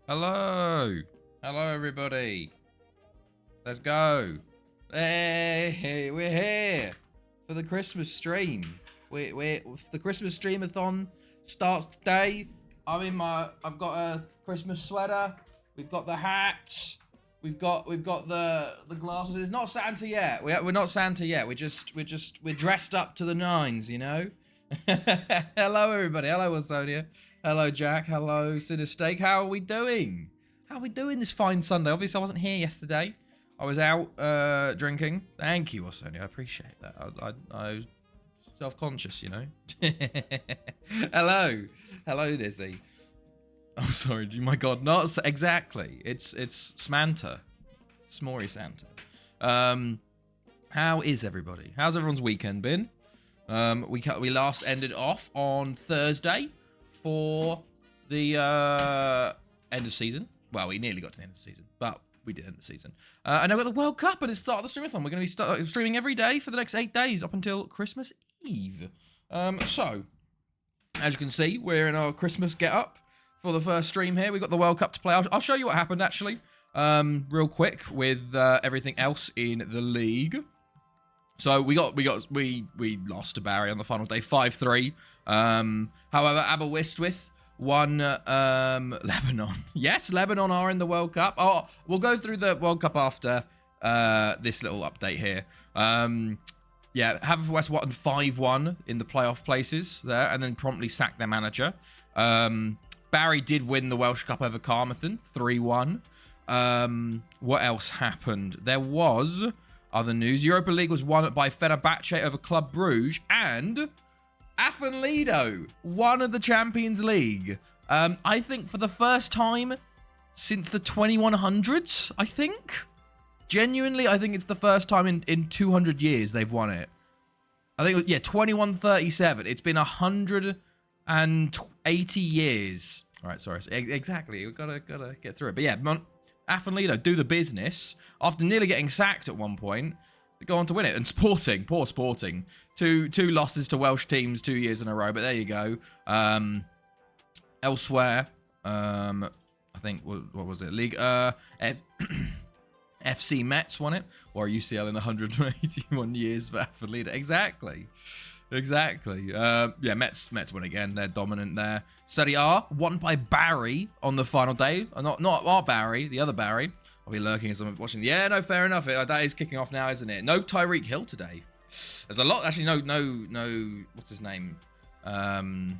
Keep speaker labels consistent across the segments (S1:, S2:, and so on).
S1: Hello. Hello, everybody. Let's go. Hey, we're here for the Christmas stream. We're the Christmas Stream-A-Thon starts today. I've got a Christmas sweater. We've got the hats. We've got the glasses. It's not Santa yet. We're not Santa yet. We're dressed up to the nines, you know. Hello, everybody. Hello, Wilsonia. Hello, Jack. Hello, Cinesteak. How are we doing? How are we doing this fine Sunday? Obviously, I wasn't here yesterday. I was out drinking. Thank you, Wilsonia. I appreciate that. I was self-conscious, you know. Hello. Hello, Dizzy. Oh, sorry. My God, not exactly. It's Smanta. SMoorery Santa. How is everybody? How's everyone's weekend been? We last ended off on Thursday for the end of season. Well, we nearly got to the end of the season, but we did end the season. And now we've got the World Cup and it's start of the Stream-A-Thon. We're going to be streaming every day for the next 8 days up until Christmas Eve. So, as you can see, we're in our Christmas get-up for the first stream here. We've got the World Cup to play. I'll show you what happened, actually, real quick with everything else in the league. So we lost to Barry on the final day, 5-3. However, Aberystwyth won Lebanon. Yes, Lebanon are in the World Cup. Oh, we'll go through the World Cup after this little update here. Yeah, Haverfordwest won 5-1 in the playoff places there, and then promptly sacked their manager. Barry did win the Welsh Cup over Carmarthen, 3-1. What else happened? There was other news. Europa League was won by Fenerbahce over Club Brugge, and Afan Lido won the Champions League. I think for the first time since the 2100s, I think. Genuinely, I think it's the first time in 200 years they've won it. I think, yeah, 2137. It's been 180 years. All right, sorry. Exactly. We've got to get through it. But yeah, Afan Lido do the business after nearly getting sacked at one point. They go on to win it. And Sporting, poor Sporting, two losses to Welsh teams 2 years in a row. But there you go. Elsewhere, I think what was it? League FC Metz won it, or UCL in 181 years for Afan Lido. Exactly. Yeah, Metz won again. They're dominant there. Serie A won by Barry on the final day. Not our Barry, the other Barry. I'll be lurking as I'm watching. Yeah, no, fair enough. That is kicking off now, isn't it? No Tyreek Hill today. There's a lot. Actually, no. What's his name? The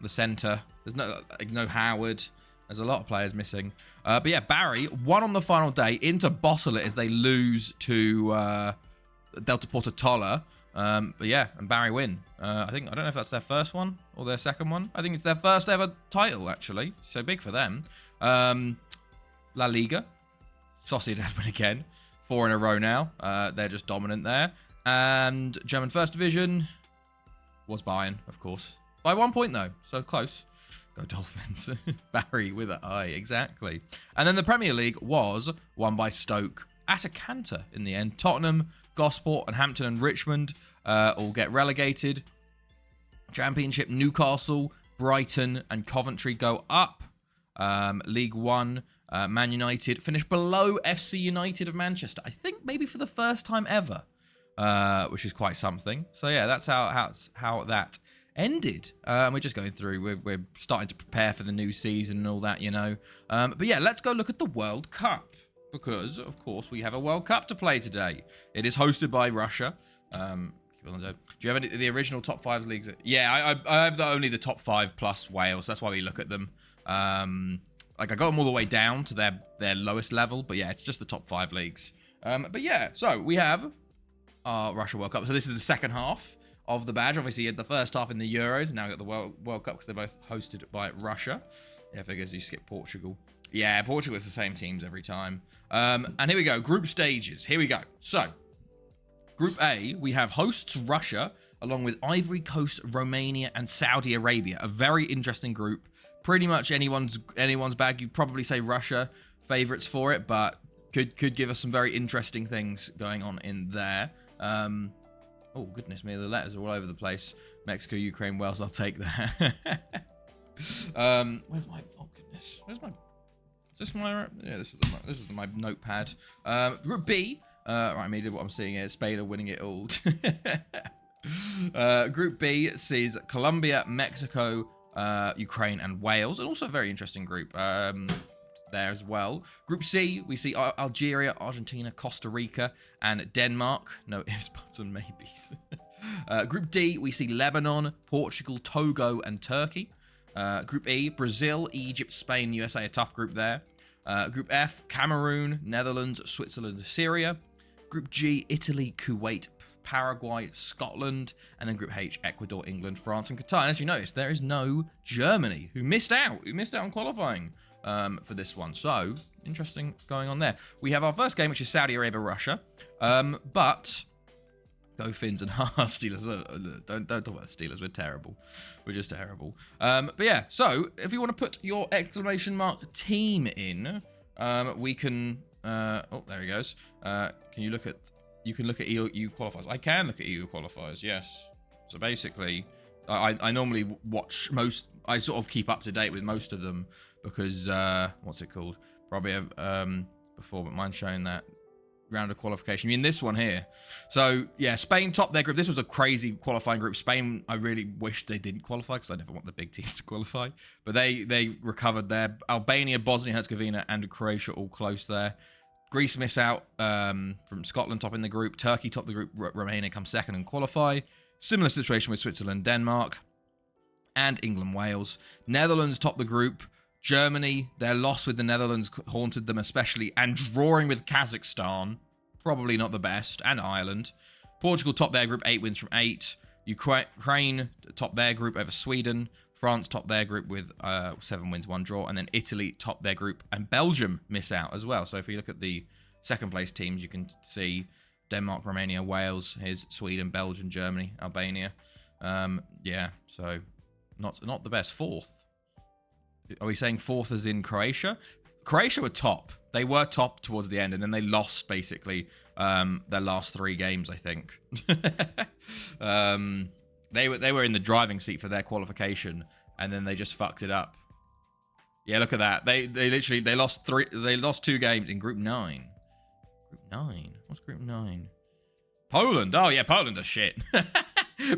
S1: centre. There's no Howard. There's a lot of players missing. But yeah, Barry won on the final day. Inter bottle it as they lose to Delta Porto Tolla. But yeah, and Barry win. I don't know if that's their first one or their second one. I think it's their first ever title, actually. So big for them. La Liga. Sociedad win again. 4 in a row now. They're just dominant there. And German First Division was Bayern, of course. By 1 point, though. So close. Go Dolphins. Barry with an eye, exactly. And then the Premier League was won by Stoke at a canter in the end. Tottenham, Gosport, and Hampton and Richmond all get relegated. Championship, Newcastle, Brighton, and Coventry go up. League One, Man United finished below FC United of Manchester. I think maybe for the first time ever, which is quite something. So yeah, that's how that ended. We're just going through. We're starting to prepare for the new season and all that, you know. But yeah, let's go look at the World Cup. Because, of course, we have a World Cup to play today. It is hosted by Russia. Do you have the original top 5 leagues? Yeah, I have only the top 5 plus Wales. That's why we look at them. I got them all the way down to their lowest level. But yeah, it's just the top 5 leagues. But yeah, so we have our Russia World Cup. So this is the second half of the badge. Obviously, you had the first half in the Euros. Now you got the World Cup because they're both hosted by Russia. Yeah, I figures you skip Portugal. Yeah, Portugal is the same teams every time. And here we go. Group stages. Here we go. So, Group A, we have hosts Russia, along with Ivory Coast, Romania, and Saudi Arabia. A very interesting group. Pretty much anyone's bag. You'd probably say Russia favourites for it, but could give us some very interesting things going on in there. Oh, goodness me, the letters are all over the place. Mexico, Ukraine, Wales, I'll take that. Where's my... Oh, goodness. Where's my Is this my... Yeah, this is my notepad. Group B. Right, maybe what I'm seeing here. Spain are winning it all. Group B sees Colombia, Mexico, Ukraine, and Wales. And also a very interesting group there as well. Group C, we see Algeria, Argentina, Costa Rica, and Denmark. No ifs, buts, and maybes. Group D, we see Lebanon, Portugal, Togo, and Turkey. Group E, Brazil, Egypt, Spain, USA, a tough group there. Group F, Cameroon, Netherlands, Switzerland, Syria. Group G, Italy, Kuwait, Paraguay, Scotland. And then Group H, Ecuador, England, France, and Qatar. And as you notice, there is no Germany, who missed out on qualifying for this one. So, interesting going on there. We have our first game, which is Saudi Arabia, Russia. But... Go Finns and Steelers. Don't talk about the Steelers. We're terrible. We're just terrible. But yeah, so if you want to put your exclamation mark team in, we can... oh, there he goes. Can you look at... You can look at EU qualifiers. I can look at EU qualifiers, yes. So basically, I normally watch most... I sort of keep up to date with most of them because... what's it called? Probably before, but mine's showing that round of qualification. I mean, this one here. So, yeah, Spain topped their group. This was a crazy qualifying group. Spain, I really wish they didn't qualify because I never want the big teams to qualify. But they recovered there. Albania, Bosnia-Herzegovina, and Croatia all close there. Greece miss out from Scotland topping the group. Turkey topped the group. Romania come second and qualify. Similar situation with Switzerland, Denmark, and England, Wales. Netherlands topped the group. Germany, their loss with the Netherlands haunted them especially, and drawing with Kazakhstan, probably not the best, and Ireland. Portugal topped their group, 8 wins from 8. Ukraine topped their group over Sweden. France topped their group with 7 wins, 1 draw. And then Italy topped their group, and Belgium miss out as well. So if you look at the second place teams, you can see Denmark, Romania, Wales, here's Sweden, Belgium, Germany, Albania. Yeah, so not the best. Fourth. Are we saying fourth as in Croatia? Croatia were top. They were top towards the end, and then they lost, basically, their last 3 games, I think. They were in the driving seat for their qualification, and then they just fucked it up. Yeah, look at that. They literally lost 2 games in Group 9. Group 9? What's Group 9? Poland. Oh, yeah, Poland are shit.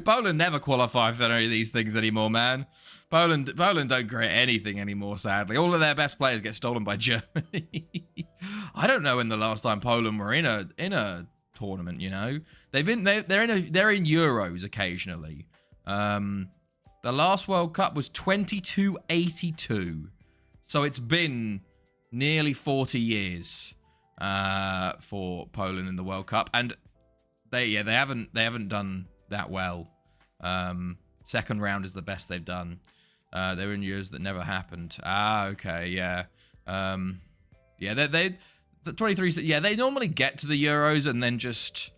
S1: Poland never qualify for any of these things anymore, man. Poland don't create anything anymore, sadly. All of their best players get stolen by Germany. I don't know when the last time Poland were in a tournament, you know. They're in Euros occasionally. The last World Cup was 2282. So it's been nearly 40 years for Poland in the World Cup, and they haven't done that well. Second round is the best they've done. They were in years that never happened. Okay, yeah. Yeah, the 23. Yeah, they normally get to the Euros and then just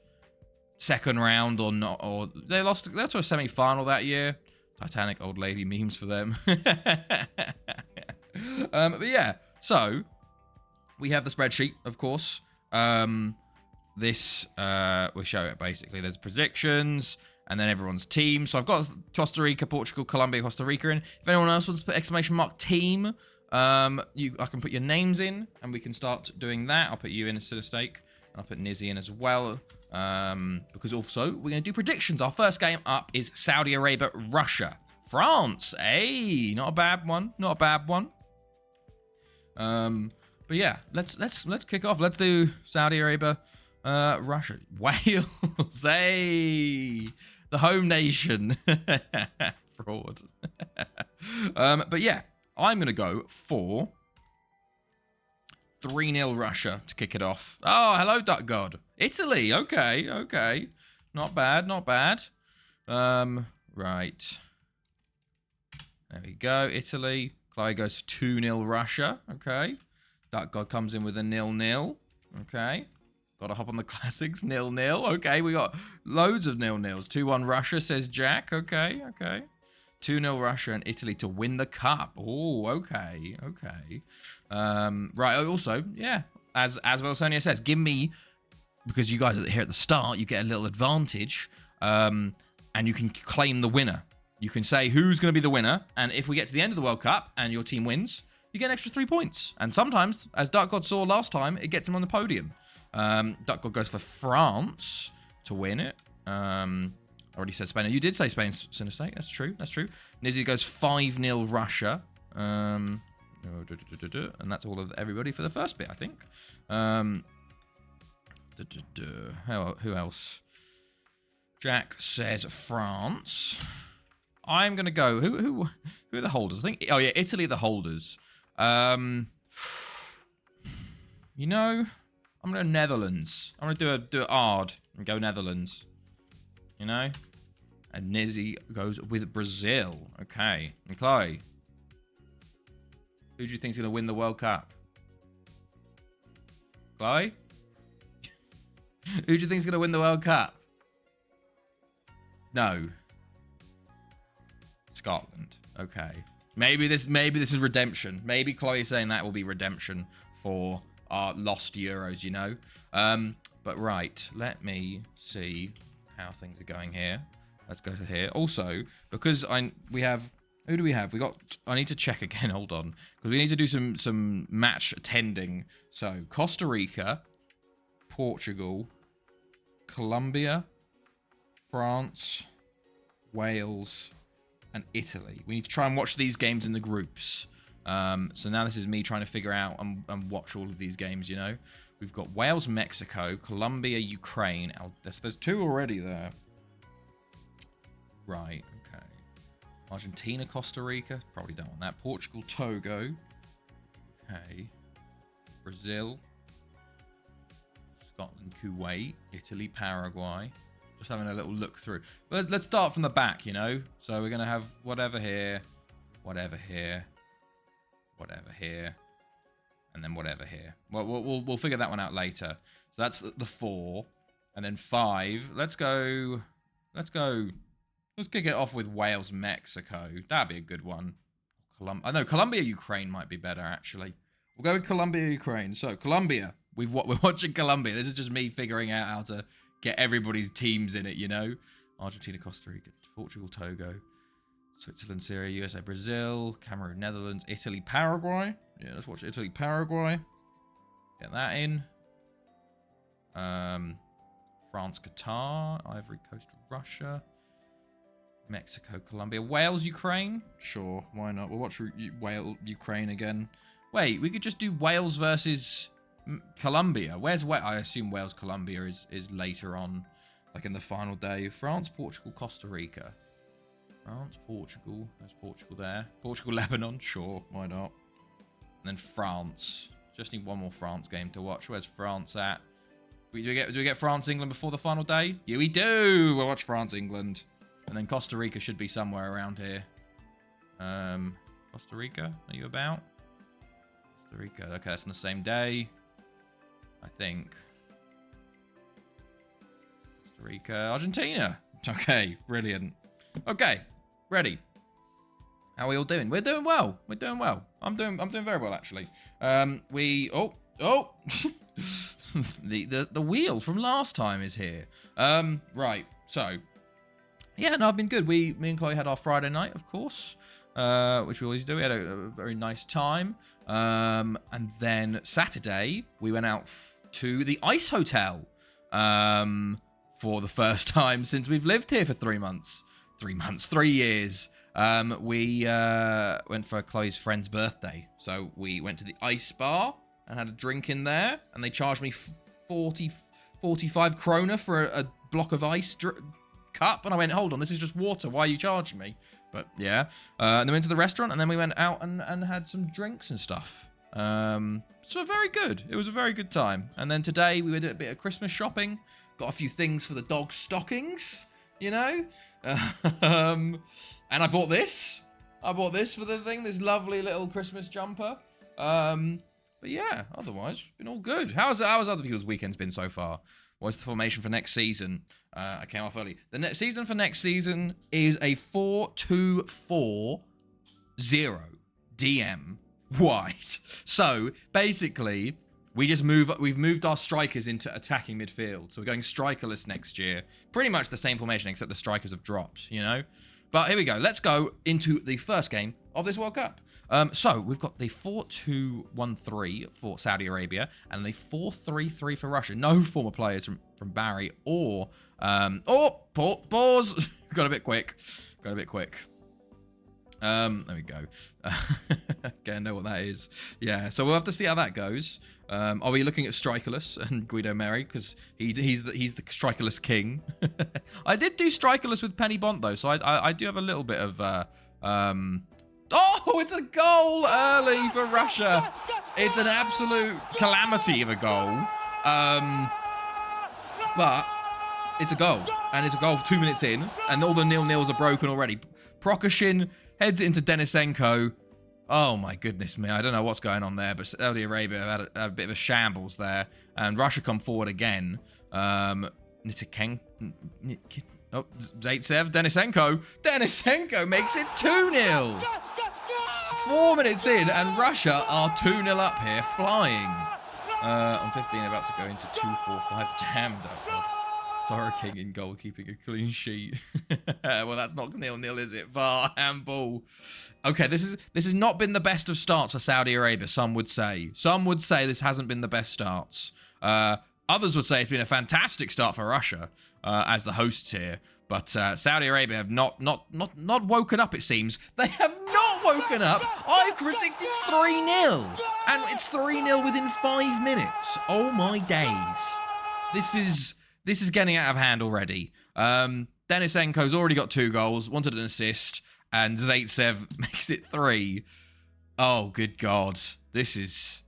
S1: second round or not, or they lost to a semi-final that year. Titanic old lady memes for them. But yeah, so we have the spreadsheet, of course. This will show it basically. There's predictions and then everyone's team. So I've got Costa Rica, Portugal, Colombia, Costa Rica in. If anyone else wants to put exclamation mark team, I can put your names in and we can start doing that. I'll put you in instead of Steak. I'll put Nizzy in as well. Because also we're going to do predictions. Our first game up is Saudi Arabia, Russia, France. Hey, not a bad one. Not a bad one. But yeah, let's kick off. Let's do Saudi Arabia, Russia, Wales. Hey, the home nation. Fraud. But yeah, I'm gonna go for 3-0 Russia to kick it off. Oh, hello, Duck God. Italy. Okay. Not bad. Right. There we go. Italy. Chloe goes 2-0 Russia. Okay. Duck God comes in with a 0-0. Okay. Gotta hop on the classics. 0-0. Okay, we got loads of 0-0s. 2-1 Russia, says Jack. Okay. 2-0 Russia and Italy to win the cup. Oh, okay. Right, also, yeah, as Wilsonia says, give me, because you guys are here at the start, you get a little advantage, and you can claim the winner. You can say who's going to be the winner, and if we get to the end of the World Cup and your team wins, you get an extra 3 points. And sometimes, as Dark God saw last time, it gets him on the podium. Dark God goes for France to win it. I already said Spain. You did say Spain's center state. That's true. That's true. Nizzy goes 5-0 Russia. And that's all of everybody for the first bit, I think. Who else? Jack says France. I'm gonna go. Who are the holders? I think. Oh yeah, Italy are the holders. You know, I'm gonna Netherlands. I'm gonna do a Ard and go Netherlands. You know, and Nizzy goes with Brazil. Okay, and Chloe, who do you think's gonna win the World Cup? Chloe, who do you think's gonna win the World Cup? No. Scotland. Okay. Maybe this is redemption. Maybe Chloe's saying that will be redemption for our lost Euros, you know. But right, let me see how things are going here. Let's go to here. Also, because we have, who do we have? I need to check again. Hold on, because we need to do some match attending. So Costa Rica, Portugal, Colombia, France, Wales, and Italy. We need to try and watch these games in the groups. So now this is me trying to figure out and watch all of these games, you know. We've got Wales, Mexico, Colombia, Ukraine. There's 2 already there. Right, okay. Argentina, Costa Rica. Probably don't want that. Portugal, Togo. Okay. Brazil. Scotland, Kuwait. Italy, Paraguay. Just having a little look through. But let's start from the back, you know. So we're going to have whatever here, whatever here, whatever here, and then whatever here. Well, we'll figure that one out later. So that's the 4. And then 5. Let's kick it off with Wales, Mexico. That'd be a good one. I know Colombia, Ukraine might be better, actually. We'll go with Colombia, Ukraine. So Colombia. We're watching Colombia. This is just me figuring out how to get everybody's teams in it, you know. Argentina, Costa Rica, Portugal, Togo, Switzerland, Syria, USA, Brazil, Cameroon, Netherlands, Italy, Paraguay. Yeah, let's watch Italy, Paraguay. Get that in. France, Qatar, Ivory Coast, Russia, Mexico, Colombia, Wales, Ukraine. Sure, why not? We'll watch Wales, Ukraine again. Wait, we could just do Wales versus Colombia. Where's Wales? I assume Wales, Colombia is later on, like in the final day. France, Portugal, Costa Rica. France, Portugal. There's Portugal there. Portugal, Lebanon. Sure, why not? And then France. Just need one more France game to watch. Where's France at? Do we get France, England before the final day? Yeah, we do. We'll watch France, England. And then Costa Rica should be somewhere around here. Costa Rica, are you about? Costa Rica. Okay, that's on the same day, I think. Costa Rica, Argentina. Okay, brilliant. Okay, ready. How are we all doing? We're doing well. We're doing well. I'm doing very well, actually. The wheel from last time is here. Right. So, yeah, no, I've been good. Me and Chloe had our Friday night, of course, which we always do. We had a very nice time. And then Saturday we went out to the Ice Hotel for the first time since we've lived here for 3 months. 3 years. We went for Chloe's friend's birthday. So we went to the ice bar and had a drink in there. And they charged me 45 krona for a block of ice cup. And I went, hold on, this is just water. Why are you charging me? But yeah. And then we went to the restaurant. And then we went out and had some drinks and stuff. So very good. It was a very good time. And then today we did a bit of Christmas shopping. Got a few things for the dog's stockings. You know, and I bought this. I bought this for the thing, this lovely little Christmas jumper. But yeah, otherwise, it's been all good. How's other people's weekends been so far? What's the formation for next season? I came off early. The next season for next season is a 4-2-4-0 DM wide. So basically, we've moved our strikers into attacking midfield. So we're going strikerless next year. Pretty much the same formation, except the strikers have dropped, you know? But here we go. Let's go into the first game of this World Cup. So we've got the 4-2-1-3 for Saudi Arabia and the 4-3-3 for Russia. No former players from Barry or pause. Got a bit quick. There we go. Again, know what that is. Yeah, so we'll have to see how that goes. Are we looking at Strikerless and Guido Meri? Because he's the Strikerless king. I did do Strikerless with Penny Bont, though, so I do have a little bit of... Oh, it's a goal early for Russia. It's an absolute calamity of a goal. But it's a goal. And it's a goal 2 minutes in. And all the nil-nils are broken already. Prokoshin heads it into Denisenko. Oh, my goodness me. I don't know what's going on there. But Saudi Arabia have had a bit of a shambles there. And Russia come forward again. Zaitsev, Denisenko. Denisenko makes it 2-0. 4 minutes in, and Russia are 2-0 up here, flying. On 15, about to go into 2-4-5. Damn, God. Thora King in goal, keeping a clean sheet. Well, that's not 0-0, is it? VAR, handball. Okay, this has not been the best of starts for Saudi Arabia, some would say. Some would say this hasn't been the best starts. Others would say it's been a fantastic start for Russia as the hosts here. But Saudi Arabia have not woken up, it seems. They have not woken up. I predicted 3-0. And it's 3-0 within 5 minutes. Oh, my days. This is getting out of hand already. Denisenko's already got 2 goals, wanted an assist, and Zaitsev makes it 3. Oh, good God. This is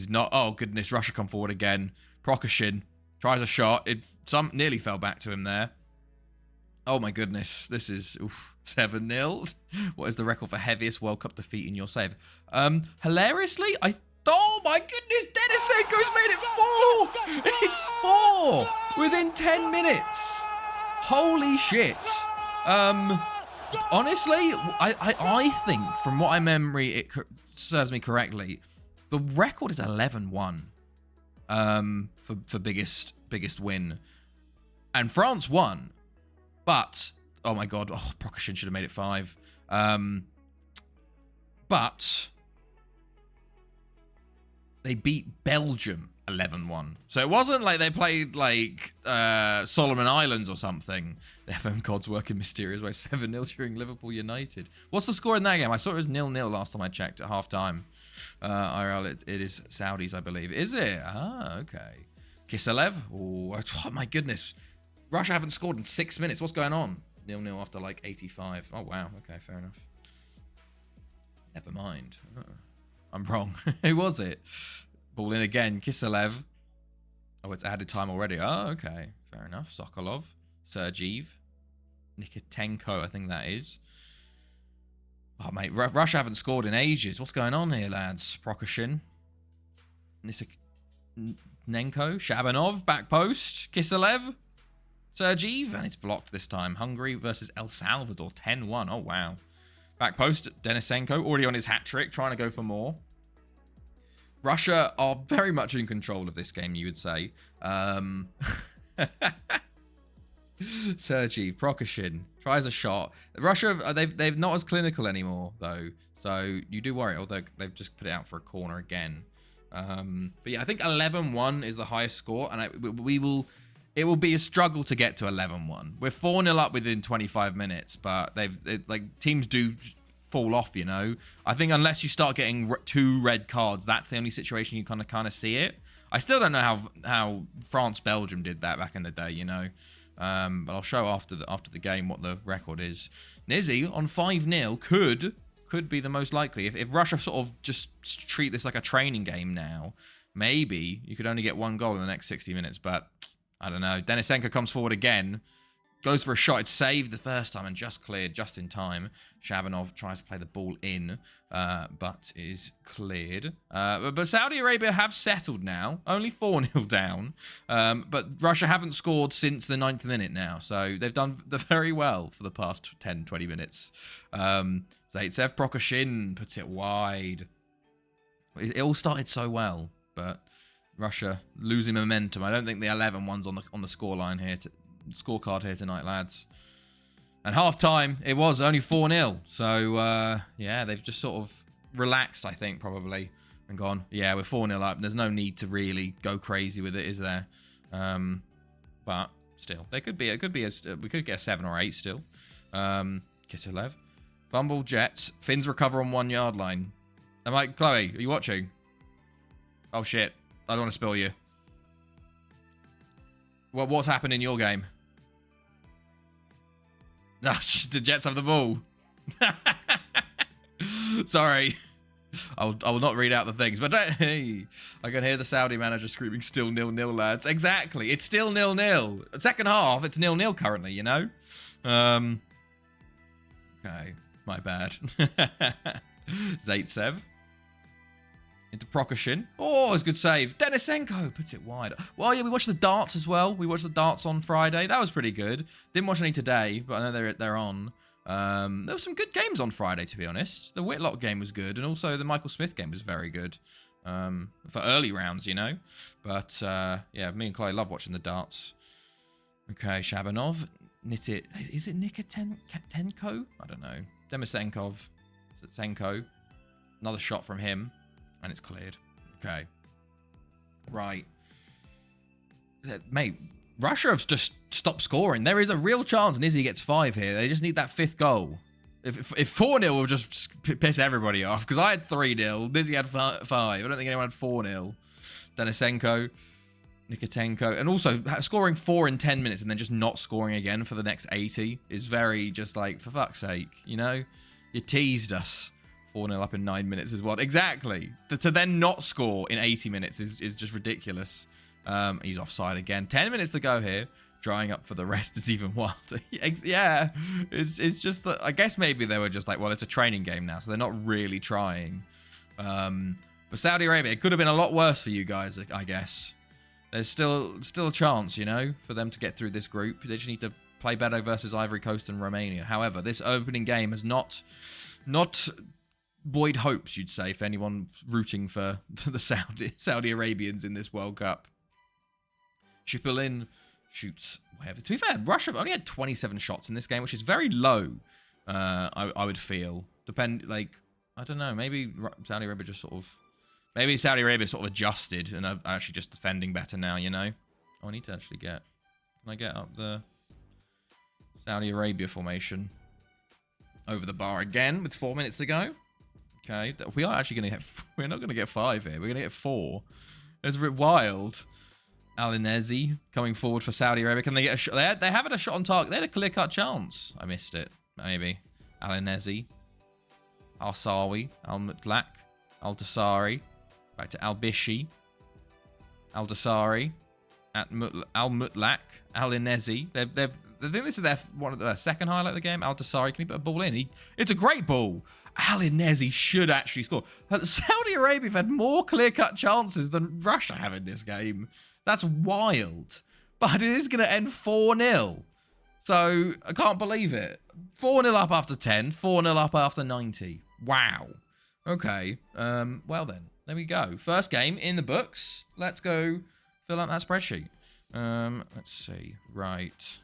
S1: not... Oh, goodness. Russia come forward again. Prokoshin tries a shot. Some nearly fell back to him there. Oh my goodness, this is 7-0. What is the record for heaviest World Cup defeat in your save? Hilariously, oh my goodness, Denisenko's made it 4! It's 4 within 10 minutes. Holy shit. Honestly, I think from what I memory it serves me correctly, the record is 11-1 for biggest win, and France won. But, oh my God, Prokoshin should have made it 5. But they beat Belgium 11-1. So it wasn't like they played like Solomon Islands or something. The FM gods work in mysterious ways. 7-0 during Liverpool United. What's the score in that game? I saw it was 0-0 last time I checked at half-time. IRL, it is Saudis, I believe. Is it? Ah, okay. Kiselev? Oh, my goodness. Russia haven't scored in 6 minutes. What's going on? 0-0 after like 85. Oh, wow. Okay, fair enough. Never mind. Oh, I'm wrong. Who was it? Ball in again. Kiselev. Oh, it's added time already. Oh, okay. Fair enough. Sokolov. Sergeev. Nikitenko, I think that is. Oh, mate. Russia haven't scored in ages. What's going on here, lads? Prokoshin. Nenko. Shabanov. Back post. Kiselev. Sergeev, and it's blocked this time. Hungary versus El Salvador, 10-1. Oh, wow. Back post, Denisenko, already on his hat-trick, trying to go for more. Russia are very much in control of this game, you would say. Sergeev, Prokoshin, tries a shot. Russia, they've not as clinical anymore, though. So you do worry, although they've just put it out for a corner again. But yeah, I think 11-1 is the highest score, and it will be a struggle to get to 11-1. We're 4-0 up within 25 minutes, but teams do fall off, you know. I think unless you start getting 2 red cards, that's the only situation you kind of see it. I still don't know how France-Belgium did that back in the day, you know. But I'll show after the game what the record is. Nizzy on 5-0 could be the most likely. If Russia sort of just treat this like a training game now, maybe you could only get 1 goal in the next 60 minutes, but I don't know. Denisenko comes forward again. Goes for a shot. It's saved the first time and just cleared just in time. Shabanov tries to play the ball in, but is cleared. But Saudi Arabia have settled now. Only 4-0 down. But Russia haven't scored since the 9th minute now. So they've done very well for the past 10, 20 minutes. Zaitsev Prokoshin puts it wide. It all started so well, but Russia losing momentum. I don't think the 11-1's on the scoreline here, scorecard here tonight, lads. And half time, it was only 4-0. So yeah, they've just sort of relaxed, I think, probably, and gone, yeah, we're 4-0 up. There's no need to really go crazy with it, is there? But still, there could be. We could get a 7 or 8 still. Kitalev, Bumble Jets. Finns recover on 1 yard line. Am I, Chloe? Are you watching? Oh shit! I don't want to spill you. What's happened in your game? The Jets have the ball. Sorry. I will not read out the things, but hey, I can hear the Saudi manager screaming, still 0-0, lads. Exactly. It's still 0-0. Second half, it's 0-0 currently, you know? Okay. My bad. Zaitsev. Into Prokoshin. Oh, it's a good save. Denisenko puts it wide. Well, yeah, we watched the darts as well. We watched the darts on Friday. That was pretty good. Didn't watch any today, but I know they're on. There were some good games on Friday, to be honest. The Whitlock game was good, and also the Michael Smith game was very good. For early rounds, you know. But, yeah, me and Chloe love watching the darts. Okay, Shabanov. Is it Nikotenko? I don't know. Demisenkov. Senko. Another shot from him. And it's cleared. Okay. Right. Mate, Russia have just stopped scoring. There is a real chance Nizzy gets 5 here. They just need that 5th goal. If 4-0 will just piss everybody off. Because I had 3-0. Nizzy had 5. I don't think anyone had 4-0. Denisenko. Nikotenko. And also, scoring 4 in 10 minutes and then just not scoring again for the next 80 is very just like, for fuck's sake, you know? You teased us. 4-0 up in 9 minutes is what? Exactly. To then not score in 80 minutes is just ridiculous. He's offside again. 10 minutes to go here. Drying up for the rest is even wilder. Yeah. It's just that, I guess maybe they were just like, well, it's a training game now, so they're not really trying. But Saudi Arabia, it could have been a lot worse for you guys, I guess. There's still a chance, you know, for them to get through this group. They just need to play better versus Ivory Coast and Romania. However, this opening game has not buoyed hopes, you'd say, for anyone rooting for the Saudi Arabians in this World Cup. Shipulin shoots whatever. To be fair, Russia have only had 27 shots in this game, which is very low, I would feel. I don't know, maybe Saudi Arabia just sort of... Maybe Saudi Arabia sort of adjusted and are actually just defending better now, you know? Oh, I need to actually get... Can I get up the Saudi Arabia formation? Over the bar again with 4 minutes to go. Okay, we are actually going to get... We're not going to get 5 here. We're going to get 4. It's a bit wild. Alinezi coming forward for Saudi Arabia. Can they get a shot? They haven't a shot on target. They had a clear-cut chance. I missed it. Maybe. Alinezi. Al-Sawi. Al-Mutlak. Al-Dasari. Back to Al-Bishi. Al-Dasari. Al-Mutlak. Alinezi. I think this is one of the second highlight of the game. Al-Dasari. Can he put a ball in? It's a great ball. Alinezi should actually score. Saudi Arabia have had more clear-cut chances than Russia have in this game. That's wild. But it is going to end 4-0. So, I can't believe it. 4-0 up after 10. 4-0 up after 90. Wow. Okay. Well then. There we go. First game in the books. Let's go fill out that spreadsheet. Let's see. Right.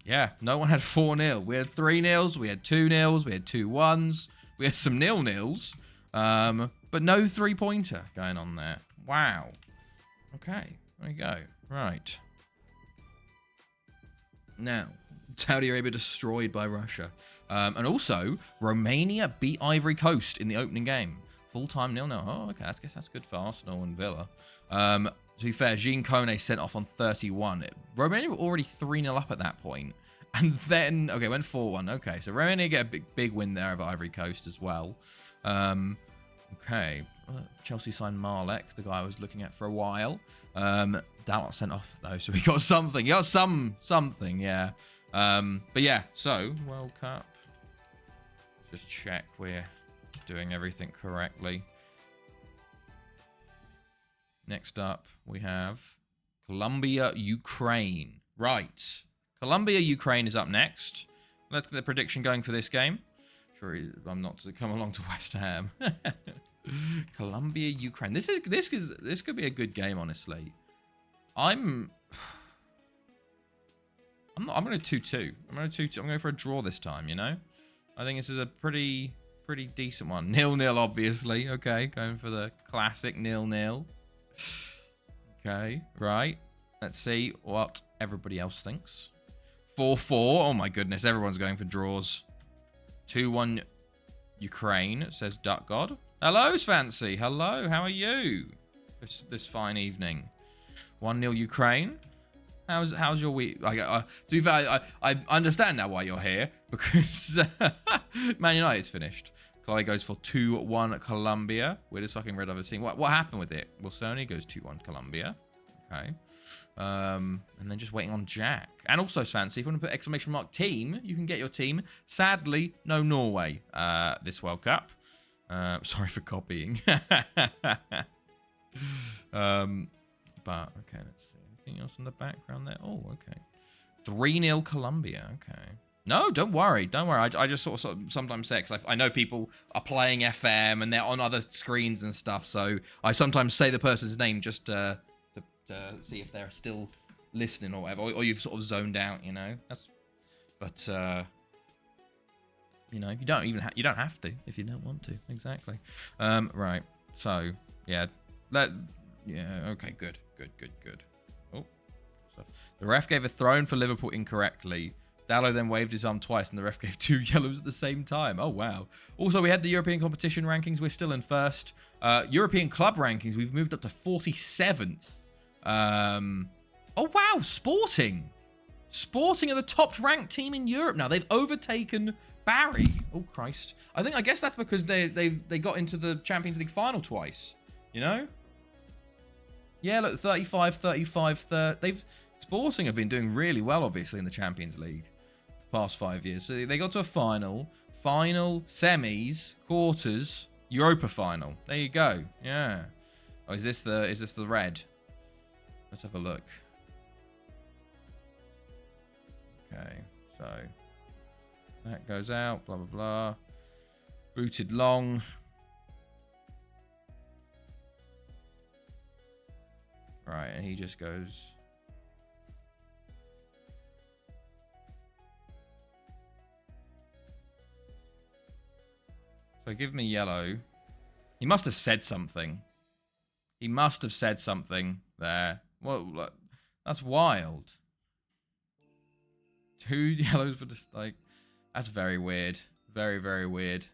S1: Yeah, no one had 4-0. We had 3-0s, we had 2-0s, we had 2-1s, we had some 0-0s, but no 3-pointer going on there. Wow. Okay, there we go. Right. Now, Saudi Arabia destroyed by Russia. And also, Romania beat Ivory Coast in the opening game. Full-time 0-0. Oh, okay, I guess that's good for Arsenal and Villa. To be fair, Jean Kone sent off on 31. Romania were already 3-0 up at that point. And then, okay, went 4-1. Okay, so Romania get a big win there over Ivory Coast as well. Okay, Chelsea signed Marlek, the guy I was looking at for a while. Dalot sent off, though, so we got something. He got something, yeah. But yeah, so, World Cup. Let's just check we're doing everything correctly. Next up, we have Colombia, Ukraine. Right. Colombia, Ukraine is up next. Let's get the prediction going for this game. Sure, I'm not to come along to West Ham. Colombia, Ukraine. This could be a good game, honestly. I'm going to 2-2. I'm going for a draw this time, you know? I think this is a pretty pretty decent one. 0-0, obviously. Okay, going for the classic 0-0. Okay, right. Let's see what everybody else thinks. 4-4. Oh, my goodness. Everyone's going for draws. 2-1 Ukraine, says Duck God. Hello, Svancy. Hello, how are you this fine evening? 1-0 Ukraine. How's your week? To be fair, I understand now why you're here, because Man United's finished. Chloe goes for 2-1 Colombia. Weirdest fucking red I've ever seen. What happened with it? Well, Sony goes 2-1 Colombia. Okay. And then just waiting on Jack. And also, Fancy, if you want to put exclamation mark team, you can get your team. Sadly, no Norway this World Cup. Sorry for copying. But, okay, let's see. Anything else in the background there? Oh, okay. 3-0 Colombia. Okay. No, don't worry. Don't worry. I just sort of sometimes say, because I know people are playing FM and they're on other screens and stuff, so I sometimes say the person's name just to see if they're still listening or whatever, or you've sort of zoned out, you know. But you know, you don't have to if you don't want to. Exactly. Right. So yeah, okay, good. Oh, so the ref gave a thrown for Liverpool incorrectly. Dallo then waved his arm twice, and the ref gave 2 yellows at the same time. Oh, wow. Also, we had the European competition rankings. We're still in first. European club rankings, we've moved up to 47th. Oh, wow. Sporting. Sporting are the top-ranked team in Europe now. They've overtaken Barry. Oh, Christ. I guess that's because they got into the Champions League final twice. You know? Yeah, look, 35, 30. Sporting have been doing really well, obviously, in the Champions League the past 5 years. So they got to a final, semis, quarters, Europa final. There you go. Yeah. Oh, is this the red? Let's have a look. Okay, so that goes out. Blah blah blah. Booted long. Right, and he just goes. So give me yellow. He must have said something. He must have said something there. Well, that's wild. 2 yellows for just like. That's very weird. Very, very weird.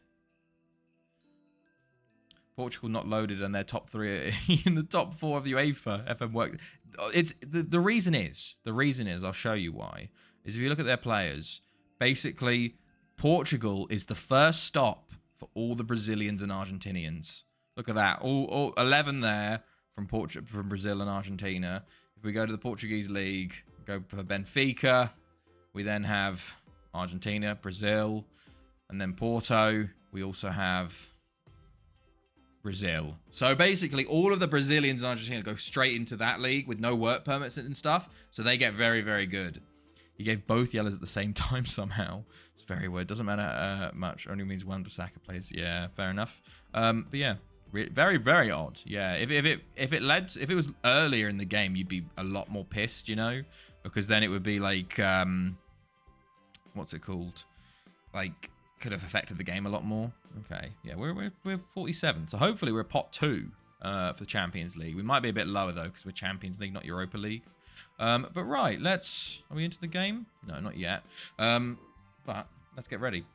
S1: Portugal not loaded, and their top 3 in the top 4 of the UEFA FM work. It's the reason is I'll show you why. Is if you look at their players, basically Portugal is the first stop for all the Brazilians and Argentinians. Look at that. All 11 there from Brazil and Argentina. If we go to the Portuguese league, go for Benfica, we then have Argentina, Brazil, and then Porto. We also have Brazil. So basically all of the Brazilians and Argentina go straight into that league with no work permits and stuff. So they get very, very good. He gave both yellows at the same time somehow. It's very weird. Doesn't matter much. Only means 1 Basaka plays. Yeah, fair enough. But yeah, very, very odd. Yeah, if it was earlier in the game, you'd be a lot more pissed, you know, because then it would be like what's it called? Like could have affected the game a lot more. Okay, yeah, we're 47, so hopefully we're pot 2 for the Champions League. We might be a bit lower though because we're Champions League, not Europa League. But right, are we into the game? No, not yet. But let's get ready.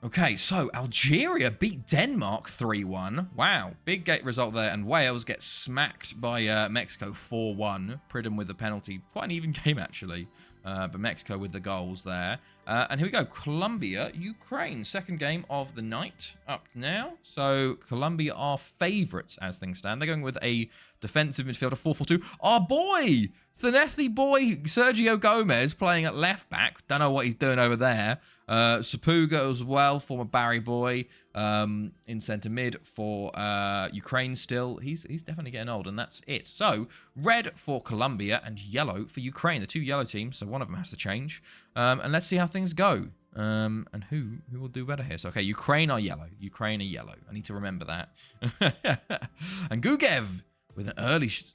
S1: Okay, so Algeria beat Denmark 3-1. Wow, big gate result there. And Wales gets smacked by Mexico 4-1. Pridham with the penalty. Quite an even game, actually. But Mexico with the goals there. And here we go. Colombia, Ukraine. Second game of the night up now. So Colombia are favourites as things stand. They're going with a defensive midfielder 4-4-2. Our boy! Thanethi boy Sergio Gomez playing at left back. Don't know what he's doing over there. Sapuga as well, former Barry boy, in centre mid for Ukraine still. He's definitely getting old, and that's it. So, red for Colombia and yellow for Ukraine. The 2 yellow teams, so one of them has to change. And let's see how things go. And who will do better here? So, okay, Ukraine are yellow. Ukraine are yellow. I need to remember that. And Gugev with an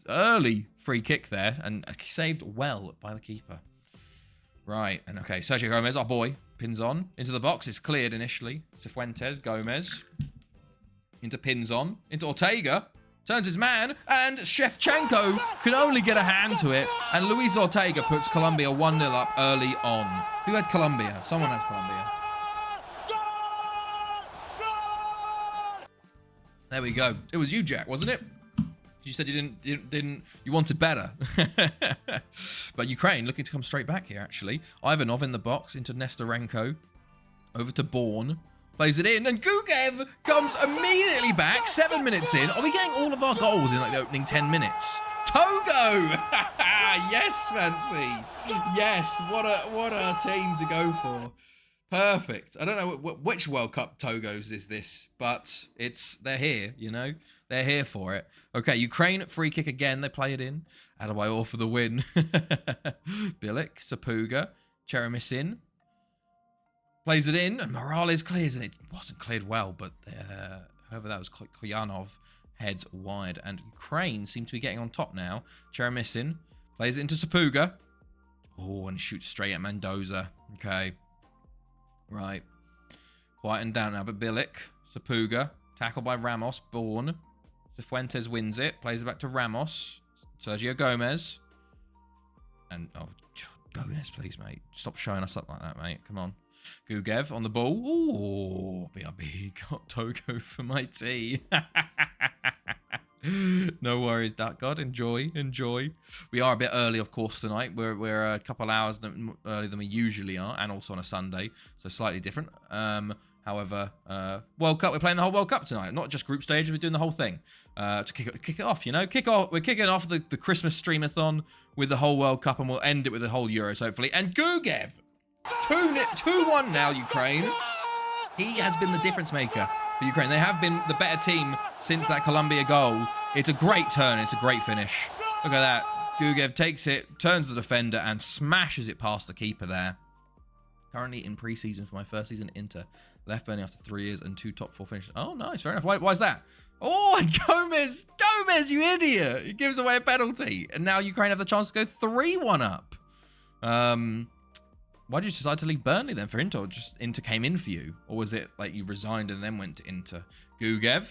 S1: early free kick there, and saved well by the keeper. Right, and okay, Sergio Gomez, our boy. Pins on. Into the box. It's cleared initially. Cifuentes, Gomez. Into pins on. Into Ortega. Turns his man. And Shevchenko can only get a hand to it. And Luis Ortega puts Colombia 1-0 up early on. Who had Colombia? Someone has Colombia. There we go. It was you, Jack, wasn't it? You said you didn't you wanted better. But Ukraine looking to come straight back here, actually. Ivanov in the box into Nestorenko. Over to Bourne. Plays it in, and Gugev comes immediately back, 7 minutes in. Are we getting all of our goals in like the opening 10 minutes? Togo! Yes, Fancy. Yes, what a team to go for. Perfect. I don't know which World Cup Togos is this, but they're here, you know? They're here for it. Okay, Ukraine free kick again. They play it in. Adebayor for the win. Bilic, Sapuga, Cheremisin. Plays it in, and Morales clears, and it wasn't cleared well, but whoever that was, Koyanov, heads wide. And Ukraine seem to be getting on top now. Cheremisin plays it into Sapuga. Oh, and shoots straight at Mendoza. Okay. Right. Quieten down now, but Bilic, Sapuga, tackled by Ramos, Bourne. Cifuentes wins it, plays it back to Ramos. Sergio Gomez. And, oh, Gomez, please, mate. Stop showing us up like that, mate. Come on. Gugev on the ball. Ooh, BRB got Togo for my tea. No worries, Dark God. Enjoy. We are a bit early, of course, tonight. We're a couple hours earlier than we usually are, and also on a Sunday, so slightly different. However, World Cup, we're playing the whole World Cup tonight, not just group stages. We're doing the whole thing to kick it off. You know, we're kicking off the Christmas Stream-A-Thon with the whole World Cup, and we'll end it with the whole Euros, hopefully. And Gugev, 2-1 now, Ukraine. He has been the difference maker for Ukraine. They have been the better team since that Colombia goal. It's a great turn. It's a great finish. Look at that. Gugev takes it, turns the defender, and smashes it past the keeper there. Currently in pre-season for my first season Inter. Left Burnley after 3 years and 2 top 4 finishes. Oh, nice. Fair enough. Why is that? Oh, Gomez, you idiot. He gives away a penalty. And now Ukraine have the chance to go 3-1 up. Why did you decide to leave Burnley then for Inter? Or just Inter came in for you? Or was it like you resigned and then went to Inter? Gugev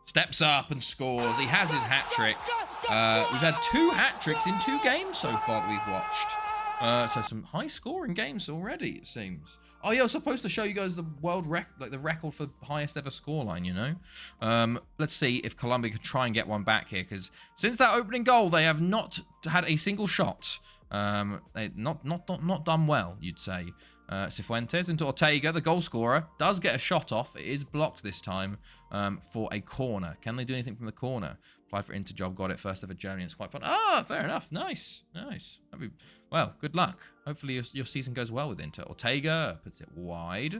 S1: steps up and scores. He has his hat-trick. We've had 2 hat-tricks in 2 games so far that we've watched. So some high-scoring games already, it seems. Oh, yeah, I was supposed to show you guys the world record, like the record for highest ever scoreline, you know? Let's see if Colombia can try and get one back here, because since that opening goal, they have not had a single shot. They not done well, you'd say. Cifuentes into Ortega, the goal scorer, does get a shot off. It is blocked this time for a corner. Can they do anything from the corner? Applied for Inter job, got it first ever Germany. It's quite fun. Ah, fair enough. Nice. Well, good luck. Hopefully your season goes well with Inter. Ortega puts it wide.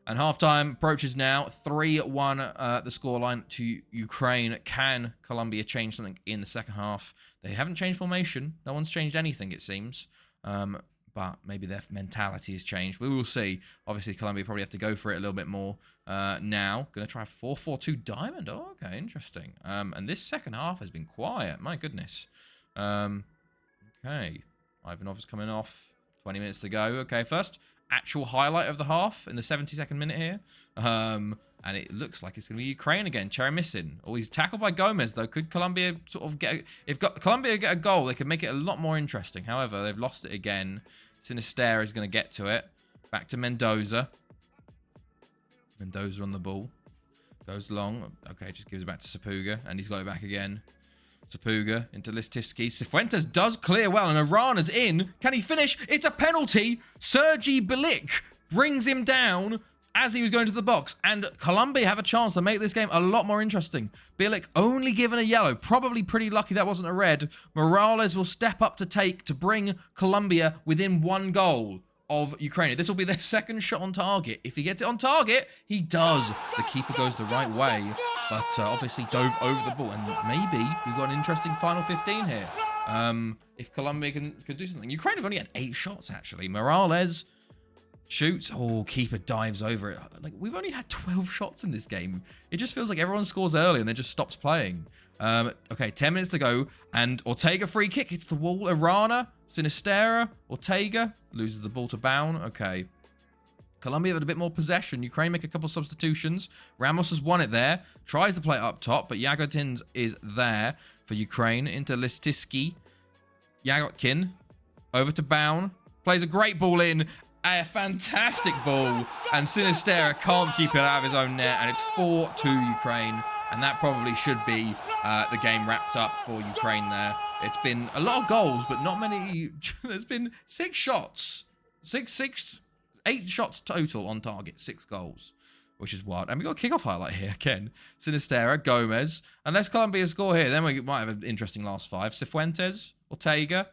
S1: And halftime approaches now. 3-1 the scoreline to Ukraine. Can Colombia change something in the second half? They haven't changed formation. No one's changed anything, it seems. But maybe their mentality has changed. We will see. Obviously, Colombia probably have to go for it a little bit more now. Going to try 4-4-2 diamond. Oh, okay, interesting. And this second half has been quiet. My goodness. Okay. Ivanov's coming off. 20 minutes to go. Okay, first actual highlight of the half in the 72nd minute here. And it looks like it's going to be Ukraine again. Cheremisin. Oh, he's tackled by Gomez, though. Could Colombia sort of get... If Colombia get a goal, they could make it a lot more interesting. However, they've lost it again. Sinisterra is going to get to it. Back to Mendoza. Mendoza on the ball. Goes long. Okay, just gives it back to Sapuga. And he's got it back again. Sapuga into Listivski. Cifuentes does clear well, and Arana's in. Can he finish? It's a penalty. Sergi Bilic brings him down as he was going to the box, and Colombia have a chance to make this game a lot more interesting. Bilic only given a yellow. Probably pretty lucky that wasn't a red. Morales will step up to bring Colombia within 1 goal of Ukraine. This will be their second shot on target. If he gets it on target, he does. The keeper goes the right way, but obviously dove over the ball, and maybe we've got an interesting final 15 here. If Colombia can do something. Ukraine have only had 8 shots, actually. Morales shoots. Oh, keeper dives over it. Like, we've only had 12 shots in this game. It just feels like everyone scores early and then just stops playing. Okay, 10 minutes to go. And Ortega free kick. Hits the wall. Arana, Sinisterra, Ortega loses the ball to Bound. Okay. Colombia with a bit more possession. Ukraine make a couple substitutions. Ramos has won it there. Tries to play it up top, but Yagotin is there for Ukraine. Into Listiski. Yagotkin. Over to Baun. Plays a great ball in. A fantastic ball. And Sinistera can't keep it out of his own net. And it's 4-2 Ukraine. And that probably should be the game wrapped up for Ukraine there. It's been a lot of goals, but not many. There's been 6 shots. 8 shots total on target. 6 goals, which is wild. And we got a kickoff highlight here again. Sinistera, Gomez. Unless Colombia score here, then we might have an interesting last 5. Cifuentes, Ortega.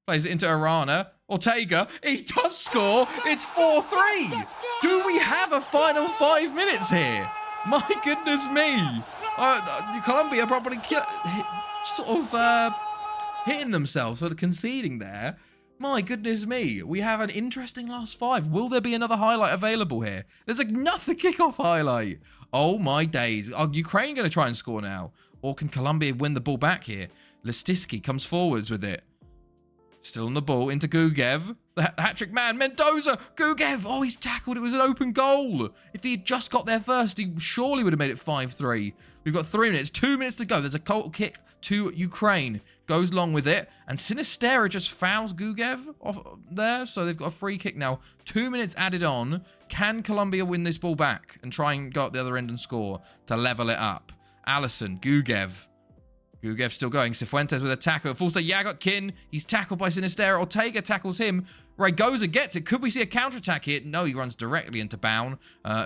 S1: Plays it into Arana. Ortega, he does score. It's 4-3. Do we have a final 5 minutes here? My goodness me. Colombia probably hitting themselves for the conceding there. My goodness me. We have an interesting last 5. Will there be another highlight available here? There's another kickoff highlight. Oh my days. Are Ukraine going to try and score now? Or can Colombia win the ball back here? Listiski comes forwards with it. Still on the ball, into Gugev. The hat-trick man, Mendoza, Gugev. Oh, he's tackled. It was an open goal. If he had just got there first, he surely would have made it 5-3. We've got 3 minutes, 2 minutes to go. There's a goal kick to Ukraine. Goes long with it. And Sinistera just fouls Gugev off there. So they've got a free kick now. 2 minutes added on. Can Colombia win this ball back and try and go up the other end and score to level it up? Allison, Gugev. Gugev still going. Cifuentes with a tackle. Falls to Yagotkin. He's tackled by Sinistera. Ortega tackles him. Raygoza gets it. Could we see a counterattack here? No, he runs directly into Baun,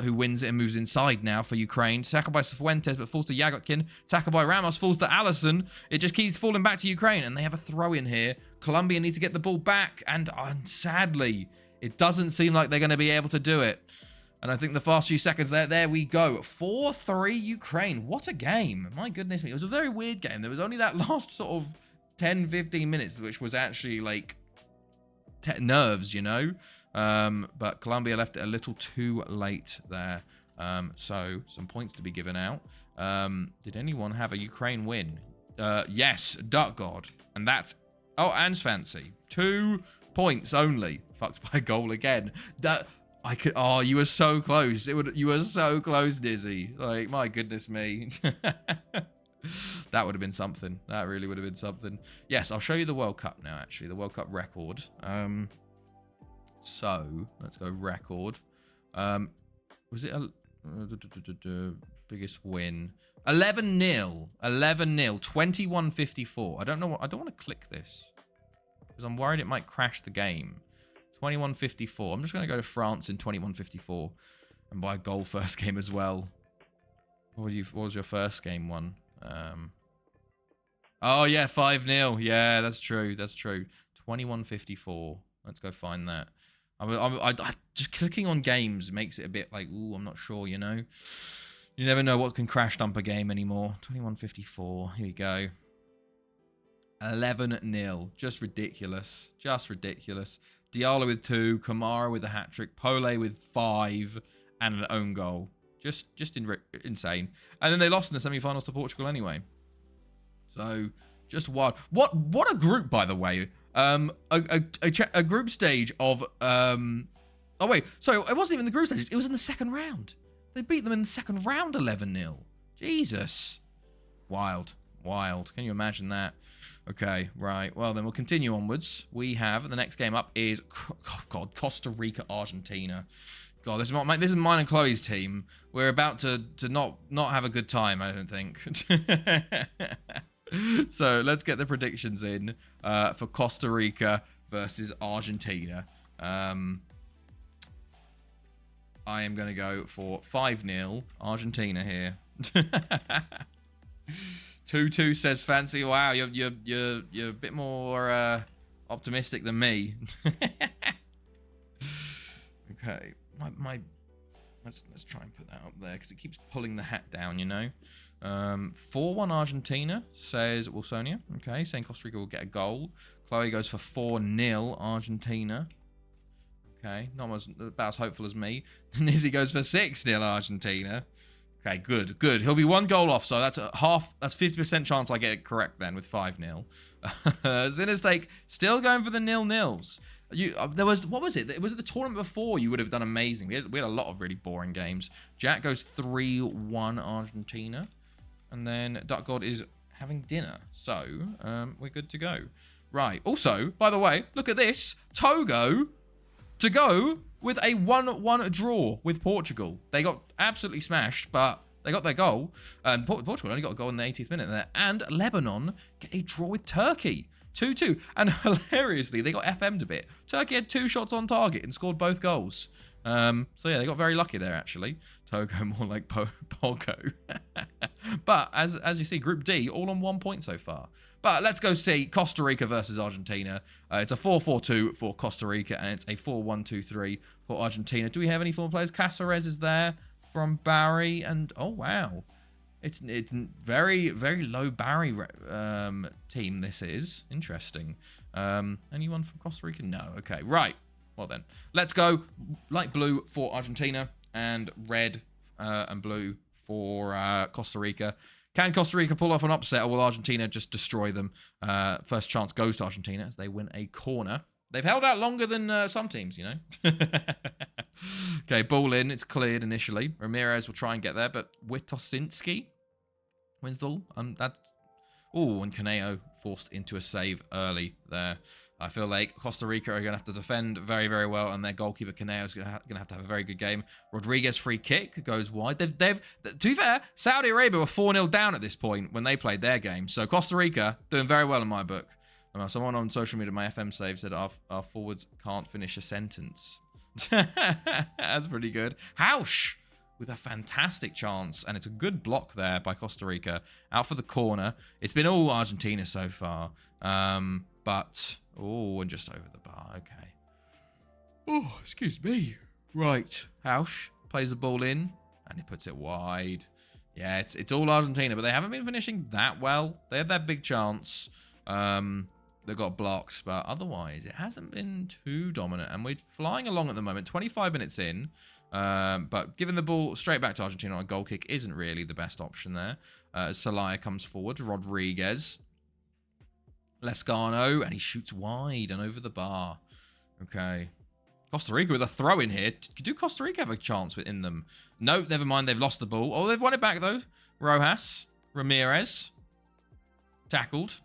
S1: who wins it and moves inside now for Ukraine. Tackled by Cifuentes, but falls to Yagotkin. Tackled by Ramos. Falls to Allison. It just keeps falling back to Ukraine, and they have a throw in here. Colombia need to get the ball back, and sadly, it doesn't seem like they're going to be able to do it. And I think the fast few seconds there we go. 4-3 Ukraine. What a game. My goodness me. It was a very weird game. There was only that last sort of 10, 15 minutes, which was actually like nerves, you know. But Colombia left it a little too late there. So some points to be given out. Did anyone have a Ukraine win? Yes, Duck God. And that's... Oh, and Fancy. 2 points only. Fucked by a goal again. Oh, you were so close. You were so close, Dizzy. Like, my goodness me. That would have been something. That really would have been something. Yes, I'll show you the World Cup now, actually. The World Cup record. So, let's go record. Was it a biggest win? 11-0. 11-0. 21-54. I don't know what... I don't want to click this, because I'm worried it might crash the game. 21-54. I'm just going to go to France in 21-54 and buy a goal first game as well. What was your first game one? Oh, yeah, 5-0. Yeah, that's true. That's true. 21-54. Let's go find that. I just clicking on games makes it a bit like, ooh, I'm not sure, you know? You never know what can crash dump a game anymore. 21-54. Here we go. 11-0. Just ridiculous. Just ridiculous. Diallo with 2, Kamara with a hat-trick, Pole with 5, and an own goal. Just insane. And then they lost in the semi-finals to Portugal anyway. So, just wild. What a group, by the way. A group stage of... Oh, wait. So, it wasn't even the group stage. It was in the second round. They beat them in the second round 11-0. Jesus. Wild. Wild. Can you imagine that? Okay, right. Well, then we'll continue onwards. We have the next game up is Costa Rica, Argentina. God, this is mine and Chloe's team. We're about to not have a good time, I don't think. So let's get the predictions in for Costa Rica versus Argentina. I am going to go for 5-0 Argentina here. 2-2 says Fancy. Wow, you're a bit more optimistic than me. Okay, let's try and put that up there because it keeps pulling the hat down, you know. 4-1 Argentina says Wilsonia. Okay, saying Costa Rica will get a goal. Chloe goes for 4-0 Argentina. Okay, not about as hopeful as me. Nizzy goes for 6-0 Argentina. Okay, good, good. He'll be 1 goal off, so that's that's 50% chance I get it correct then with 5-0. Zinestake still going for the 0-0s. There was, what was it? It was the tournament before. You would have done amazing. We had a lot of really boring games. Jack goes 3-1 Argentina. And then Duck God is having dinner. So, we're good to go. Right. Also, by the way, look at this. Togo to go with a 1-1 draw with Portugal. They got absolutely smashed, but they got their goal. Portugal only got a goal in the 80th minute there. And Lebanon get a draw with Turkey. 2-2. And hilariously, they got FM'd a bit. Turkey had 2 shots on target and scored both goals. So yeah, they got very lucky there, actually. Togo more like Pogo. But as you see, Group D, all on 1 point so far. But let's go see Costa Rica versus Argentina. It's a 4-4-2 for Costa Rica, and it's a 4-1-2-3 for Argentina. Do we have any former players? Caceres is there from Barry, and oh wow. It's very, very low Barry team, this is. Interesting. Anyone from Costa Rica? No. Okay, right. Well then, let's go light blue for Argentina and red and blue for Costa Rica. Can Costa Rica pull off an upset, or will Argentina just destroy them? First chance goes to Argentina as they win a corner. They've held out longer than some teams, you know. Okay, ball in. It's cleared initially. Ramirez will try and get there, but Witosinski wins the ball. And Caneo forced into a save early there. I feel like Costa Rica are going to have to defend very, very well, and their goalkeeper Caneo is going to have a very good game. Rodriguez free kick goes wide. To be fair, Saudi Arabia were 4-0 down at this point when they played their game. So Costa Rica doing very well in my book. Someone on social media, my FM save, said our forwards can't finish a sentence. That's pretty good. Hausch with a fantastic chance, and it's a good block there by Costa Rica. Out for the corner. It's been all Argentina so far. But, and just over the bar. Okay. Oh, excuse me. Right. Hausch plays the ball in, and he puts it wide. Yeah, it's all Argentina, but they haven't been finishing that well. They had that big chance. They got blocked, but otherwise, it hasn't been too dominant. And we're flying along at the moment, 25 minutes in. But giving the ball straight back to Argentina on a goal kick isn't really the best option there. Celaya comes forward. Rodriguez. Lescano, and he shoots wide and over the bar. Okay. Costa Rica with a throw in here. Do Costa Rica have a chance within them? No, never mind. They've lost the ball. Oh, they've won it back, though. Rojas. Ramirez. Tackled.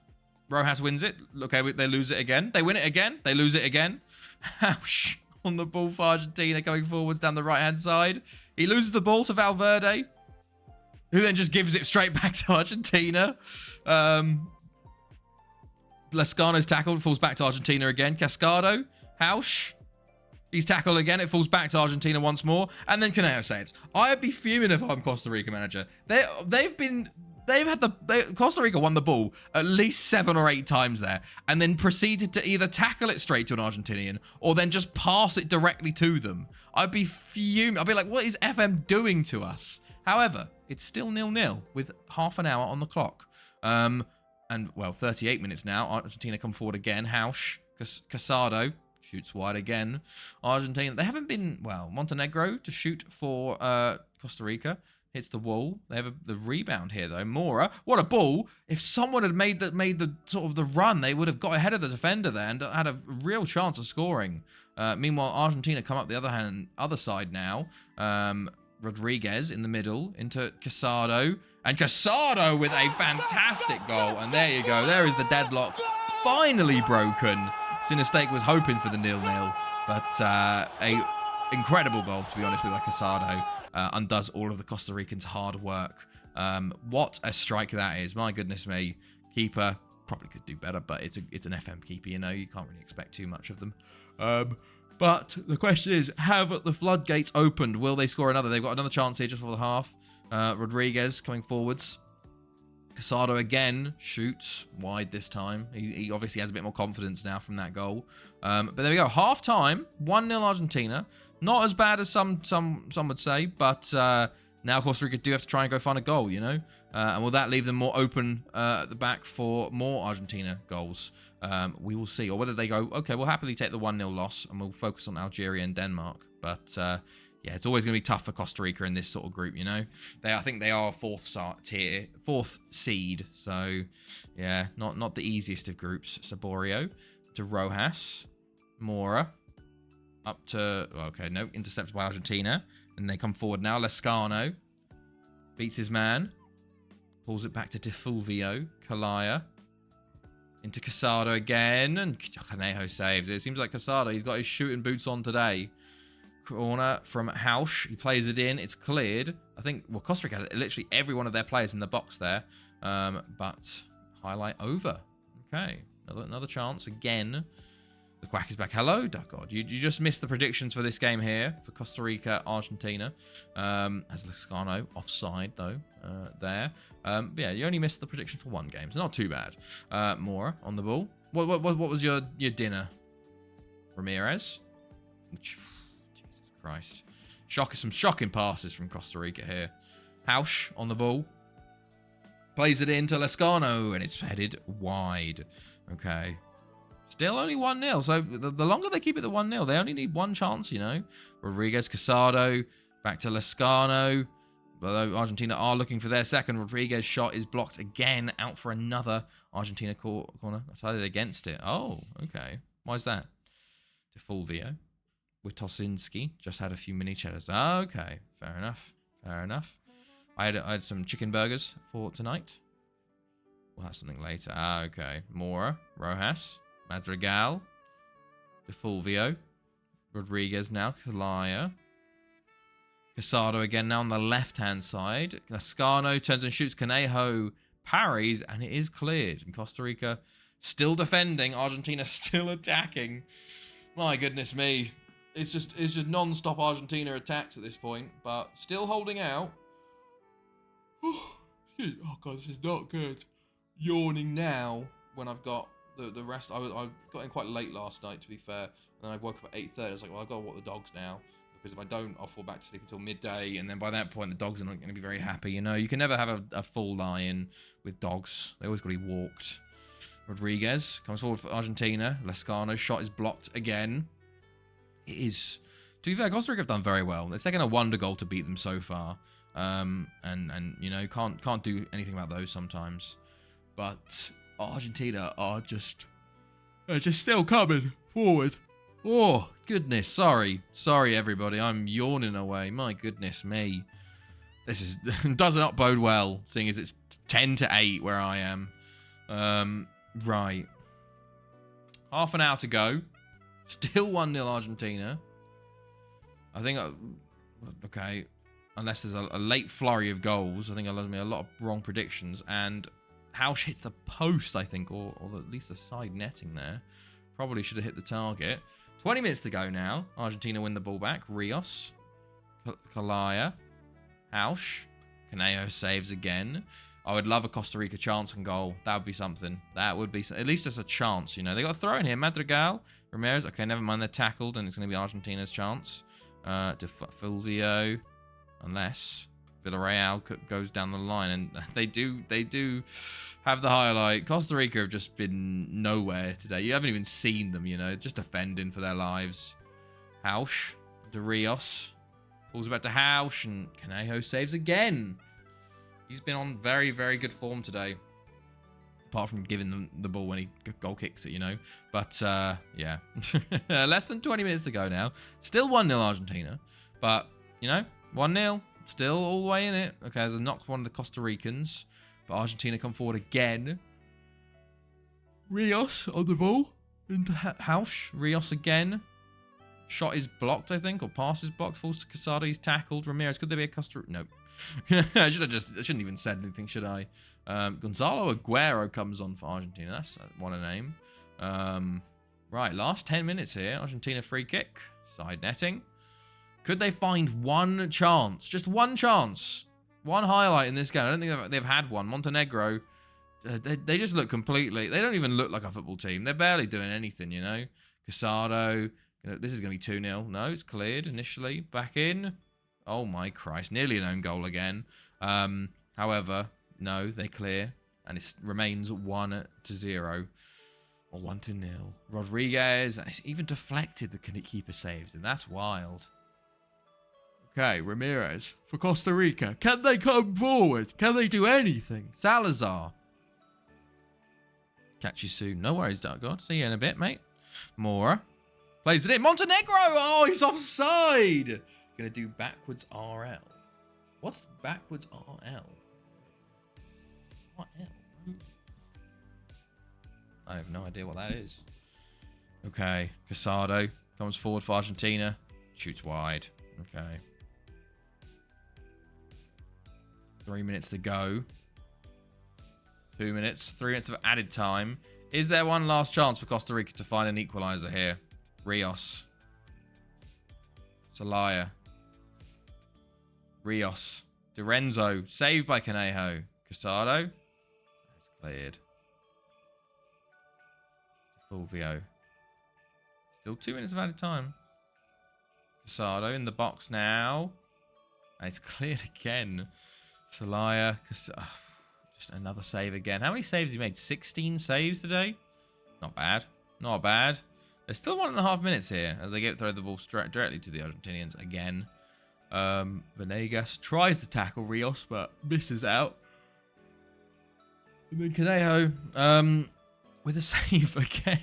S1: Rojas wins it. Okay, they lose it again. They win it again. They lose it again. Ouch. On the ball for Argentina, going forwards down the right-hand side. He loses the ball to Valverde, who then just gives it straight back to Argentina. Lescano's tackled, falls back to Argentina again. Cascado, Hausch. He's tackled again. It falls back to Argentina once more. And then Caneo saves. I'd be fuming if I'm Costa Rica manager. Costa Rica won the ball at least 7 or 8 times there, and then proceeded to either tackle it straight to an Argentinian or then just pass it directly to them. I'd be fuming. I'd be like, what is FM doing to us? However, it's still 0-0 with half an hour on the clock. And, well, 38 minutes now. Argentina come forward again. Hausch, Casado shoots wide again. Argentina, they haven't been, well, Montenegro to shoot for Costa Rica. Hits the wall. They have the rebound here, though. Mora, what a ball. If someone had made the sort of the run, they would have got ahead of the defender there and had a real chance of scoring. Meanwhile, Argentina come up the other side now. Rodriguez in the middle into Casado. And Casado with a fantastic goal. And there you go. There is the deadlock finally broken. Sinistake was hoping for the 0-0. But a incredible goal, to be honest, with Casado. Undoes all of the Costa Ricans' hard work. What a strike that is. My goodness me. Keeper probably could do better, but it's an FM keeper, you know. You can't really expect too much of them. But the question is, have the floodgates opened? Will they score another? They've got another chance here just for the half. Rodriguez coming forwards. Casado again shoots wide this time. He obviously has a bit more confidence now from that goal. But there we go. Half time, 1-0 Argentina. Not as bad as some would say, but now Costa Rica do have to try and go find a goal, you know. And will that leave them more open at the back for more Argentina goals? We will see. Or whether they go, okay, we'll happily take the 1-0 loss and we'll focus on Algeria and Denmark. But yeah, it's always going to be tough for Costa Rica in this sort of group, you know. I think they are fourth seed. So yeah, not the easiest of groups. Saborio to Rojas. Mora. Up to... Okay, no. Intercepted by Argentina. And they come forward now. Lescano. Beats his man. Pulls it back to Defulvio. Kalaya. Into Casado again. And Conejo saves it. It seems like Casado, he's got his shooting boots on today. Corner from Hausch. He plays it in. It's cleared. I think, well, Costa Rica had literally every one of their players in the box there. But highlight over. Okay. Another chance again. The Quack is back. Hello, God. You just missed the predictions for this game here for Costa Rica, Argentina. As Lescano offside, though, there. Yeah, you only missed the prediction for one game, so not too bad. Mora on the ball. What was your dinner? Ramirez? Jesus Christ. Some shocking passes from Costa Rica here. Hausch on the ball. Plays it into Lescano, and it's headed wide. Okay. Still only 1-0. So the longer they keep it at 1-0, they only need one chance, you know. Rodriguez, Casado, back to Lescano. Although Argentina are looking for their second. Rodriguez shot is blocked again. Out for another Argentina corner. Decided against it. Oh, okay. Why is that? Defulvio with Tosinski. Just had a few mini cheddars. Okay. Fair enough. Fair enough. I had some chicken burgers for tonight. We'll have something later. Okay. Mora, Rojas, Madrigal, Defulvio, Rodriguez now, Kalaya, Casado again now on the left-hand side. Lascano turns and shoots. Conejo parries, and it is cleared. And Costa Rica still defending. Argentina still attacking. My goodness me. It's just non-stop Argentina attacks at this point, but still holding out. Oh, God, this is not good. Yawning now when I've got the rest. I got in quite late last night, to be fair, and then I woke up at 8:30. I was like, well, I've got to walk the dogs now, because if I don't, I'll fall back to sleep until midday, and then by that point, the dogs are not going to be very happy. You know, you can never have a full lie-in with dogs. They always got to be walked. Rodriguez comes forward for Argentina. Lescano's shot is blocked again. It is, to be fair, Costa Rica have done very well. They've taken a wonder goal to beat them so far, and you know, can't do anything about those sometimes. But Argentina are just still coming forward. Oh, goodness. Sorry, everybody. I'm yawning away. My goodness me. This does not bode well, seeing as it's 10-8 where I am. Right. Half an hour to go. Still 1-0 Argentina. I think, okay, unless there's a late flurry of goals, I think I made a lot of wrong predictions, and Hausch hits the post, I think, or at least the side netting there. Probably should have hit the target. 20 minutes to go now. Argentina win the ball back. Rios. Kalaya. Hausch. Conejo saves again. I would love a Costa Rica chance and goal. That would be something. That would be... At least it's a chance, you know. They got a throw in here. Madrigal. Ramirez. Okay, never mind. They're tackled, and it's going to be Argentina's chance. Fulvio. Unless Villarreal goes down the line. And they do have the highlight. Costa Rica have just been nowhere today. You haven't even seen them, you know. Just defending for their lives. Hausch. De Rios. Pulls it back to Hausch. And Conejo saves again. He's been on very, very good form today. Apart from giving them the ball when he goal kicks it, you know. But, yeah. Less than 20 minutes to go now. Still 1-0 Argentina. But, you know, 1-0. Still all the way in it. Okay, there's a knock for one of the Costa Ricans. But Argentina come forward again. Rios on the ball. Into Hausch. Rios again. Shot is blocked, I think. Or pass is blocked. Falls to Casado. He's tackled. Ramirez. Could there be a Costa Rica? Nope. I shouldn't even said anything, should I? Gonzalo Aguero comes on for Argentina. That's what a name. Right, last 10 minutes here. Argentina free kick. Side netting. Could they find one chance? Just one chance. One highlight in this game. I don't think they've had one. Montenegro, they just look completely... They don't even look like a football team. They're barely doing anything, you know. Casado. This is going to be 2-0. No, it's cleared initially. Back in. Oh my Christ, nearly an own goal again. However, no, they clear, and it remains 1-0 or 1-0. Rodriguez, it's even deflected the keeper saves, and that's wild. Okay, Ramirez for Costa Rica. Can they come forward? Can they do anything? Salazar. Catch you soon. No worries, Dark God. See you in a bit, mate. Mora. Plays it in. Montenegro! Oh, he's offside! Gonna do backwards RL. What's backwards RL? What L? I have no idea what that is. Okay, Casado comes forward for Argentina. Shoots wide. Okay. 3 minutes to go. 2 minutes. 3 minutes of added time. Is there one last chance for Costa Rica to find an equalizer here? Rios. Celaya. Rios. Lorenzo. Saved by Conejo. Casado. That's cleared. Fulvio. Still 2 minutes of added time. Casado in the box now. And it's cleared again. Celaya. Just another save again. How many saves he made? 16 saves today? Not bad. Not bad. There's still 1.5 minutes here as they throw the ball directly to the Argentinians again. Venegas tries to tackle Rios, but misses out. And then Conejo with a save again.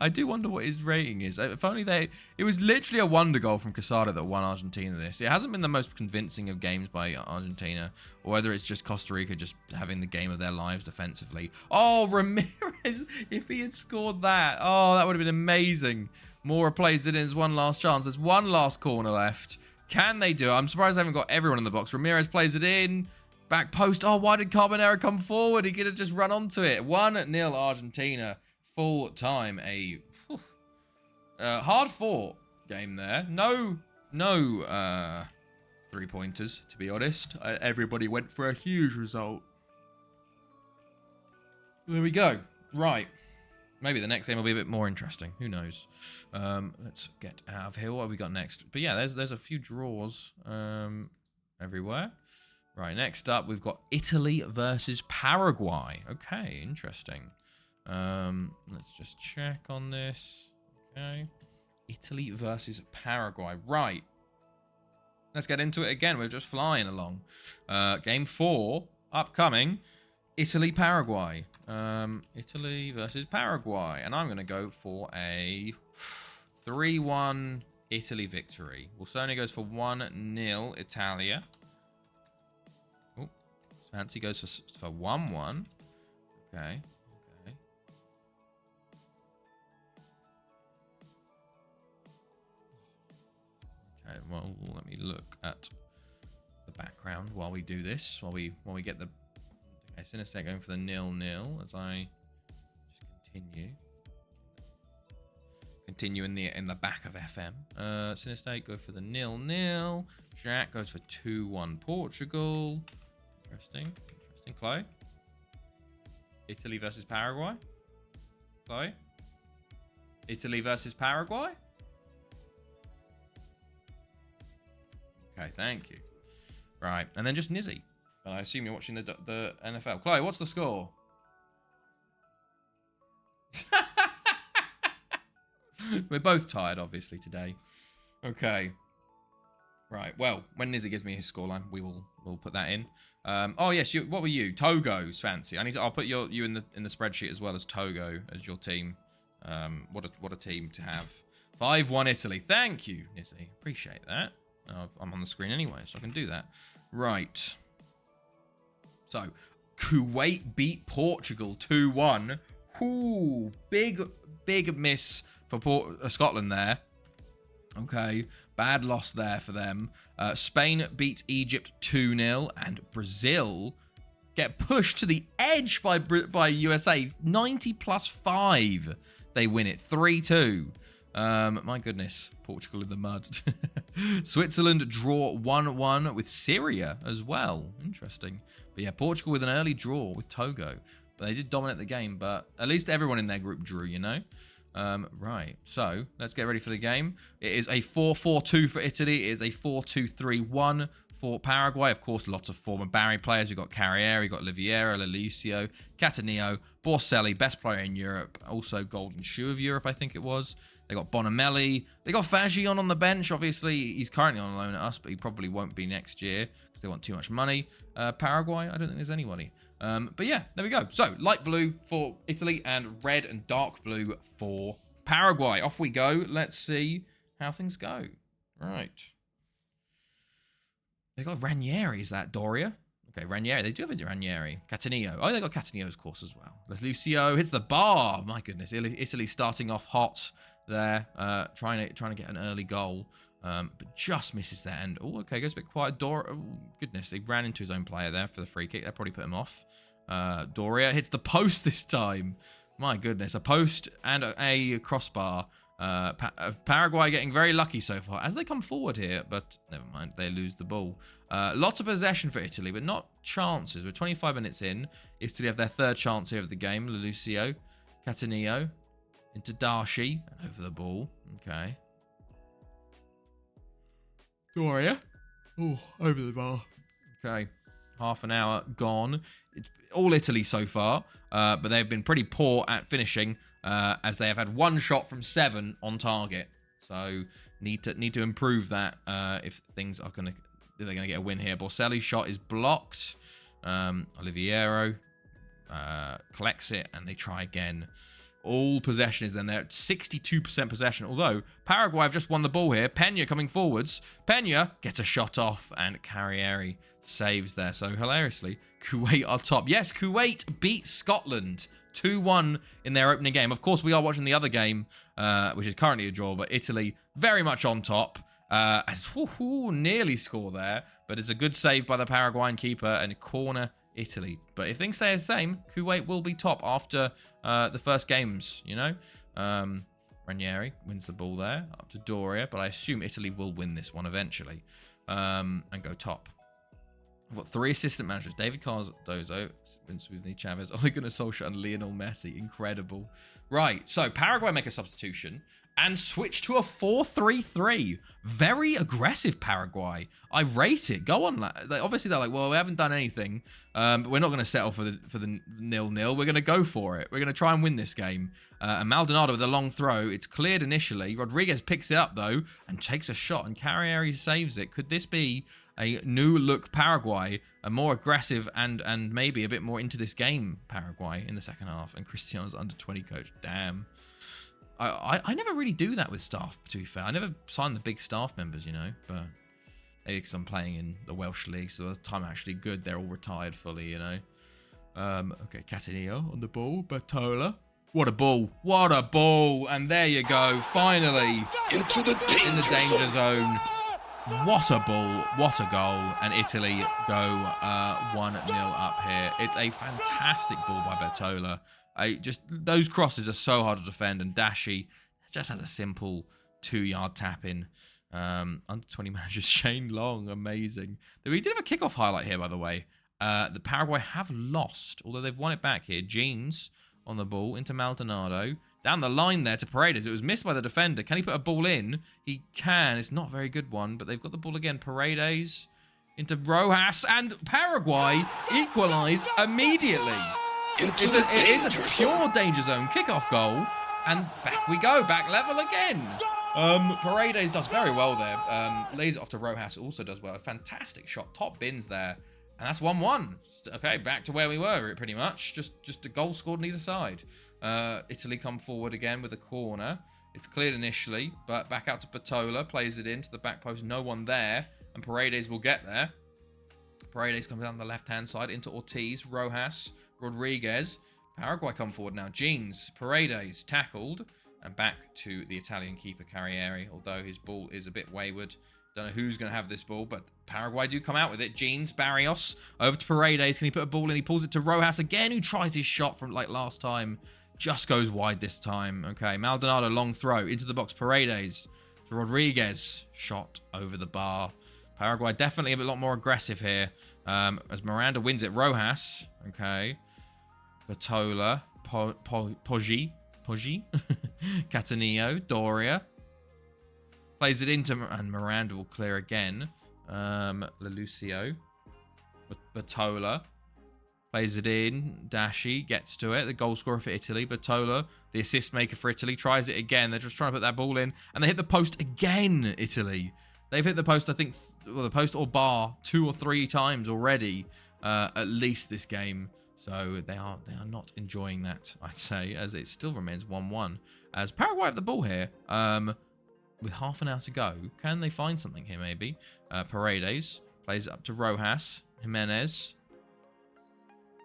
S1: I do wonder what his rating is. If only it was literally a wonder goal from Casado that won Argentina this. It hasn't been the most convincing of games by Argentina, or whether it's just Costa Rica just having the game of their lives defensively. Oh, Ramirez, if he had scored that, oh, that would have been amazing. Mora plays it in as one last chance. There's one last corner left. Can they do it? I'm surprised they haven't got everyone in the box. Ramirez plays it in. Back post. Oh, why did Carbonero come forward? He could have just run onto it. 1-0 Argentina. Full time. A hard-fought game there. No 3-pointers, to be honest. Everybody went for a huge result. There we go. Right. Maybe the next game will be a bit more interesting. Who knows? Let's get out of here. What have we got next? But yeah, there's a few draws everywhere. Right, next up, we've got Italy versus Paraguay. Okay, interesting. Let's just check on this. Okay. Italy versus Paraguay. Right. Let's get into it again. We're just flying along. Game 4, upcoming. Italy-Paraguay. Italy versus Paraguay. And I'm going to go for a 3-1 Italy victory. Wilsoni goes for 1-0 Italia. Oh, Fancy goes for 1-1. Okay. Okay, well, let me look at the background while we do this. While we get the... Okay, Sinistek going for the 0-0 as I just continue in the back of FM. Sinistek go for the 0-0. Jack goes for 2-1 Portugal. Interesting. Chloe. Italy versus Paraguay. Chloe. Italy versus Paraguay. Okay, thank you. Right, and then just Nizzy. And I assume you're watching the NFL. Chloe, what's the score? We're both tired, obviously, today. Okay. Right, well, when Nizzy gives me his scoreline, we'll put that in. Oh yes, what were you? Togo's Fancy. I'll put you in the spreadsheet as well as Togo as your team. What a team to have. 5-1 Italy. Thank you, Nizzy. Appreciate that. I'm on the screen anyway, so I can do that. Right. So, Kuwait beat Portugal 2-1. Ooh, big miss for Scotland there. Okay, bad loss there for them. Spain beat Egypt 2-0, and Brazil get pushed to the edge by USA. 90+5. They win it 3-2. My goodness, Portugal in the mud. Switzerland draw 1-1 with Syria as well. Interesting. But yeah, Portugal with an early draw with Togo. But they did dominate the game, but at least everyone in their group drew, you know? Right, so let's get ready for the game. It is a 4-4-2 for Italy. It is a 4-2-3-1 for Paraguay. Of course, lots of former Barry players. We've got Carriere, we've got Oliviera, Lalicio, Cataneo, Borselli, best player in Europe. Also Golden Shoe of Europe, I think it was. They got Bonamelli. They got Fagion on the bench. Obviously, he's currently on loan at us, but he probably won't be next year because they want too much money. Paraguay, I don't think there's anybody. But yeah, there we go. So, light blue for Italy and red and dark blue for Paraguay, off we go. Let's see how things go. Right. They got Ranieri, is that Doria? Okay, Ranieri. They do have a Ranieri. Cataneo. Oh, they got Cataneo's course as well. Lucio hits the bar. My goodness, Italy starting off hot there, trying to get an early goal, but just misses that end. Oh, okay, goes a bit quiet. Oh, goodness, he ran into his own player there for the free kick. That probably put him off. Doria hits the post this time. My goodness, a post and a crossbar. Paraguay getting very lucky so far as they come forward here, but never mind, they lose the ball. Lots of possession for Italy, but not chances. We're 25 minutes in. Italy have their third chance here of the game. Lucio, Cataneo, into Darshi, and over the ball. Okay. Doria. Oh, over the bar. Okay. Half an hour gone. It's all Italy so far, but they've been pretty poor at finishing, as they have had 1 shot from 7 on target. So need to improve that if things are they're gonna get a win here. Borselli's shot is blocked. Oliviero collects it, and they try again. All possession is then there at 62% possession. Although Paraguay have just won the ball here. Pena coming forwards. Pena gets a shot off, and Carrieri saves there. So hilariously, Kuwait are top. Yes, Kuwait beat Scotland 2-1 in their opening game. Of course, we are watching the other game, which is currently a draw, but Italy very much on top. As nearly score there, but it's a good save by the Paraguayan keeper and corner Italy. But if things stay the same, Kuwait will be top after the first games, you know. Ranieri wins the ball there, up to Doria, but I assume Italy will win this one eventually and go top. We've got 3 assistant managers: David Cardozo, Vinicius Chavez, Ole Gunnar Solskjaer, and Lionel Messi. Incredible. Right, so Paraguay make a substitution and switch to a 4-3-3. Very aggressive Paraguay. I rate it. Go on. Obviously, they're like, well, we haven't done anything, but we're not going to settle for the 0-0. We're going to go for it. We're going to try and win this game. And Maldonado with a long throw. It's cleared initially. Rodriguez picks it up, though, and takes a shot, and Carrieri saves it. Could this be a new look Paraguay, a more aggressive and maybe a bit more into this game Paraguay in the second half? And Cristiano's under 20 coach. Damn. I never really do that with staff, to be fair. I never sign the big staff members, you know, but maybe because I'm playing in the Welsh League, so the time actually good, they're all retired fully, you know. Okay, Cataneo on the ball, Batola. What a ball. What a ball. And there you go, finally in the danger zone. What a ball, what a goal, and Italy go 1-0 up here. It's a fantastic ball by Batola. Just those crosses are so hard to defend, and Dashi just has a simple 2-yard tap in. Under 20 managers, Shane Long, amazing. We did have a kickoff highlight here, by the way. The Paraguay have lost, although they've won it back here. Jeans on the ball into Maldonado. Down the line there to Paredes. It was missed by the defender. Can he put a ball in? He can. It's not a very good one, but they've got the ball again. Paredes into Rojas, and Paraguay equalise immediately. It is a pure danger zone kickoff goal, and back we go, back level again. Paredes does very well there. Lays it off to Rojas, also does well. A fantastic shot, top bins there, and that's 1-1. Okay, back to where we were pretty much. Just a goal scored on either side. Italy come forward again with a corner. It's cleared initially, but back out to Batola, plays it into the back post. No one there, and Paredes will get there. Paredes comes down the left-hand side into Ortiz, Rojas, Rodriguez. Paraguay come forward now. Jeans, Paredes tackled, and back to the Italian keeper Carrieri, although his ball is a bit wayward. Don't know who's going to have this ball, but Paraguay do come out with it. Jeans, Barrios, over to Paredes. Can he put a ball in? He pulls it to Rojas again, who tries his shot from like last time. Just goes wide this time. Okay, Maldonado, long throw into the box. Paredes to Rodriguez. Shot over the bar. Paraguay definitely a lot more aggressive here. As Miranda wins it. Rojas. Okay. Batola. Poggi. Cataneo. Doria. Plays it into, and Miranda will clear again. Lucio. Batola. Plays it in. Dashi gets to it. The goal scorer for Italy. Batola, the assist maker for Italy, tries it again. They're just trying to put that ball in. And they hit the post again, Italy. They've hit the post, I think, well, the post or bar 2 or 3 times already, at least this game. So they are not enjoying that, I'd say, as it still remains 1-1. as Paraguay have the ball here. With half an hour to go, can they find something here maybe? Paredes plays it up to Rojas. Jimenez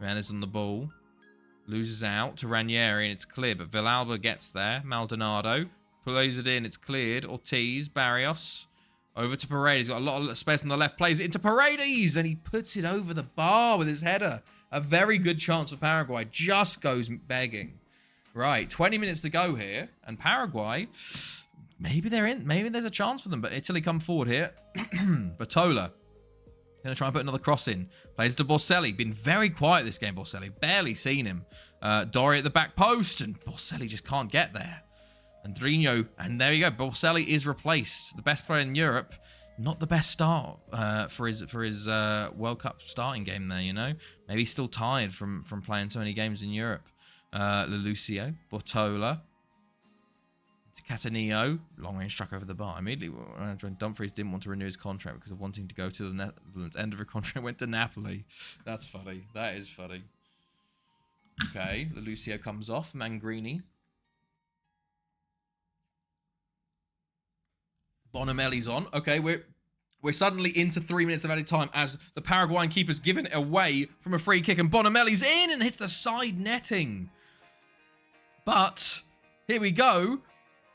S1: on the ball. Loses out to Ranieri, and it's clear, but Villalba gets there. Maldonado plays it in, it's cleared. Ortiz, Barrios. Over to Paredes. Got a lot of space on the left. Plays it into Paredes, and he puts it over the bar with his header. A very good chance for Paraguay. Just goes begging. Right, 20 minutes to go here, and Paraguay... Maybe they're in. Maybe there's a chance for them. But Italy come forward here. Batola. Going to try and put another cross in. Plays to Borselli. Been very quiet this game, Borselli. Barely seen him. Dory at the back post. And Borselli just can't get there. Andrinho. And there you go. Borselli is replaced. The best player in Europe. Not the best start for his World Cup starting game there, you know. Maybe he's still tired from playing so many games in Europe. Lucio. Bortola. Catanillo, long range struck over the bar. Immediately, when Dumfries didn't want to renew his contract because of wanting to go to the Netherlands. End of a contract, went to Napoli. That's funny. That is funny. Okay, Lucio comes off. Mangrini. Bonamelli's on. Okay, we're suddenly into 3 minutes of added time as the Paraguayan keeper's given it away from a free kick, and Bonamelli's in and hits the side netting. But here we go.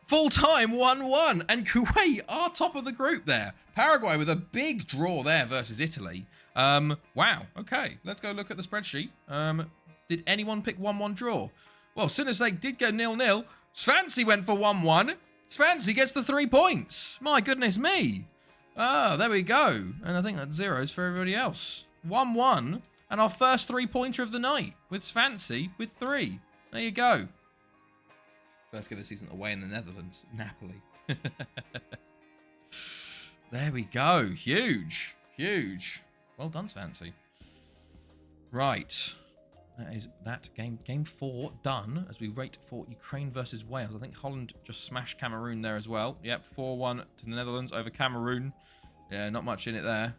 S1: Full time 1-1, and Kuwait are top of the group there. Paraguay with a big draw there versus Italy. Wow. Okay, let's go look at the spreadsheet. Did anyone pick 1-1 draw? Well, Sinistake did go 0-0. Svansi went for 1-1. Svansi gets the 3 points. My goodness me. Oh, there we go. And I think that's zeros for everybody else. 1-1, and our first 3-pointer of the night with Svansi with 3. There you go. First game of the season away in the Netherlands. Napoli. There we go. Huge. Huge. Well done, Svansi. Right. That is that game. Game 4 done as we wait for Ukraine versus Wales. I think Holland just smashed Cameroon there as well. Yep, 4-1 to the Netherlands over Cameroon. Yeah, not much in it there.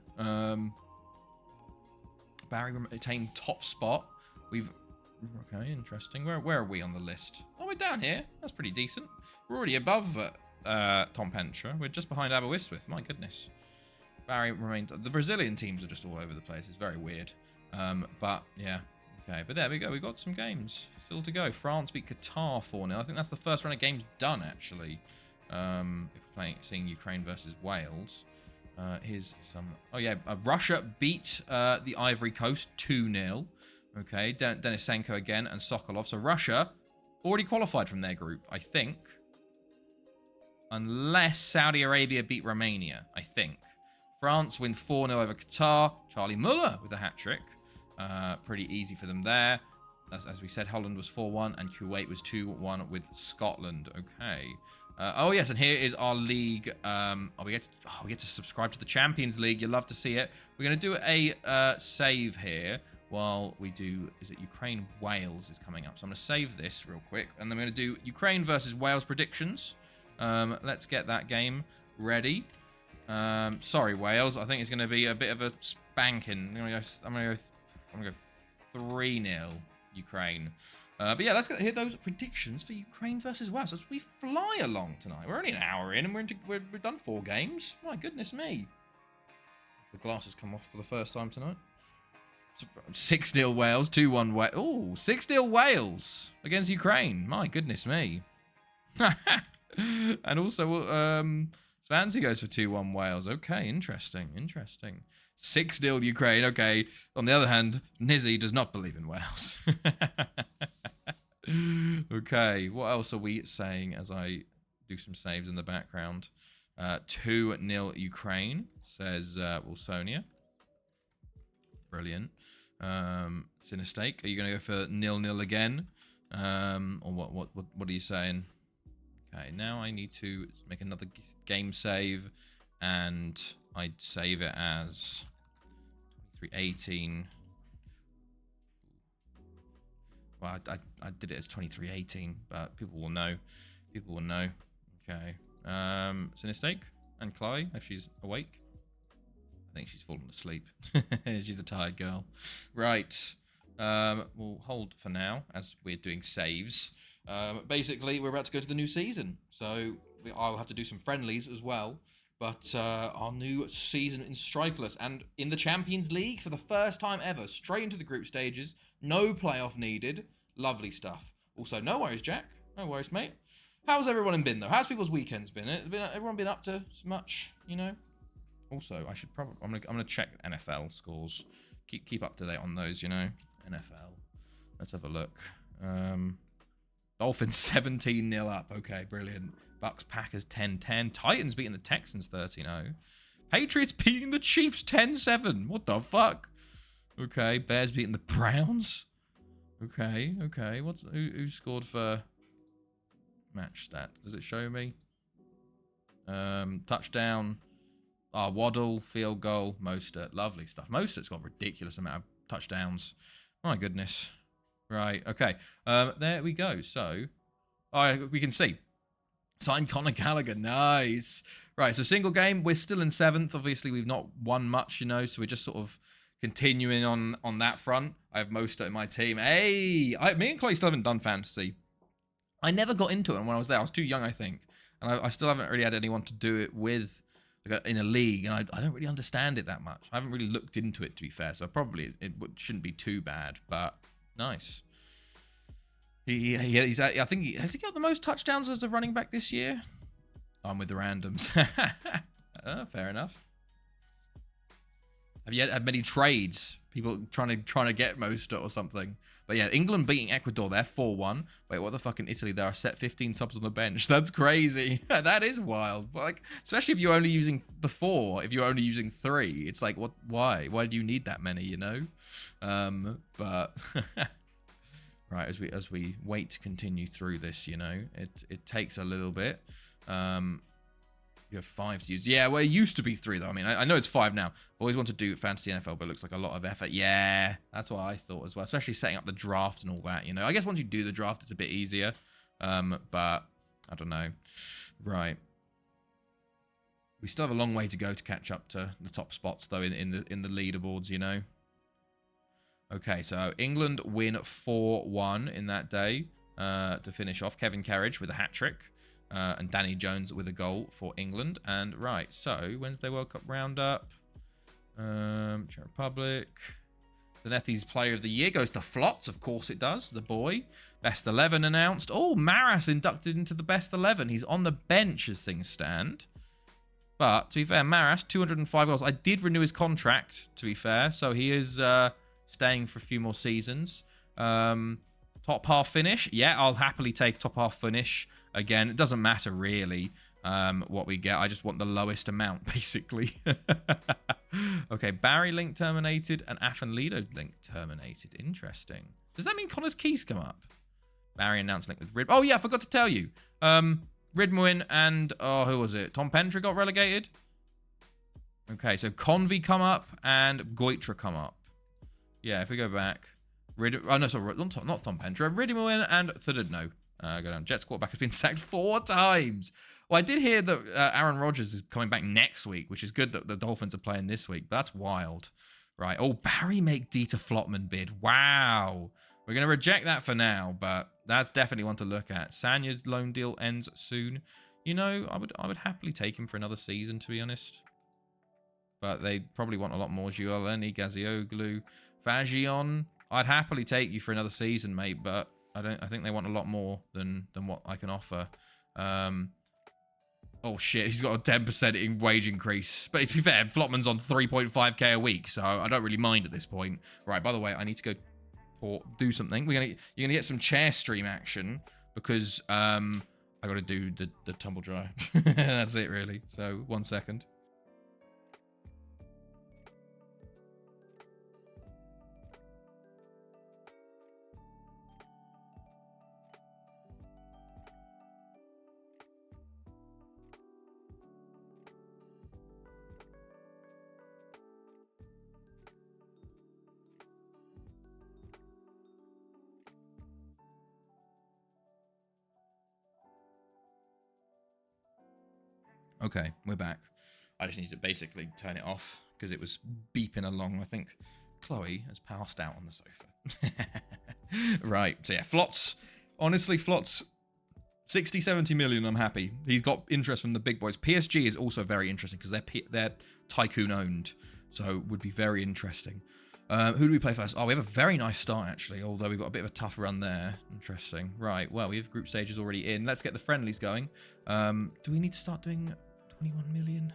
S1: Barry retained top spot. Okay, interesting. Where are we on the list? Oh, we're down here. That's pretty decent. We're already above Tom Pentra. We're just behind Aberystwyth. My goodness. Barry remained... The Brazilian teams are just all over the place. It's very weird. But, yeah. Okay, but there we go. We've got some games still to go. France beat Qatar 4-0. I think that's the first round of games done, actually. If we're seeing Ukraine versus Wales. Here's some... Oh, yeah. Russia beat the Ivory Coast 2-0. Okay, Denisenko again and Sokolov. So Russia already qualified from their group, I think. Unless Saudi Arabia beat Romania, I think. France win 4-0 over Qatar. Charlie Muller with a hat-trick. Pretty easy for them there. As we said, Holland was 4-1 and Kuwait was 2-1 with Scotland. Okay. Oh, yes, and here is our league. We get to subscribe to the Champions League. You'll love to see it. We're going to do a save here. While we do, is it Ukraine-Wales is coming up. So I'm going to save this real quick. And then we're going to do Ukraine versus Wales predictions. Let's get that game ready. Sorry, Wales. I think it's going to be a bit of a spanking. I'm going to go 3-0 Ukraine. But yeah, let's hear those predictions for Ukraine versus Wales as we fly along tonight. We're only an hour in and we've done 4 games. My goodness me. The glasses come off for the first time tonight. 6-0 Wales, 2-1 Wales. Oh, 6-0 Wales against Ukraine. My goodness me. And also, Svansi goes for 2-1 Wales. Okay, interesting. 6-0 Ukraine. Okay. On the other hand, Nizzy does not believe in Wales. Okay, what else are we saying as I do some saves in the background? 2-0 Ukraine, says Wilsonia. Brilliant. Sinistake, are you going to go for 0-0 again? Or what are you saying? Okay, now I need to make another game save, and I'd save it as 23-18. Well, I did it as 23-18, but people will know. Okay. Sinistake and Chloe, if she's awake. I think she's fallen asleep. She's a tired girl. Right. We'll hold for now as we're doing saves. Basically, we're about to go to the new season, so I'll have to do some friendlies as well. But our new season in Strikerless and in the Champions League for the first time ever, straight into the group stages, no playoff needed. Lovely stuff. Also, no worries, Jack. No worries, mate. How's everyone been though? How's people's weekends been? Everyone been up to much, you know? Also, I should probably I'm gonna check NFL scores. Keep up to date on those, you know. NFL. Let's have a look. Dolphins 17-0 up. Okay, brilliant. Bucks Packers 10-10. Titans beating the Texans 13-0. Patriots beating the Chiefs 10-7. What the fuck? Okay, Bears beating the Browns. Okay. Who scored for match stat? Does it show me? Touchdown. Waddle, field goal, Mostert. Lovely stuff. Mostert's got a ridiculous amount of touchdowns. My goodness. Right, okay. There we go. So, we can see. Signed Conor Gallagher. Nice. Right, so single game. We're still in 7th. Obviously, we've not won much, you know, so we're just sort of continuing on that front. I have Mostert in my team. Hey! Me and Chloe still haven't done fantasy. I never got into it when I was there. I was too young, I think. And I still haven't really had anyone to do it with in a league, and I don't really understand it that much. I haven't really looked into it, to be fair, so probably it shouldn't be too bad, but nice. He's I think has he got the most touchdowns as a running back this year? I'm with the randoms. Fair enough. Have you had many trades? People trying to get Mostert or something. But yeah, England beating Ecuador. They're 4-1. Wait, what the fuck in Italy? There are set 15 subs on the bench. That's crazy. That is wild. But like, especially if you're only using if you're only using 3, it's like, what? Why? Why do you need that many? You know. But right, as we wait to continue through this, you know, it takes a little bit. You have 5 to use. Yeah, well, it used to be 3, though. I mean, I know it's 5 now. I've always wanted to do fantasy NFL, but it looks like a lot of effort. Yeah, that's what I thought as well, especially setting up the draft and all that, you know. I guess once you do the draft, it's a bit easier. But I don't know. Right. We still have a long way to go to catch up to the top spots, though, in the leaderboards, you know. Okay, so England win 4-1 in that day to finish off. Kevin Carriage with a hat-trick. And Danny Jones with a goal for England. And right, so Wednesday World Cup roundup. Czech Republic. Zanethi's Player of the Year goes to Flotz. Of course it does. The boy. Best 11 announced. Oh, Maras inducted into the best 11. He's on the bench as things stand. But to be fair, Maras, 205 goals. I did renew his contract, to be fair. So he is staying for a few more seasons. Top half finish. Yeah, I'll happily take top half finish. Again, it doesn't matter really what we get. I just want the lowest amount, basically. Okay, Barry link terminated and Afan Lido link terminated. Interesting. Does that mean Connor's keys come up? Barry announced link with Rid. Oh, yeah, I forgot to tell you. Ridmuin and, who was it? Tom Pentra got relegated? Okay, so Convy come up and Goitra come up. Yeah, if we go back. No, sorry, not Tom Pentra. Ridmuin and Thudidno. Go down. Jets quarterback has been sacked 4 times. Well, I did hear that Aaron Rodgers is coming back next week, which is good that the Dolphins are playing this week. But that's wild. Right. Oh, Barry make Dieter Flotman bid. Wow. We're going to reject that for now, but that's definitely one to look at. Sanya's loan deal ends soon. You know, I would happily take him for another season, to be honest. But they probably want a lot more. Gioleni, Gazioglu, Fagion. I'd happily take you for another season, mate, but I think they want a lot more than what I can offer. Oh shit, he's got a 10% wage increase. But to be fair, Flotman's on 3.5k a week, so I don't really mind at this point. Right, by the way, I need to go do something. You're gonna get some chair stream action because I gotta do the tumble dryer. That's it really. So 1 second. Okay, we're back. I just need to basically turn it off because it was beeping along. I think Chloe has passed out on the sofa. Right, so yeah, Flotz. Honestly, Flot's 60, 70 million, I'm happy. He's got interest from the big boys. PSG is also very interesting because they're Tycoon owned. So would be very interesting. Who do we play first? Oh, we have a very nice start, actually, although we've got a bit of a tough run there. Interesting. Right, well, we have group stages already in. Let's get the friendlies going. Do we need to start doing 21 million?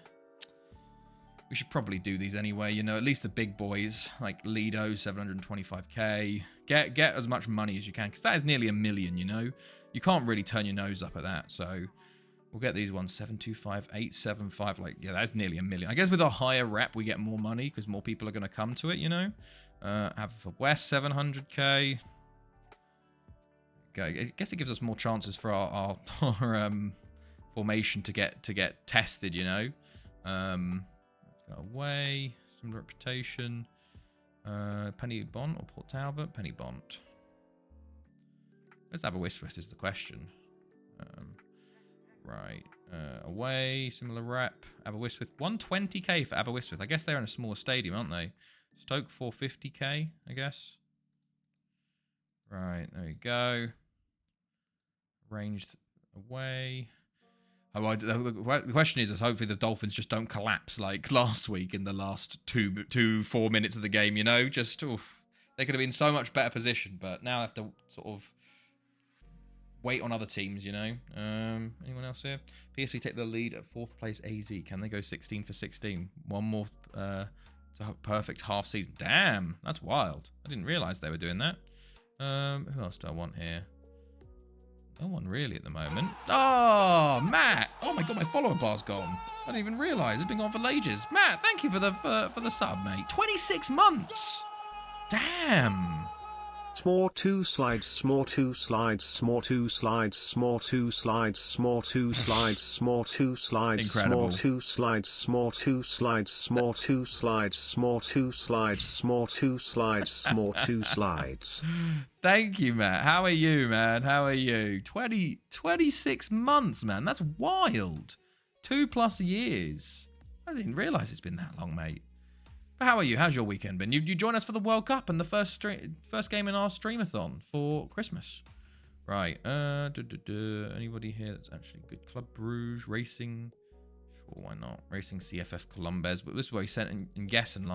S1: We should probably do these anyway, you know, at least the big boys, like Lido, 725k. Get as much money as you can, because that is nearly 1 million, you know? You can't really turn your nose up at that, so we'll get these ones, 725, 875, like, yeah, that's nearly 1 million. I guess with a higher rep, we get more money, because more people are going to come to it, you know? Have for West, 700k. Okay, I guess it gives us more chances for our formation to get tested, you know? Away, some reputation. Penny Bont or Port Talbot? Penny Bont. Where's Aberystwyth is the question. Right. Away, similar rep. Aberystwyth, 120k for Aberystwyth. I guess they're in a smaller stadium, aren't they? Stoke, 450k, I guess. Right, there you go. Ranged away. Oh, the question is hopefully the Dolphins just don't collapse like last week in the last 4 minutes of the game, you know? Just, oof. They could have been so much better position, but now I have to sort of wait on other teams, you know? Anyone else here? PSV take the lead at 4th place AZ. Can they go 16 for 16? One more perfect half season. Damn, that's wild. I didn't realise they were doing that. Who else do I want here? No one really at the moment. Oh, Matt! Oh my god, my follower bar's gone. I didn't even realise. It's been gone for ages. Matt, thank you for the sub, mate. 26 months! Damn!
S2: S'more 2 slides, s'more 2 slides, s'more 2 slides, s'more 2 slides, s'more 2 slides, s'more 2 slides,
S1: Incredible.
S2: s'more 2 slides, s'more 2 slides, s'more 2 slides, s'more 2 slides, s'more 2 slides, s'more 2 slides.
S1: Thank you, Matt. How are you, man? How are you? 26 months, man. That's wild. 2+ years. I didn't realise it's been that long, mate. But how are you? How's your weekend been? You join us for the World Cup and the first game in our Stream-A-Thon for Christmas. Right. Anybody here that's actually good? Club Bruges, Racing. Sure, why not? Racing CFF Colombes. But this is where he sent in Gessen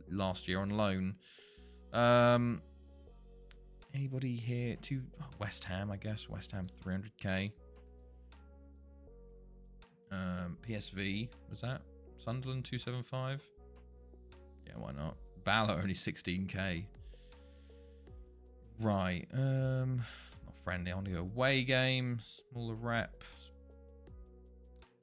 S1: last year on loan. Anybody here? West Ham, I guess. West Ham, 300k. PSV, was that? Sunderland, 275. Yeah, why not? Bala, only 16k. Right. Not friendly. I want to go away games. Smaller rep.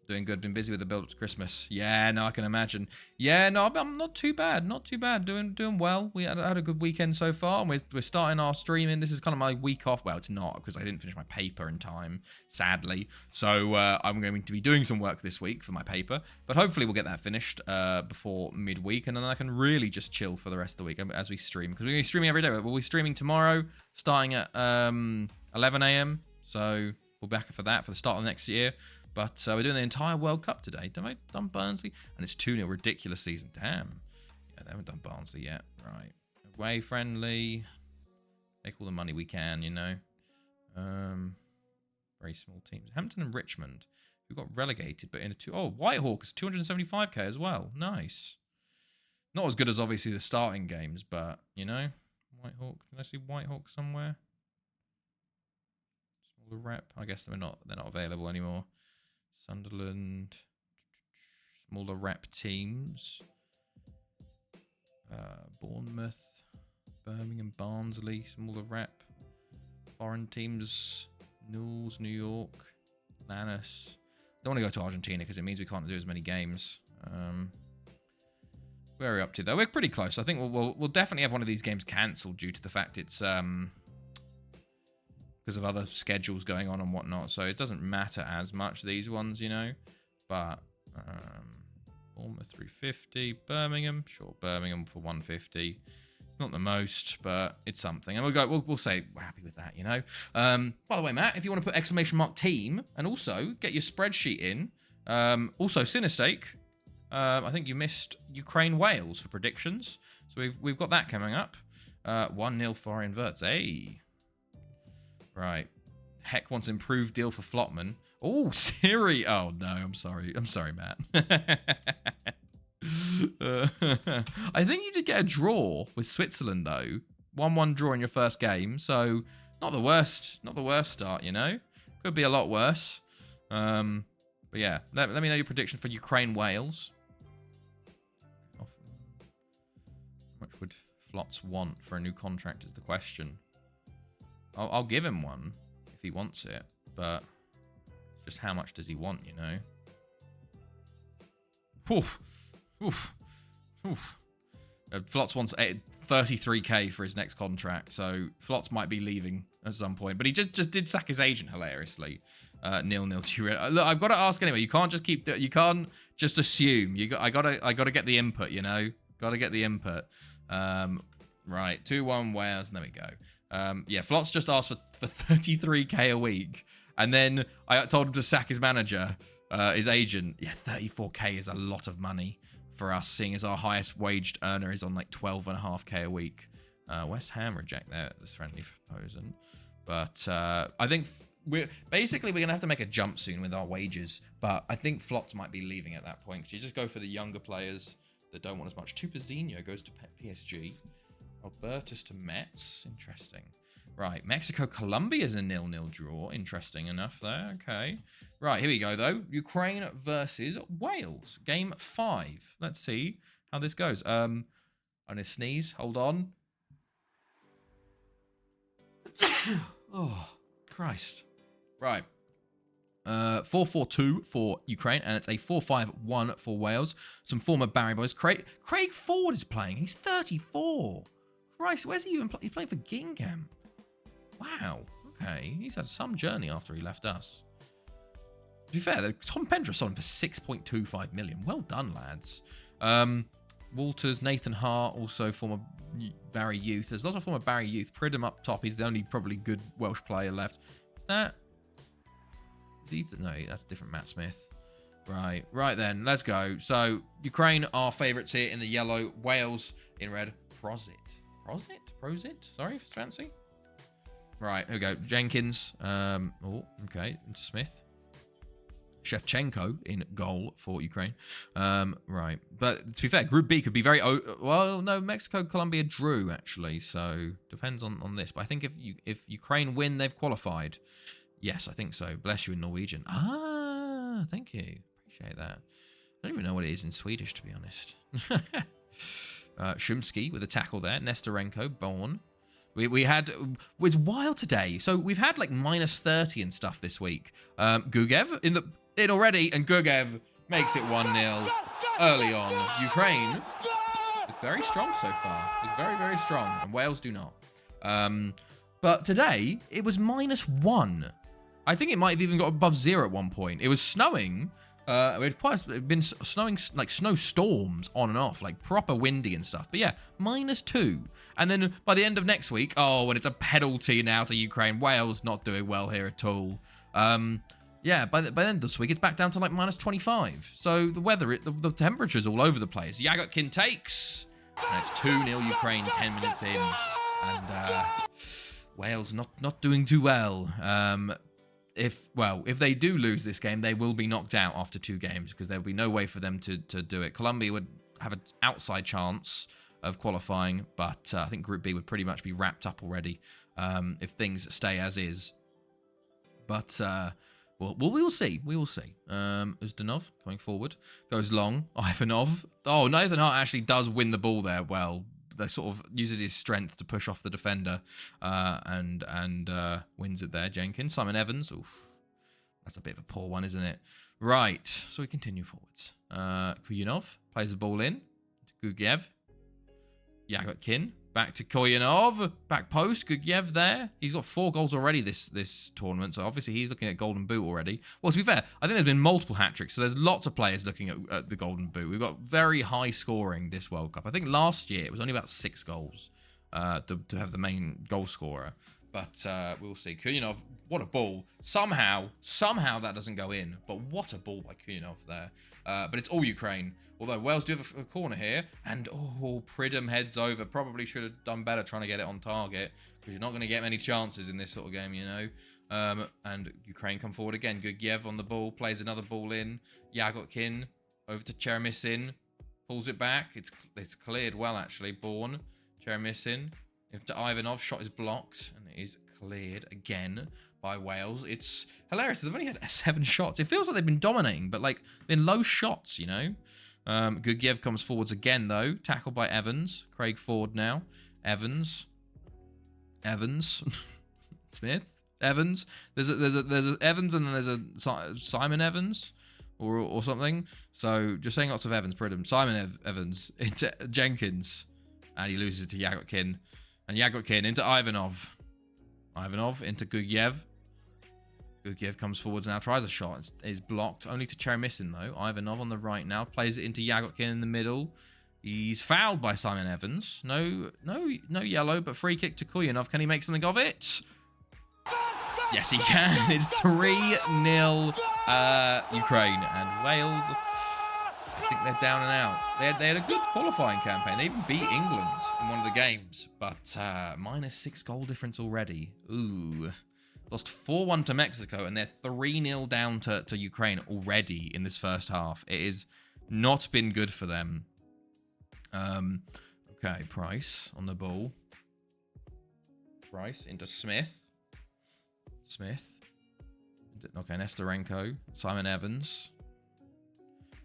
S1: Doing good. Been busy with the build up to Christmas. Yeah, no, I can imagine. Yeah, no, I'm not too bad. Not too bad. Doing well. We had a good weekend so far. And we're starting our streaming. This is kind of my week off. Well, it's not because I didn't finish my paper in time, sadly. So I'm going to be doing some work this week for my paper. But hopefully we'll get that finished before midweek. And then I can really just chill for the rest of the week as we stream. Because we're going to be streaming every day. We'll be streaming tomorrow starting at 11 a.m. So we'll be back for that for the start of next year. But we're doing the entire World Cup today. Have I done Barnsley? And it's 2-0. Ridiculous season. Damn. Yeah, they haven't done Barnsley yet. Right. Away friendly. Take all the money we can, you know. Very small teams. Hampton and Richmond, who got relegated, but in a Whitehawks, 275k as well. Nice. Not as good as obviously the starting games, but, you know. Whitehawk. Can I see Whitehawk somewhere? Smaller rep. I guess they're not available anymore. Sunderland, smaller rep teams. Bournemouth, Birmingham, Barnsley, smaller rep. Foreign teams, Newell's, New York, Lanús. Don't want to go to Argentina because it means we can't do as many games. Where are we up to though? We're pretty close. I think we'll definitely have one of these games cancelled due to the fact it's because of other schedules going on and whatnot, so it doesn't matter as much, these ones, you know. But Bournemouth 350, Birmingham, sure, Birmingham for 150. It's not the most, but it's something, and we'll say we're happy with that, you know. By the way, Matt, if you want to put !team and also get your spreadsheet in, also Cinestake, I think you missed Ukraine Wales for predictions, so we've got that coming up. 1-0 for inverts. Hey. Right. Heck wants improved deal for Flotman. Oh, Siri. Oh, no, I'm sorry. I'm sorry, Matt. I think you did get a draw with Switzerland, though. 1-1 draw in your first game. So, not the worst start, you know? Could be a lot worse. But yeah, let me know your prediction for Ukraine-Wales. How much would Flots want for a new contract is the question. I'll give him one if he wants it, but just how much does he want, you know? Oof. Oof. Oof. Flots wants 33k for his next contract, so Flots might be leaving at some point. But he just did sack his agent hilariously. 0-0. Look, I've got to ask anyway. You can't just you can't just assume. I gotta get the input. You know, gotta get the input. Right, 2-1 Wales. There we go. Yeah, Flots just asked for 33k a week, and then I told him to sack his manager, his agent. Yeah, 34k is a lot of money for us, seeing as our highest waged earner is on like 12.5k a week. West Ham reject this friendly proposal, but I think we're gonna have to make a jump soon with our wages. But I think Flots might be leaving at that point, because you just go for the younger players that don't want as much. Tupazinho goes to PSG. Albertus to Metz. Interesting. Right. Mexico-Colombia is a 0-0 draw. Interesting enough there. Okay. Right. Here we go, though. Ukraine versus Wales. Game 5. Let's see how this goes. I'm going to sneeze. Hold on. Oh, Christ. Right. 4-4-2 for Ukraine, and it's a 4-5-1 for Wales. Some former Barry boys. Craig Ford is playing. He's 34. Christ, where's he even He's playing for Gingham. Wow. Okay. He's had some journey after he left us. To be fair, Tom Pendra sold him for 6.25 million. Well done, lads. Walters, Nathan Hart, also former Barry Youth. There's lots of former Barry Youth. Pridham up top. He's the only probably good Welsh player left. Is that... No, that's a different Matt Smith. Right then, let's go. So, Ukraine are favourites here in the yellow. Wales in red. Prosit? Sorry, fancy. Right, here we go. Jenkins. Oh, okay. Into Smith. Shevchenko in goal for Ukraine. Right. But to be fair, Group B could be very... well, no, Mexico, Colombia drew, actually. So, depends on this. But I think if Ukraine win, they've qualified. Yes, I think so. Bless you in Norwegian. Ah, thank you. Appreciate that. I don't even know what it is in Swedish, to be honest. Shumsky with a tackle there. Nestorenko, Born. We had... It was wild today. So we've had like -30 and stuff this week. Gugev in already, and Gugev makes it 1-0 early on. Ukraine look very strong so far. Look very, very strong. And Wales do not. But today, it was -1. I think it might have even got above 0 at one point. It was snowing. It had been snowing, like snowstorms on and off, like proper windy and stuff. But yeah, -2. And then by the end of next week, and it's a penalty now to Ukraine. Wales not doing well here at all. Yeah, by the end of this week, it's back down to like -25. So the weather, the temperature's all over the place. Yagotkin takes. And it's 2-0 Ukraine 10 minutes in. And Wales not doing too well. If they do lose this game, they will be knocked out after 2 games, because there will be no way for them to do it. Colombia would have an outside chance of qualifying, but I think Group B would pretty much be wrapped up already if things stay as is. But we will see. We will see. Uzdanov coming forward. Goes long. Ivanov. Oh, Nathan Hart actually does win the ball there well. They sort of uses his strength to push off the defender and wins it there. Jenkins. Simon Evans. Oof. That's a bit of a poor one, isn't it? Right. So we continue forwards. Kuyunov plays the ball in to Gugiev. Yagotkin. Back to Koyanov. Back post. Gugiev there. He's got 4 goals already this tournament, so obviously he's looking at Golden Boot already. Well, to be fair, I think there's been multiple hat-tricks, so there's lots of players looking at the Golden Boot. We've got very high scoring this World Cup. I think last year it was only about 6 goals to have the main goal scorer. But we'll see. Kuyanov, what a ball. Somehow that doesn't go in. But what a ball by Kuyanov there. But it's all Ukraine. Although Wales do have a corner here. And, Pridham heads over. Probably should have done better trying to get it on target. Because you're not going to get many chances in this sort of game, you know. And Ukraine come forward again. Gugyev on the ball, plays another ball in. Yagotkin over to Cheremisin, pulls it back. It's cleared well, actually. Born, Cheremisin. Into Ivanov, shot is blocked, and it is cleared again by Wales. It's hilarious. They've only had 7 shots. It feels like they've been dominating, but like been low shots, you know. Gugyev comes forwards again, though. Tackled by Evans. Craig Ford now. Evans. Smith. Evans. There's a Evans, and then there's a Simon Evans or something. So just saying lots of Evans. Pridham. Simon Evans into Jenkins, and he loses to Yagotkin, and Yagotkin into Ivanov. Ivanov into Gugyev. Gugyev comes forwards now, tries a shot. It's blocked only to Cheremisin, though. Ivanov on the right now plays it into Yagotkin in the middle. He's fouled by Simon Evans. No yellow, but free kick to Kuyanov. Can he make something of it? Yes, he can. It's 3-0 Ukraine, and Wales, I think they're down and out. They had a good qualifying campaign. They even beat England in one of the games, but -6 goal difference already. Ooh. Lost 4-1 to Mexico, and they're 3-0 down to Ukraine already in this first half. It has not been good for them. Okay, Price on the ball. Price into Smith. Okay, Nestorenko. Simon Evans.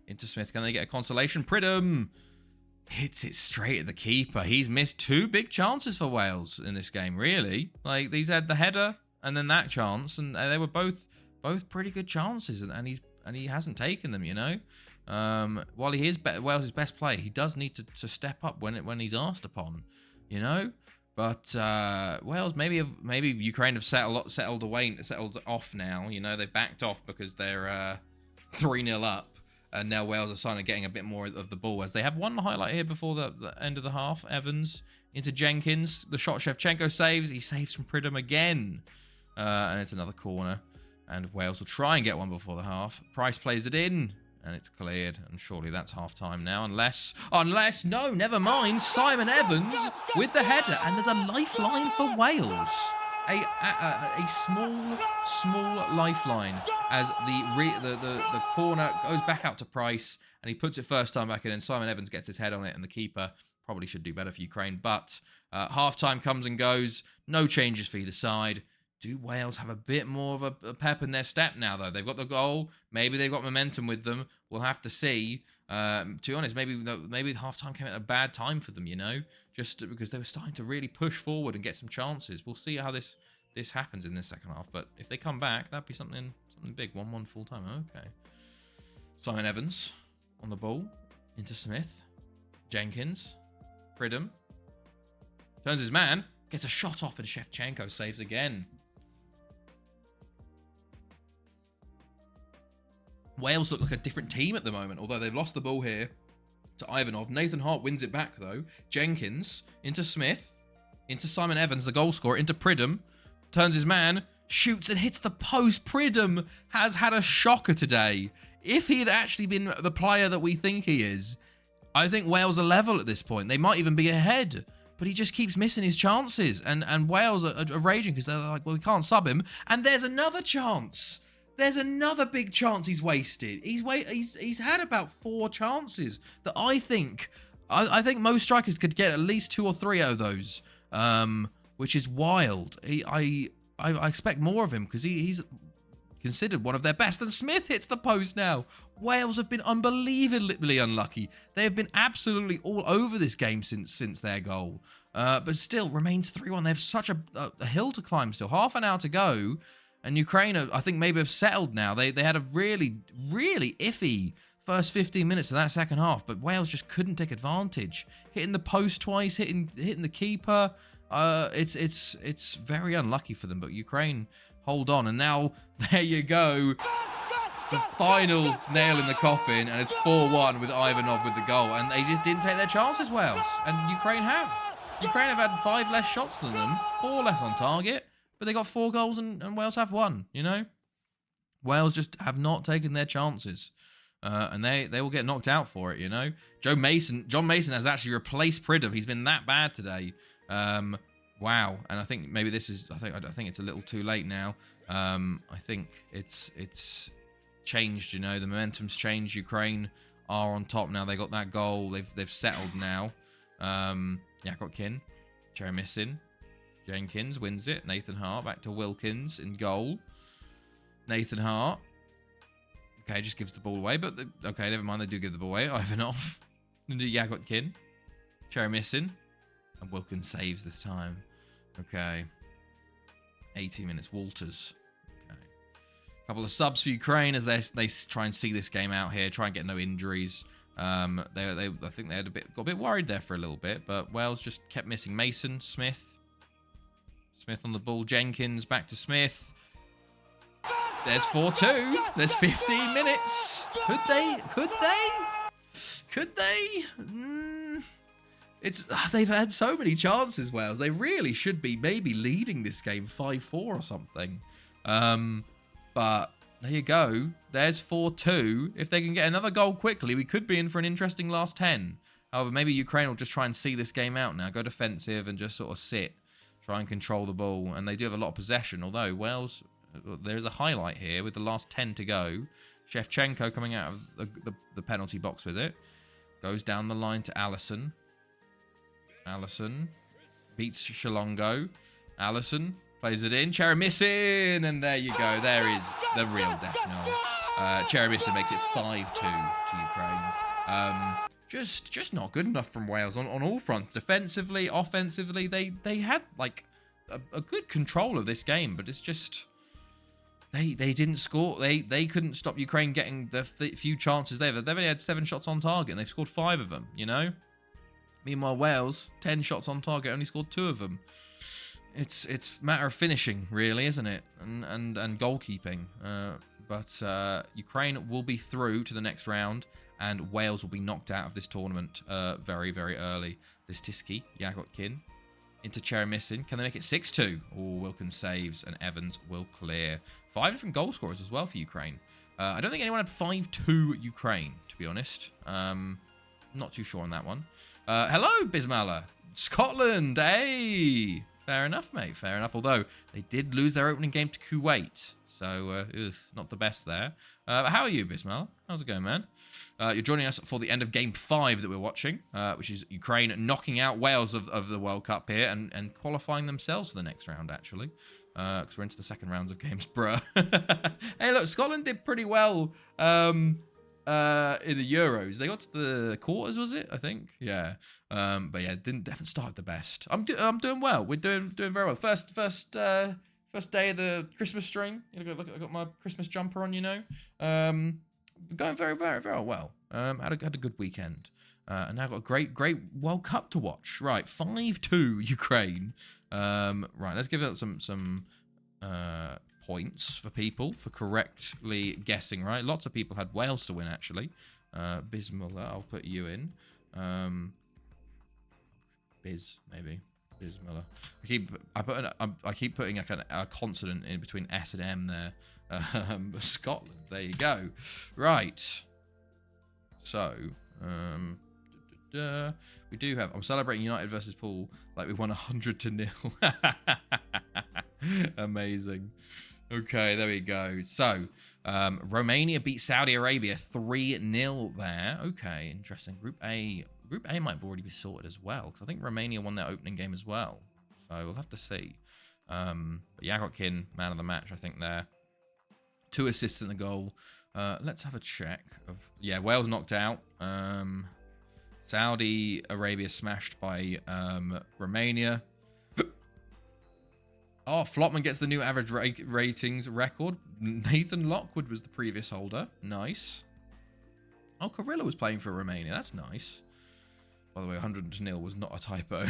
S1: Into Smith. Can they get a consolation? Pridham hits it straight at the keeper. He's missed 2 big chances for Wales in this game, really. Like, he's had the header and then that chance, and they were both pretty good chances, and he hasn't taken them, you know. While he is Wales' best player, he does need to step up when he's asked upon, you know. But Wales, maybe Ukraine have settled off now. You know, they backed off because they're 3-0 up. And now Wales are starting to getting a bit more of the ball, as they have one highlight here before the end of the half. Evans into Jenkins. The shot Shevchenko saves. He saves from Pridham again. And it's another corner. And Wales will try and get one before the half. Price plays it in. And it's cleared. And surely that's half-time now. Unless, no, never mind. Simon Evans with the header. And there's a lifeline for Wales. A small lifeline, as the corner goes back out to Price, and he puts it first time back in, and Simon Evans gets his head on it, and the keeper probably should do better for Ukraine. But half-time comes and goes. No changes for either side. Do Wales have a bit more of a pep in their step now, though? They've got the goal. Maybe they've got momentum with them. We'll have to see. To be honest, maybe half-time came at a bad time for them, you know, just because they were starting to really push forward and get some chances. We'll see how this happens in this second half. But if they come back, that'd be something big. 1-1 full-time. Okay. Simon Evans on the ball. Into Smith. Jenkins. Pridham. Turns his man. Gets a shot off, and Shevchenko saves again. Wales look like a different team at the moment, although they've lost the ball here to Ivanov. Nathan Hart wins it back, though. Jenkins into Smith, into Simon Evans, the goal scorer, into Pridham. Turns his man, shoots and hits the post. Pridham has had a shocker today. If he had actually been the player that we think he is, I think Wales are level at this point. They might even be ahead. But he just keeps missing his chances. And Wales are raging because they're like, well, we can't sub him. And there's another chance. There's another big chance he's wasted. He's had about 4 chances that I think most strikers could get at least 2 or 3 out of those, which is wild. I expect more of him because he's considered one of their best. And Smith hits the post now. Wales have been unbelievably unlucky. They have been absolutely all over this game since their goal. But still remains 3-1. They have such a hill to climb still. Half an hour to go. And Ukraine, I think, maybe have settled now. They had a really, really iffy first 15 minutes of that second half, but Wales just couldn't take advantage. Hitting the post twice, hitting the keeper. It's very unlucky for them, but Ukraine hold on. And now, there you go. The final nail in the coffin, and it's 4-1 with Ivanov with the goal. And they just didn't take their chances, Wales. And Ukraine have. Ukraine have had 5 less shots than them, 4 less on target. But they got 4 goals and Wales have 1, you know? Wales just have not taken their chances. And they will get knocked out for it, you know? John Mason has actually replaced Pridham. He's been that bad today. Wow, and I think maybe this is. I think it's a little too late now. I think it's changed. You know, the momentum's changed. Ukraine are on top now. They got that goal. They've settled now. Yakotkin, Cheremisin, Jenkins wins it. Nathan Hart back to Wilkins in goal. Nathan Hart. Okay, just gives the ball away, but okay, never mind. They do give the ball away. Ivanov into Yakotkin, Cheremisin. And Wilkins saves this time. Okay. 80 minutes. Walters. Okay. Couple of subs for Ukraine as they try and see this game out here. Try and get no injuries. I think they got a bit worried there for a little bit, but Wales just kept missing Mason, Smith. Smith on the ball. Jenkins back to Smith. There's 4-2. There's 15 minutes. Could they? They've had so many chances, Wales. They really should be maybe leading this game 5-4 or something. But there you go. There's 4-2. If they can get another goal quickly, we could be in for an interesting last 10. However, maybe Ukraine will just try and see this game out now. Go defensive and just sort of sit. Try and control the ball. And they do have a lot of possession. Although Wales, there's a highlight here with the last 10 to go. Shevchenko coming out of the penalty box with it. Goes down the line to Allison. Allison beats Shalongo. Allison plays it in. Cheremisin, and there you go. There is the real death knell. Cheremisin makes it 5-2 to Ukraine. Just not good enough from Wales on all fronts. Defensively, offensively, they had like a good control of this game, but it's just they didn't score. They couldn't stop Ukraine getting the few chances they've only had 7 shots on target, and they've scored 5 of them. You know. Meanwhile, Wales, 10 shots on target, only scored 2 of them. It's a matter of finishing, really, isn't it? And goalkeeping. But Ukraine will be through to the next round, and Wales will be knocked out of this tournament very, very early. Listiski, Yakotkin, into Cheremisin. Can they make it 6-2? Oh, Wilkins saves, and Evans will clear. 5 different goal scorers as well for Ukraine. I don't think anyone had 5-2 Ukraine, to be honest. Not too sure on that one. Hello, Bismillah. Scotland, hey! Fair enough, mate, fair enough. Although, they did lose their opening game to Kuwait. So, not the best there. How are you, Bismillah? How's it going, man? You're joining us for the end of Game 5 that we're watching, which is Ukraine knocking out Wales of the World Cup here and qualifying themselves for the next round, actually. Because we're into the second rounds of games, bruh. Hey, look, Scotland did pretty well in the Euros. They got to the quarters, was it? I think. Yeah. But yeah, definitely start the best. I'm doing well. We're doing very well. First day of the Christmas stream. I got my Christmas jumper on. You know. Going very, very, very well. Had a good weekend. And now I've got a great World Cup to watch. Right, 5-2 Ukraine. Right, let's give it some points for people for correctly guessing, right? Lots of people had Wales to win, actually. Bismillah, I'll put you in. Biz, maybe. Bismillah. I keep putting like a consonant in between S and M there. Scotland, there you go. Right. So, we do have... I'm celebrating United versus Pool like we won 100-0. Amazing. Okay, there we go. So, Romania beat Saudi Arabia 3-0 there. Okay, interesting. Group A might already be sorted as well, because I think Romania won their opening game as well. So, we'll have to see. But Yakotkin, man of the match, I think there. 2 assists in the goal. Let's have a check of... Yeah, Wales knocked out. Saudi Arabia smashed by Romania. Oh, Flopman gets the new average ratings record. Nathan Lockwood was the previous holder. Nice. Oh, Carrillo was playing for Romania. That's nice. By the way, 100-0 was not a typo.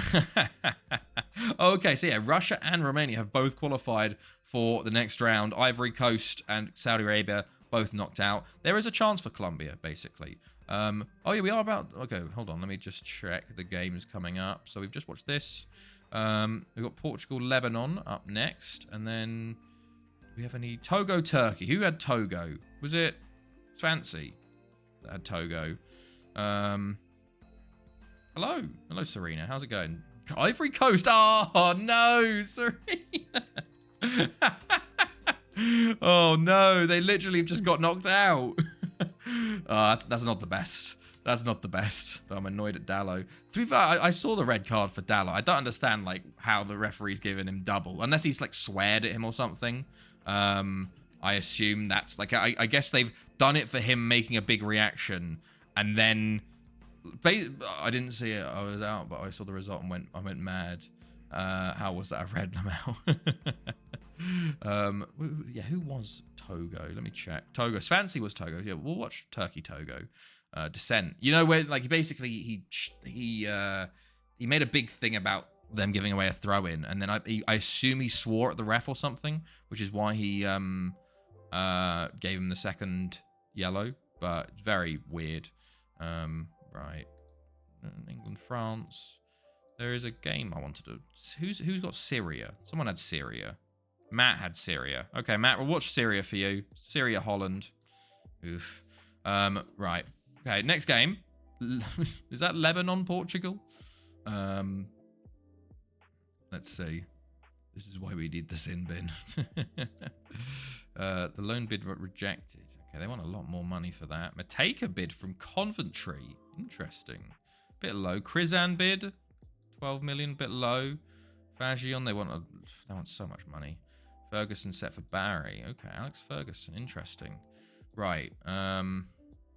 S1: Okay, so yeah, Russia and Romania have both qualified for the next round. Ivory Coast and Saudi Arabia both knocked out. There is a chance for Colombia, basically. Oh, yeah, we are about... Okay, hold on. Let me just check the games coming up. So we've just watched this. We've got Portugal, Lebanon up next. And then... Do we have any... Togo, Turkey. Who had Togo? Was it Fancy that had Togo? Hello. Hello, Serena. How's it going? Ivory Coast. Oh, no, Serena. Oh, no. They literally just got knocked out. Oh, that's not the best. That's not the best. But I'm annoyed at Dallo. To be fair, I saw the red card for Dallo. I don't understand, like, how the referee's giving him double. Unless he's, like, sweared at him or something. I assume that's, like, I guess they've done it for him making a big reaction. And then... I didn't see it. I was out, but I saw the result and I went mad. How was that a red Lamau? Yeah, who was Togo? Let me check. Togo. Fancy was Togo. Yeah, we'll watch Turkey Togo. Descent. You know where like basically he made a big thing about them giving away a throw in, and then I assume he swore at the ref or something, which is why he gave him the second yellow. But it's very weird. Right. England, France. There is a game I wanted to... Who's got Syria? Someone had Syria. Matt had Syria. Okay, Matt, we'll watch Syria for you. Syria, Holland. Oof. Right. Okay, next game. Is that Lebanon, Portugal? Let's see. This is why we need the sin bin. The loan bid rejected. Okay, they want a lot more money for that. Mateka bid from Coventry. Interesting. Bit low. Krizan bid. 12 million, bit low. Fagion, they want so much money. Ferguson set for Barry. Okay, Alex Ferguson, interesting. Right.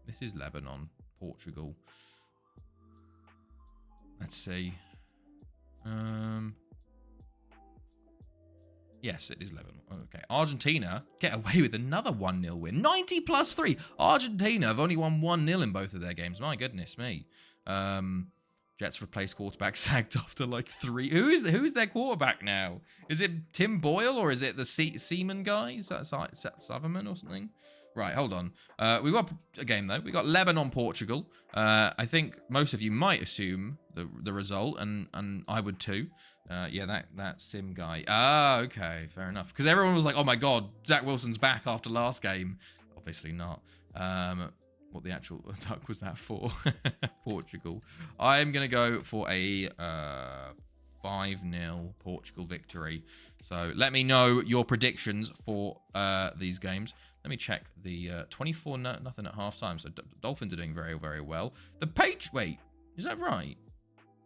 S1: This is Lebanon, Portugal. Let's see. Yes, it is Lebanon. Okay. Argentina get away with another 1-0 win. 90 plus 3. Argentina have only won 1-0 in both of their games. My goodness me. Jets replace quarterback sacked after like 3. Who's their quarterback now? Is it Tim Boyle or is it the Seaman guy? Is that Sutherman or something? Right, hold on. We've got a game though. We got Lebanon, Portugal. I think most of you might assume the result, and I would too. Yeah, that Sim guy. Ah, okay, fair enough. Because everyone was like, "Oh my God, Zach Wilson's back after last game." Obviously not. What the actual duck was that for? Portugal. I'm gonna go for a 5-0 Portugal victory. So let me know your predictions for these games. Let me check the 24-0 at halftime. So Dolphins are doing very, very well. Wait, is that right?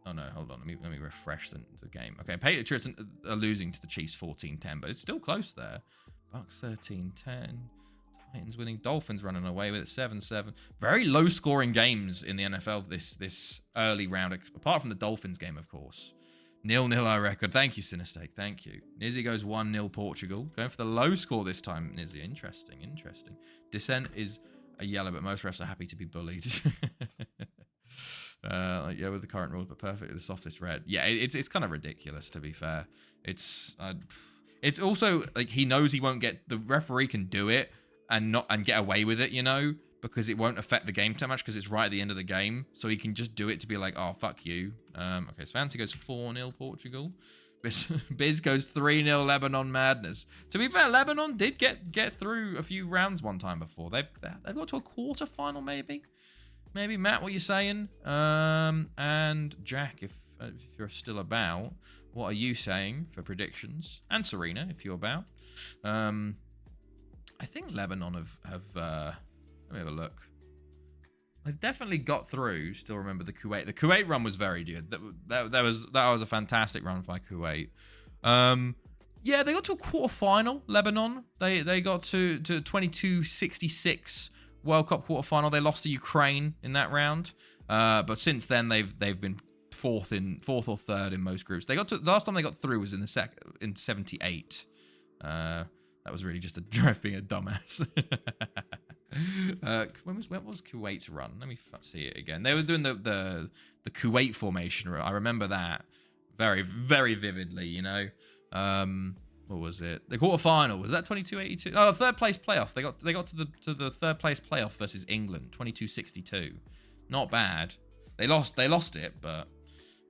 S1: Oh no, hold on. Let me refresh the game. Okay, Patriots are losing to the Chiefs 14-10, but it's still close there. Bucks 13-10. Titans winning. Dolphins running away with it 7-7. Very low scoring games in the NFL this early round, apart from the Dolphins game, of course. 0-0 our record. Thank you, Sinistake. Thank you. Nizzy goes 1-0 Portugal. Going for the low score this time, Nizzy. Interesting. Descent is a yellow, but most refs are happy to be bullied. Yeah, with the current rules, but perfectly the softest red. Yeah, it's kind of ridiculous, to be fair. It's also like he knows he won't get, the referee can do it and get away with it, you know, because it won't affect the game too much because it's right at the end of the game. So he can just do it to be like, oh, fuck you. Okay, so Fancy goes 4-0 Portugal. Biz goes 3-0 Lebanon madness. To be fair, Lebanon did get through a few rounds one time before. They've got to a quarterfinal maybe. Maybe, Matt, what you saying? And Jack, if you're still about, what are you saying for predictions? And Serena, if you're about. I think Lebanon have let me have a look. They've definitely got through. Still remember the Kuwait. The Kuwait run was very good. That was a fantastic run by Kuwait. Yeah, they got to a quarterfinal. Lebanon. They got to 22-66 World Cup quarterfinal. They lost to Ukraine in that round. But since then they've been fourth or third in most groups. They got to, the last time they got through was in 78. That was really just a drive being a dumbass. When was Kuwait's run? Let me see it again. They were doing the Kuwait formation. I remember that very, very vividly, you know. What was it? The quarterfinal, was that 22-82? Oh, third place playoff. They got to the third place playoff versus England, 22-62. Not bad. They lost it, but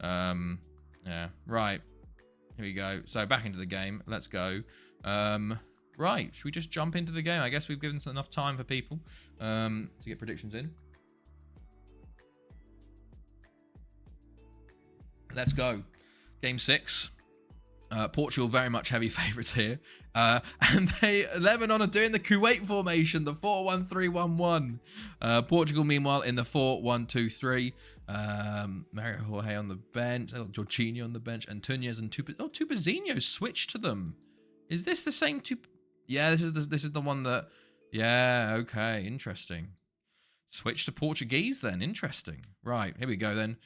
S1: yeah. Right. Here we go. So back into the game. Let's go. Right, should we just jump into the game? I guess we've given enough time for people to get predictions in. Let's go. Game 6. Portugal very much heavy favourites here. And Lebanon are doing the Kuwait formation, the 4-1-3-1-1. Portugal, meanwhile, in the 4-1-2-3. Mario Jorge on the bench. Jorginho on the bench. And Tunez and Tupazinho switched to them. Is this the same Yeah, this is the one that... Yeah, okay, interesting. Switch to Portuguese then. Interesting. Right, here we go then.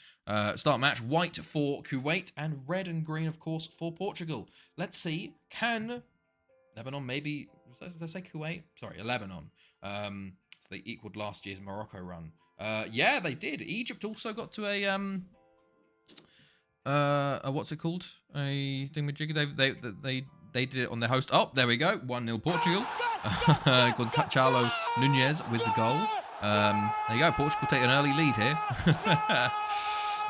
S1: Start match. White for Kuwait and red and green, of course, for Portugal. Let's see. Can Lebanon maybe... Did I say Kuwait? Sorry, Lebanon. So they equaled last year's Morocco run. Yeah, they did. Egypt also got to a what's it called? A thingamajigger. They did it on their host. Oh, there we go. 1-0 Portugal. Gonçalo Nunez with the goal. There you go. Portugal take an early lead here.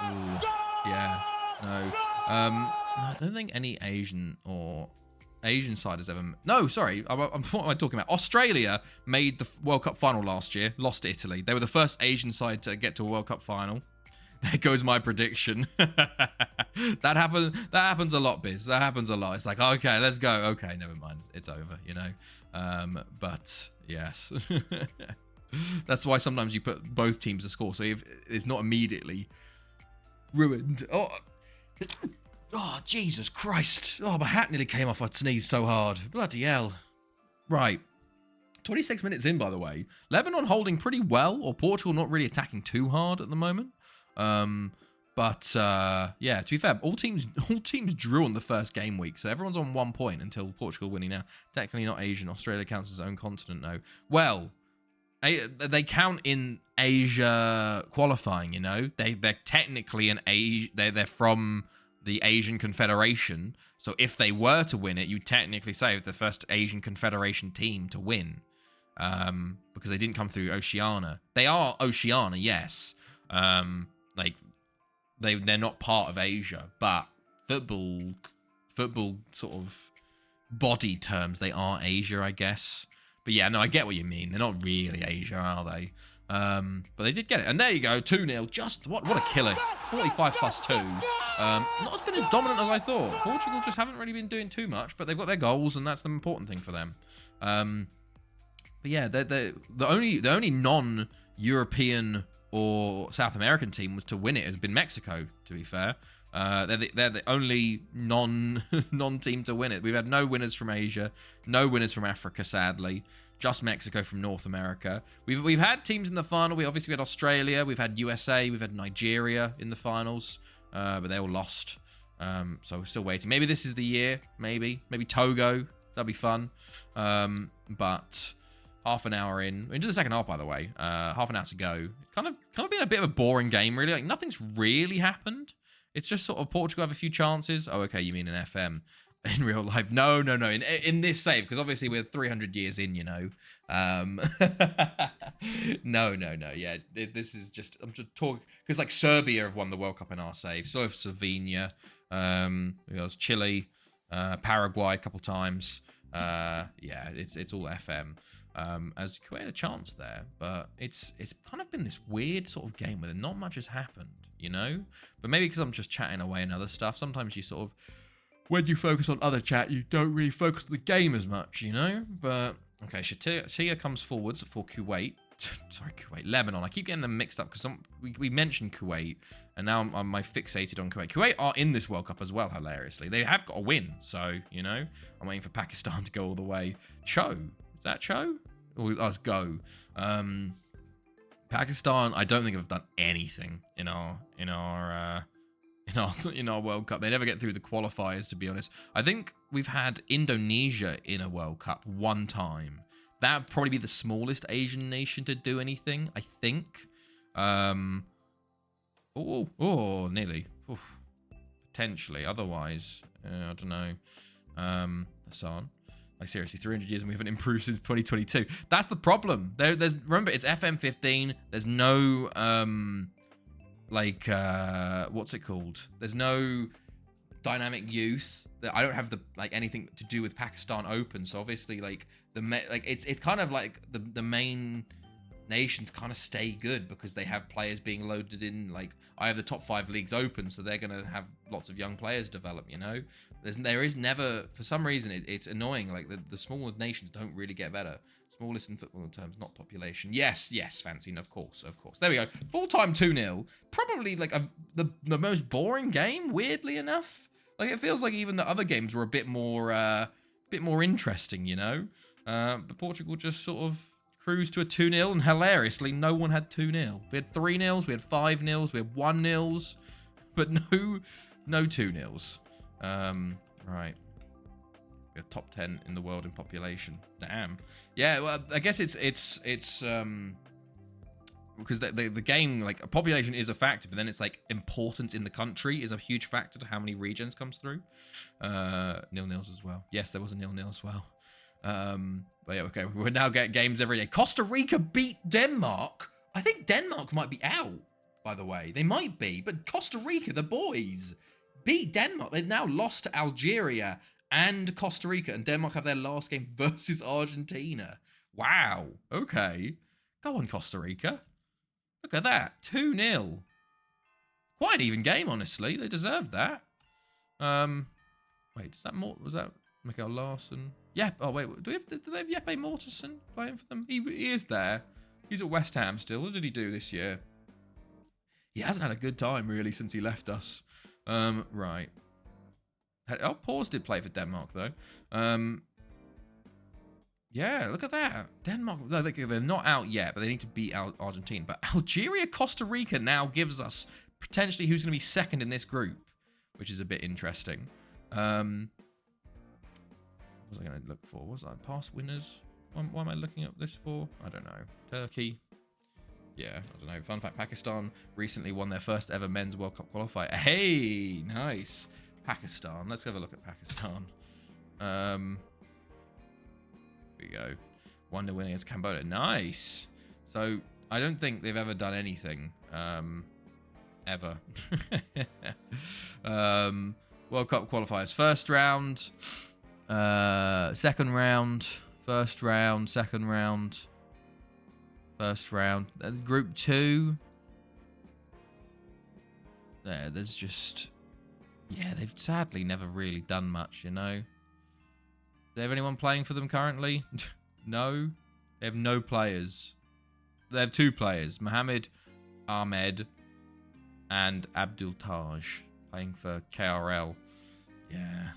S1: Ooh, yeah. No. No, I don't think any Asian side has ever... No, sorry. What am I talking about? Australia made the World Cup final last year. Lost to Italy. They were the first Asian side to get to a World Cup final. There goes my prediction. That happens a lot, Biz. That happens a lot. It's like, okay, let's go. Okay, never mind. It's over, you know. But yes. That's why sometimes you put both teams to score, so if it's not immediately ruined. Oh, Jesus Christ. Oh, my hat nearly came off. I sneezed so hard. Bloody hell. Right. 26 minutes in, by the way. Lebanon holding pretty well, or Portugal not really attacking too hard at the moment. But yeah, to be fair, all teams drew on the first game week, so everyone's on 1 point until Portugal winning now. Technically not Asian. Australia counts as its own continent now. Well, they count in Asia qualifying, you know. They're technically they're from the Asian Confederation. So if they were to win it, you technically say the first Asian Confederation team to win, because they didn't come through Oceania. They are Oceania, yes. Like they're not part of Asia, but football sort of body terms, they are Asia, I guess. But yeah, no, I get what you mean. They're not really Asia, are they? But they did get it. And there you go, 2-0. Just, what a killer. 45 plus 2. Not as been as dominant as I thought. Portugal just haven't really been doing too much, but they've got their goals, and that's the important thing for them. But yeah, the only non-European or South American team was to win it has been Mexico, to be fair. They're the only non-team to win it. We've had no winners from Asia, no winners from Africa, sadly. Just Mexico from North America. We've had teams in the final. We obviously had Australia, we've had USA, we've had Nigeria in the finals, but they all lost. So we're still waiting. Maybe this is the year. Maybe Togo. That'll be fun. But half an hour into the second half, by the way. Half an hour to go. Kind of been a bit of a boring game, really. Like nothing's really happened. It's just sort of Portugal have a few chances. Oh, okay, you mean in FM. In real life. No. In this save, because obviously we're 300 years in, you know. No. Yeah, this is just... I'm just talking... Because, like, Serbia have won the World Cup in our save. So have Slovenia. Chile. Paraguay a couple times. Yeah, it's all FM. As Kuwait had a chance there, but it's kind of been this weird sort of game where not much has happened, you know? But maybe because I'm just chatting away and other stuff, sometimes you sort of, when you focus on other chat, you don't really focus on the game as much, you know? But, okay, Shatia comes forwards for Kuwait. Sorry, Kuwait. Lebanon. I keep getting them mixed up because we mentioned Kuwait, and now I'm fixated on Kuwait. Kuwait are in this World Cup as well, hilariously. They have got a win, so, you know? I'm waiting for Pakistan to go all the way. Cho. Is that Cho? Or let's go. Pakistan, I don't think have done anything in our World Cup. They never get through the qualifiers, to be honest. I think we've had Indonesia in a World Cup one time. That would probably be the smallest Asian nation to do anything, I think. Nearly. Oof. Potentially. Otherwise, I don't know. Hassan. Like, seriously, 300 years and we haven't improved since 2022. That's the problem. Remember, it's FM15. There's no, what's it called? There's no dynamic youth. I don't have anything to do with Pakistan Open. So obviously, it's kind of like the main nations kind of stay good because they have players being loaded in. Like, I have the top 5 leagues open, so they're going to have lots of young players develop, you know? There is never, for some reason, it's annoying. Like, the smaller nations don't really get better. Smallest in football terms, not population. Yes, Fancy, of course. There we go. Full-time 2-0. Probably, like, the most boring game, weirdly enough. Like, it feels like even the other games were a bit more interesting, you know? But Portugal just sort of cruised to a 2-0, and hilariously, no one had 2-0. We had 3-0s, we had 5-0s, we had 1-0s, but no 2-0s. Right. We're top 10 in the world in population. Damn. Yeah, well, I guess it's because the game, like, population is a factor, but then it's like importance in the country is a huge factor to how many regions comes through. 0-0s as well. Yes, there was a 0-0 as well. But yeah, okay, we now get games every day. Costa Rica beat Denmark. I think Denmark might be out, by the way. They might be, but Costa Rica, the boys, beat Denmark. They've now lost to Algeria and Costa Rica, and Denmark have their last game versus Argentina. Wow. Okay. Go on, Costa Rica. Look at that. 2-0. Quite an even game, honestly. They deserved that. Wait, was that Mikael Larsson? Yeah. Oh, wait. Do they have Jeppe Mortensen playing for them? He is there. He's at West Ham still. What did he do this year? He hasn't had a good time, really, since he left us. Right. Oh, Pause did play for Denmark, though. Yeah, look at that. Denmark, no, they're not out yet, but they need to beat Argentina. But Algeria, Costa Rica now gives us potentially who's going to be second in this group, which is a bit interesting. What was I going to look for? Was I past winners? Why am I looking up this for? I don't know. Turkey. Yeah, I don't know. Fun fact, Pakistan recently won their first ever men's World Cup qualifier. Hey, nice. Pakistan. Let's have a look at Pakistan. Here we go. 1-0 win against Cambodia. Nice. So, I don't think they've ever done anything. Ever. World Cup qualifiers. First round. Second round. First round. Second round. First round. Group 2. There's just... Yeah, they've sadly never really done much, you know. Do they have anyone playing for them currently? No. They have no players. They have 2 players. Mohammed Ahmed and Abdul Taj playing for KRL. Yeah.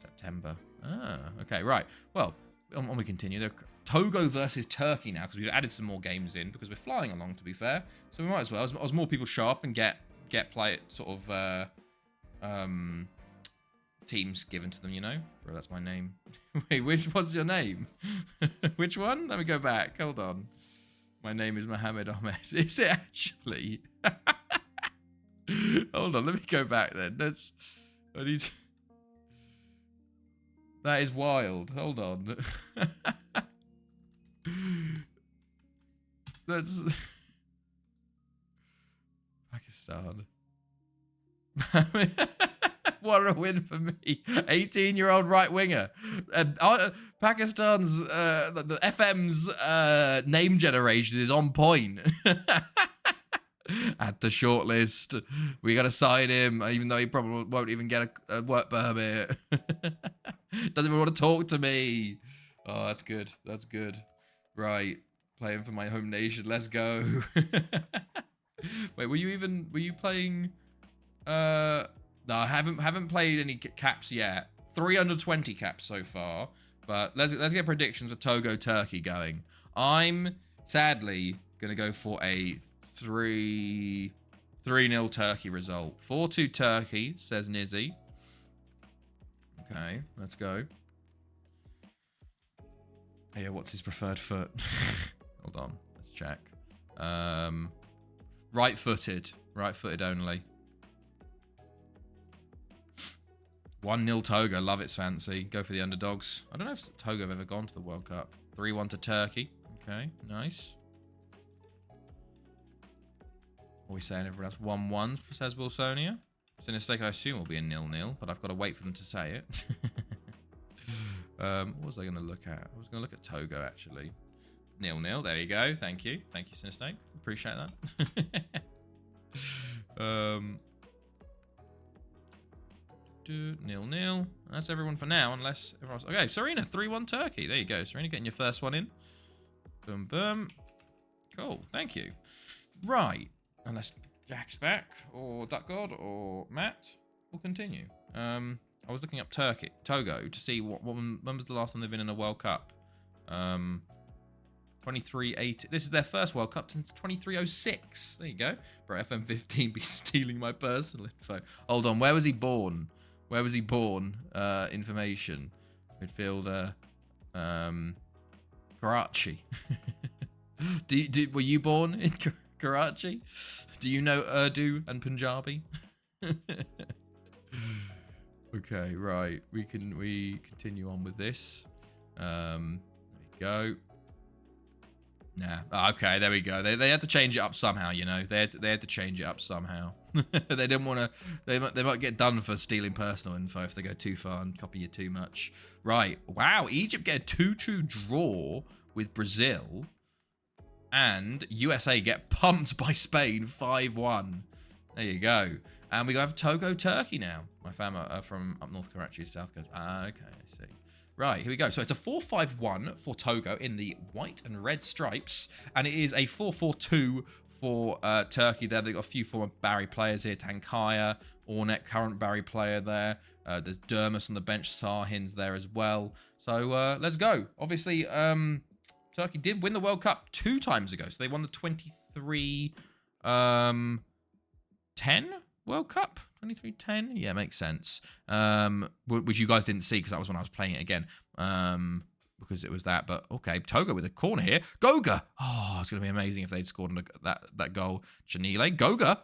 S1: September. Ah, okay, right. Well, on we continue. Togo versus Turkey now, because we've added some more games in, because we're flying along, to be fair. So we might as well, as more people show up and get play sort of teams given to them, you know? Bro, that's my name. Wait, what's your name? Which one? Let me go back. Hold on. My name is Mohammed Ahmed. Is it actually? Hold on, let me go back then. That is wild. Hold on. That's Pakistan. What a win for me. 18-year-old right winger. Pakistan's the FM's name generation is on point. Add to shortlist. We gotta sign him, even though he probably won't even get a work permit. Doesn't even want to talk to me. Oh, that's good. That's good. Right, playing for my home nation. Let's go. Wait, were you playing? No, I haven't played any caps yet. 3 under 20 caps so far. But let's get predictions for Togo Turkey going. I'm sadly gonna go for a 3-0 Turkey result. 4-2 Turkey, says Nizzy. Okay, let's go. Yeah, what's his preferred foot? Hold on, let's check. Right-footed. Right-footed only. 1-0 Togo. Love its fancy. Go for the underdogs. I don't know if Togo have ever gone to the World Cup. 3-1 to Turkey. Okay, nice. What are we saying? Everyone else 1-1, says Wilsonia. Sinistake, I assume, will be a 0-0, but I've got to wait for them to say it. What was I going to look at? I was going to look at Togo, actually. 0-0. There you go. Thank you. Thank you, Sinisnake. Appreciate that. 0-0. That's everyone for now, unless everyone's... Okay, Serena, 3-1 Turkey. There you go. Serena getting your first one in. Boom, boom. Cool. Thank you. Right. Unless Jack's back, or Duck God, or Matt, we'll continue. I was looking up Togo, to see when was the last time they've been in a World Cup. 2380. This is their first World Cup since 2306. There you go. Bro, FM15 be stealing my personal info. Hold on. Where was he born? Where was he born? Information. Midfielder. Karachi. Were you born in Karachi? Do you know Urdu and Punjabi? Okay, right. We continue on with this. There we go. Nah. Okay, there we go. They had to change it up somehow, you know. They had to change it up somehow. They didn't want to. They might get done for stealing personal info if they go too far and copy you too much. Right. Wow. Egypt get a 2-2 draw with Brazil, and USA get pumped by Spain 5-1. There you go. And we have Togo, Turkey now. My family are from up north Karachi, South Coast. Okay, I see. Right, here we go. So it's a 4-5-1 for Togo in the white and red stripes. And it is a 4-4-2 for Turkey there. They've got a few former Barry players here. Tankaya, Ornek, current Barry player there. There's Dermis on the bench. Sahin's there as well. So let's go. Obviously, Turkey did win the World Cup 2 times ago. So they won the 23 10 World Cup. 23-10? Yeah, makes sense. Which you guys didn't see because that was when I was playing it again. Because it was that. But, okay, Togo with a corner here. Goga! Oh, it's going to be amazing if they'd scored that goal. Janile. Goga!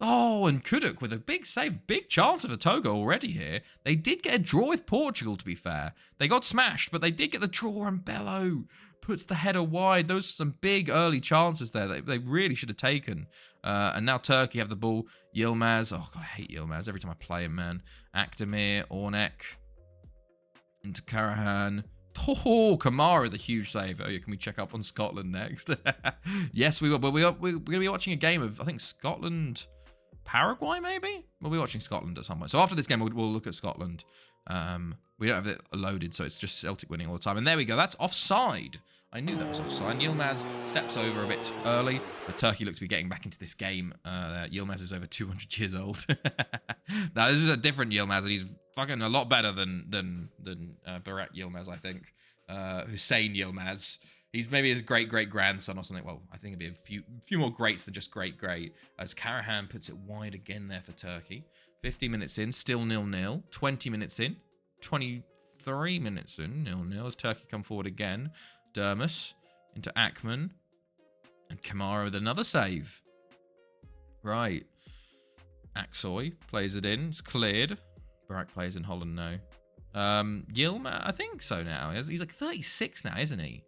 S1: Oh, and Kuduk with a big save. Big chance of a Togo already here. They did get a draw with Portugal, to be fair. They got smashed, but they did get the draw, and Bello puts the header wide. Those are some big early chances there that they really should have taken. And now Turkey have the ball. Yilmaz. Oh, God, I hate Yilmaz every time I play him, man. Akdemir, Ornek. Into Karahan. Oh, Kamara, the huge save. Oh, yeah, can we check up on Scotland next? Yes, we will. But we're going to be watching a game of, I think, Scotland... Paraguay, maybe? We'll be watching Scotland at some point. So after this game, we'll look at Scotland. We don't have it loaded, so it's just Celtic winning all the time. And there we go. That's offside. I knew that was offside. Yilmaz steps over a bit early, but Turkey looks to be getting back into this game. Yilmaz is over 200 years old. Now, this is a different Yilmaz, and he's fucking a lot better than Barak Yilmaz, I think. Hussein Yilmaz. He's maybe his great-great-grandson or something. Well, I think it'd be a few more greats than just great-great. As Karahan puts it wide again there for Turkey. 50 minutes in, still 0-0. 20 minutes in. 23 minutes in, 0-0. As Turkey come forward again. Dermis into Akman. And Kamara with another save. Right. Aksoy plays it in. It's cleared. Barak plays in Holland now. Yilmaz, I think so now. He's like 36 now, isn't he?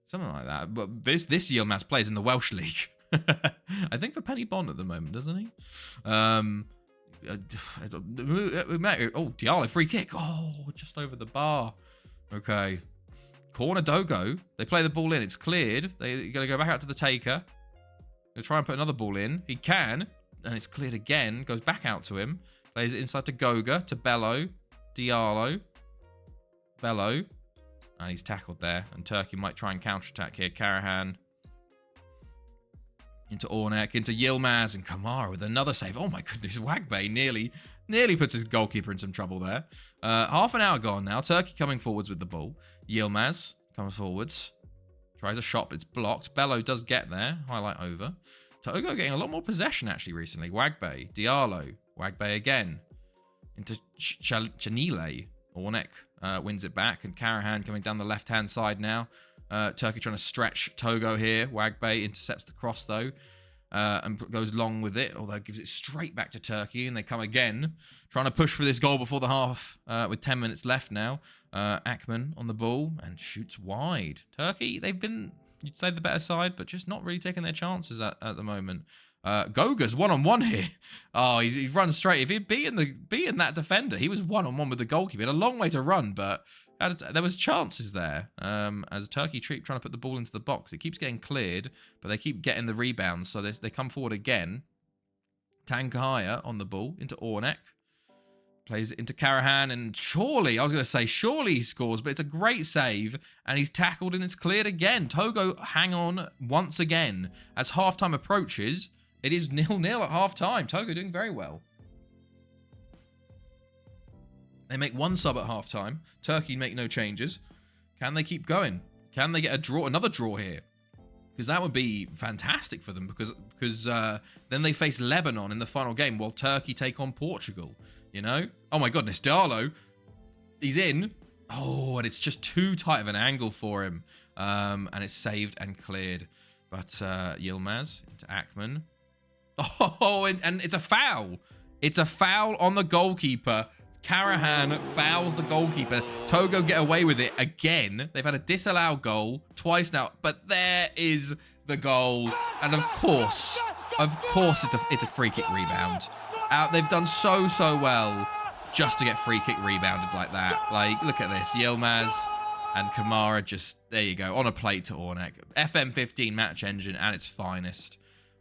S1: Something like that. But this Yilmaz plays in the Welsh League. I think for Penny Bond at the moment, doesn't he? Oh, Diallo, free kick. Oh, just over the bar. Okay. Corner Dogo. They play the ball in. It's cleared. They're going to go back out to the taker. They'll try and put another ball in. He can. And it's cleared again. Goes back out to him. Plays it inside to Goga. To Bello. Diallo. Bello. And he's tackled there. And Turkey might try and counter-attack here. Karahan. Into Ornek. Into Yilmaz. And Kamara with another save. Oh my goodness. Wagbay nearly puts his goalkeeper in some trouble there. Half an hour gone now. Turkey coming forwards with the ball. Yilmaz comes forwards. Tries a shot, but it's blocked. Bello does get there. Highlight over. Togo getting a lot more possession actually recently. Wagbay. Diallo. Wagbay again. Into Chanile. Ornek wins it back. And Karahan coming down the left-hand side now. Turkey trying to stretch Togo here. Wagbay intercepts the cross though. And goes long with it, although gives it straight back to Turkey. And they come again, trying to push for this goal before the half, with 10 minutes left now. Akman on the ball and shoots wide. Turkey, they've been, you'd say, the better side, but just not really taking their chances at the moment. Goga's one-on-one here. Oh, he's run straight. If he'd beaten that defender, he was one-on-one with the goalkeeper. He had a long way to run, but there was chances there. As a Turkey treat trying to put the ball into the box. It keeps getting cleared, but they keep getting the rebounds, so they come forward again. Tankaya on the ball into Ornek. Plays it into Karahan, and surely he scores, but it's a great save, and he's tackled and it's cleared again. Togo hang on once again. As halftime approaches, it is 0-0 at halftime. Togo doing very well. They make one sub at halftime. Turkey make no changes. Can they keep going? Can they get another draw here? Because that would be fantastic for them, because then they face Lebanon in the final game while Turkey take on Portugal. You know? Oh my goodness, Darlow, he's in. Oh, and it's just too tight of an angle for him. And it's saved and cleared. But Yilmaz into Akman. Oh, and it's a foul. It's a foul on the goalkeeper. Karahan fouls the goalkeeper. Togo get away with it again. They've had a disallowed goal twice now. But there is the goal. And of course, it's a free kick rebound. They've done so well just to get free kick rebounded like that. Like, look at this. Yilmaz and Kamara just, there you go, on a plate to Ornek. FM15 match engine at its finest.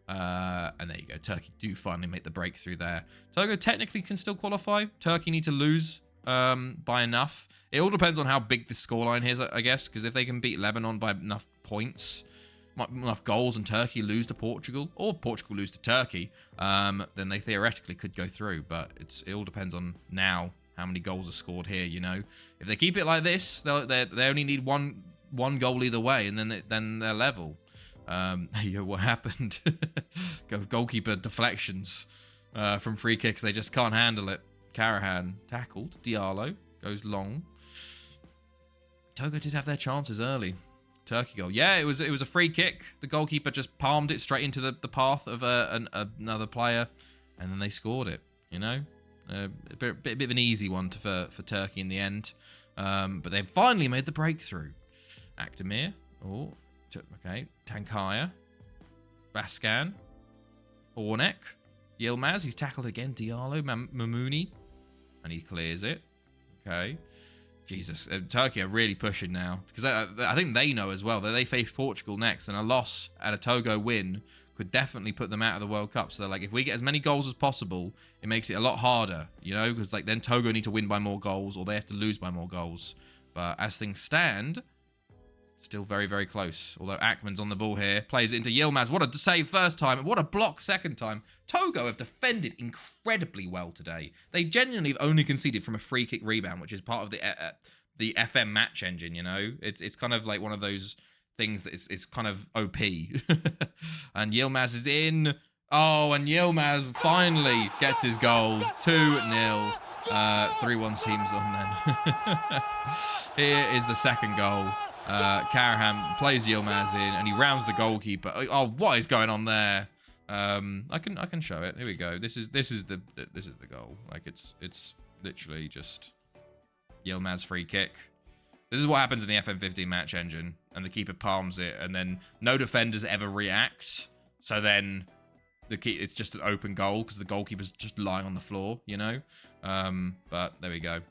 S1: And there you go. Turkey do finally make the breakthrough there. Togo technically can still qualify. Turkey need to lose by enough. It all depends on how big the scoreline is, I guess, because if they can beat Lebanon by enough points, enough goals, and Turkey lose to Portugal, or Portugal lose to Turkey, then they theoretically could go through. But it all depends on now how many goals are scored here. You know, if they keep it like this, they only need one goal either way, and then they're level. There you go. What happened? Goalkeeper deflections from free kicks. They just can't handle it. Karahan tackled. Diallo goes long. Togo did have their chances early. Turkey goal. Yeah, it was a free kick. The goalkeeper just palmed it straight into the path of another player, and then they scored it. You know, a bit of an easy one for Turkey in the end, but they finally made the breakthrough. Akdemir. Oh, okay. Tankaya. Baskan. Ornek. Yilmaz. He's tackled again. Diallo. Mamouni, and he clears it. Okay. Jesus, Turkey are really pushing now, because I think they know as well that they face Portugal next, and a loss and a Togo win could definitely put them out of the World Cup. So they're like, if we get as many goals as possible, it makes it a lot harder, you know, because like then Togo need to win by more goals, or they have to lose by more goals. But as things stand, still very, very close. Although Akman's on the ball here, plays it into Yilmaz. What a save first time, what a block second time. Togo have defended incredibly well today. They genuinely have only conceded from a free kick rebound, which is part of the FM match engine, you know? It's kind of like one of those things that it's kind of OP. And Yilmaz is in. Oh, and Yilmaz finally gets his goal. 2-0. 3-1 seems on then. Here is the second goal. Karahan plays Yilmaz in, and he rounds the goalkeeper. Oh, what is going on there? I can show it. Here we go. This is the goal. Like it's literally just Yilmaz free kick. This is what happens in the FM15 match engine, and the keeper palms it, and then no defenders ever react. So then it's just an open goal because the goalkeeper's just lying on the floor, you know. But there we go.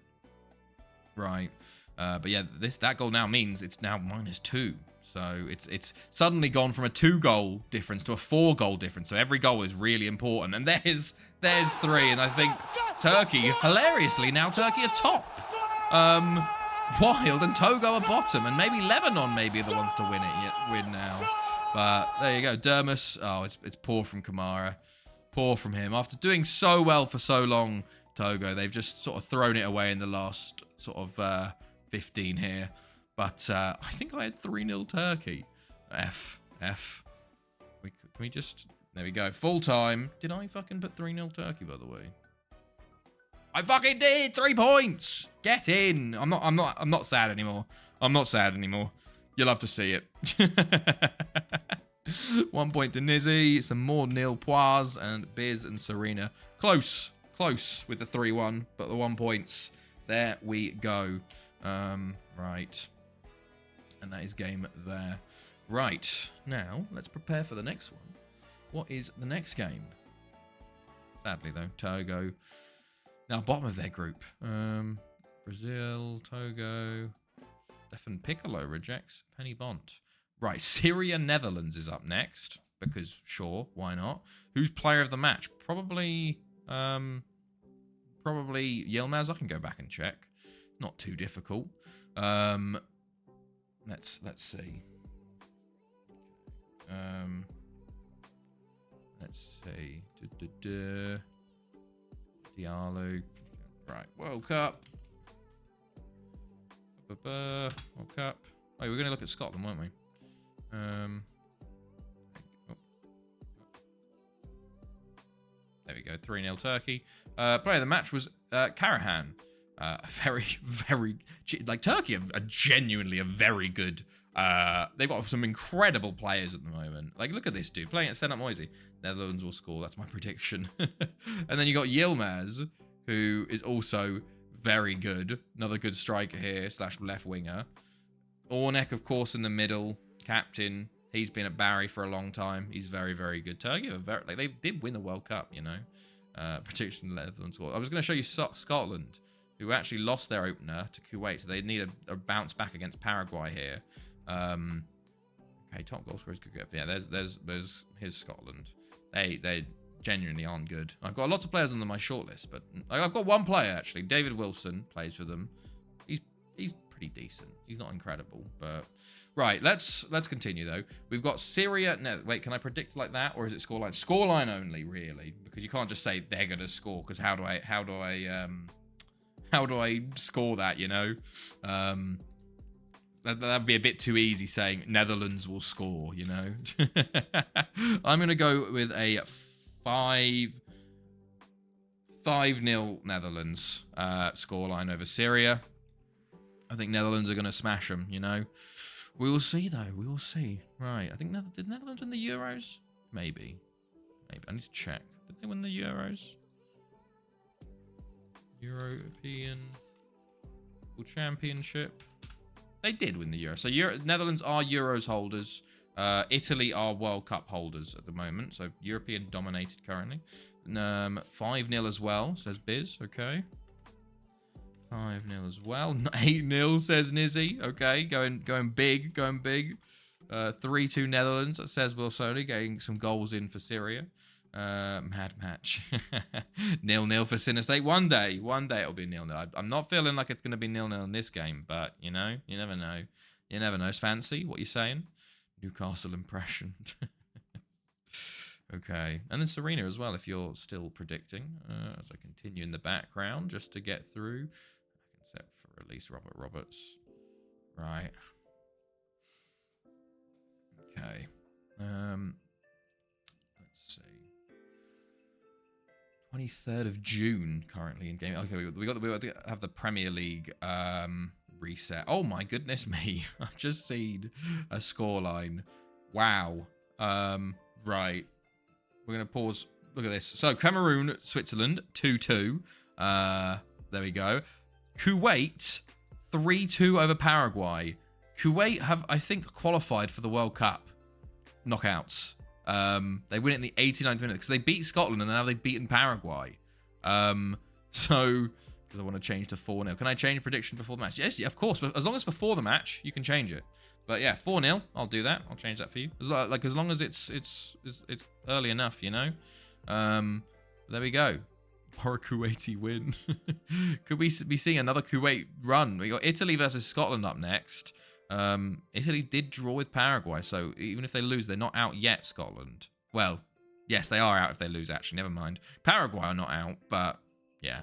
S1: Right. But yeah, that goal now means it's now -2. So it's suddenly gone from a 2-goal difference to a 4-goal difference. So every goal is really important. And there's 3. And I think Turkey, hilariously, now Turkey are top. Wild and Togo are bottom. And maybe Lebanon may be the ones to win now. But there you go. Dermus. Oh, it's poor from Kamara. Poor from him. After doing so well for so long, Togo, they've just sort of thrown it away in the last sort of 15 here. But I think I had 3-0 Turkey. F. Can we just... There we go. Full time. Did I fucking put 3-0 Turkey, by the way? I fucking did! 3 points! Get in! I'm not sad anymore. I'm not sad anymore. You'll have to see it. 1 point to Nizzy. Some more nil Poise and Biz and Serena. Close with the 3-1, but the 1 points. There we go. Right. And that is game there. Right. Now, let's prepare for the next one. what is the next game? Sadly, though, Togo. Now, bottom of their group. Brazil, Togo. Stefan Piccolo rejects Penny Bont. Right, Syria, Netherlands is up next. Because, sure, why not? Who's player of the match? Probably Yilmaz. I can go back and check. Not too difficult. Let's see. Let's see. Diallo. Right, World Cup. World Cup. Oh, we're going to look at Scotland, weren't we? There we go. 3-0 Turkey. Player of the match was Karahan. Very... Like, Turkey are genuinely a very good... they've got some incredible players at the moment. Like, look at this dude playing at Stand Up Moisey. Netherlands will score. That's my prediction. And then you got Yilmaz, who is also very good. Another good striker here, / left winger. Ornek, of course, in the middle. Captain. He's been at Barry for a long time. He's very, very good. Turkey are very... Like, they did win the World Cup, you know. Prediction Netherlands. I was going to show you Scotland, who actually lost their opener to Kuwait. So they need a bounce back against Paraguay here. Okay, top goal scorers could get... Yeah, there's his Scotland. They genuinely aren't good. I've got lots of players on my shortlist, but I've got one player actually. David Wilson plays for them. He's pretty decent. He's not incredible, but right. Let's continue though. We've got Syria. No, wait. Can I predict like that, or is it scoreline? Scoreline only, really, because you can't just say they're gonna score. Because how do I score that? You know. That'd be a bit too easy saying Netherlands will score, you know. I'm going to go with a 5-0 Netherlands scoreline over Syria. I think Netherlands are going to smash them, you know. We will see, though. We will see. Right. I think did Netherlands win the Euros? Maybe. I need to check. Did they win the Euros? European Championship. They did win the Euro. So Netherlands are Euros holders. Italy are World Cup holders at the moment. So European dominated currently. 5-0 as well, says Biz. Okay. 5-0 as well. 8-0 says Nizzy. Okay, going big. 3-2 Netherlands, says Wilsoni, getting some goals in for Syria. Mad match. 0-0 for Sinner. One day it'll be 0-0. I'm not feeling like it's going to be 0-0 in this game, but you know, you never know. It's fancy. What you saying? Newcastle impression. Okay, and then Serena as well. If you're still predicting, as I continue in the background just to get through, I can set for release Robert Roberts. Right. Okay. Let's see. 23rd of June currently in game. Okay, we got to have the Premier League reset. Oh my goodness me! I've just seen a scoreline. Wow. Right. We're gonna pause. Look at this. So Cameroon, Switzerland, 2-2. There we go. Kuwait, 3-2 over Paraguay. Kuwait have, I think, qualified for the World Cup knockouts. They win it in the 89th minute because they beat Scotland and now they've beaten Paraguay. So, because I want to change to 4-0. Can I change prediction before the match? Yes, yeah, of course. But as long as before the match, you can change it. But yeah, 4-0. I'll do that. I'll change that for you. As long as it's early enough, you know. There we go. Or a Kuwaiti win. Could we be seeing another Kuwait run? We got Italy versus Scotland up next. Italy did draw with Paraguay, so even if they lose, they're not out yet, Scotland. Well, yes, they are out if they lose, actually. Never mind. Paraguay are not out, but yeah.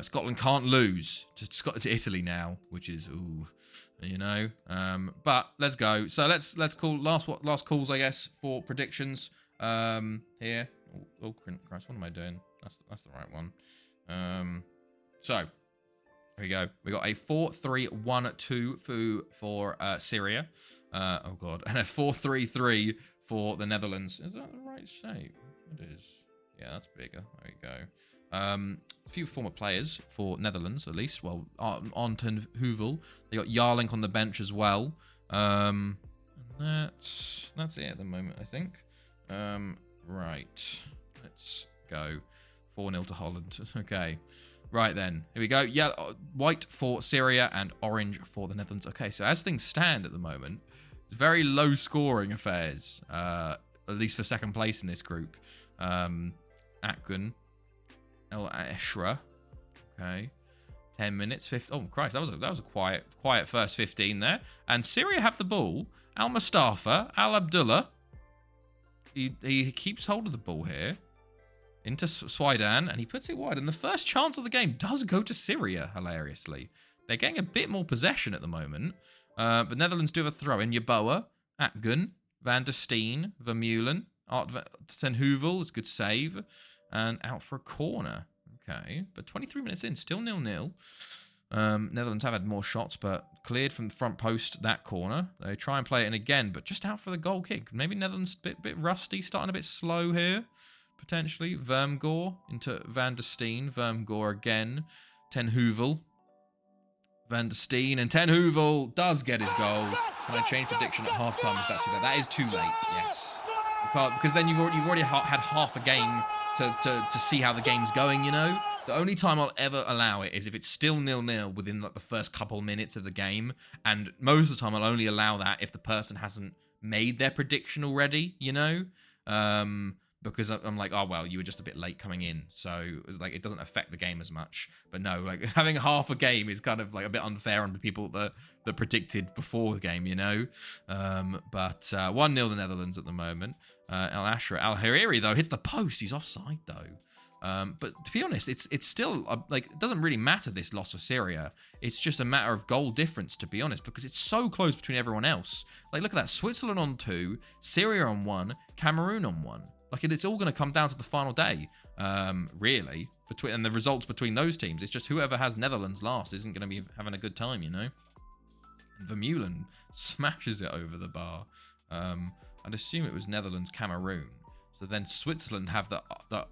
S1: Scotland can't lose to Italy now, which is, ooh, you know. But let's go. So let's call last calls, I guess, for predictions here. Oh, Christ, what am I doing? That's the right one. So here we go. We got a 4-3-1-2 for Syria. Oh god, and a 4-3-3 for the Netherlands. Is that the right shape? It is. Yeah, that's bigger. There we go. A few former players for Netherlands, at least. Well, Anton Heuvel. They got Jarlink on the bench as well. And that's it at the moment, I think. Right. Let's go. 4-0 to Holland. Okay. Right then. Here we go. Yeah, white for Syria and orange for the Netherlands. Okay, so as things stand at the moment, it's very low scoring affairs. At least for second place in this group. Akgun. El Eshra. Okay. 10 minutes. 50. Oh, Christ. That was a quiet first 15 there. And Syria have the ball. Al Mustafa. Al Abdullah. He keeps hold of the ball here. Into Swaidan, and he puts it wide. And the first chance of the game does go to Syria, hilariously. They're getting a bit more possession at the moment. But Netherlands do have a throw in. Yeboah, Akgun, Van der Steen, Vermeulen, Art ten Heuvel, it's a good save. And out for a corner. Okay, but 23 minutes in, still 0-0. Netherlands have had more shots, but cleared from the front post that corner. They try and play it in again, but just out for the goal kick. Maybe Netherlands a bit rusty, starting a bit slow here. Potentially. Vermgor into Van der Steen. Vermgor again. Ten Heuvel. Van der Steen. And Ten Heuvel does get his goal. Can I change prediction at halftime? Is that too late? That is too late, yes. You can't, because then you've already had half a game to see how the game's going, you know? The only time I'll ever allow it is if it's still 0-0 within like the first couple minutes of the game. And most of the time I'll only allow that if the person hasn't made their prediction already, you know? Because I'm like, oh, well, you were just a bit late coming in. So it's like, it doesn't affect the game as much. But no, like having half a game is kind of like a bit unfair on the people that predicted before the game, you know. But 1-0 the Netherlands at the moment. Al Ashra. Al Hariri, though, hits the post. He's offside, though. But to be honest, it's still, like, it doesn't really matter, this loss of Syria. It's just a matter of goal difference, to be honest, because it's so close between everyone else. Like, look at that. Switzerland on 2, Syria on 1, Cameroon on 1. Like, it's all going to come down to the final day, really. And the results between those teams. It's just whoever has Netherlands last isn't going to be having a good time, you know? And Vermeulen smashes it over the bar. I'd assume it was Netherlands-Cameroon. So then Switzerland have the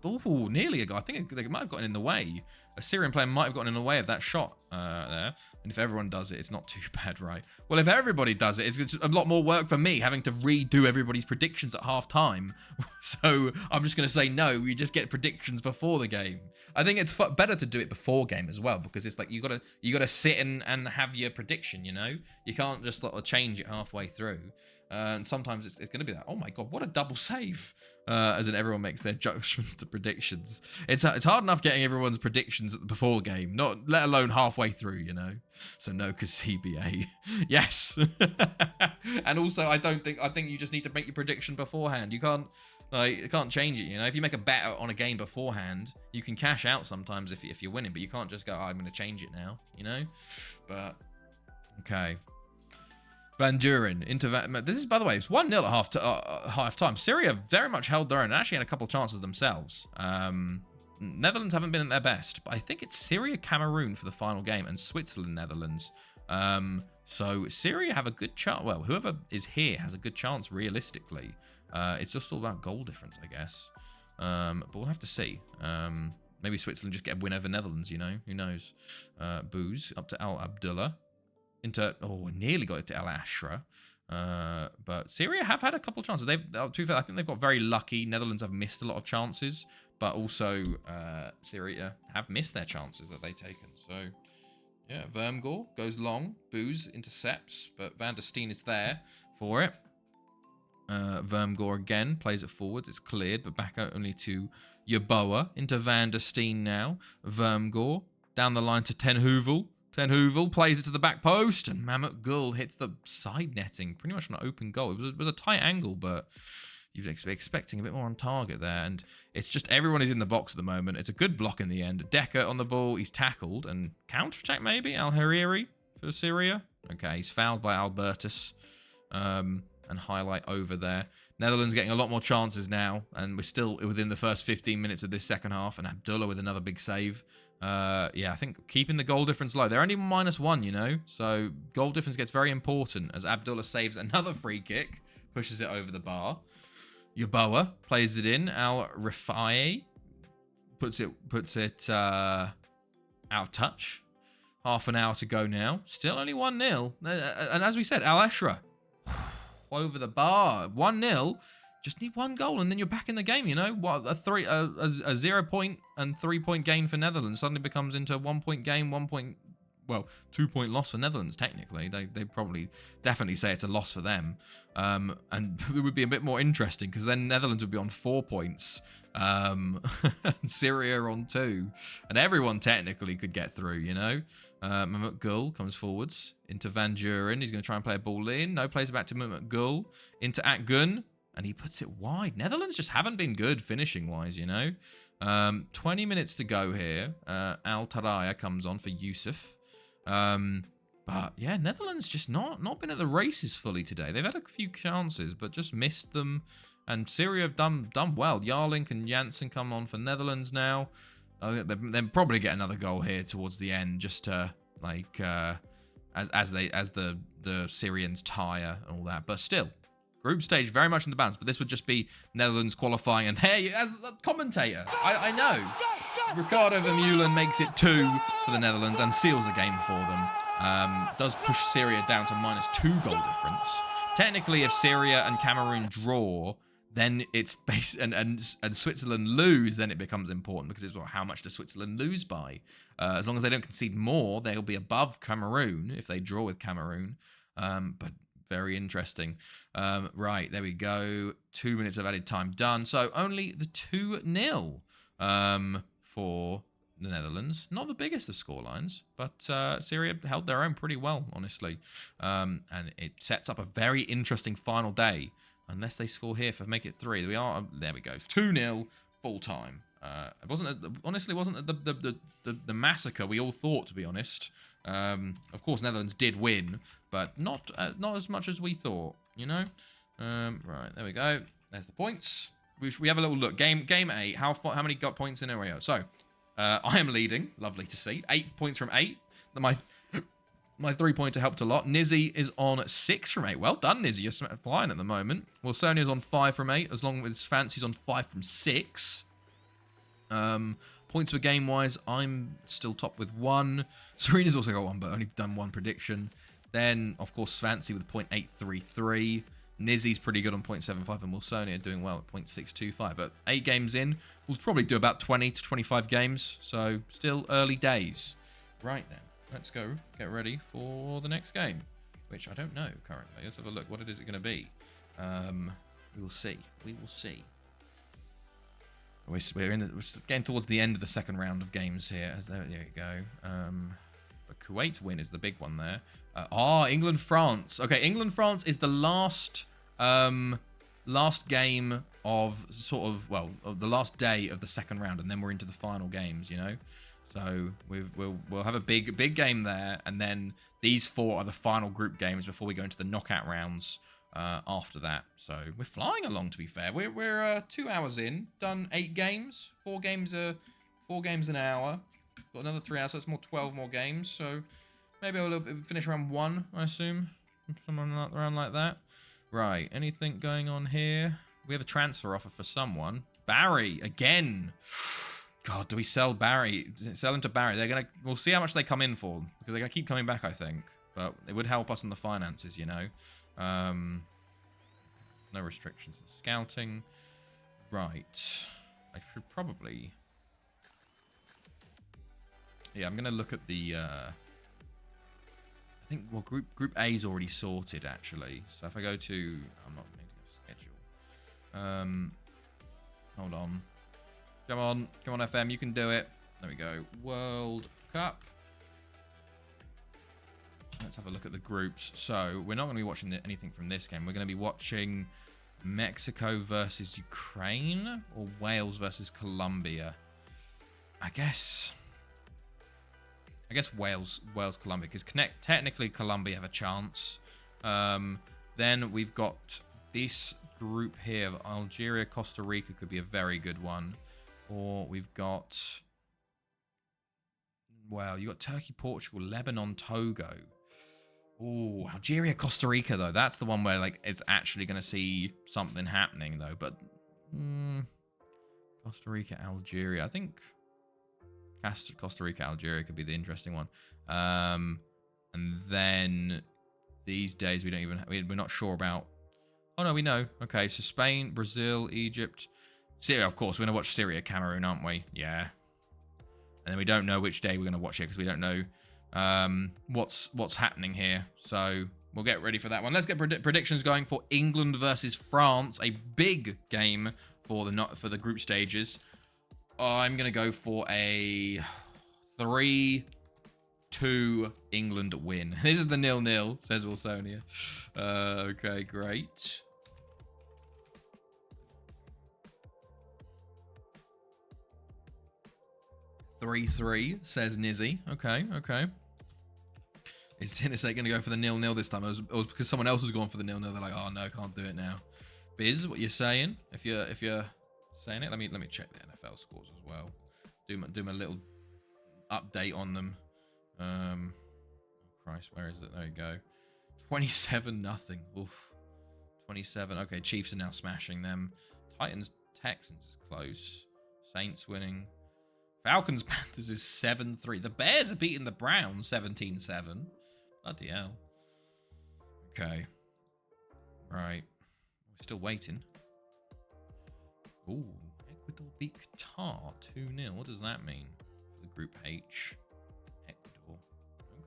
S1: oh, nearly a goal. I think they might have gotten in the way. A Syrian player might have gotten in the way of that shot there. And if everyone does it, it's not too bad, right? Well, if everybody does it, it's a lot more work for me having to redo everybody's predictions at half time. So I'm just going to say no. You just get predictions before the game. I think it's better to do it before game as well, because it's like you gotta sit and have your prediction. You know, you can't just change it halfway through. And sometimes it's going to be that, oh my god, what a double save, as in everyone makes their judgments to predictions. It's hard enough getting everyone's predictions before game, not let alone halfway through, you know. So no, because CBA. Yes. And also I think you just need to make your prediction beforehand. You can't change it, you know. If you make a bet on a game beforehand, you can cash out sometimes if you're winning, but you can't just go, oh, I'm going to change it now, you know. But okay. Van Duren into this is, by the way, it's 1-0 at half time. Syria very much held their own and actually had a couple of chances themselves. Netherlands haven't been at their best, but I think it's Syria Cameroon for the final game and Switzerland Netherlands. So Syria have a good chance. Well, whoever is here has a good chance realistically. It's just all about goal difference, I guess. But we'll have to see. Maybe Switzerland just get a win over Netherlands, you know? Who knows? Booze up to Al Abdullah. Nearly got it to Al Ashra. But Syria have had a couple of chances. To be fair, I think they've got very lucky. Netherlands have missed a lot of chances, but also Syria have missed their chances that they've taken. So, yeah, Vermgor goes long. Booze intercepts, but Van der Steen is there for it. Vermgor again plays it forward. It's cleared, but back out only to Yeboah. Into Van der Steen now. Vermgor down the line to Ten Heuvel. Ten Heuvel plays it to the back post, and Mammoth Gul hits the side netting. Pretty much an open goal. It was a tight angle, but you'd be expecting a bit more on target there. And it's just everyone is in the box at the moment. It's a good block in the end. Decker on the ball. He's tackled. And counter-attack maybe? Al Hariri for Syria. Okay, he's fouled by Albertus. And highlight over there. Netherlands getting a lot more chances now. And we're still within the first 15 minutes of this second half. And Abdullah with another big save. Yeah, I think keeping the goal difference low. They're only -1, you know. So goal difference gets very important as Abdullah saves another free kick. Pushes it over the bar. Yeboah plays it in. Al Rifai puts it out of touch. Half an hour to go now. Still only 1-0. And as we said, Al Ashra over the bar. 1-0. just need one goal and then you're back in the game, you know? What, a 0 point and 3 point gain for Netherlands suddenly becomes into a 1 point gain, 2 point loss for Netherlands, technically. They probably definitely say it's a loss for them. And it would be a bit more interesting because then Netherlands would be on 4 points. And Syria on 2. And everyone technically could get through, you know? Mehmet Gül comes forwards into Van Duren. He's going to try and play a ball in. No, plays it back to Mehmet Gül. Into Akgun. And he puts it wide. Netherlands just haven't been good finishing-wise, you know? 20 minutes to go here. Al Taraya comes on for Yusuf. But yeah, Netherlands just not been at the races fully today. They've had a few chances, but just missed them. And Syria have done well. Jarlink and Janssen come on for Netherlands now. They'll probably get another goal here towards the end, just to like as the Syrians tire and all that. But still, group stage very much in the balance. But this would just be Netherlands qualifying, and there, as the commentator, I know Ricardo Vermeulen makes it 2 for the Netherlands and seals the game for them. Does push Syria down to -2 goal difference. Technically, if Syria and Cameroon draw, then it's and Switzerland lose, then it becomes important because it's, well, how much does Switzerland lose by? As long as they don't concede more, they'll be above Cameroon if they draw with Cameroon. But very interesting. Right, there we go. 2 minutes of added time done. So only the 2-0 for the Netherlands. Not the biggest of scorelines, but Syria held their own pretty well, honestly. And it sets up a very interesting final day. Unless they score here for make it 3. There we go. 2-0 full time. It wasn't the massacre we all thought, to be honest. Of course, Netherlands did win, but not as much as we thought. You know. Right, there we go. There's the points. We have a little look. Game 8. How many got points in area? So I am leading. Lovely to see. 8 points from 8. My 3-pointer helped a lot. Nizzy is on 6 from 8. Well done, Nizzy. You're flying at the moment. Well, Sonia's on 5 from 8, as long as Fancy's on 5 from 6. Points per game-wise, I'm still top with 1. Serena's also got 1, but only done 1 prediction. Then, of course, Fancy with 0.833. Nizzy's pretty good on 0.75, and Wilsonia doing well at 0.625. But 8 games in, we'll probably do about 20 to 25 games, so still early days. Right then. Let's go get ready for the next game, which I don't know currently. Let's have a look. What is it going to be? We will see. We will see. We're getting towards the end of the second round of games here. There you go. But Kuwait's win is the big one there. England-France. Okay, England-France is the last game of the last day of the second round, and then we're into the final games, you know? So we'll have a big game there, and then these 4 are the final group games before we go into the knockout rounds after that. So we're flying along, to be fair. We're 2 hours in, done 8 games, 4 games an hour. Got another 3 hours, so it's 12 more games. So maybe I'll finish around 1, I assume, somewhere around like that. Right, anything going on here? We have a transfer offer for someone. Barry again. God, do we sell Barry? Sell him to Barry. We'll see how much they come in for, because they're gonna keep coming back, I think. But it would help us in the finances, you know. No restrictions on scouting. Right. I should probably. Yeah, I'm gonna look at the. I think Group A's already sorted actually. So if I go to, I'm not going to schedule. Hold on. Come on, FM, you can do it. There we go. World Cup. Let's have a look at the groups. So, we're not going to be watching anything from this game. We're going to be watching Mexico versus Ukraine or Wales versus Colombia. I guess Wales, Colombia, because technically Colombia have a chance. Then we've got this group here of Algeria, Costa Rica could be a very good one. Or we've got, well, you got Turkey, Portugal, Lebanon, Togo. Oh, Algeria, Costa Rica, though. That's the one where, like, it's actually going to see something happening, though. But Costa Rica, Algeria. I think Costa Rica, Algeria could be the interesting one. And then these days, we're not sure about Oh, no, we know. Okay, so Spain, Brazil, Egypt. Syria, of course. We're going to watch Syria, Cameroon, aren't we? Yeah. And then we don't know which day we're going to watch it because we don't know what's happening here. So we'll get ready for that one. Let's get predictions going for England versus France. A big game for the group stages. I'm going to go for a 3-2 England win. This is the 0-0, says Wilsonia. Okay, great. 3-3, says Nizzy. Okay, okay. Is Tennessee going to go for the 0-0 this time? It was because someone else was going for the 0-0. They're like, oh no, can't do it now. Biz, what you're saying? If you're saying it, let me check the NFL scores as well. Do my little update on them. Oh Christ, where is it? There you go. 27-0. Oof. 27. Okay, Chiefs are now smashing them. Titans, Texans is close. Saints winning. Falcons, Panthers is 7-3. The Bears are beating the Browns 17-7. Bloody hell. Okay. Right. We're still waiting. Ooh. Ecuador beat Qatar 2-0. What does that mean for the Group H? Ecuador.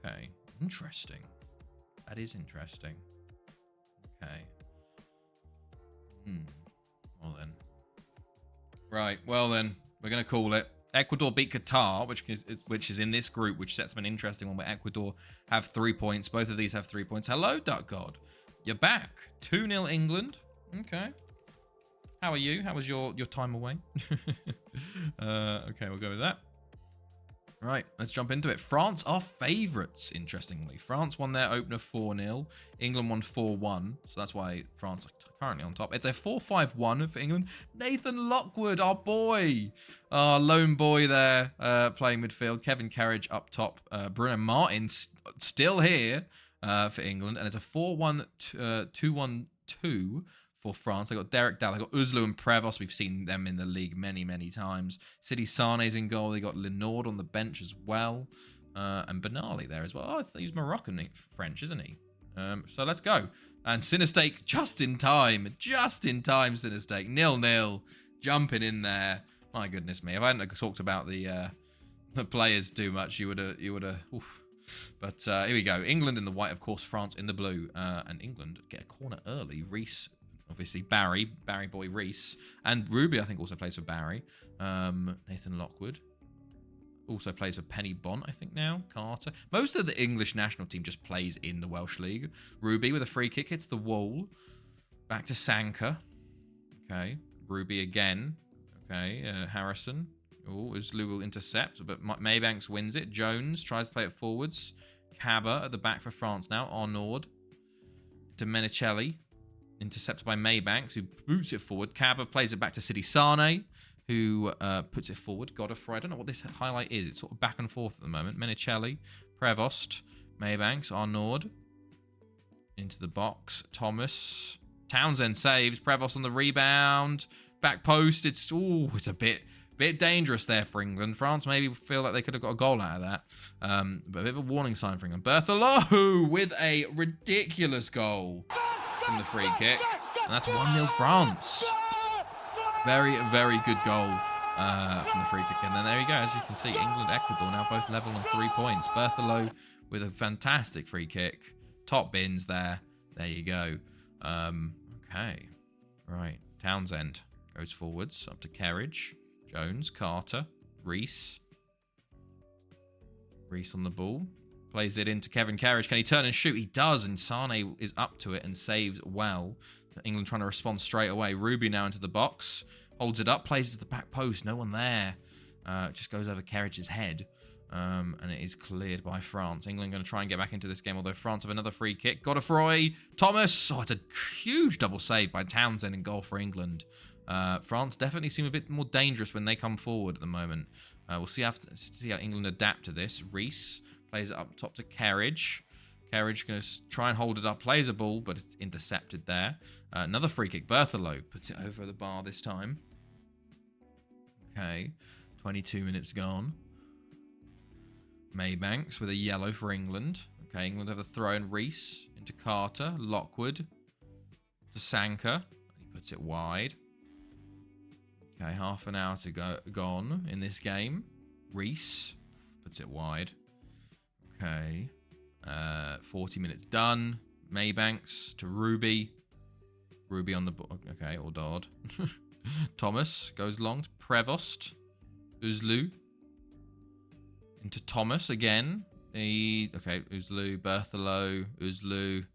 S1: Okay. Interesting. That is interesting. Okay. Well then. Right. Well then. We're going to call it. Ecuador beat Qatar, which is in this group, which sets up an interesting one where Ecuador have 3 points. Both of these have 3 points. Hello, Duck God. You're back. 2-0 England. Okay. How are you? How was your time away? Okay, we'll go with that. Right, let's jump into it. France are favourites, interestingly. France won their opener 4-0. England won 4-1. So that's why France are currently on top. It's a 4-5-1 for England. Nathan Lockwood, our boy. Our lone boy there playing midfield. Kevin Carriage up top. Bruno Martins still here for England. And it's a 4-1-2-1-2 for France. They got Derek Dall, they got Uzlu and Prevost. We've seen them in the league many, many times. City Sane's in goal. They got Lenoir on the bench as well. And Benali there as well. Oh, I thought he's Moroccan French, isn't he? So let's go. And Sinistake just in time. Just in time, Sinistake. 0-0. Jumping in there. My goodness me. If I hadn't talked about the players too much, you would have. Oof. But here we go. England in the white, of course. France in the blue. And England get a corner early. Reese. Obviously, Barry boy Reese. And Ruby, I think, also plays for Barry. Nathan Lockwood also plays for Penny Bont, I think, now. Carter. Most of the English national team just plays in the Welsh League. Ruby with a free kick hits the wall. Back to Sanka. Okay. Ruby again. Okay. Harrison. Oh, Uzlu will intercept, but Maybanks wins it. Jones tries to play it forwards. Cabba at the back for France now. Arnaud. Domenicelli. Intercepted by Maybanks, who boots it forward. Cabba plays it back to City Sane, who puts it forward. Godfrey, I don't know what this highlight is. It's sort of back and forth at the moment. Menicelli, Prevost, Maybanks, Arnaud. Into the box. Thomas. Townsend saves. Prevost on the rebound. Back post. It's a bit dangerous there for England. France maybe feel like they could have got a goal out of that. But a bit of a warning sign for England. Berthelot with a ridiculous goal. From the free kick, and that's 1-0 France. Very, very good goal from the free kick, and then there you go. As you can see, England, Ecuador now both level on 3 points. Berthelot with a fantastic free kick. Top bins there. There you go. Okay, right. Townsend goes forwards up to Kerridge, Jones, Carter, Reese. Reese on the ball. Plays it into Kevin Carriage. Can he turn and shoot? He does, and Sane is up to it and saves well. England trying to respond straight away. Ruby now into the box. Holds it up, plays it to the back post. No one there. Just goes over Carriage's head. And it is cleared by France. England going to try and get back into this game, although France have another free kick. Godefroy, Thomas. Oh, it's a huge double save by Townsend in goal for England. France definitely seem a bit more dangerous when they come forward at the moment. We'll see how England adapt to this. Reese. Plays it up top to Carriage. Carriage going to try and hold it up. Plays a ball, but it's intercepted there. Another free kick. Berthelot puts it over the bar this time. Okay. 22 minutes gone. Maybanks with a yellow for England. Okay, England have a throw in. Reese into Carter. Lockwood. to Sanka. He puts it wide. Okay, half an hour to go gone in this game. Reese puts it wide. Okay. 40 minutes done. Maybanks to Ruby. Ruby on the board. Okay, or Dodd. Thomas goes long to Prevost. Uzlu. Into Thomas again. Okay, Uzlu, Berthelo, Uzlu.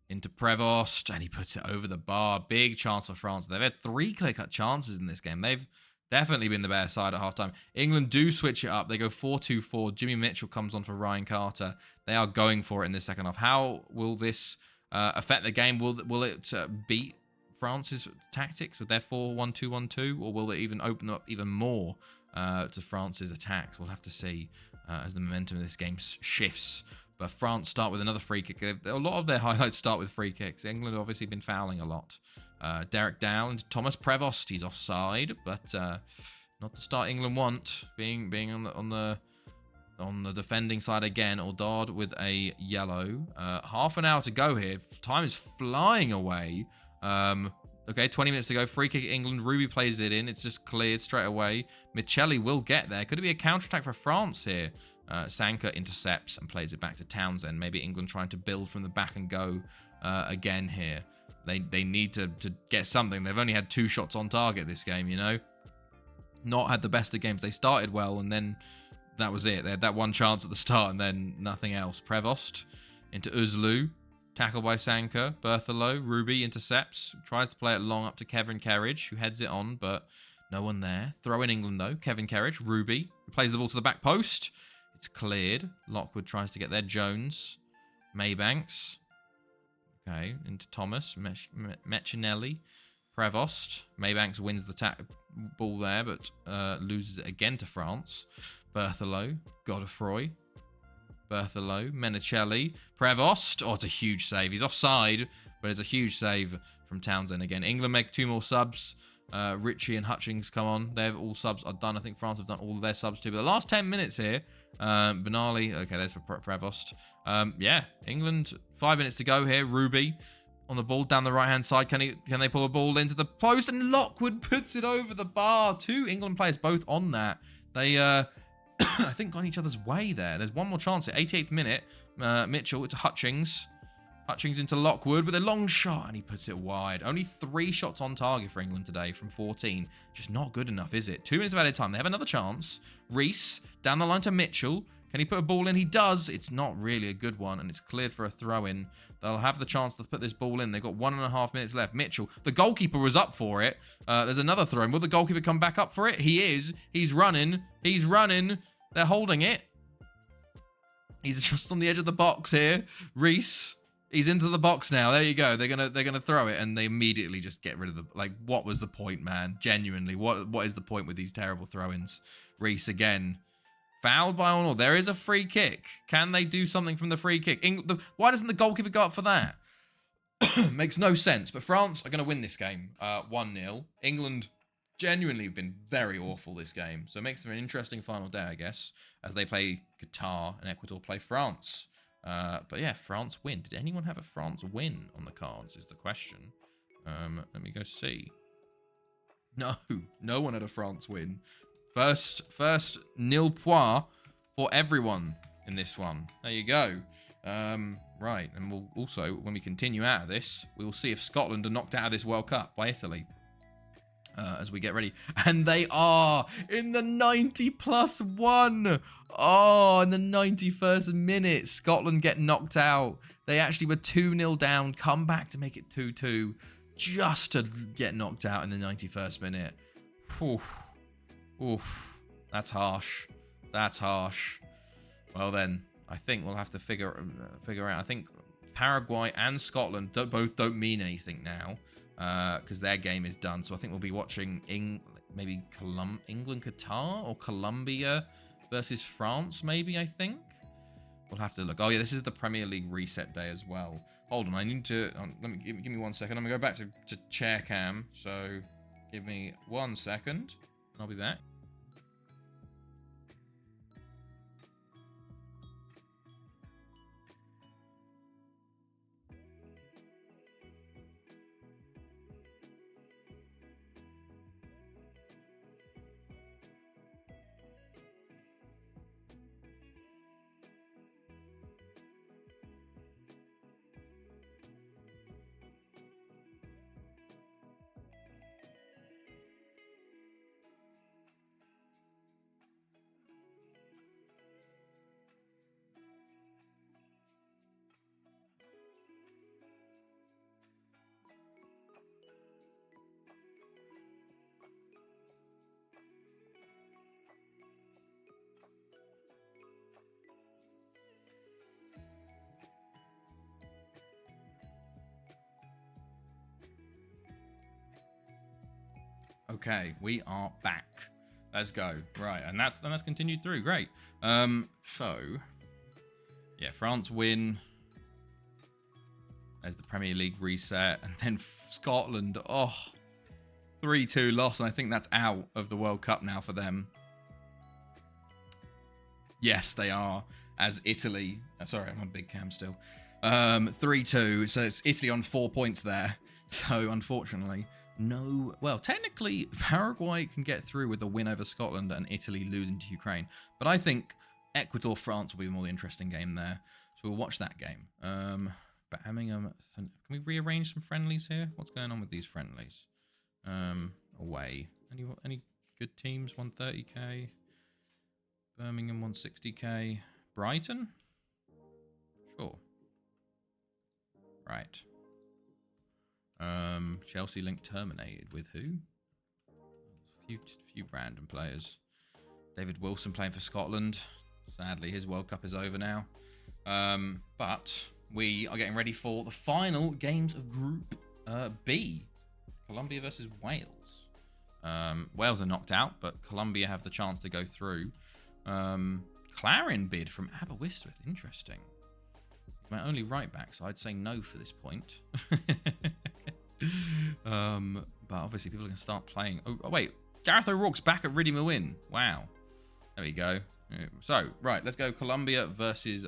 S1: Into Prevost. And he puts it over the bar. Big chance for France. They've had 3 clear-cut chances in this game. They've definitely been the better side at halftime. England do switch it up. They go 4-2-4. Jimmy Mitchell comes on for Ryan Carter. They are going for it in the second half. How will this affect the game? Will it beat France's tactics with their 4-1-2-1-2? Or will it even open up even more to France's attacks? We'll have to see as the momentum of this game shifts. But France start with another free kick. A lot of their highlights start with free kicks. England have obviously been fouling a lot. Derek down to Thomas Prevost. He's offside, but not the start England want. Being on the defending side again. Ordard with a yellow. Half an hour to go here. Time is flying away. Okay, 20 minutes to go. Free kick England. Ruby plays it in. It's just cleared straight away. Michelli will get there. Could it be a counter-attack for France here? Sanka intercepts and plays it back to Townsend. Maybe England trying to build from the back and go again here. They need to get something. They've only had 2 shots on target this game, you know. Not had the best of games. They started well, and then that was it. They had that one chance at the start, and then nothing else. Prevost into Uzlu. Tackle by Sanka. Berthelo. Ruby intercepts. Tries to play it long up to Kevin Kerridge, who heads it on, but no one there. Throw in England, though. Kevin Kerridge. Ruby. Plays the ball to the back post. It's cleared. Lockwood tries to get there. Jones. Maybanks. Okay, into Thomas. Mechinelli. Prevost. Maybanks wins the ball there, but loses it again to France. Berthelo. Godefroy. Berthelo. Menicelli. Prevost. Oh, it's a huge save. He's offside, but it's a huge save from Townsend again. England make 2 more subs. Ritchie and Hutchings come on. They've all subs are done. I think France have done all of their subs too. But the last 10 minutes here, Benali. Okay, there's for Prevost. Yeah, England. 5 minutes to go here. Ruby on the ball down the right-hand side. Can they pull a ball into the post? And Lockwood puts it over the bar. 2 England players both on that. They, I think, gone each other's way there. There's one more chance at 88th minute. Mitchell to Hutchings. Hutchings into Lockwood with a long shot, and he puts it wide. Only 3 shots on target for England today from 14. Just not good enough, is it? 2 minutes of added time. They have another chance. Reese down the line to Mitchell. Can he put a ball in? He does. It's not really a good one, and it's cleared for a throw-in. They'll have the chance to put this ball in. They've got 1.5 minutes left. Mitchell, the goalkeeper was up for it. There's another throw-in. Will the goalkeeper come back up for it? He is. He's running. He's running. They're holding it. He's just on the edge of the box here. Reese. He's into the box now. There you go. They're gonna throw it, and they immediately just get rid of the. Like, what was the point, man? Genuinely, what is the point with these terrible throw-ins? Reese again, fouled by Arnold. There is a free kick. Can they do something from the free kick? Why doesn't the goalkeeper go up for that? Makes no sense. But France are gonna win this game, 1-0. England genuinely have been very awful this game, so it makes for an interesting final day, I guess, as they play Qatar and Ecuador play France. But yeah, France win. Did anyone have a France win on the cards is the question. Let me go see. No one had a France win. First nil point for everyone in this one. There you go. Right, and we'll also, when we continue out of this, we will see if Scotland are knocked out of this World Cup by Italy. As we get ready. And they are in the 90+1. Oh, in the 91st minute, Scotland get knocked out. They actually were 2-0 down, come back to make it 2-2, just to get knocked out in the 91st minute. Oof. Oof. That's harsh. That's harsh. Well then, I think we'll have to figure out. I think Paraguay and Scotland both don't mean anything now. Because their game is done. So I think we'll be watching maybe England, Qatar, or Colombia versus France, maybe, I think. We'll have to look. Oh, yeah, this is the Premier League reset day as well. Hold on, I need to... give me 1 second. I'm going to go back to chair cam. So give me 1 second, and I'll be back. Okay, we are back. Let's go. Right, and that's continued through. Great. So, yeah, France win. There's the Premier League reset. And then Scotland, 3-2 loss. And I think that's out of the World Cup now for them. Yes, they are. As Italy, sorry, I'm on big cam still. 3-2. So it's Italy on 4 points there. So unfortunately, no. Well, technically, Paraguay can get through with a win over Scotland and Italy losing to Ukraine. But I think Ecuador-France will be the more interesting game there. So we'll watch that game. Birmingham, can we rearrange some friendlies here? What's going on with these friendlies? Away. Any good teams? 130k. Birmingham 160k. Brighton? Sure. Right. Chelsea link terminated with who? Few random players. David Wilson playing for Scotland. Sadly, his World Cup is over now. But we are getting ready for the final games of Group B. Colombia versus Wales. Wales are knocked out, but Colombia have the chance to go through. Clarin bid from Aberystwyth. Interesting. My only right back, so I'd say no for this point. But obviously people are going to start playing. Oh, wait. Gareth O'Rourke's back at Ready Win. Wow. There we go. So, right. Let's go Colombia versus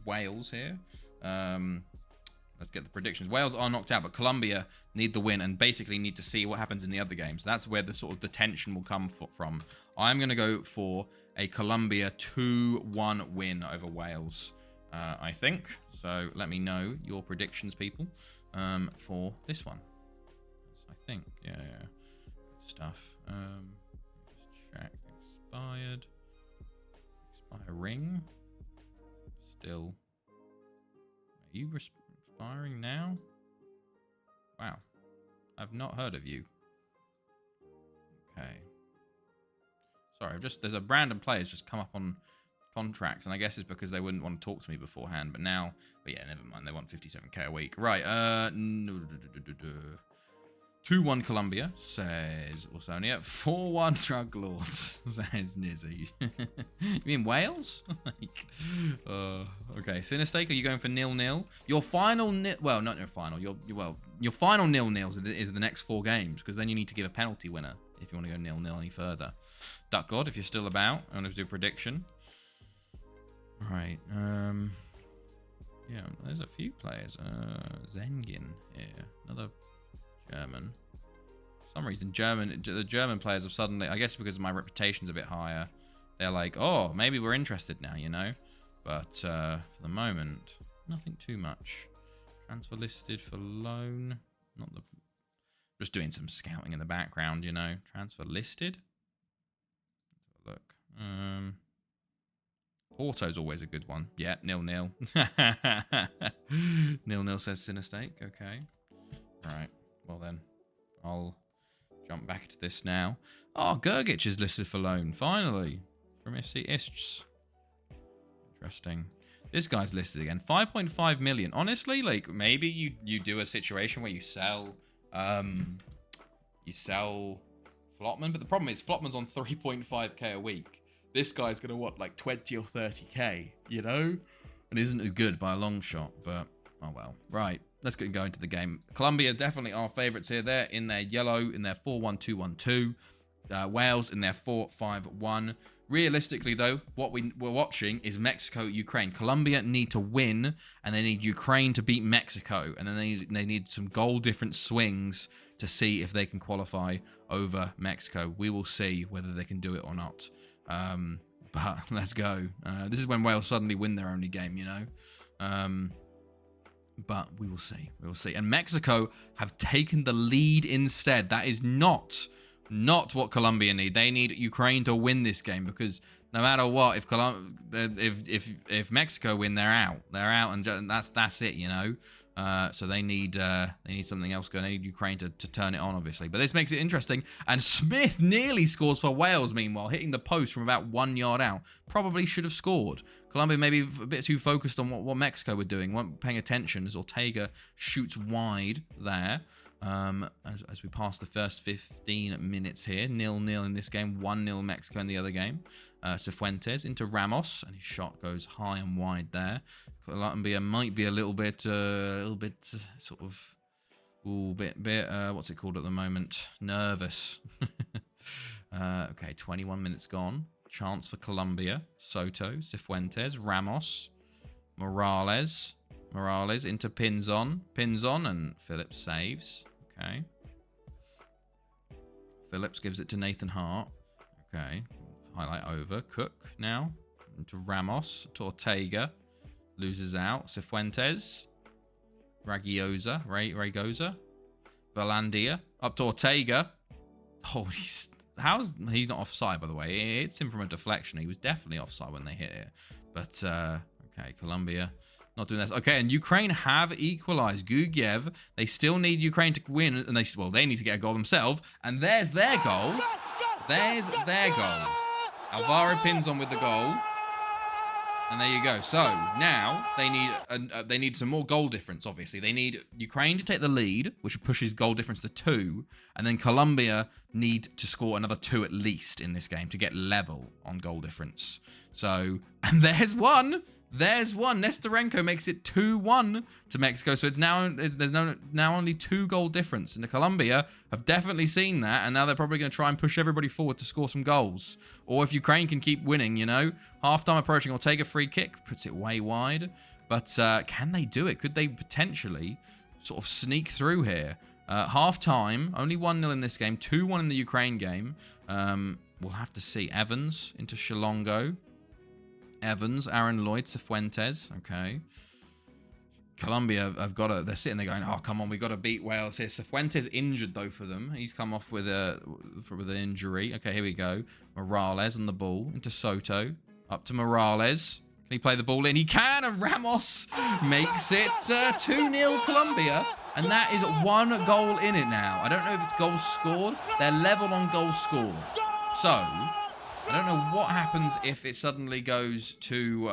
S1: Wales here. Let's get the predictions. Wales are knocked out, but Colombia need the win and basically need to see what happens in the other games. That's where the sort of the tension will come from. I'm going to go for a Colombia 2-1 win over Wales, I think. So let me know your predictions, people, for this one. I think, yeah. Good stuff. Just check. Expired. Expiring. Still. Are you expiring now? Wow. I've not heard of you. Okay. Sorry, there's a random players just come up on contracts, and I guess it's because they wouldn't want to talk to me beforehand, but yeah, never mind, they want 57k a week. Right, 2-1 Colombia, says Orsonia. 4-1 Drug Lords, says Nizzy. You mean Wales? Okay, Sinistake, are you going for 0-0? Your final well, not your final, your final 0-0 is the next 4 games, because then you need to give a penalty winner if you want to go 0-0 any further. Duck God, if you're still about, I want to do a prediction. Right, yeah, there's a few players. Zengin here, another German. For some reason, the German players have suddenly, I guess because my reputation's a bit higher, they're like, oh, maybe we're interested now, you know? But for the moment, nothing too much. Transfer listed for loan. Just doing some scouting in the background, you know? Transfer listed. Let's have a look. Porto's always a good one. Yeah, 0-0. 0-0 says Sinistake. Okay. Right. Well then, I'll jump back to this now. Oh, Gergic is listed for loan. Finally. From FC Ists. Interesting. This guy's listed again. 5.5 million. Honestly, like, maybe you do a situation where you sell Flotman, but the problem is Flotman's on 3.5k a week. This guy's going to what, like 20 or 30k, you know? And isn't as good by a long shot, but oh well. Right, let's get going into the game. Colombia definitely are favourites here. They're in their yellow, in their 4-1-2-1-2. Wales in their 4-5-1. Realistically, though, what we're watching is Mexico-Ukraine. Colombia need to win, and they need Ukraine to beat Mexico. And then they need some goal different swings to see if they can qualify over Mexico. We will see whether they can do it or not. But let's go. This is when Wales suddenly win their only game, you know. But we will see. We will see. And Mexico have taken the lead instead. That is not what Colombia need. They need Ukraine to win this game, because no matter what, if Mexico win, they're out. They're out, and that's it, you know. So they need something else going. They need Ukraine to turn it on, obviously. But this makes it interesting. And Smith nearly scores for Wales, meanwhile, hitting the post from about 1 yard out. Probably should have scored. Colombia maybe a bit too focused on what Mexico were doing, weren't paying attention as Ortega shoots wide there. As we pass the first 15 minutes here. 0-0 in this game. 1-0 Mexico in the other game. Cifuentes into Ramos, and his shot goes high and wide there. Colombia might be a little bit sort of, what's it called at the moment? Nervous. Okay, 21 minutes gone. Chance for Colombia. Soto, Cifuentes, Ramos, Morales into Pinzon, and Phillips saves. Okay. Phillips gives it to Nathan Hart. Okay. Highlight over. Cook now. Into Ramos. To Ortega. Loses out. Cifuentes. Ragoza. Valandia. Up to Ortega. Oh, he's not offside, by the way. It hits him from a deflection. He was definitely offside when they hit it. But, okay, Colombia not doing this. Okay, and Ukraine have equalized. Gugyev, they still need Ukraine to win, and they need to get a goal themselves. And there's their goal. There's their goal. Alvaro Pinzon with the goal. And there you go. So now they need some more goal difference. Obviously, they need Ukraine to take the lead, which pushes goal difference to 2, and then Colombia need to score another 2 at least in this game to get level on goal difference. So, and there's one. Nestorenko makes it 2-1 to Mexico. So there's now only 2 goal difference. And the Colombia have definitely seen that. And now they're probably going to try and push everybody forward to score some goals. Or if Ukraine can keep winning, half-time approaching, or take a free kick, puts it way wide. But can they do it? Could they potentially sort of sneak through here? Half-time, only 1-0 in this game, 2-1 in the Ukraine game. We'll have to see. Evans into Shalongo. Evans, Aaron Lloyd, Cifuentes. Okay. Colombia have got to... They're sitting there going, oh, come on, we've got to beat Wales here. Cifuentes injured, though, for them. He's come off with an injury. Okay, here we go. Morales on the ball. Into Soto. Up to Morales. Can he play the ball in? He can, and Ramos makes it 2-0 Colombia. And that is 1 goal in it now. I don't know if it's goals scored. They're level on goals scored. So... I don't know what happens if it suddenly goes to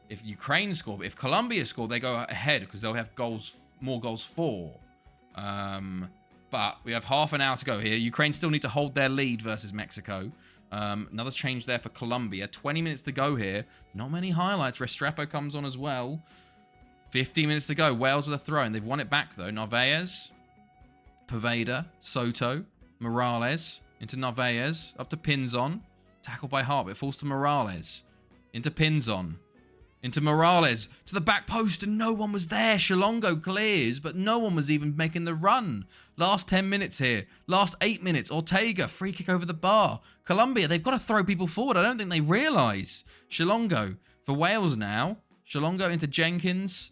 S1: if Ukraine score, but if Colombia score, they go ahead because they'll have more goals for. But we have half an hour to go here. Ukraine still need to hold their lead versus Mexico. Another change there for Colombia. 20 minutes to go here. Not many highlights. Restrepo comes on as well. 15 minutes to go. Wales with a throw, and they've won it back though. Narvaez, Poveda, Soto, Morales. Into Narvaez, up to Pinzon. Tackled by Hart, but it falls to Morales. Into Pinzon. Into Morales. To the back post, and no one was there. Shalongo clears, but no one was even making the run. Last 10 minutes here. Last 8 minutes. Ortega, free kick over the bar. Colombia, they've got to throw people forward. I don't think they realise. Shalongo for Wales now. Shalongo into Jenkins.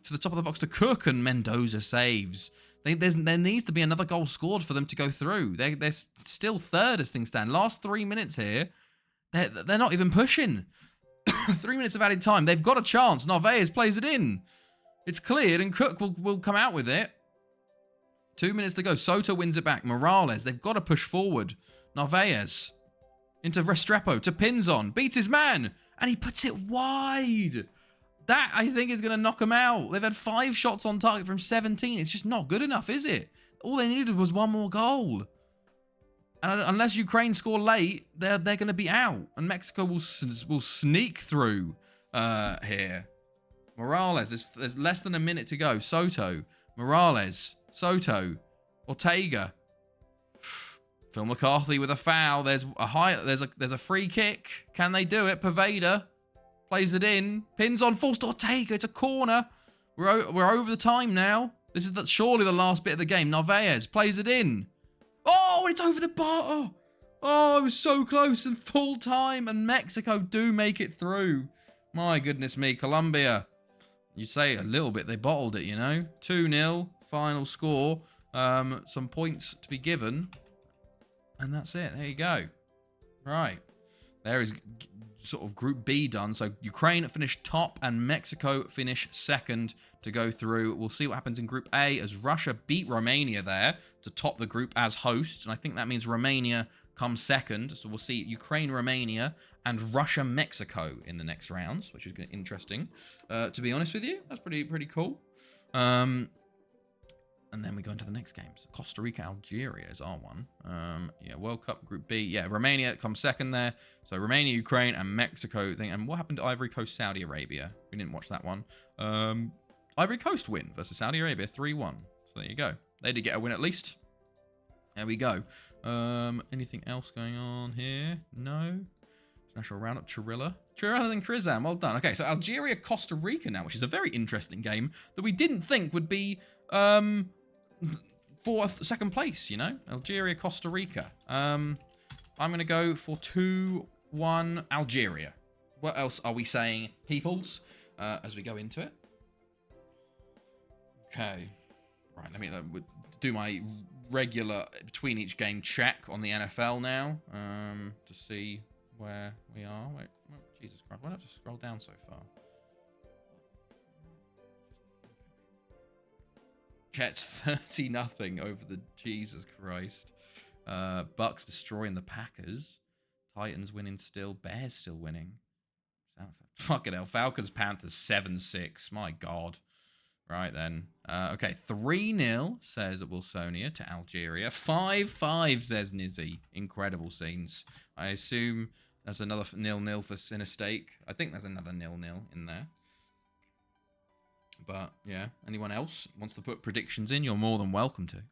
S1: To the top of the box to Cook, and Mendoza saves. There needs to be another goal scored for them to go through. They're still third as things stand. Last 3 minutes here, they're not even pushing. 3 minutes of added time. They've got a chance. Narvaez plays it in. It's cleared, and Cook will come out with it. 2 minutes to go. Soto wins it back. Morales, they've got to push forward. Narvaez into Restrepo to Pinzon. Beats his man, and he puts it wide. That, I think, is going to knock them out. They've had 5 shots on target from 17. It's just not good enough, is it? All they needed was 1 more goal. And unless Ukraine score late, they're going to be out. And Mexico will sneak through here. Morales, there's less than a minute to go. Soto, Morales, Soto, Ortega. Phil McCarthy with a foul. There's a free kick. Can they do it? Poveda. Plays it in. Pins on. Forced Ortega. It's a corner. We're over the time now. This is surely the last bit of the game. Narvaez plays it in. Oh, it's over the bar. Oh, it was so close and full time. And Mexico do make it through. My goodness me. Colombia. You say a little bit. They bottled it, 2-0. Final score. Some points to be given. And that's it. There you go. Right. There is sort of Group B done. So Ukraine finished top and Mexico finished second to go through. We'll see what happens in Group A as Russia beat Romania there to top the group as host. And I think that means Romania comes second. So we'll see Ukraine, Romania, and Russia, Mexico in the next rounds, which is interesting. To be honest with you, that's pretty cool. And And then we go into the next games. Costa Rica, Algeria is our one. Yeah, World Cup Group B. Yeah, Romania comes second there. So Romania, Ukraine, and Mexico. And what happened to Ivory Coast, Saudi Arabia? We didn't watch that one. Ivory Coast win versus Saudi Arabia, 3-1. So there you go. They did get a win at least. There we go. Anything else going on here? No. National roundup, Chirilla and Krizan. Well done. Okay, so Algeria, Costa Rica now, which is a very interesting game that we didn't think would be second place, you know? Algeria, Costa Rica. I'm going to go for 2-1 Algeria. What else are we saying, peoples, as we go into it? Okay. Right, let me do my regular between each game check on the NFL now to see where we are. Wait, oh, Jesus Christ, why do I have to scroll down so far? Jets 30-0 over the Jesus Christ. Bucks destroying the Packers. Titans winning still. Bears still winning. Fucking hell. Falcons, Panthers 7-6. My God. Right then. Okay, 3-0 says Wilsonia to Algeria. 5-5 says Nizzy. Incredible scenes. I assume there's another 0-0 for Sinestake. I think there's another 0-0 in there. But yeah, anyone else wants to put predictions in, you're more than welcome to.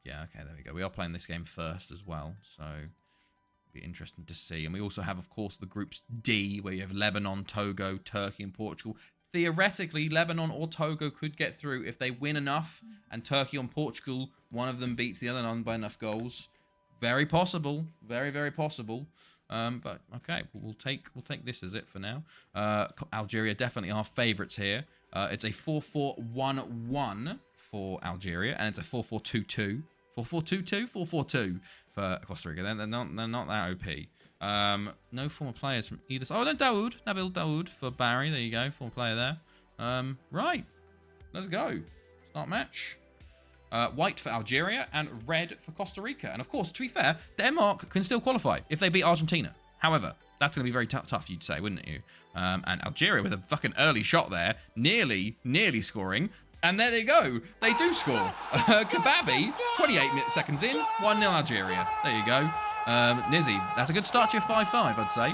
S1: Yeah, okay, there we go. We are playing this game first as well, so it'll be interesting to see. And we also have, of course, the groups D, where you have Lebanon, Togo, Turkey, and Portugal. Theoretically, Lebanon or Togo could get through if they win enough, and Turkey or Portugal, one of them beats the other one by enough goals. Very possible, very, very possible. But okay, we'll take this as it for now. Algeria definitely our favourites here. It's a 4-4-1-1 for Algeria, and it's a 4-4-2-2. 4-4-2-2? 4-4-2 for Costa Rica. They're not that OP. No former players from either side. Oh, no, Nabil Daoud for Barry. There you go, former player there. Right, let's go. Start match. White for Algeria and red for Costa Rica. And of course, to be fair, Denmark can still qualify if they beat Argentina. However, that's going to be very tough, you'd say, wouldn't you? And Algeria with a fucking early shot there, nearly scoring. And there they go. They do score. Kababi, 28 seconds in, 1-0 Algeria. There you go. Nizzy, that's a good start to your 5-5, I'd say.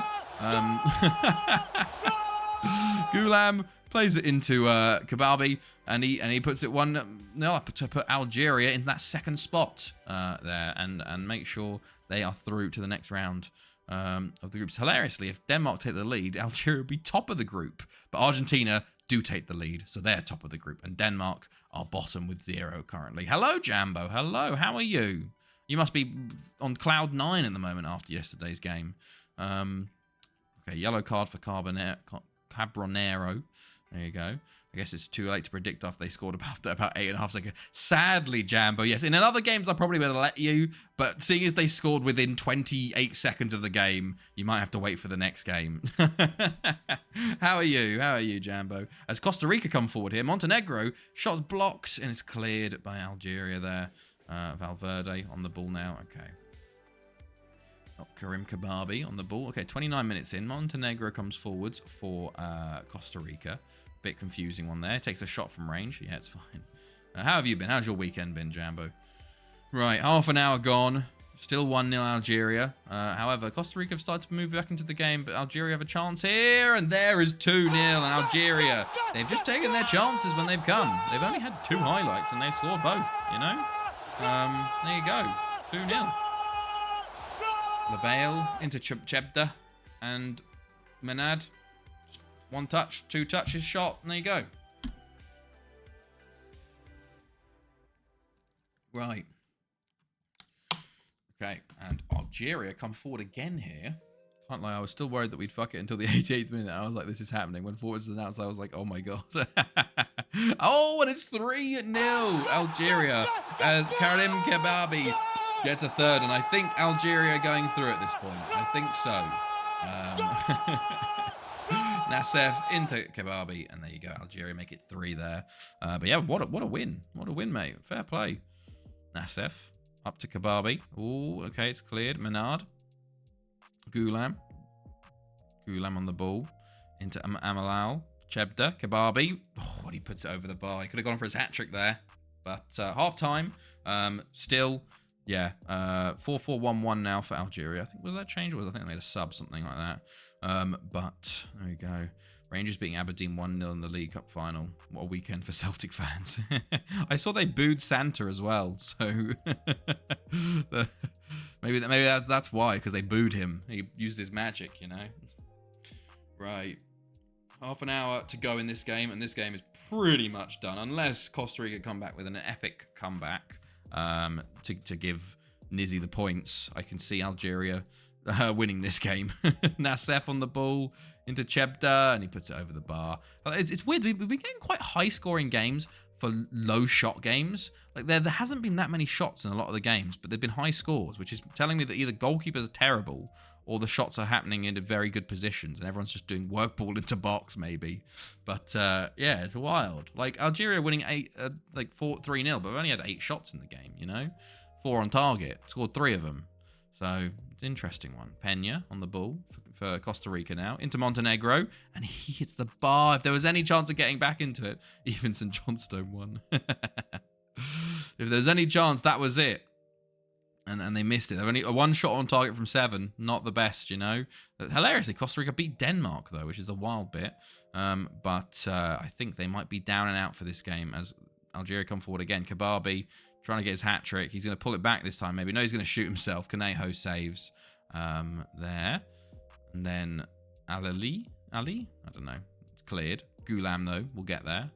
S1: Gulam plays it into Kababi, and he puts it 1-0 up to put Algeria in that second spot there, and make sure they are through to the next round of the groups. Hilariously, if Denmark take the lead, Algeria would be top of the group, but Argentina do take the lead, so they're top of the group, and Denmark are bottom with 0 currently. Hello, Jambo. Hello, how are you? You must be on cloud 9 at the moment after yesterday's game. Okay, yellow card for Cabronero. There you go. I guess it's too late to predict after they scored about 8.5 seconds. Sadly, Jambo, yes. In other games, I probably would have let you, but seeing as they scored within 28 seconds of the game, you might have to wait for the next game. How are you? How are you, Jambo? As Costa Rica come forward here, Montenegro, shots blocked, and it's cleared by Algeria there. Valverde on the ball now. Okay. Karim Kababi on the ball. Okay, 29 minutes in. Montenegro comes forwards for Costa Rica. Bit confusing one there. Takes a shot from range. Yeah, it's fine. How have you been? How's your weekend been, Jambo? Right, half an hour gone. Still 1-0 Algeria. However, Costa Rica have started to move back into the game, but Algeria have a chance here, and there is 2-0, and Algeria, they've just taken their chances when they've come. They've only had 2 highlights, and they've scored both, you know? There you go. 2-0. Labale into Chebda and Menad. 1 touch, 2 touches, shot, and there you go. Right. Okay, and Algeria come forward again here. Can't lie, I was still worried that we'd fuck it until the 88th minute. I was like, this is happening. When forwards announced, I was like, oh my God. Oh, and it's 3-0 Algeria as Karim Kababi gets a third, and I think Algeria are going through at this point. I think so. Nassef into Kababi, and there you go. Algeria make it 3 there. But yeah, what a win. What a win, mate. Fair play. Nassef up to Kababi. Oh, okay, it's cleared. Menard. Gulam on the ball. Into Amalal. Chebda. Kababi. Oh, he puts it over the bar. He could have gone for his hat-trick there. But half-time, still, yeah, 4-4-1-1 now for Algeria. I think, was that changed? I think they made a sub, something like that. But there you go. Rangers beating Aberdeen 1-0 in the League Cup final. What a weekend for Celtic fans. I saw they booed Santa as well, so maybe that's why, because they booed him. He used his magic, you know. Right. Half an hour to go in this game, and this game is pretty much done, unless Costa Rica come back with an epic comeback to give Nizzy the points. I can see Algeria winning this game. Nassef on the ball into Chebda, and he puts it over the bar. It's weird. We've been getting quite high-scoring games for low-shot games. Like there hasn't been that many shots in a lot of the games, but they've been high scores, which is telling me that either goalkeepers are terrible or the shots are happening in very good positions, and everyone's just doing work ball into box, maybe. But yeah, it's wild. Like Algeria winning 3-0, but we've only had 8 shots in the game. You know, 4 on target, scored 3 of them. So it's an interesting one. Pena on the ball for Costa Rica now into Montenegro, and he hits the bar. If there was any chance of getting back into it, even St Johnstone won. If there was any chance, that was it. And they missed it. They've only 1 shot on target from 7. Not the best, you know. Hilariously, Costa Rica beat Denmark, though, which is a wild bit. But I think they might be down and out for this game as Algeria come forward again. Kababi trying to get his hat-trick. He's going to pull it back this time, maybe. No, he's going to shoot himself. Kanejo saves there. And then Ali? I don't know. It's cleared. Gulam, though, will get there.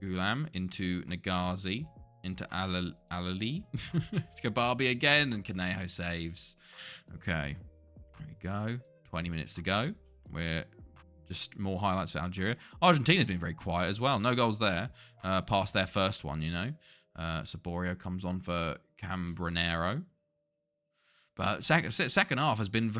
S1: Gulam into Nagazi. Into Alali. It's Kababi again, and Kanejo saves. Okay. There we go. 20 minutes to go. We're just more highlights for Algeria. Argentina's been very quiet as well. No goals there. Past their first one, you know. Saborio comes on for Cambronero. But second half has been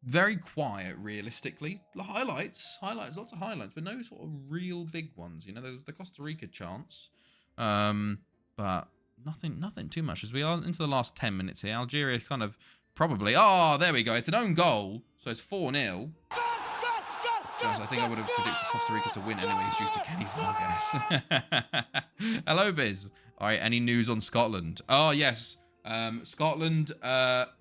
S1: very quiet, realistically. Highlights, lots of highlights, but no sort of real big ones. You know, there's the Costa Rica chance. But nothing too much as we are into the last 10 minutes here. Algeria kind of probably, oh, there we go. It's an own goal, so it's 4-0. I think I would have predicted Costa Rica to win anyways due to Kenny Vargas. Hello, Biz. All right, any news on Scotland? Oh, yes. Scotland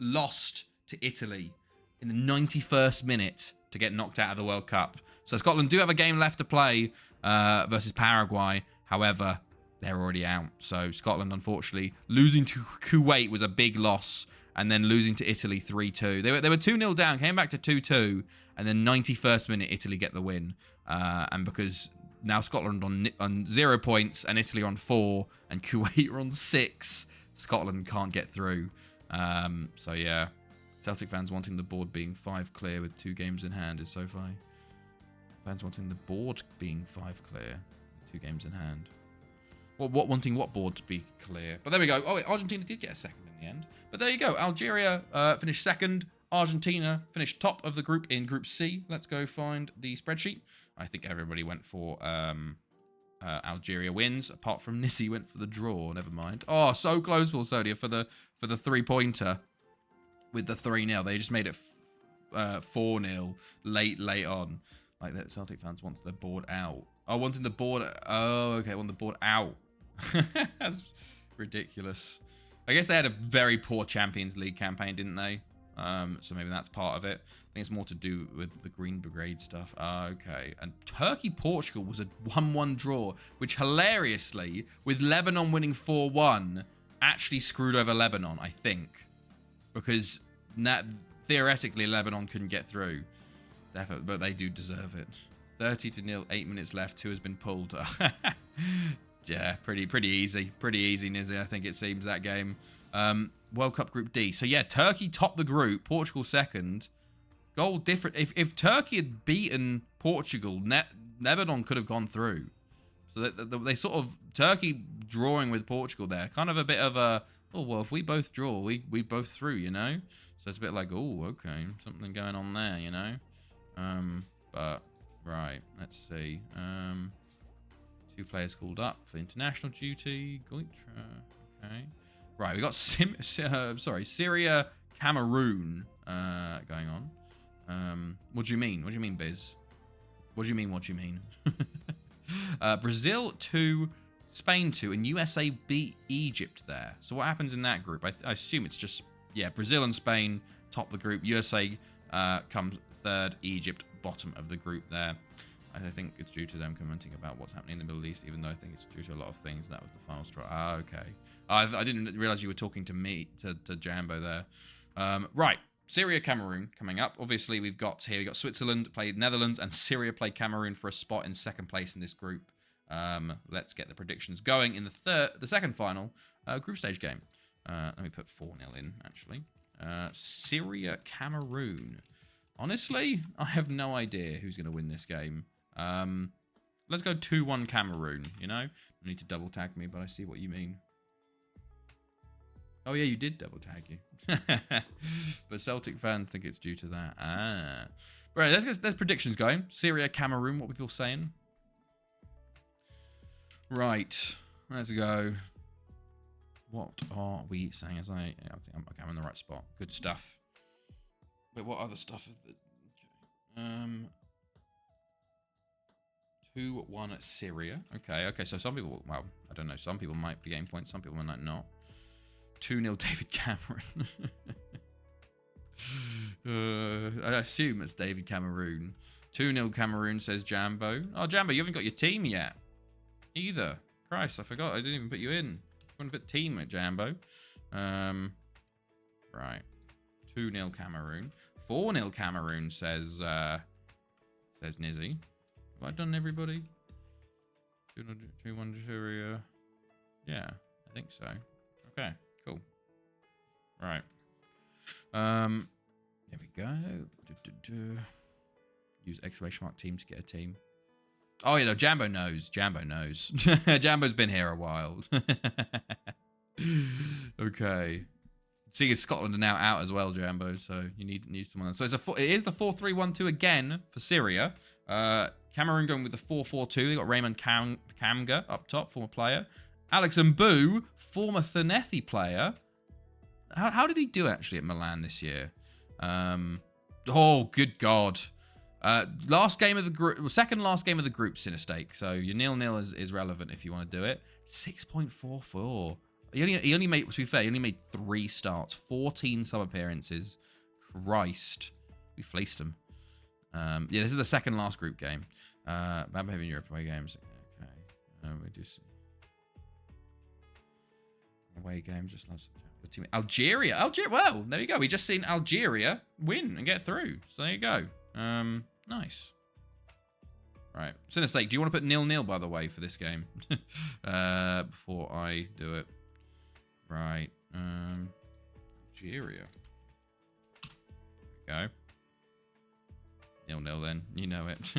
S1: lost to Italy in the 91st minute to get knocked out of the World Cup. So Scotland do have a game left to play versus Paraguay. However, they're already out. So Scotland, unfortunately, losing to Kuwait was a big loss, and then losing to Italy 3-2. They were 2-0 down, came back to 2-2, and then 91st minute, Italy get the win. And because now Scotland on 0 points, and Italy on 4, and Kuwait are on 6, Scotland can't get through. So yeah, Celtic fans wanting the board being 5 clear with 2 games in hand is so funny. Fans wanting the board being 5 clear, 2 games in hand. Wanting what board to be clear? But there we go. Oh, wait, Argentina did get a second in the end. But there you go. Algeria finished second. Argentina finished top of the group in Group C. Let's go find the spreadsheet. I think everybody went for Algeria wins, apart from Nissi went for the draw. Never mind. Oh, so close, Wilsodia, for the 3-pointer with the 3-0. They just made it 4-0 late on. Like that, Celtic fans want their board out. Oh, wanting the board. Oh, okay, want the board out. That's ridiculous. I guess they had a very poor Champions League campaign, didn't they? So maybe that's part of it. I think it's more to do with the Green Brigade stuff. Okay. And Turkey-Portugal was a 1-1 draw, which hilariously, with Lebanon winning 4-1, actually screwed over Lebanon, I think. Because theoretically, Lebanon couldn't get through. But they do deserve it. 30-0, 8 minutes left. 2 has been pulled. Yeah, pretty easy. Pretty easy, Nizzy, I think it seems, that game. World Cup Group D. So, yeah, Turkey topped the group. Portugal second. Goal different. If Turkey had beaten Portugal, Lebanon could have gone through. So they sort of... Turkey drawing with Portugal there. Kind of a bit of a... Oh, well, if we both draw, we both through, you know? So it's a bit like, oh, okay. Something going on there, you know? But... Right, let's see. 2 players called up for international duty. Goitra, okay. Right, we got Syria, Cameroon going on. What do you mean? What do you mean, Biz? What do you mean? Brazil 2, Spain 2, and USA beat Egypt there. So what happens in that group? I assume it's just, yeah, Brazil and Spain top the group. USA comes third, Egypt bottom of the group there. I think it's due to them commenting about what's happening in the Middle East, even though I think it's due to a lot of things. That was the final straw. Ah, okay. I didn't realize you were talking to me, to Jambo there. Right. Syria, Cameroon coming up. Obviously, we've got Switzerland played Netherlands, and Syria played Cameroon for a spot in second place in this group. Let's get the predictions going in the second final group stage game. Let me put 4-0 in, actually. Syria, Cameroon. Honestly, I have no idea who's going to win this game. Let's go 2-1 Cameroon, you know? You need to double tag me, but I see what you mean. Oh, yeah, you did double tag you. But Celtic fans think it's due to that. Ah. Right, let's predictions going. Syria, Cameroon, what were people saying? Right, let's go. What are we saying? I think I'm in the right spot. Good stuff. Wait, what other stuff? 2-1 at Syria. Okay, so some people, well, I don't know. Some people might be getting points. Some people might not. 2-0 David Cameron. I assume it's David Cameroon. 2-0 Cameroon, says Jambo. Oh, Jambo, you haven't got your team yet. Either. Christ, I forgot. I didn't even put you in. I want to put team at Jambo. Right. 2-0 Cameroon. 4-0 Cameroon, says Nizzy. Have I done everybody? 2-1 Syria. Yeah, I think so. Okay, cool. Right. There we go. Use exclamation mark team to get a team. Oh, yeah, no, Jambo knows. Jambo knows. Jambo's been here a while. Okay. See, Scotland are now out as well, Jambo, so you need someone else. So it is the 4-3-1-2 again for Syria. Cameroon going with the 4-4-2. They got Raymond Kamga up top, former player. Alex Mbu, former Thanethi player. How did he do actually at Milan this year? Oh, good God. Last game of the group, second last game of the group, Sinistake. So your 0-0 is relevant if you want to do it. 6.44. He only made, to be fair, he only made 3 starts, 14 sub appearances. Christ, we fleeced him. Yeah, this is the second last group game. Bad behavior in Europe away games. Okay, we do see away games. Just loves Algeria. Well, there you go. We just seen Algeria win and get through. So there you go. Nice. Right. Sinistake, do you want to put 0-0, by the way, for this game? Before I do it. Right. Algeria. There we go. 0-0 then. You know it.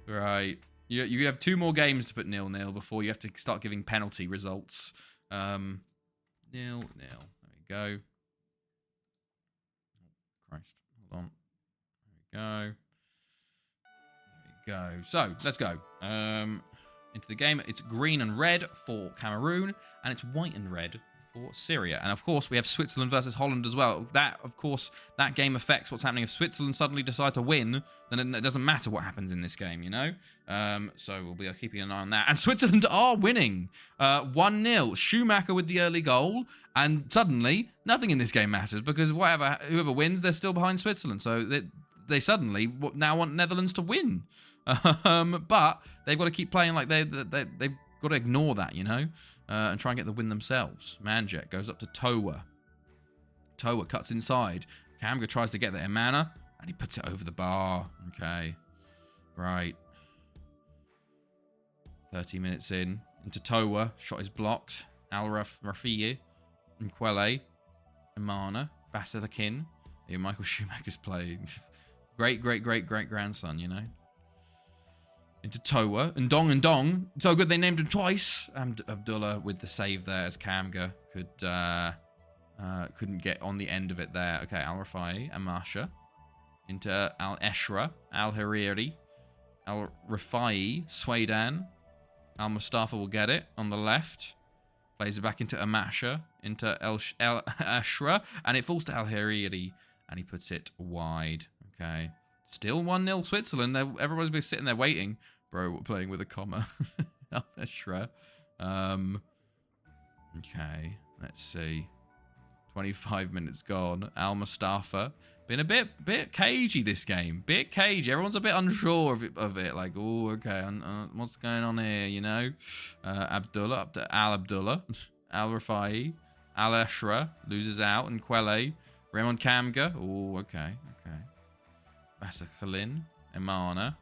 S1: Right. You have 2 more games to put 0-0 before you have to start giving penalty results. 0-0. There we go. Oh, Christ. Hold on. There we go. So, let's go. Into the game. It's green and red for Cameroon, and it's white and red for Syria. And of course, we have Switzerland versus Holland as well. That, of course, that game affects what's happening. If Switzerland suddenly decide to win, then it doesn't matter what happens in this game, you know? So we'll be keeping an eye on that. And Switzerland are winning 1-0. Schumacher with the early goal, and suddenly nothing in this game matters because whoever wins, they're still behind Switzerland. So they suddenly now want Netherlands to win. But they've got to keep playing like they've got to ignore that, you know, and try and get the win themselves. Manjet goes up to Towa. Towa cuts inside. Kamga tries to get there. Mana, and he puts it over the bar. Okay. Right. 30 minutes in. Into Towa. Shot is blocked. Rafiye. Nkwele. Imana. Basilikin. Here Michael Schumacher's playing. Great grandson, you know. Into Towa. Ndong. So good they named him twice. Abdullah with the save there as Kamga couldn't get on the end of it there. Okay, Al Rafai, Amasha. Into Al Eshra, Al Hariri, Al Rafai, Swaydan. Al Mustafa will get it on the left. Plays it back into Amasha, into El Eshra, and it falls to Al Hariri, and he puts it wide. Okay. Still 1-0 Switzerland. Everybody's been sitting there waiting. Bro, we're playing with a comma. Al-Eshra. Okay, let's see. 25 minutes gone. Al-Mustafa. Been a bit cagey this game. Bit cagey. Everyone's a bit unsure of it. Like, oh, okay, what's going on here, you know? Abdullah, up to Al-Abdullah. Al-Rafai. Al-Eshra loses out. And Quelle. Raymond Kamga. Oh, okay. Basakhalin. Imana.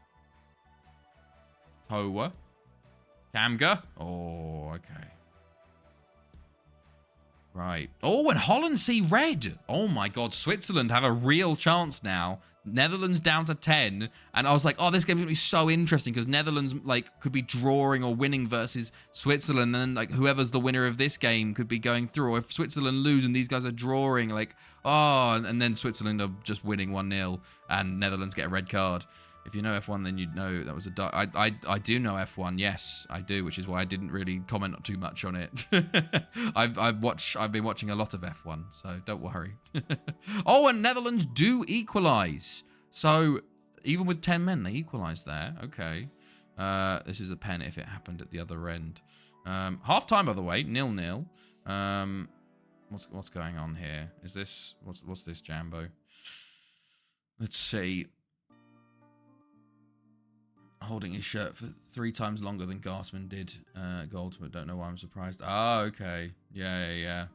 S1: Towa. Kamga. Oh, okay. Right. Oh, and Holland see red. Oh my God. Switzerland have a real chance now. Netherlands down to 10. And I was like, oh, this game's going to be so interesting because Netherlands like could be drawing or winning versus Switzerland. And then like whoever's the winner of this game could be going through. Or if Switzerland lose and these guys are drawing, like, oh, and then Switzerland are just winning 1-0 and Netherlands get a red card. If you know F1, then you'd know that was a... I do know F1, yes, I do, which is why I didn't really comment too much on it. I've been watching a lot of F1, so don't worry. Oh, and Netherlands do equalise. So, even with 10 men, they equalise there. Okay. This is a pen if it happened at the other end. Half-time, by the way, 0-0. What's going on here? Is this... What's this, Jambo? Let's see. Holding his shirt for 3 times longer than Garsman did. Goldman, don't know why I'm surprised. Ah, okay. Yeah.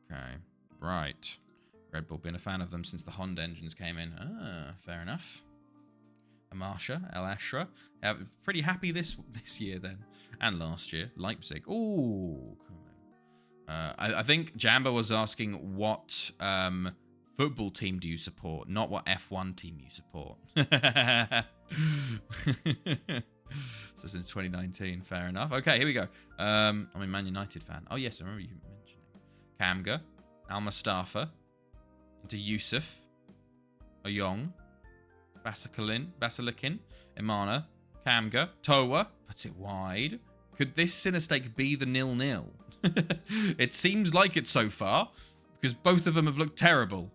S1: Okay, right. Red Bull, been a fan of them since the Honda engines came in. Ah, fair enough. Amarsha, Al-Eshra. Yeah, pretty happy this year then. And last year. Leipzig. Ooh. I think Jambo was asking what... football team do you support, not what F1 team you support. So since 2019, fair enough. Okay, here we go. I'm a Man United fan. Oh yes, I remember you mentioning Kamga, Al-Mustafa, into Yusuf, Oyong, Basilikin, Imana, Kamga, Towa, puts it wide. Could this Sinistake be the 0-0? It seems like it so far, because both of them have looked terrible.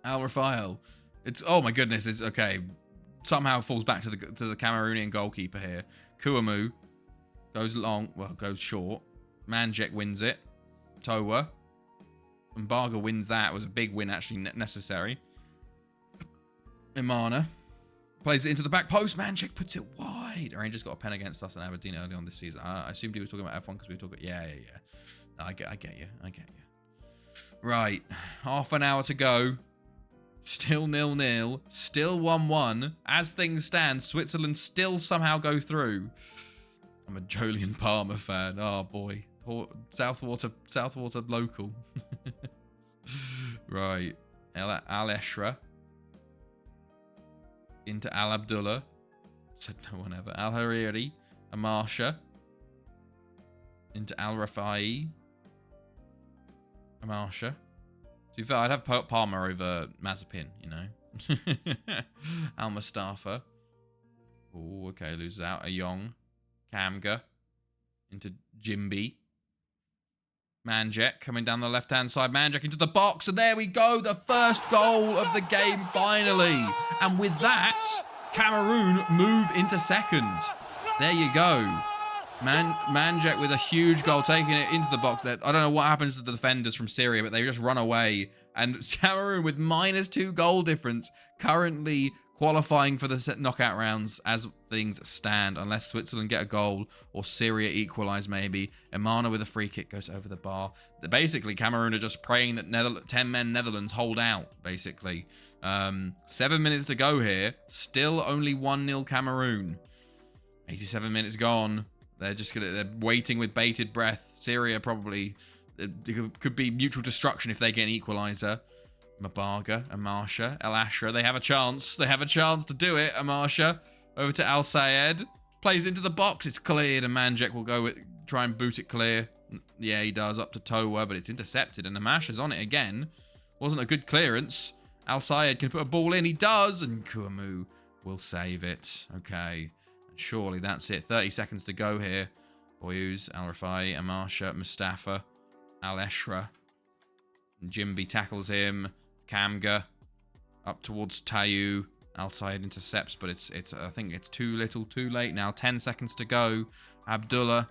S1: Al-Rafael. It's, oh my goodness, it's okay. Somehow falls back to the Cameroonian goalkeeper here. Kouamouo goes long, well, goes short. Manjek wins it. Towa. Mbaga wins that. It was a big win, actually, necessary. Imana plays it into the back post. Manjek puts it wide. Rangers got a pen against us in Aberdeen early on this season. I assumed he was talking about F1 because we were talking... Yeah. No, I get you. Right. Half an hour to go. Still 0-0. Still 1-1. As things stand, Switzerland still somehow go through. I'm a Jolyon Palmer fan. Oh, boy. Southwater local. Right. Al-Eshra. Into Al-Abdullah. Said no one ever. Al-Hariri. Amarsha. Into Al-Rafai. Amarsha. To be fair, I'd have Palmer over Mazepin, you know. Al-Mustafa. Oh, okay, loses out. Ayong. Kamga. Into Jimby. Manjek coming down the left-hand side. Manjek into the box, and there we go. The first goal of the game, finally. And with that, Cameroon move into second. There you go. Manjek with a huge goal, taking it into the box. There, I don't know what happens to the defenders from Syria, but they just run away. And Cameroon with -2 goal difference, currently qualifying for the knockout rounds as things stand, unless Switzerland get a goal or Syria equalise maybe. Imana with a free kick goes over the bar. Basically, Cameroon are just praying that 10-men Netherlands hold out, basically. 7 minutes to go here. Still only 1-0 Cameroon. 87 minutes gone. They're waiting with bated breath. Syria probably... It could be mutual destruction if they get an equaliser. Mbaga, Amarsha, Al-Eshra. They have a chance. They have a chance to do it. Amarsha over to Al Sayed. Plays into the box. It's cleared, and Manjek will go try and boot it clear. Yeah, he does, up to Towa, but it's intercepted, and Amarsha's on it again. Wasn't a good clearance. Al Sayed can put a ball in. He does, and Kouamouo will save it. Okay. And surely that's it. 30 seconds to go here. Boyuz, Al-Rafai, Amarsha, Mustafa, Al-Eshra. Jimby tackles him. Kamga up towards Tayu. outside intercepts, but it's I think it's too little, too late now. 10 seconds to go. Abdullah.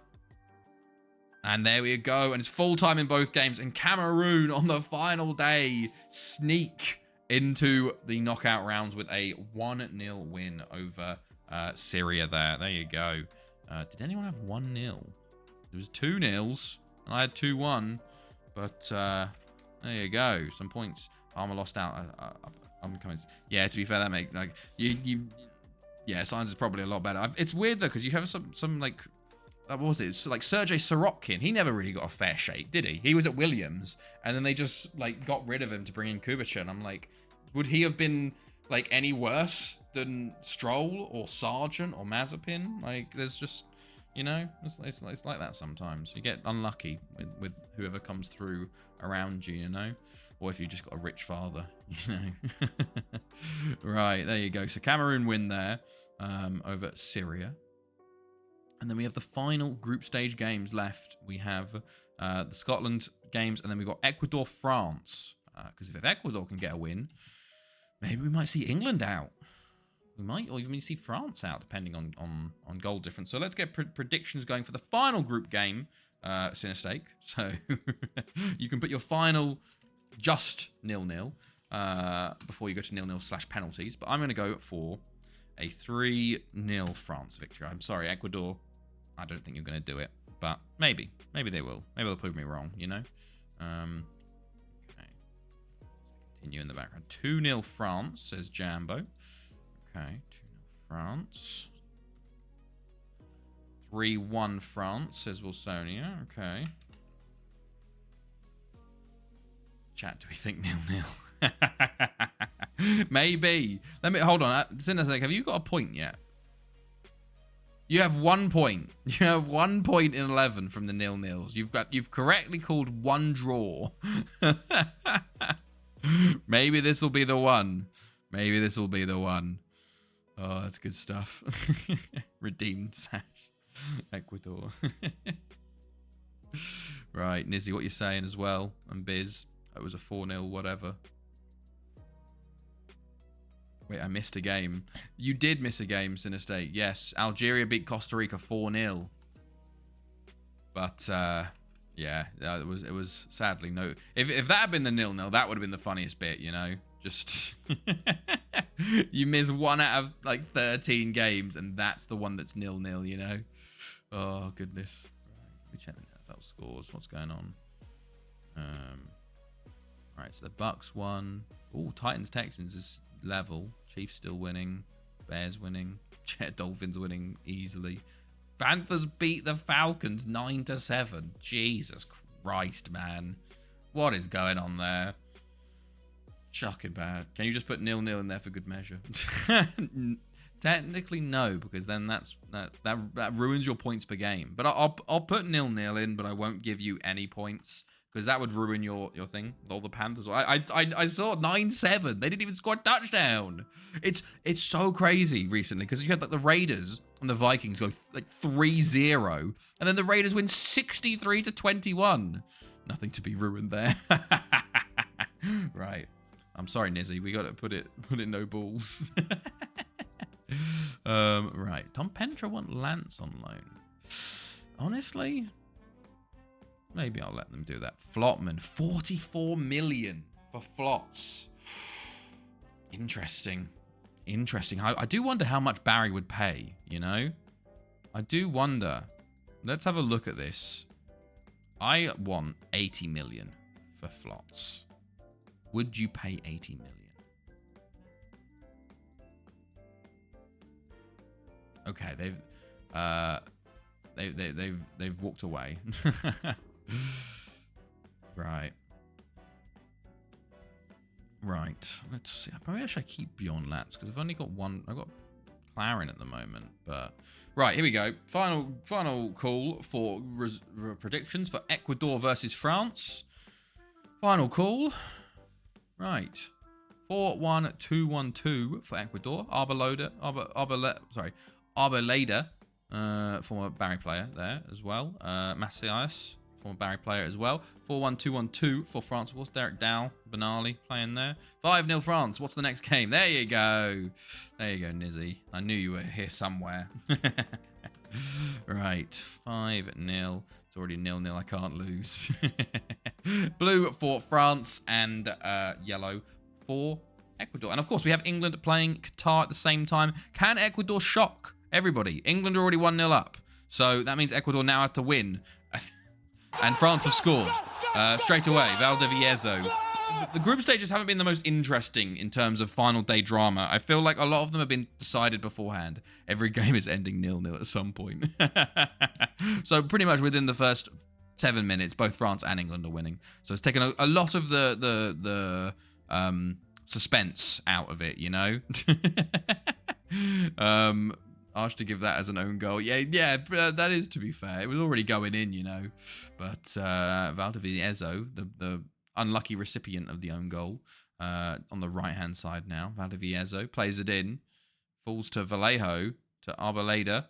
S1: And there we go. And it's full time in both games. And Cameroon on the final day sneak into the knockout rounds with a 1-0 win over Syria there. There you go. Did anyone have 1-0? There was 2 nils. I had 2-1. But there you go. Some points. Palmer lost out. I'm coming. Yeah, to be fair, that make like yeah, science is probably a lot better. It's weird though because you have some like what was it? So, like Sergei Sorokin, he never really got a fair shake, did he? He was at Williams, and then they just like got rid of him to bring in Kubica. And I'm like, would he have been like any worse than Stroll or Sargent or Mazepin? Like, there's just, you know, it's like that sometimes. You get unlucky with whoever comes through around you, you know? Or if you just got a rich father, you know? Right, there you go. So Cameroon win there over Syria. And then we have the final group stage games left. We have the Scotland games, and then we've got Ecuador, France. Because if Ecuador can get a win, maybe we might see England out. We might, or even see France out, depending on goal difference. So let's get predictions going for the final group game, Cinestake. So you can put your final just 0-0 before you go to 0-0/penalties. But I'm going to go for a 3-0 France victory. I'm sorry, Ecuador. I don't think you're going to do it, but maybe they will. Maybe they'll prove me wrong, you know? Okay. Continue in the background. 2-0 France, says Jambo. Okay, 2-0 France. 3-1 France, says Wilsonia. Okay. Chat, do we think 0-0? Maybe. Let me hold on. Cinestake, have you got a point yet? You have 1 point. You have 1 point in 11 from the 0-0s. You've correctly called one draw. Maybe this will be the one. Maybe this will be the one. Oh, that's good stuff. Redeemed Sash. Ecuador. Right, Nizzy, what you saying as well? And Biz. It was a 4-0, whatever. Wait, I missed a game. You did miss a game, Cinestake. Yes, Algeria beat Costa Rica 4-0. But, yeah, it was sadly no. If that had been the 0-0, that would have been the funniest bit, you know? Just, you miss 1 out of, like, 13 games, and that's the one that's 0-0, you know? Oh, goodness. Right, let me check the NFL scores. What's going on? Right, so the Bucks won. Oh, Titans-Texans is level. Chiefs still winning. Bears winning. Dolphins winning easily. Panthers beat the Falcons 9-7. Jesus Christ, man. What is going on there? Shocking bad. Can you just put 0-0 in there for good measure? Technically, no, because then that ruins your points per game. But I'll put 0-0 in, but I won't give you any points. Because that would ruin your thing. All the Panthers. I saw 9-7. They didn't even score a touchdown. It's so crazy recently. Because you had like the Raiders and the Vikings go like 3-0. And then the Raiders win 63-21. Nothing to be ruined there. Right. I'm sorry, Nizzy. We got to put it no balls. Right. Tom Pentra want Lance on loan. Honestly, maybe I'll let them do that. Flotman, 44 million for Flots. Interesting. I do wonder how much Barry would pay, you know? I do wonder. Let's have a look at this. I want 80 million for Flots. Would you pay 80 million? Okay, they've walked away. Right. Let's see. Maybe I should keep Bjorn Latz because I've only got one. I've got Clarin at the moment, but right, here we go. Final call for predictions for Ecuador versus France. Final call. Right. 4-1-2-1-2 for Ecuador. Arboleda, former Barry player there as well. Macias former Barry player as well. 4-1-2-1-2 for France, of course. Derek Dow, Benali playing there. 5-0 France. What's the next game? There you go. There you go, Nizzy. I knew you were here somewhere. Right, 5-0. It's already 0-0. I can't lose. Blue for France and yellow for Ecuador. And of course, we have England playing Qatar at the same time. Can Ecuador shock everybody? England are already 1-0 up. So that means Ecuador now have to win. And France have scored straight away. Valdivieso. The group stages haven't been the most interesting in terms of final day drama. I feel like a lot of them have been decided beforehand. Every game is ending 0-0 at some point. So pretty much within the first 7 minutes, both France and England are winning. So it's taken a lot of the suspense out of it, you know? Arch to give that as an own goal. Yeah, that is, to be fair. It was already going in, you know. But Valdivieso, the unlucky recipient of the own goal, on the right-hand side now. Valdivieso plays it in. Falls to Vallejo, to Arboleda.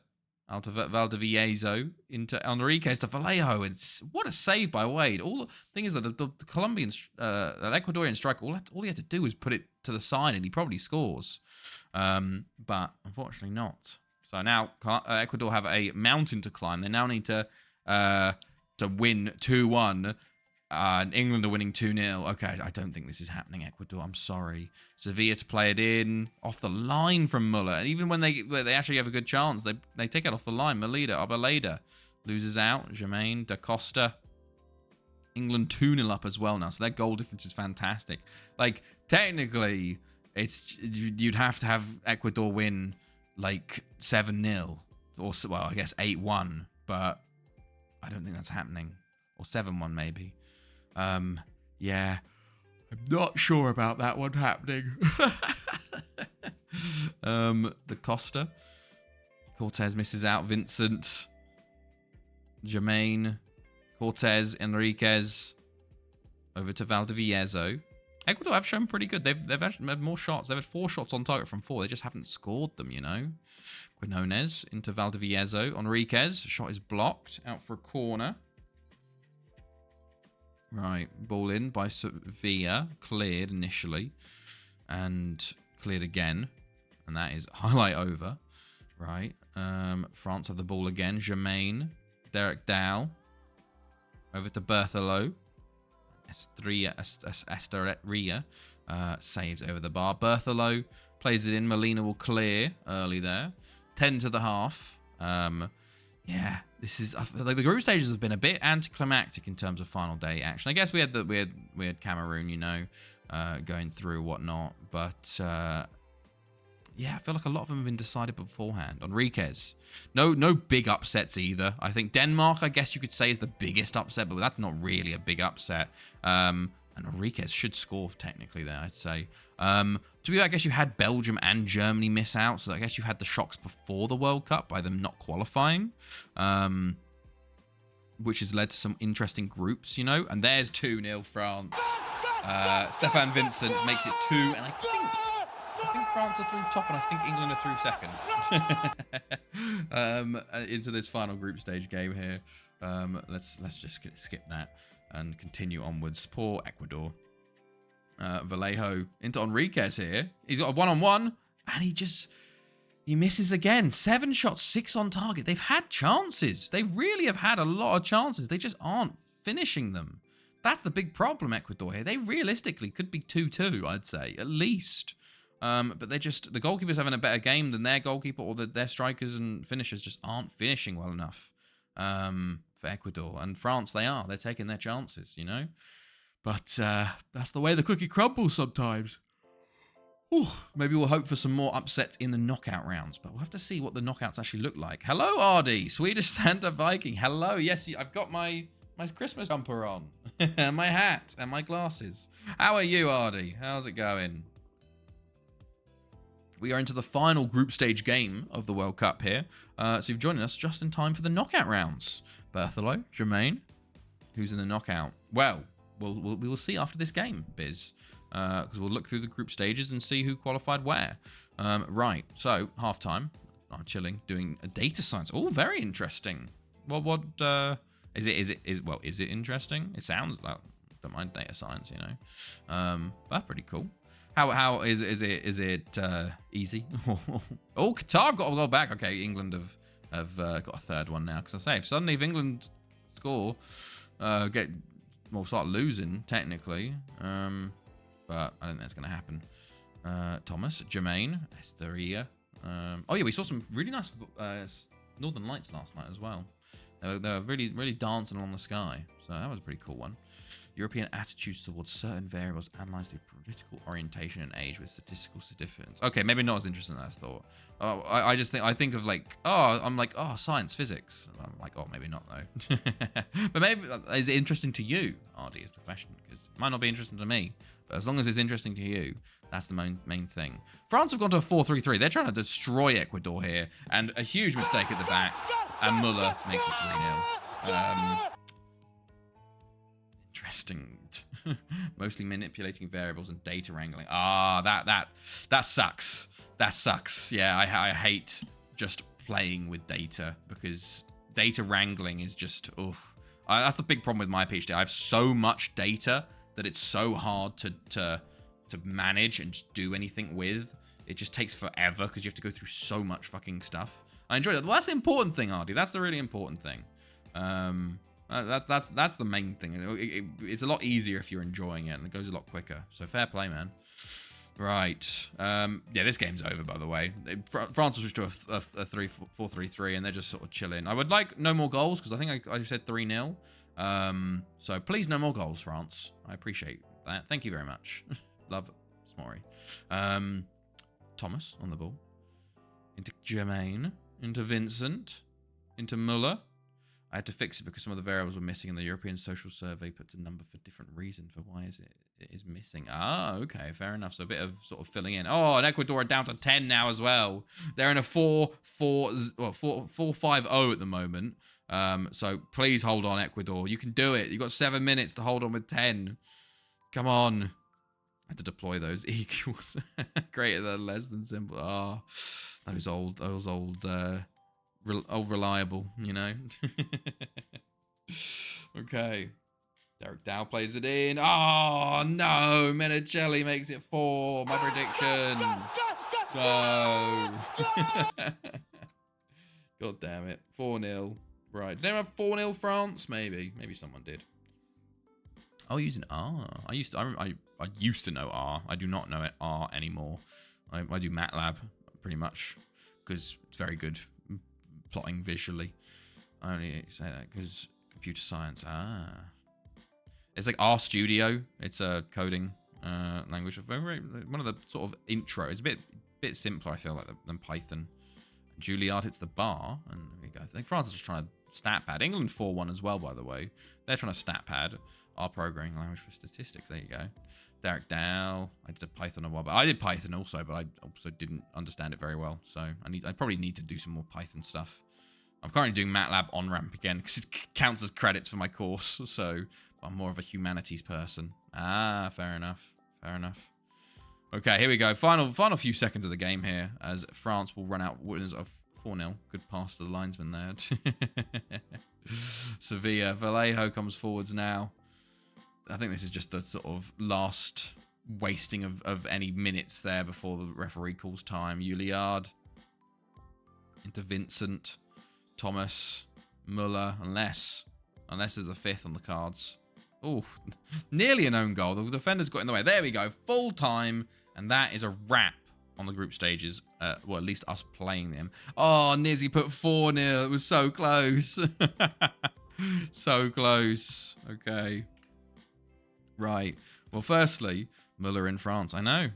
S1: Out to Valdivieso, into Enriquez, to Vallejo. It's what a save by Wade. All the thing is that the Colombian, the Ecuadorian striker, all he had to do was put it to the side, and he probably scores. But unfortunately not. So now Ecuador have a mountain to climb. They now need to win 2-1. And England are winning 2-0. Okay, I don't think this is happening, Ecuador. I'm sorry. Sevilla to play it in. Off the line from Muller. And even when they actually have a good chance, they take it off the line. Arboleda loses out. Jermaine, Da Costa. England 2-0 up as well now. So their goal difference is fantastic. Like, technically, you'd have to have Ecuador win, like, 7-0. Or, well, I guess 8-1. But I don't think that's happening. Or 7-1 maybe. Yeah, I'm not sure about that one happening. Da Costa. Cortez misses out. Vincent. Jermaine. Cortez. Enriquez. Over to Valdivieso. Ecuador have shown pretty good. They've actually had more shots. They've had 4 shots on target from 4. They just haven't scored them, you know. Quinones into Valdivieso. Enriquez. Shot is blocked. Out for a corner. Right, ball in by Sevilla, cleared initially, and cleared again, and that is highlight over. Right, France have the ball again. Jermaine, Derek Dow, over to Berthelo. Estrella saves over the bar. Berthelo plays it in. Molina will clear early there. 10 to the half. Yeah, this is like the group stages have been a bit anticlimactic in terms of final day action. I guess we had Cameroon, you know, going through whatnot, but yeah, I feel like a lot of them have been decided beforehand. Enriquez, no big upsets either. I think Denmark, I guess you could say, is the biggest upset, but that's not really a big upset. And Enriquez should score technically there, I'd say. To be fair, I guess you had Belgium and Germany miss out, so I guess you had the shocks before the World Cup by them not qualifying, which has led to some interesting groups, you know. And there's 2-0 France. Stefan Vincent makes it 2, and I think France are through top, and I think England are through second. Into this final group stage game here. Let's just skip that and continue onwards. Poor Ecuador. Vallejo into Enriquez here. He's got a one-on-one, and he misses again. 7 shots, 6 on target. They've had chances. They really have had a lot of chances. They just aren't finishing them. That's the big problem, Ecuador here. They realistically could be 2-2, I'd say, at least. But the goalkeeper's having a better game than their goalkeeper, or their strikers and finishers just aren't finishing well enough for Ecuador. And France, they're taking their chances, you know. But that's the way the cookie crumbles sometimes. Ooh, maybe we'll hope for some more upsets in the knockout rounds, but we'll have to see what the knockouts actually look like. Hello, Ardy, Swedish Santa Viking. Hello, yes, I've got my Christmas jumper on, and my hat, and my glasses. How are you, Ardy? How's it going? We are into the final group stage game of the World Cup here. So you've joined us just in time for the knockout rounds. Berthelo, Jermaine, who's in the knockout? Well, we will see after this game, Biz. Because we'll look through the group stages and see who qualified where. Right, so halftime. I'm chilling, doing a data science. Oh, very interesting. What Is it interesting? It sounds like, don't mind data science, you know. That's pretty cool. How is it easy? Oh, Qatar have got to go back. Okay, England have got a third one now. Because I say, if England score, we'll start losing technically. But I don't think that's going to happen. Thomas, Jermaine, Esteria. Oh yeah, we saw some really nice Northern Lights last night as well. They were really dancing along the sky. So that was a pretty cool one. European attitudes towards certain variables analyzed through political orientation and age with statistical significance. Okay, maybe not as interesting as I thought. I think of like, science, physics. I'm like, oh, maybe not though. But maybe, is it interesting to you, RD, is the question, because it might not be interesting to me. But as long as it's interesting to you, that's the main thing. France have gone to a 4-3-3. They're trying to destroy Ecuador here. And a huge mistake at the back. And Muller makes it 3-0. Interesting. Mostly manipulating variables and data wrangling. That sucks. That sucks. Yeah, I hate just playing with data, because data wrangling is just, that's the big problem with my PhD. I have so much data that it's so hard to manage and just do anything with. It just takes forever because you have to go through so much fucking stuff. I enjoy that. Well, that's the important thing, Ardy. That's the really important thing. That's the main thing. It's a lot easier if you're enjoying it, and it goes a lot quicker. So fair play, man. Right. Yeah, this game's over, by the way. France switched to a 4-3-3, and they're just sort of chilling. I would like no more goals, because I think I said 3-0. So please, no more goals, France. I appreciate that. Thank you very much. Love SMoorery. Thomas on the ball. Into Jermaine. Into Vincent. Into Muller. I had to fix it because some of the variables were missing, and the European Social Survey puts a number for different reason for why it is missing. Ah, okay, fair enough. So a bit of sort of filling in. Oh, and Ecuador are down to 10 now as well. They're in a 4-5-0 at the moment. So please hold on, Ecuador. You can do it. You've got 7 minutes to hold on with 10. Come on. I had to deploy those equals. Greater than, less than simple. Ah, those old reliable, you know. Okay. Derek Dow plays it in. Oh, no. Menicelli makes it 4. My prediction. No. God damn it. 4-0. Right. Did they have 4-0 France? Maybe. Maybe someone did. Oh, using R. I used to know R. I do not know it R anymore. I do MATLAB pretty much because it's very good plotting visually. I only say that because computer science. It's like RStudio. It's a coding language. One of the sort of intro. It's a bit simpler, I feel like, than Python. Juilliard hits the bar, and there we go. I think France is just trying to stat pad. England 4-1 as well, by the way. They're trying to stat pad. Our programming language for statistics. There you go. Derek Dow. I did a Python a while, but I did Python also, but I also didn't understand it very well. So I probably need to do some more Python stuff. I'm currently doing MATLAB on ramp again because it counts as credits for my course. So I'm more of a humanities person. Ah, fair enough. Fair enough. Okay, here we go. Final few seconds of the game here as France will run out winners of 4-0. Good pass to the linesman there. Sevilla. Vallejo comes forwards now. I think this is just the sort of last wasting of any minutes there before the referee calls time. Juilliard into Vincent, Thomas, Muller, unless there's a fifth on the cards. Oh, nearly an own goal. The defender's got in the way. There we go. Full time, and that is a wrap on the group stages. Well, at least us playing them. Oh, Nizzy put 4-0. It was so close. So close. Okay. Right. Well, firstly, Muller in France. I know.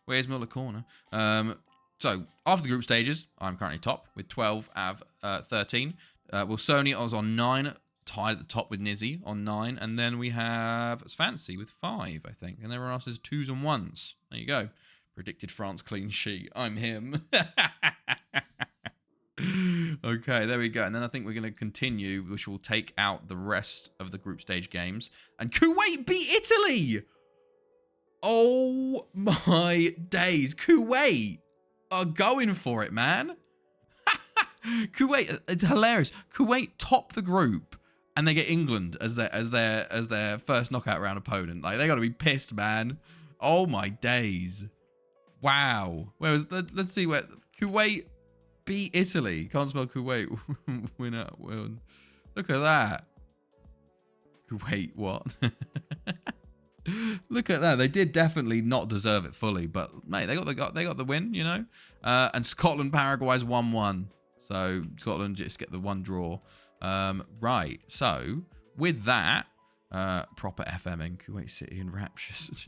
S1: Where's Muller corner? So, after the group stages, I'm currently top with 12 out of 13. Wilsoni was on 9, tied at the top with Nizzy on 9. And then we have Svancy with 5, I think. And everyone else is 2s and 1s. There you go. Predicted France clean sheet. I'm him. Okay, there we go. And then I think we're going to continue, which will take out the rest of the group stage games. And Kuwait beat Italy! Oh my days. Kuwait are going for it, man. Kuwait, it's hilarious. Kuwait top the group, and they get England as their first knockout round opponent. Like, they got to be pissed, man. Oh my days. Wow. Let's see where Kuwait beat Italy. Can't spell Kuwait. Win. Look at that. Kuwait, what? Look at that. They did definitely not deserve it fully, but mate, they got the win, you know. And Scotland, Paraguay's 1-1. So Scotland just get the one draw. Right. So with that, proper FMing, Kuwait City and Raptures.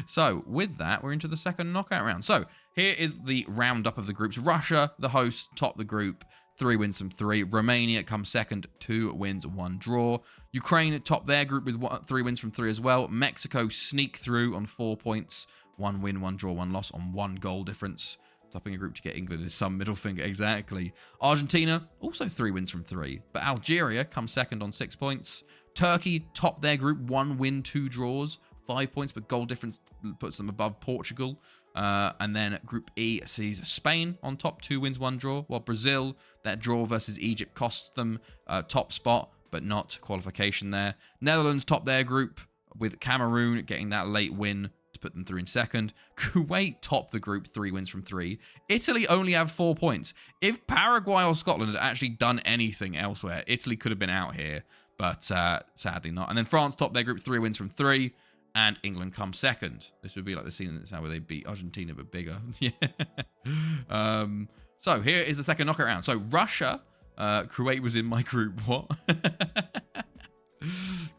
S1: So with that, we're into the second knockout round. So here is the roundup of the groups. Russia, the host, top the group. 3 wins from 3. Romania comes second, 2 wins, 1 draw. Ukraine top their group with 3 wins from 3 as well. Mexico sneak through on 4 points. 1 win, 1 draw, 1 loss on 1 goal difference. Topping a group to get England is some middle finger, exactly. Argentina, also 3 wins from 3. But Algeria comes second on 6 points. Turkey top their group, 1 win, 2 draws, 5 points, but goal difference puts them above Portugal. And then Group E sees Spain on top, 2 wins, 1 draw, while Brazil, that draw versus Egypt costs them top spot, but not qualification there. Netherlands top their group with Cameroon getting that late win to put them through in second. Kuwait top the group, 3 wins from 3. Italy only have 4 points. If Paraguay or Scotland had actually done anything elsewhere, Italy could have been out here, but sadly not. And then France top their group, 3 wins from 3. And England comes second. This would be like the scene that's now where they beat Argentina, but bigger. Yeah. So here is the second knockout round. So Russia, Kuwait was in my group. What?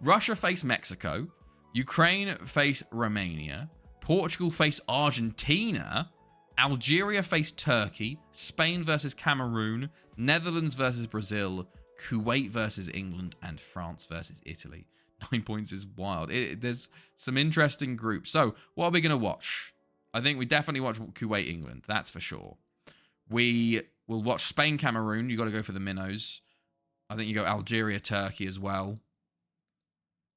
S1: Russia face Mexico. Ukraine face Romania. Portugal face Argentina. Algeria face Turkey. Spain versus Cameroon. Netherlands versus Brazil. Kuwait versus England. And France versus Italy. 9 points is wild. There's some interesting groups. So, what are we going to watch? I think we definitely watch Kuwait, England. That's for sure. We will watch Spain, Cameroon. You got to go for the minnows. I think you go Algeria, Turkey as well.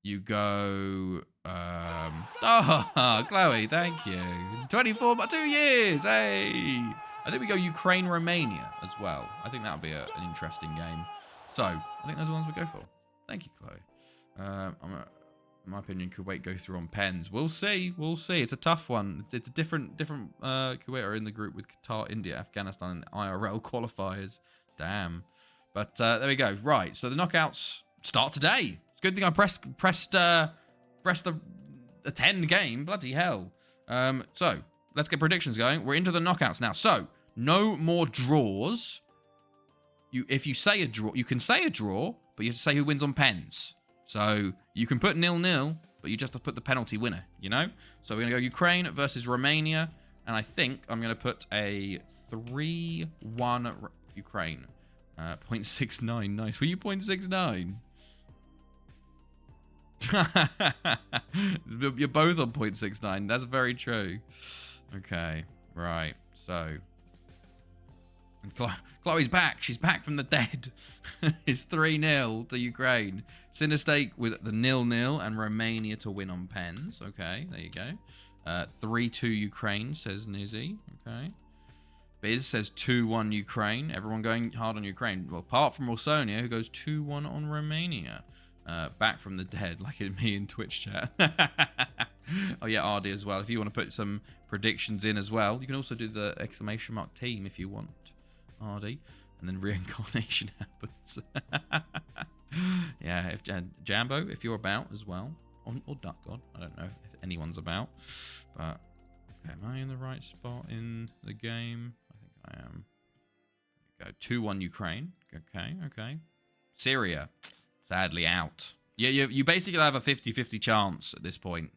S1: You go... Oh, Chloe, thank you. 24, but 2 years. Hey! I think we go Ukraine, Romania as well. I think that would be an interesting game. So, I think those are the ones we go for. Thank you, Chloe. In my opinion, Kuwait go through on pens. We'll see. We'll see. It's a tough one. It's a different Kuwait are in the group with Qatar, India, Afghanistan, and IRL qualifiers. Damn. But there we go. Right. So the knockouts start today. It's a good thing I pressed the 10 game. Bloody hell. So let's get predictions going. We're into the knockouts now. So no more draws. If you say a draw, you can say a draw, but you have to say who wins on pens. So you can put 0-0, but you just have to put the penalty winner, you know? So we're going to go Ukraine versus Romania. And I think I'm going to put a 3-1 Ukraine. 0.69. Nice. Were you 0.69? You're both on 0.69. That's very true. Okay. Right. So... And Chloe's back. She's back from the dead. It's 3-0 to Ukraine. Cinderstake with the 0-0 and Romania to win on pens. Okay, there you go. 3-2 Ukraine, says Nizzy. Okay. Biz says 2-1 Ukraine. Everyone going hard on Ukraine. Well, apart from Rosonia, who goes 2-1 on Romania. Back from the dead, like me in Twitch chat. Oh, yeah, RD as well. If you want to put some predictions in as well, you can also do the exclamation mark team if you want. RD, and then reincarnation happens. Yeah, if Jambo, if you're about as well, or Duck God, I don't know if anyone's about, but okay, am I in the right spot in the game? I think I am. There we go. 2-1 Ukraine. Okay. Syria, sadly out. Yeah, you basically have a 50-50 chance at this point,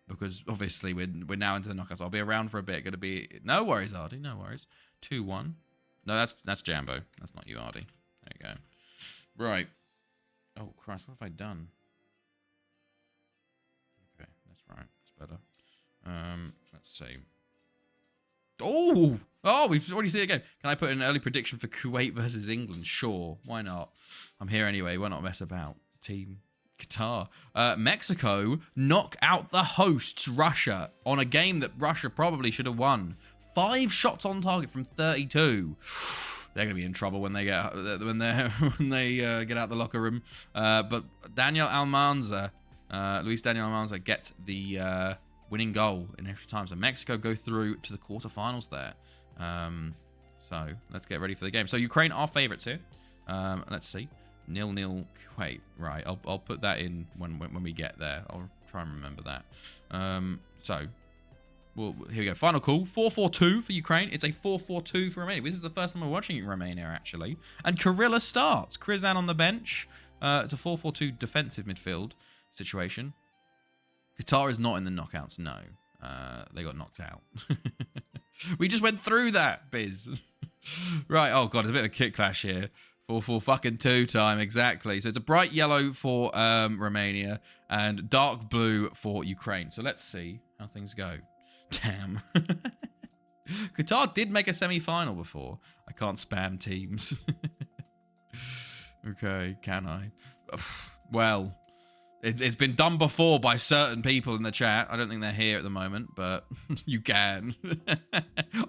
S1: because obviously we're now into the knockouts. I'll be around for a bit. Gonna be no worries, Ardy, no worries. 2-1. No, that's Jambo. That's not you, Ardy. There you go. Right. Oh, Christ, what have I done? Okay, that's right. It's better. Let's see. Oh, we've already seen it again. Can I put an early prediction for Kuwait versus England? Sure. Why not? I'm here anyway. Why not mess about? Team Qatar. Mexico knock out the hosts, Russia, on a game that Russia probably should have won. 5 shots on target from 32. they're gonna be in trouble when they get get out the locker room. But Daniel Almanza, Luis Daniel Almanza gets the winning goal in extra time. So Mexico go through to the quarterfinals there. So let's get ready for the game. So Ukraine are favourites here. Let's see. 0-0. Wait, right. I'll put that in when we get there. I'll try and remember that. So, well, here we go. Final call. 4-4-2 for Ukraine. It's a 4-4-2 for Romania. This is the first time we're watching Romania, actually. And Kirilla starts. Krizan on the bench. It's a 4-4-2 defensive midfield situation. Qatar is not in the knockouts, no. They got knocked out. We just went through that, Biz. Right, oh god, there's a bit of a kick clash here. 4-4-2 time, exactly. So it's a bright yellow for Romania and dark blue for Ukraine. So let's see how things go. Damn. Qatar did make a semi-final before. I can't spam teams. Okay, can I? Well, it's been done before by certain people in the chat. I don't think they're here at the moment, but you can.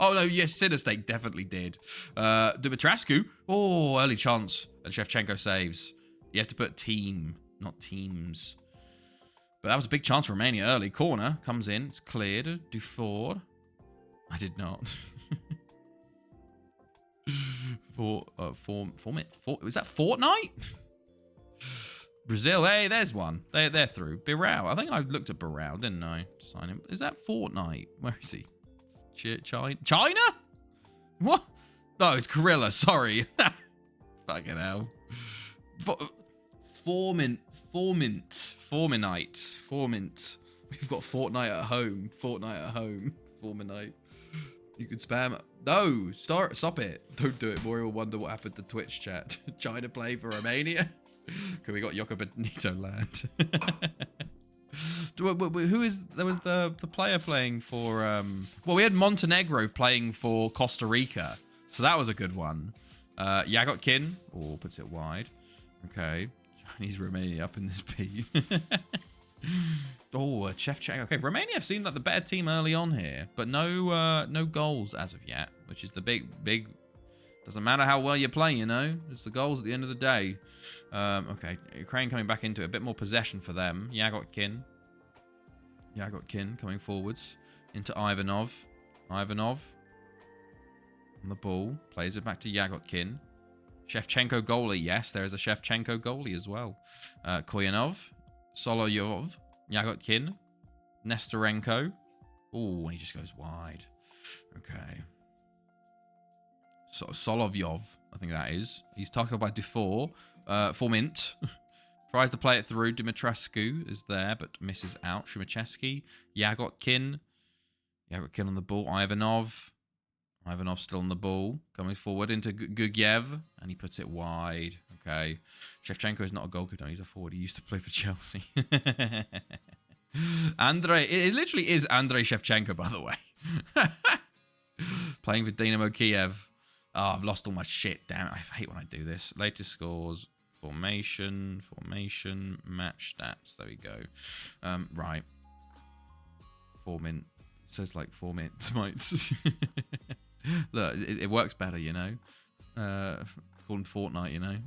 S1: Oh, no, yes, Sinistake definitely did. Dumitrascu. Oh, early chance. And Shevchenko saves. You have to put team, not teams. But that was a big chance for Romania early. Corner comes in. It's cleared. Dufour. I did not. Was that Fortnite? Brazil, hey, there's one. They're through. Birao. I think I looked at Birao, didn't I? Sign him. Is that Fortnite? Where is he? China? What? No, it's Kirilla. Sorry. Fucking hell. Formint. We've got Fortnite at home. Fortnite. You could spam. No, stop it. Don't do it. Maury will wonder what happened to Twitch chat. China play for Romania. Okay, we got Yoko Benito land. There was the player playing for well, we had Montenegro playing for Costa Rica, so that was a good one. Yagotkin, puts it wide. Okay, Chinese Romania up in this piece. Shevchenko. Okay, Romania have seemed like the better team early on here, but no goals as of yet, which is the big. Doesn't matter how well you play, you know. It's the goals at the end of the day. Okay, Ukraine coming back into it. A bit more possession for them. Yagotkin coming forwards into Ivanov. Ivanov on the ball. Plays it back to Yagotkin. Shevchenko goalie. Yes, there is a Shevchenko goalie as well. Koyanov. Solovyov. Yagotkin. Nestorenko. Oh, and he just goes wide. Okay. Solovyov, I think that is. He's tackled by Dufour. Formint. Tries to play it through. Dumitrascu is there, but misses out. Shumachevsky. Yagotkin. Yagotkin on the ball. Ivanov. Ivanov still on the ball. Coming forward into Gugyev. And he puts it wide. Okay. Shevchenko is not a goalkeeper. He's a forward. He used to play for Chelsea. Andrei. It literally is Andrei Shevchenko, by the way. Playing for Dynamo Kiev. Oh, I've lost all my shit. Damn it. I hate when I do this. Latest scores. Formation. Match stats. There we go. Right. Formint. It says like Formint. Look, it works better, you know. Call him Fortnite, you know.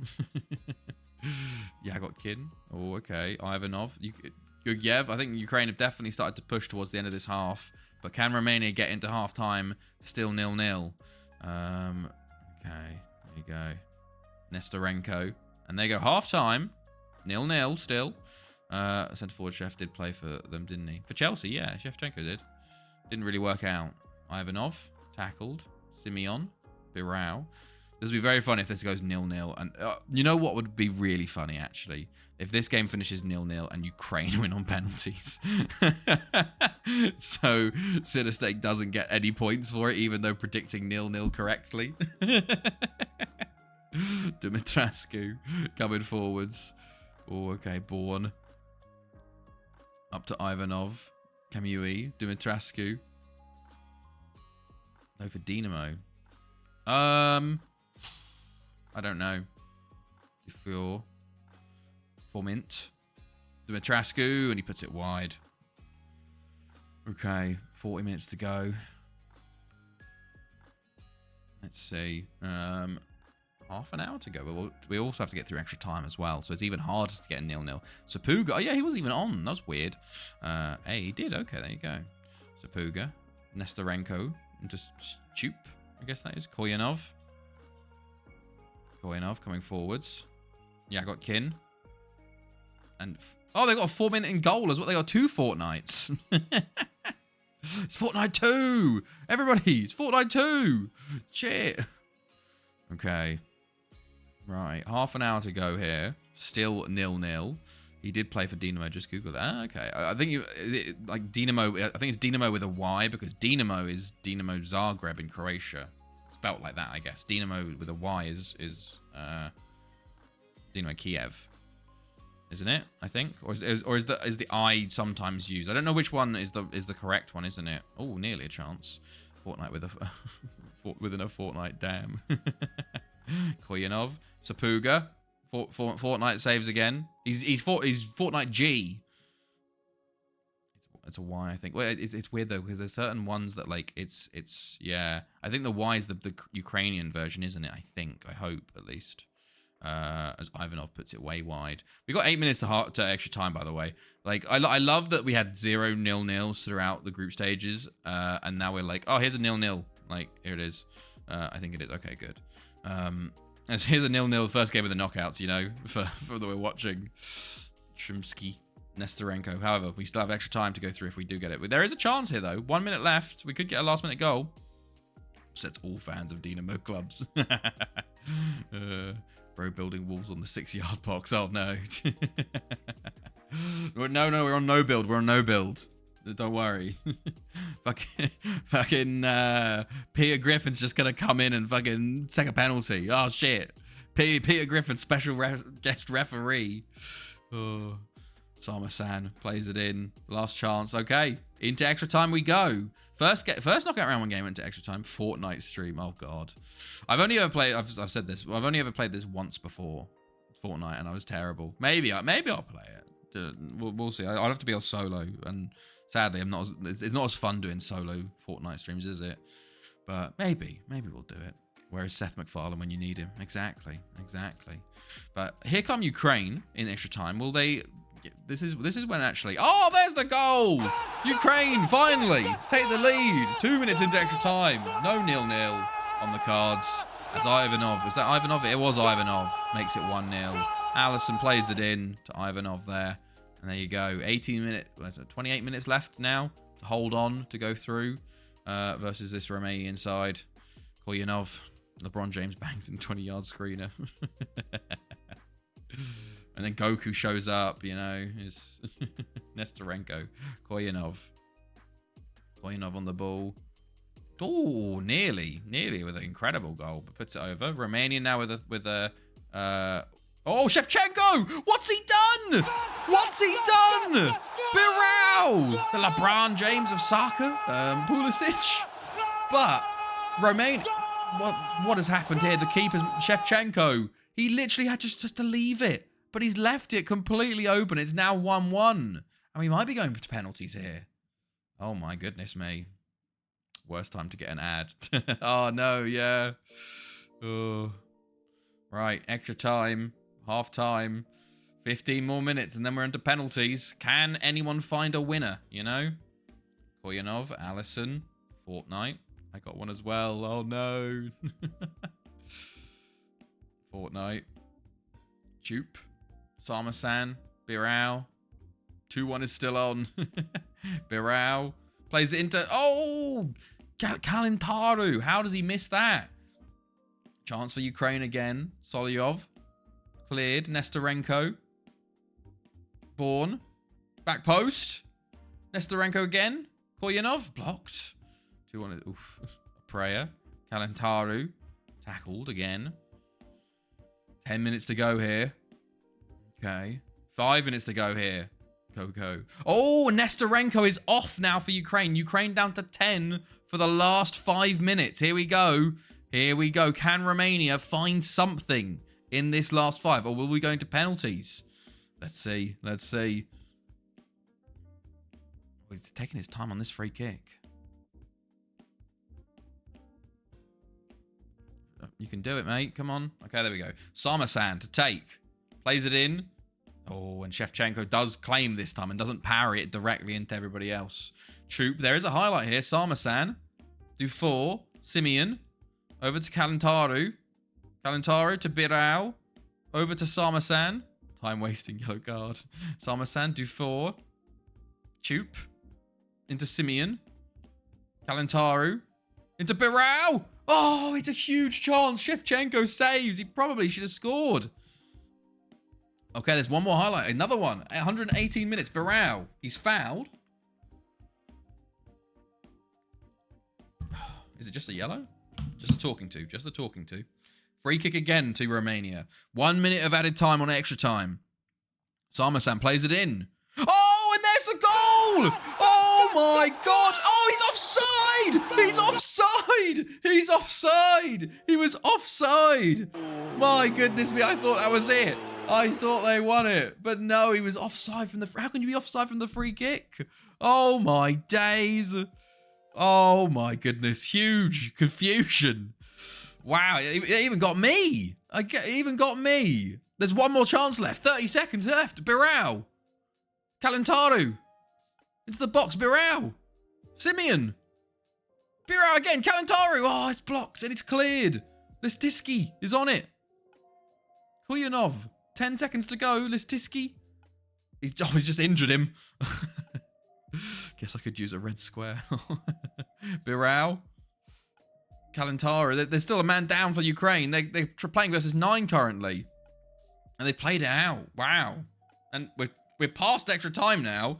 S1: Yagotkin. Oh, okay. Ivanov. Gugyev. I think Ukraine have definitely started to push towards the end of this half. But can Romania get into half-time? Still 0-0. Okay, there you go. Nestorenko. And they go half-time. 0-0 still. Centre forward Chef did play for them, didn't he? For Chelsea, yeah. Shevchenko did. Didn't really work out. Ivanov. Tackled. Simeon. Birao. This would be very funny if this goes 0-0. And you know what would be really funny, actually? If this game finishes 0-0 and Ukraine win on penalties. So Sinistake doesn't get any points for it, even though predicting 0-0 correctly. Dumitrascu coming forwards. Oh, okay. Born. Up to Ivanov. Kamui. Dumitrascu. No, for Dynamo. I don't know. Dufour. Formint. Dumitrascu, and he puts it wide. Okay, 40 minutes to go. Let's see. Half an hour to go. But we also have to get through extra time as well, so it's even harder to get a 0-0. Sapuga. Oh, yeah, he wasn't even on. That was weird. Hey, he did. Okay, there you go. Sapuga. Nestorenko. And just Stup, I guess that is. Koyanov. Koyanov coming forwards. Yeah, I got Kin. And... oh, they got a 4-minute in goal as well. They got 2 Fortnites. It's Fortnite 2. Everybody, it's Fortnite 2. Shit. Okay. Right, half an hour to go here. Still 0-0. He did play for Dinamo. Just Google it. Ah, okay. I think like Dinamo. I think it's Dinamo with a Y because Dinamo is Dinamo Zagreb in Croatia. Spelt like that, I guess. Dinamo with a Y is Dinamo Kiev, isn't it? I think, or is the I sometimes used? I don't know which one is the correct one, isn't it? Oh, nearly a chance. Fortnite with a within a Fortnite. Damn. Koyanov, Sapuga, Fortnite saves again. He's Fortnite G. It's a Y, I think. Well, it's weird though because there's certain ones that like it's yeah. I think the Y is the Ukrainian version, isn't it? I hope at least. As Ivanov puts it way wide. We got 8 minutes to extra time, by the way. Like I love that we had 0 0-0s throughout the group stages, and now we're like, oh, here's a 0-0. Like here it is. I think it is. Okay, good. And here's a 0-0 first game of the knockouts. You know, for that we're watching. Shrimsky, Nestorenko. However, we still have extra time to go through if we do get it. There is a chance here though. 1 minute left. We could get a last minute goal. Upsets all fans of Dinamo clubs. Bro building walls on the 6-yard box. Oh no. No, we're on no build. We're on no build. Don't worry. fucking Peter Griffin's just gonna come in and fucking take a penalty. Oh shit. Peter Griffin, special guest referee. Oh. Sama-san plays it in. Last chance. Okay. Into extra time we go. First knockout round 1 game into extra time. Fortnite stream. Oh god. I've only ever played. I've said this. I've only ever played this once before. Fortnite, and I was terrible. Maybe I'll play it. We'll see. I'll have to be on solo, and sadly, I'm not. It's not as fun doing solo Fortnite streams, is it? But maybe we'll do it. Where's Seth MacFarlane when you need him? Exactly. But here come Ukraine in extra time. Will they? This is when actually. Oh, there's the goal! Ukraine finally take the lead. 2 minutes into extra time. No 0-0 on the cards. As Ivanov, was that Ivanov? It was Ivanov. Makes it 1-0. Allison plays it in to Ivanov there, and there you go. 28 minutes left now to hold on to go through versus this Romanian side. Koyanov, LeBron James bangs in 20-yard screener. And then Goku shows up, you know. Is Nestorenko. Koyanov on the ball. Oh, nearly with an incredible goal, but puts it over. Romania now with a oh, Shevchenko! What's he done? Birao! The LeBron James of soccer. Pulisic. But Romania, what has happened here? The keeper's Shevchenko. He literally had just to leave it. But he's left it completely open. It's now 1-1. And we might be going to penalties here. Oh, my goodness me. Worst time to get an ad. Oh, no, yeah. Oh. Right, extra time. Half time. 15 more minutes, and then we're into penalties. Can anyone find a winner, you know? Koyanov, Allison, Fortnite. I got one as well. Oh, no. Fortnite. Stup. Sama-san, Birao. 2-1 is still on. Birao plays it into... oh! Kalintaru. How does he miss that? Chance for Ukraine again. Solyov. Cleared. Nestorenko. Born. Back post. Nestorenko again. Koyanov. Blocked. 2-1. Oof. Prayer. Kalintaru. Tackled again. 10 minutes to go here. Okay. 5 minutes to go here. Go. Oh, Nestorenko is off now for Ukraine. Ukraine down to 10 for the last 5 minutes. Here we go. Can Romania find something in this last 5? Or will we go into penalties? Let's see. Oh, he's taking his time on this free kick. You can do it, mate. Come on. Okay, there we go. Sarmasan to take. Plays it in. Oh, and Shevchenko does claim this time and doesn't parry it directly into everybody else. Troop, there is a highlight here. Sarmasan. Do 4. Simeon. Over to Kalantaru. Kalantaru to Birao. Over to Sarmasan. Time wasting yellow card. Sarmasan, do 4. Choop. Into Simeon. Kalantaru. Into Birao. Oh, it's a huge chance. Shevchenko saves. He probably should have scored. Okay, there's one more highlight. Another one. 118 minutes. Birao. He's fouled. Is it just a yellow? Just a talking to. Just a talking to. Free kick again to Romania. 1 minute of added time on extra time. Sarmasan plays it in. Oh, and there's the goal! Oh my God! Oh, he's offside! He's offside! He's offside! He was offside! My goodness me, I thought that was it. I thought they won it. But no, he was offside from the... How can you be offside from the free kick? Oh my days. Oh my goodness. Huge confusion. Wow, it even got me. It even got me. There's one more chance left. 30 seconds left. Birao. Kalantaru. Into the box. Birao. Simeon. Birao again. Kalantaru. Oh, it's blocked and it's cleared. Listiski is on it. Kuyanov. 10 seconds to go. Listiski. He's just injured him. Guess I could use a red square. Birao. Kalantaru. There's still a man down for Ukraine. They're playing versus 9 currently. And they played it out. Wow. And we're past extra time now.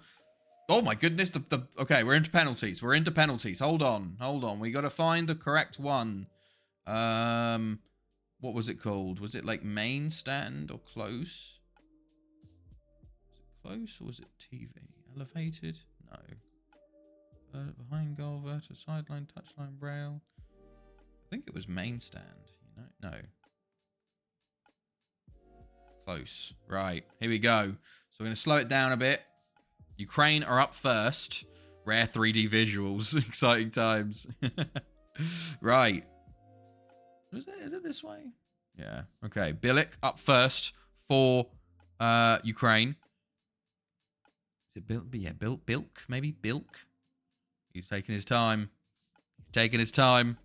S1: Oh my goodness. Okay, we're into penalties. We're into penalties. Hold on. Hold on. We got to find the correct one. What was it called? Was it like main stand or close? Was it close or was it TV? Elevated? No. Behind goal, vertical, sideline, touchline, rail. I think it was main stand. You know? No. Close. Right. Here we go. So we're going to slow it down a bit. Ukraine are up first. Rare 3D visuals. Exciting times. Right. Is it this way? Yeah. Okay. Bilic up first for Ukraine. Is it Bilk? Yeah, Bilk. Maybe Bilk. He's taking his time. He's taking his time.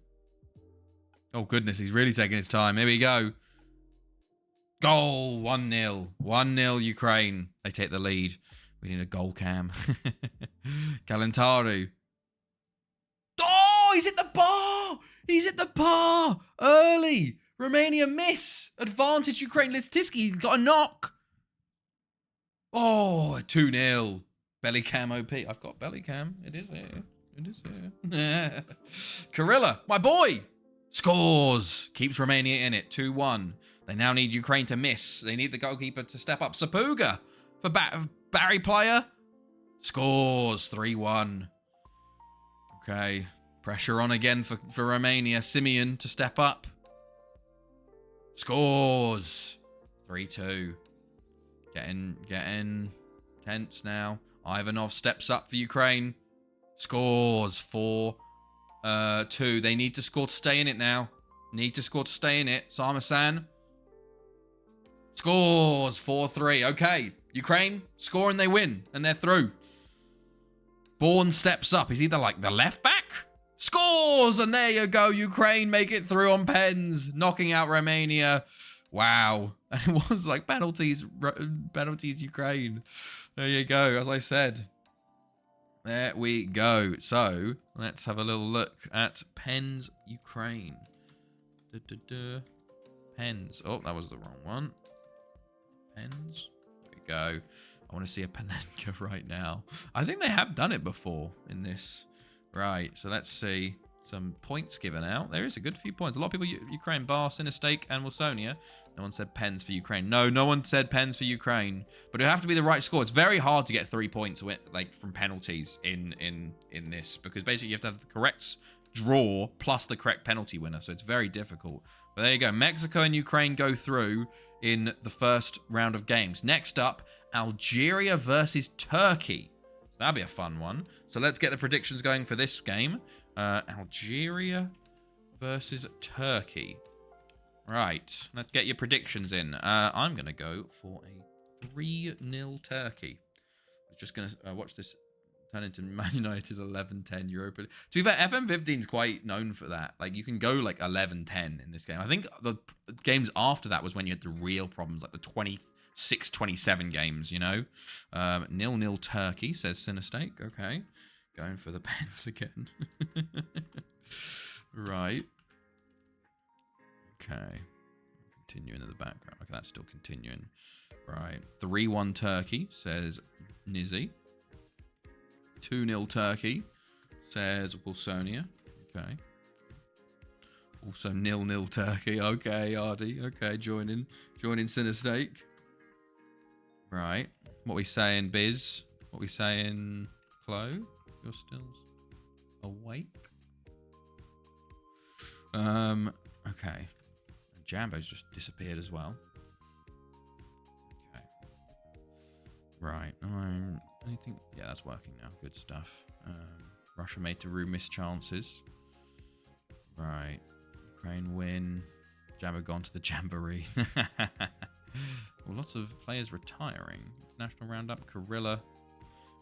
S1: Oh, goodness. He's really taking his time. Here we go. Goal. 1-0. 1-0 Ukraine. They take the lead. We need a goal cam. Kalantaru. Oh, he's hit the bar. He's hit the bar. Early. Romania miss. Advantage Ukraine. Listiski. He's got a knock. Oh, 2-0. Belly cam OP. I've got belly cam. It is here. It is here. Kirilla, my boy. Scores. Keeps Romania in it. 2-1. They now need Ukraine to miss. They need the goalkeeper to step up. Sapuga for Barry player. Scores. 3-1. Okay. Pressure on again for Romania. Simeon to step up. Scores. 3-2. Getting tense now. Ivanov steps up for Ukraine. Scores. 4-2. They need to score to stay in it now. Need to score to stay in it. Sarmasan. Scores. 4-3. Okay. Ukraine score and they win. And they're through. Bourne steps up. He's either like the left back. Scores. And there you go. Ukraine make it through on pens. Knocking out Romania. Wow. And it was like penalties Ukraine. There you go. As I said. There we go. So let's have a little look at pens Ukraine. Pens. Oh, that was the wrong one. Pens. There we go. I want to see a Panenka right now. I think they have done it before in this. Right. So let's see. Some points given out. There is a good few points. A lot of people, Ukraine, Bar, Sinistake, and Wilsonia. No one said pens for Ukraine. No one said pens for Ukraine. But it would have to be the right score. It's very hard to get 3 points like from penalties in this. Because basically you have to have the correct draw plus the correct penalty winner. So it's very difficult. But there you go. Mexico and Ukraine go through in the first round of games. Next up, Algeria versus Turkey. That'll be a fun one. So let's get the predictions going for this game. Algeria versus Turkey. Right, let's get your predictions in. I'm going to go for a 3-0 Turkey. I was just going to watch this turn into Man United's 11-10 Europa. To be fair, FM15 is quite known for that. Like, you can go like 11-10 in this game. I think the games after that was when you had the real problems, like the 26-27 games, you know? 0-0 Turkey, says Sinistake. Okay. Going for the pens again. Right. Okay. Continuing in the background. Okay, that's still continuing. Right. 3-1 Turkey, says Nizzy. 2-0 Turkey, says Wilsonia. Okay. Also 0-0 Turkey. Okay, Ardy. Okay, joining Sinistake. Right. What we saying, Biz? What we saying, Chloe? You're still awake? Okay. Jambo's just disappeared as well. Okay. Right. Anything? Yeah, that's working now. Good stuff. Russia made Taru miss chances. Right. Ukraine win. Jambo gone to the Jamboree. Well, lots of players retiring. International roundup. Karilla.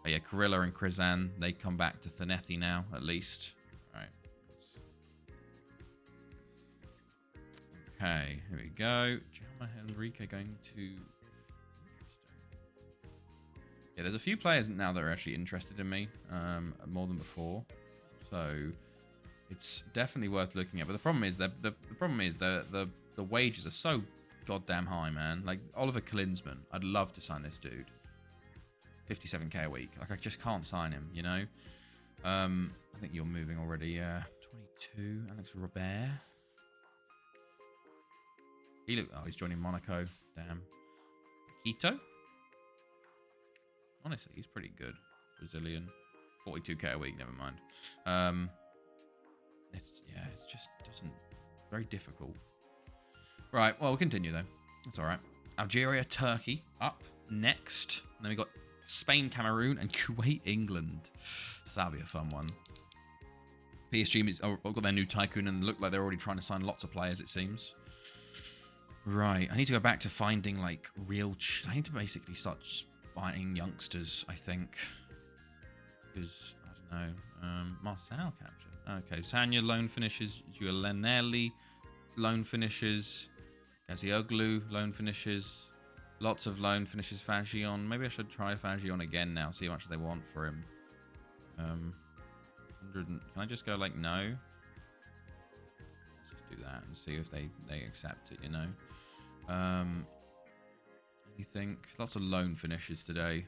S1: Oh yeah, Karilla and Krizan. They come back to Thanethi now, at least. Right. Okay, here we go. Jaume Henrique going to... Interesting. Yeah, there's a few players now that are actually interested in me, more than before. So it's definitely worth looking at. But the problem is that the wages are so goddamn high, man. Like Oliver Klinsmann, I'd love to sign this dude. 57k a week. Like I just can't sign him, you know. I think you're moving already. Yeah, 22. Alex Robert. Oh, he's joining Monaco. Damn. Quito? Honestly, he's pretty good. Brazilian. 42k a week, never mind. It's just doesn't... Very difficult. Right, well, we'll continue, though. That's alright. Algeria, Turkey, up next. And then we got Spain, Cameroon, and Kuwait, England. So that'll be a fun one. PSG have got their new tycoon, and look like they're already trying to sign lots of players, it seems. Right, I need to go back to finding, like, real... I need to basically start buying youngsters, I think. Because, I don't know. Marcel capture. Okay, Sanya loan finishes. Giulianelli loan finishes. Gazioglu loan finishes. Lots of loan finishes. Fagion. Maybe I should try Fagion again now. See how much they want for him. 100. Can I just go like no? Let's just do that and see if they accept it, you know. Anything? Lots of loan finishes today.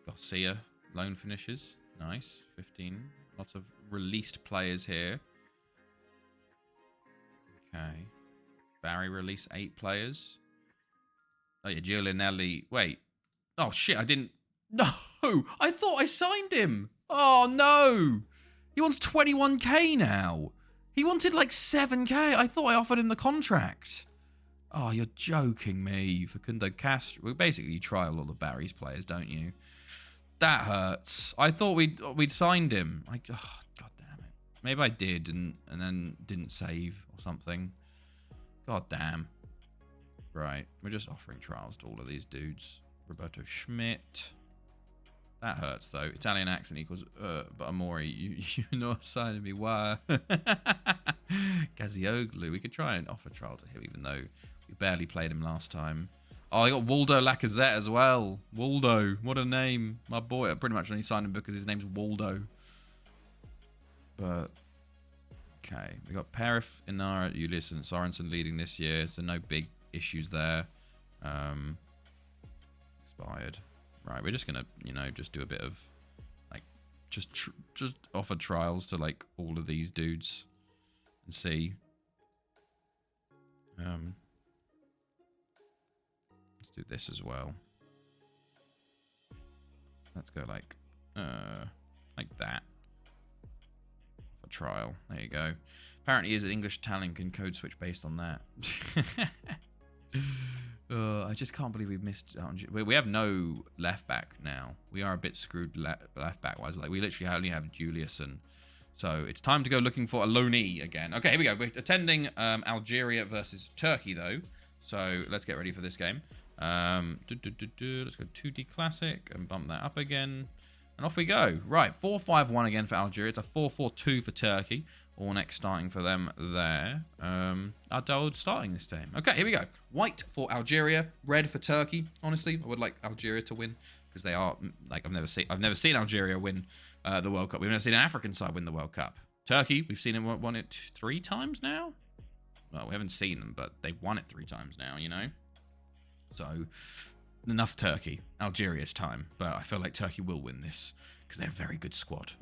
S1: Garcia loan finishes. Nice. 15. Lots of released players here. Okay. Barry released 8 players. Oh yeah, Giulianelli. Wait. Oh shit, I didn't... No! I thought I signed him! Oh no! He wants 21k now. He wanted like 7k. I thought I offered him the contract. Oh, you're joking me. Facundo Castro. Well, basically, you trial all the Barry's players, don't you? That hurts. I thought we'd signed him. Oh, God damn it. Maybe I did and then didn't save or something. God damn. Right. We're just offering trials to all of these dudes. Roberto Schmidt. That hurts, though. Italian accent equals, but Amori, you're not signing me. Why? Gazioglu. We could try and offer trial to him, even though we barely played him last time. Oh, I got Waldo Lacazette as well. Waldo. What a name. My boy. I pretty much only signed him because his name's Waldo. But, okay. We got Perif, Inara, Ulis, and Sorensen leading this year, so no big issues there. Expired. Right, we're just gonna, you know, just do a bit of, like, just offer trials to, like, all of these dudes and see. Let's do this as well. Let's go like that. For trial. There you go. Apparently, his English talent can code switch based on that. I just can't believe we've missed out on... We have no left back now. We are a bit screwed left back wise. Like we literally only have Julius, and So it's time to go looking for a loanee again. Okay, here we go. We're attending Algeria versus Turkey, though. So let's get ready for this game. Let's go 2D Classic and bump that up again. And off we go. Right, 4-5-1 again for Algeria. It's a 4-4-2 for Turkey. Ornek starting for them there. Ardald starting this time. Okay, here we go. White for Algeria, red for Turkey. Honestly, I would like Algeria to win because they are like I've never seen Algeria win the World Cup. We've never seen an African side win the World Cup. Turkey, we've seen them won it 3 times now. Well, we haven't seen them, but they've won it 3 times now. You know. So enough Turkey. Algeria's time. But I feel like Turkey will win this because they're a very good squad.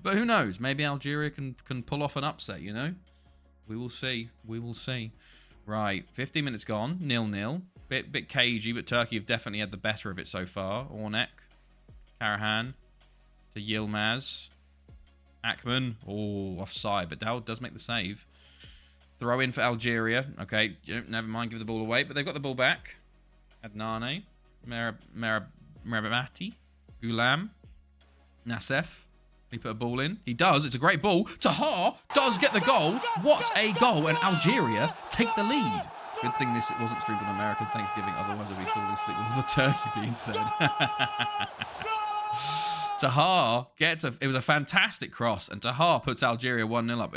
S1: But who knows? Maybe Algeria can pull off an upset, you know? We will see. We will see. Right. 15 minutes gone. 0-0. Bit cagey, but Turkey have definitely had the better of it so far. Ornek. Karahan. To Yilmaz. Akman. Oh, offside. But Dowd does make the save. Throw in for Algeria. Okay. Never mind. Give the ball away. But they've got the ball back. Adnane, Merabati, Gulam, Nassef. He put a ball in. He does. It's a great ball. Tahar does get the goal. What a goal. And Algeria take the lead. Good thing it wasn't streamed on American Thanksgiving. Otherwise, I'd be falling asleep with the turkey being said. Tahar gets it was a fantastic cross. And Tahar puts Algeria 1-0 up.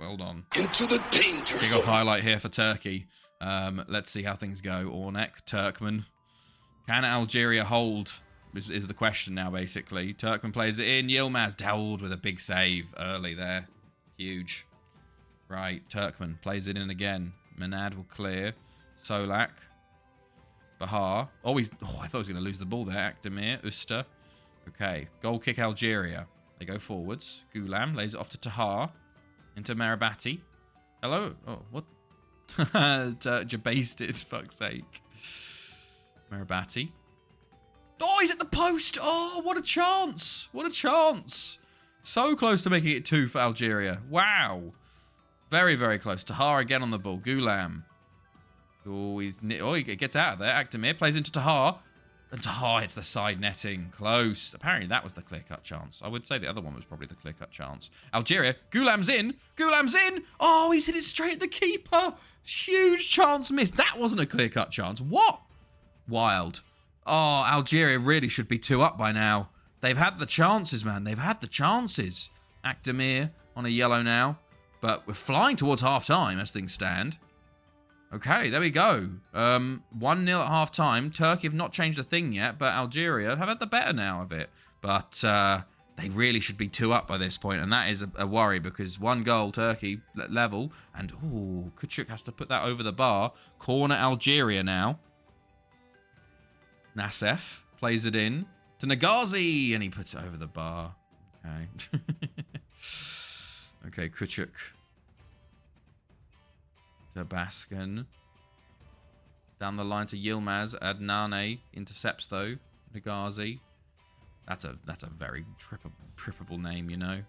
S1: Hold on.
S3: Into the danger
S1: Big off highlight here for Turkey. Let's see how things go. Ornek, Turkmen. Can Algeria hold? Is the question now, basically. Turkmen plays it in. Yilmaz Daoud with a big save early there. Huge. Right, Turkmen plays it in again. Menad will clear. Solak. Bahar. I thought he was going to lose the ball there. Akdemir, Usta. Okay, goal kick Algeria. They go forwards. Gulam lays it off to Tahar. Into Marabati. Hello? Oh, what? Jabased it, fuck's sake. Marabati. Oh, he's at the post. Oh, what a chance. What a chance. So close to making it 2 for Algeria. Wow. Very, very close. Tahar again on the ball. Gulam. Oh, he gets out of there. Akdemir plays into Tahar. And Tahar hits the side netting. Close. Apparently that was the clear-cut chance. I would say the other one was probably the clear-cut chance. Algeria. Gulam's in. Gulam's in. Oh, he's hit it straight at the keeper. Huge chance missed. That wasn't a clear-cut chance. What? Wild. Oh, Algeria really should be 2 up by now. They've had the chances, man. They've had the chances. Akdemir on a yellow now. But we're flying towards half-time as things stand. Okay, there we go. 1-0 at half-time. Turkey have not changed a thing yet, but Algeria have had the better now of it. But they really should be 2 up by this point, and that is a worry because 1 goal, Turkey level. And, ooh, Kuchuk has to put that over the bar. Corner Algeria now. Nassef plays it in to Nagazi, and he puts it over the bar. Okay. Okay, Kuchuk. To Baskin. Down the line to Yilmaz. Adnane intercepts though. Nagazi. That's a very trippable name, you know.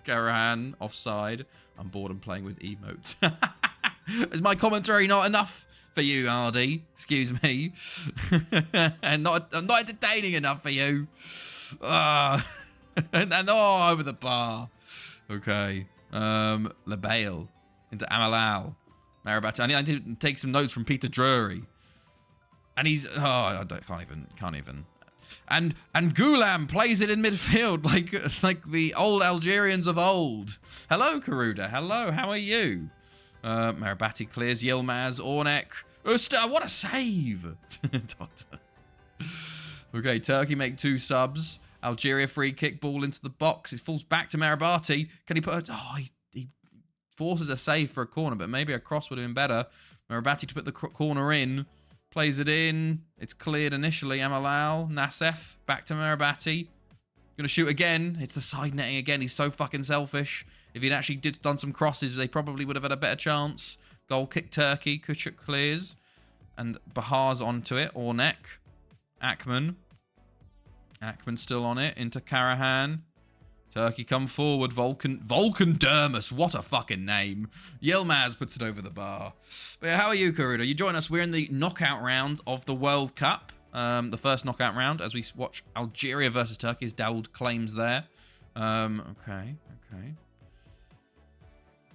S1: Garahan offside. I'm bored and playing with emotes. Is my commentary not enough for you, Ardy? Excuse me. And not entertaining enough for you. And over the bar. Okay. Lebail into Amalal. Marabati. I need to take some notes from Peter Drury. And he's can't even. And Gulam plays it in midfield like the old Algerians of old. Hello, Karuda. Hello, how are you? Marabati clears Yilmaz, Ornek. Usta, what a save! Okay, Turkey make 2 subs. Algeria free kick, ball into the box. It falls back to Marabati. Can he put... Oh, he forces a save for a corner, but maybe a cross would have been better. Marabati to put the corner in. Plays it in. It's cleared initially. Amalal, Nassef, back to Marabati. Gonna shoot again. It's the side netting again. He's so fucking selfish. If he'd actually done some crosses, they probably would have had a better chance. Goal kick Turkey. Kuchuk clears. And Bahar's onto it. Ornek. Akman still on it. Into Karahan. Turkey come forward. Volkan Dermus. What a fucking name. Yilmaz puts it over the bar. But yeah, how are you, Karuda? You join us. We're in the knockout round of the World Cup. The first knockout round as we watch Algeria versus Turkey as Daoud claims there. Okay.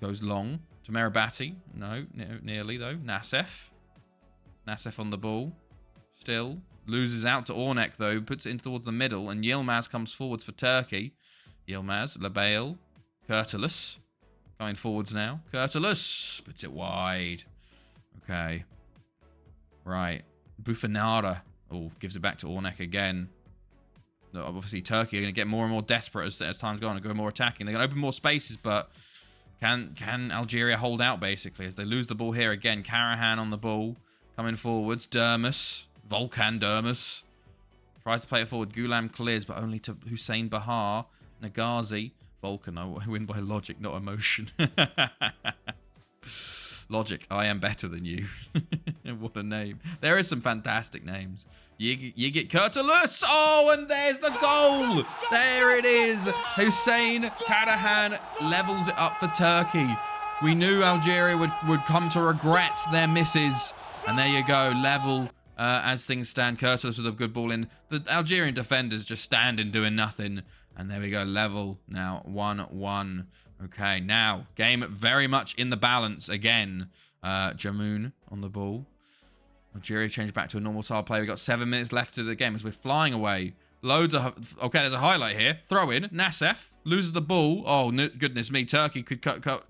S1: Goes long to Merabati. No, nearly though. Nassef on the ball. Still. Loses out to Ornek though. Puts it in towards the middle. And Yilmaz comes forwards for Turkey. Yilmaz, Labail, Kurtulus. Going forwards now. Kurtulus puts it wide. Okay. Right. Bufanara. Oh, gives it back to Ornek again. Obviously, Turkey are going to get more and more desperate as time's gone and go more attacking. They're going to open more spaces, but can Algeria hold out, basically, as they lose the ball here again? Karahan on the ball. Coming forwards. Dermus. Volkan Dermus. Tries to play it forward. Gulam clears, but only to Hussein Bahar. Nagazi. Volkan, I win by logic, not emotion. Logic, I am better than you. What a name. There is some fantastic names. You get Kurtulus. Oh, and there's the goal. There it is. Hussein Karahan levels it up for Turkey. We knew Algeria would come to regret their misses. And there you go, level as things stand. Kurtulus with a good ball in. The Algerian defenders just standing doing nothing. And there we go, level now, 1-1. Okay, now, game very much in the balance again. Jamoun on the ball. Algeria changed back to a normal style play. We've got 7 minutes left of the game as we're flying away. Loads of... Okay, there's a highlight here. Throw in. Nassef loses the ball. Oh, goodness me. Turkey could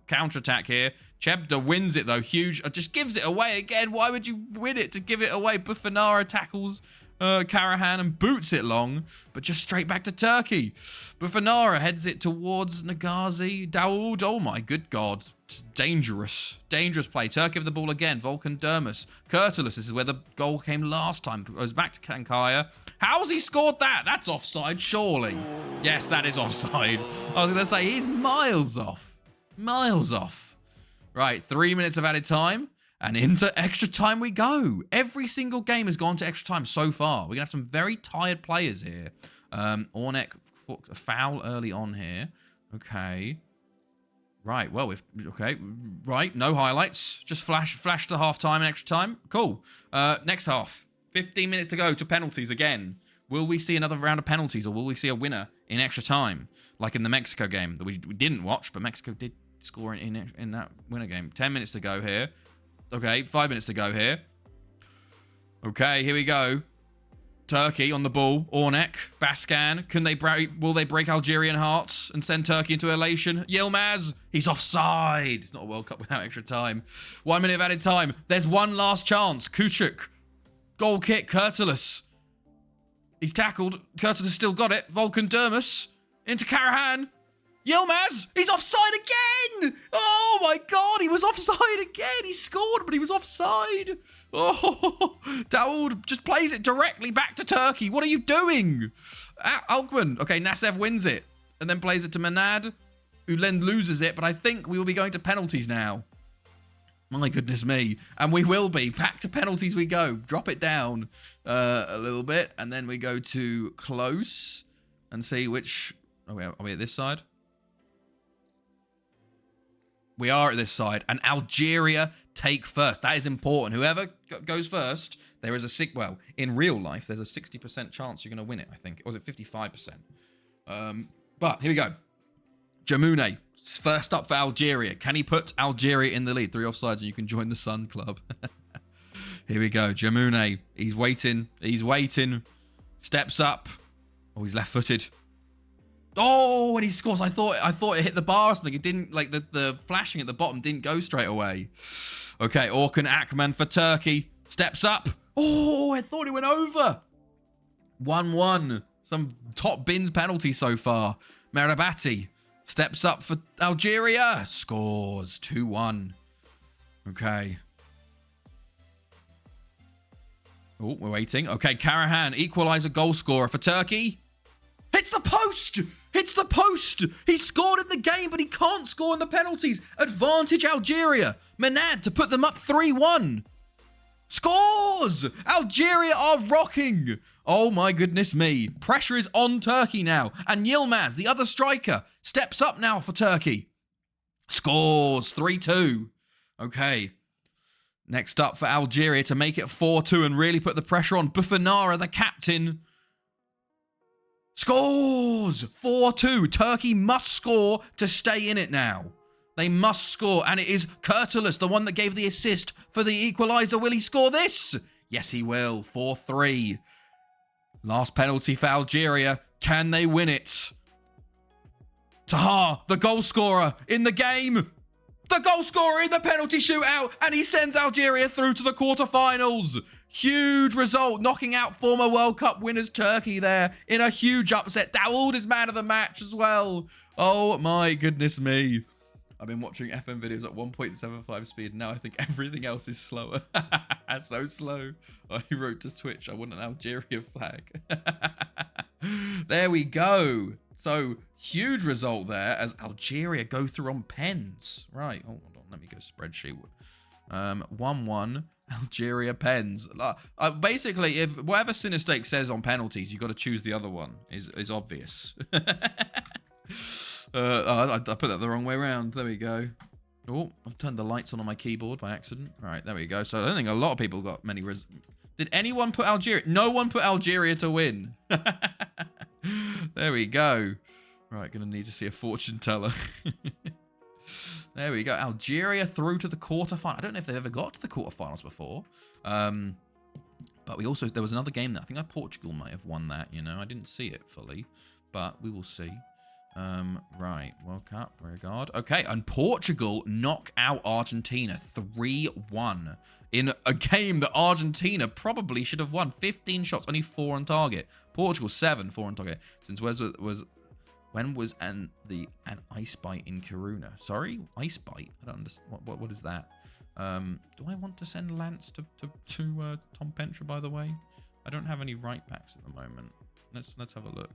S1: counter-attack here. Chebda wins it, though. Huge. Just gives it away again. Why would you win it to give it away? Bufanara tackles Karahan and boots it long, but just straight back to Turkey. Bufanara heads it towards Nagazi. Daoud. Oh, my good God. Dangerous play. Turkey with the ball again. Volkan Dermus. Kurtulus. This is where the goal came last time. Goes back to Kankaya. How's he scored that? That's offside, surely. Yes, that is offside. I was going to say, he's miles off. Miles off. Right, 3 minutes of added time. And into extra time we go. Every single game has gone to extra time so far. We're going to have some very tired players here. Ornek, a foul early on here. Okay. Right, well, okay. Right, no highlights. Just flash to half-time and extra time. Cool. Next half. 15 minutes to go to penalties again. Will we see another round of penalties, or will we see a winner in extra time? Like in the Mexico game that we didn't watch, but Mexico did score in that winner game. 10 minutes to go here. Okay, 5 minutes to go here. Okay, here we go. Turkey on the ball. Ornek, Baskan. Will they break Algerian hearts and send Turkey into elation? Yilmaz, he's offside. It's not a World Cup without extra time. 1 minute of added time. There's one last chance. Kuchuk. Goal kick, Kurtulus. He's tackled. Kurtulus still got it. Volkan Dermus. Into Karahan. Yilmaz, he's offside again! Oh my God, he was offside again! He scored, but he was offside! Oh, Daoud just plays it directly back to Turkey. What are you doing? Alkman. Okay, Nassef wins it. And then plays it to Manad, who then loses it, but I think we will be going to penalties now. My goodness me. And we will be. Back to penalties we go. Drop it down a little bit, and then we go to close and see which... Are we at this side? We are at this side, and Algeria take first. That is important. Whoever goes first, there is well, in real life, there's a 60% chance you're going to win it, I think. Or was it 55%? But here we go. Jamoune, first up for Algeria. Can he put Algeria in the lead? 3 offsides, and you can join the Sun Club. Here we go. Jamoune, he's waiting. He's waiting. Steps up. Oh, he's left-footed. Oh, and he scores. I thought it hit the bar or something. It didn't, like, the flashing at the bottom didn't go straight away. Okay, Orkun Akman for Turkey. Steps up. Oh, I thought it went over. 1-1. Some top bins penalty so far. Merabati steps up for Algeria. Scores 2-1. Okay. Oh, we're waiting. Okay, Karahan, equaliser goal scorer for Turkey. Hits the post! Hits the post! He scored in the game, but he can't score in the penalties. Advantage Algeria. Manad to put them up 3-1. Scores! Algeria are rocking. Oh my goodness me. Pressure is on Turkey now. And Yilmaz, the other striker, steps up now for Turkey. Scores 3-2. Okay. Next up for Algeria to make it 4-2 and really put the pressure on. Bufanara, the captain. Scores! 4-2. Turkey must score to stay in it now. They must score, and it is Kurtulus, the one that gave the assist for the equaliser. Will he score this? Yes, he will. 4-3. Last penalty for Algeria. Can they win it? Taha, the goal scorer in the game. The goal scorer in the penalty shootout, and he sends Algeria through to the quarterfinals. Huge result, knocking out former World Cup winners Turkey there in a huge upset. Dawoud is man of the match as well. Oh my goodness me. I've been watching FM videos at 1.75 speed. Now I think everything else is slower. So slow. I wrote to Twitch, I want an Algeria flag. There we go. So, huge result there as Algeria go through on pens. Right, hold on, let me go spreadsheet. 1-1, Algeria pens. Basically, if whatever Cinestake says on penalties, you got to choose the other one, is obvious. I put that the wrong way around. There we go. Oh, I've turned the lights on my keyboard by accident. All right, there we go. So I don't think a lot of people got many... Did anyone put Algeria? No one put Algeria to win. There we go. Right, gonna need to see a fortune teller. There we go. Algeria through to the quarterfinal. I don't know if they've ever got to the quarterfinals before. But there was another game that I think Portugal might have won that, you know. I didn't see it fully, but we will see. Right, World Cup, regard. Okay, and Portugal knock out Argentina 3-1 in a game that Argentina probably should have won. 15 shots, only 4 on target. Portugal 7, 4 on target. Since when was an ice bite in Kiruna? Sorry, ice bite. I don't understand. What is that? Do I want to send Lance to Tom Pentra? By the way, I don't have any right backs at the moment. Let's have a look.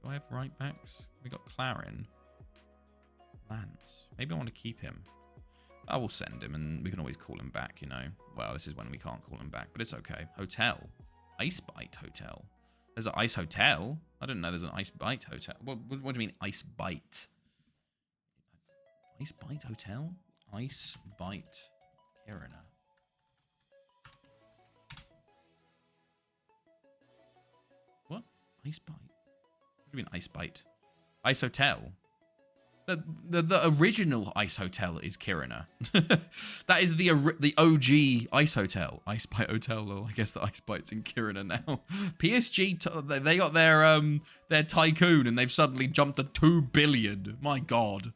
S1: Do I have right backs? We got Clarin. Lance. Maybe I want to keep him. I will send him and we can always call him back, you know. Well, this is when we can't call him back, but it's okay. Hotel. Ice Bite Hotel. There's an Ice Hotel? I didn't know there's an Ice Bite Hotel. What do you mean Ice Bite? Ice Bite Hotel? Ice Bite Kiruna. What? Ice Bite? What do you mean Ice Bite? Ice Hotel? The original Ice Hotel is Kiruna. That is the OG Ice Hotel. Ice Bite Hotel, or I guess the Ice Bite's in Kiruna now. PSG, they got their tycoon and they've suddenly jumped to 2 billion. My God.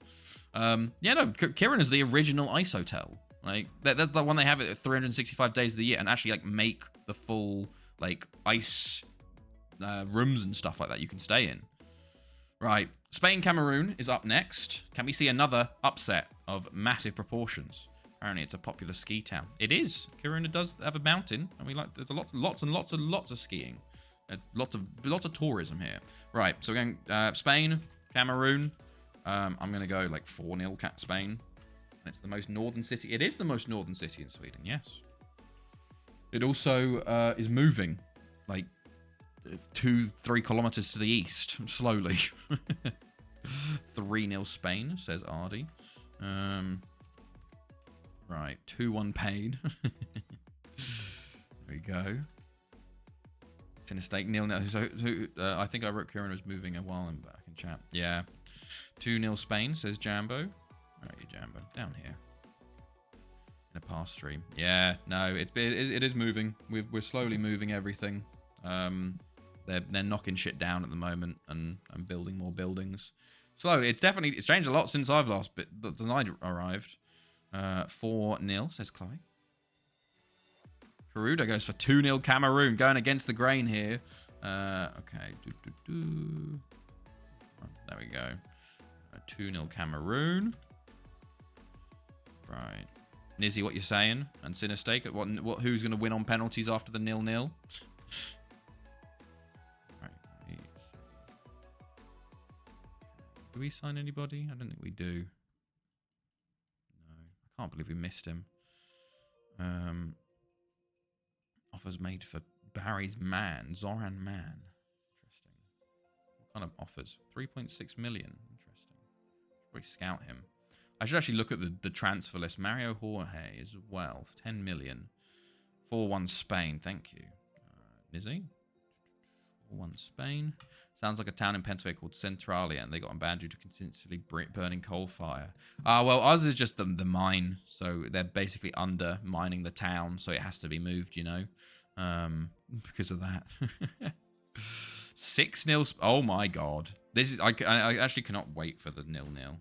S1: Yeah, no, Kiruna's the original Ice Hotel. Like, that's the one they have it 365 days of the year and actually like make the full like ice rooms and stuff like that you can stay in. Right. Spain-Cameroon is up next. Can we see another upset of massive proportions? Apparently, it's a popular ski town. It is. Kiruna does have a mountain, and there's lots of skiing, lots of tourism here. Right. So we're going Spain, Cameroon. I'm gonna go like 4-0 Spain. It's the most northern city. It is the most northern city in Sweden. Yes. It also is moving, like 2-3 kilometers to the east, slowly. 3-0 Spain, says Ardy. Right, 2-1 Pain. There we go. Cinestake 0-0. So, I think I wrote Kieran was moving a while back in chat. Yeah. 2-0 Spain, says Jambo. Where are you, Jambo? Down here. In a past stream. Yeah, no, it is moving. We're slowly moving everything. They're knocking shit down at the moment and building more buildings. Slowly, it's changed a lot since I've last arrived. 4-0, says Chloe. Peruda goes for 2-0 Cameroon, going against the grain here. Okay. There we go. 2-0 Cameroon. Right. Nizzy, what you saying? And Cinestake, who's going to win on penalties after the 0-0? Do we sign anybody? I don't think we do. No. I can't believe we missed him. Offers made for Barry's man, Zoran Man. Interesting. What kind of offers? 3.6 million. Interesting. Probably scout him. I should actually look at the transfer list. Mario Jorge as well. 10 million. 4-1 Spain. Thank you. Nizzy. 4-1 on Spain. Sounds like a town in Pennsylvania called Centralia, and they got banned due to continuously burning coal fire. Well, ours is just the mine, so they're basically undermining the town, so it has to be moved, you know, because of that. 6-0. Oh my god, this is I actually cannot wait for the 0-0,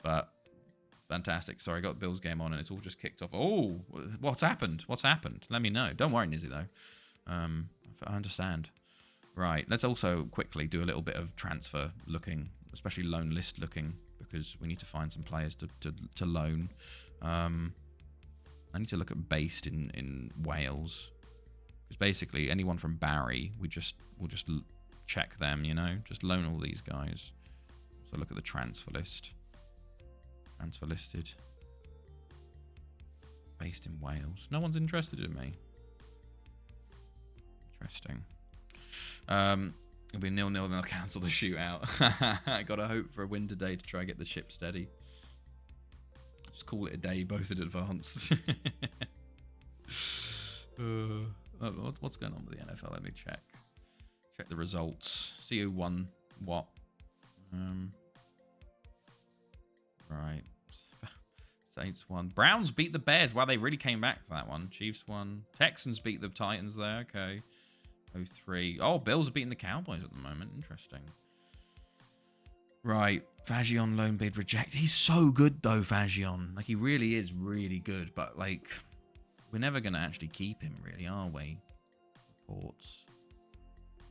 S1: but fantastic. Sorry, I got the Bills game on, and it's all just kicked off. Oh, what's happened? What's happened? Let me know. Don't worry, Nizzy, though. I understand. Right, let's also quickly do a little bit of transfer looking, especially loan list looking, because we need to find some players to loan. I need to look at based in Wales, because basically anyone from Barry, we'll just check them, you know, just loan all these guys. So look at the transfer list. Transfer listed. Based in Wales. No one's interested in me. Interesting. It'll be 0-0, then I'll cancel the shootout. I gotta hope for a win today to try and get the ship steady. Just call it a day, both in advance. What's going on with the NFL? Let me check. Check the results. See who won what. Right. Saints won. Browns beat the Bears. Wow, they really came back for that one. Chiefs won. Texans beat the Titans there. Okay. 0-3. Oh, Bills are beating the Cowboys at the moment. Interesting. Right. Fagion loan bid rejected. He's so good, though, Fagion. Like, he really is really good. But, like, we're never going to actually keep him, really, are we? Reports.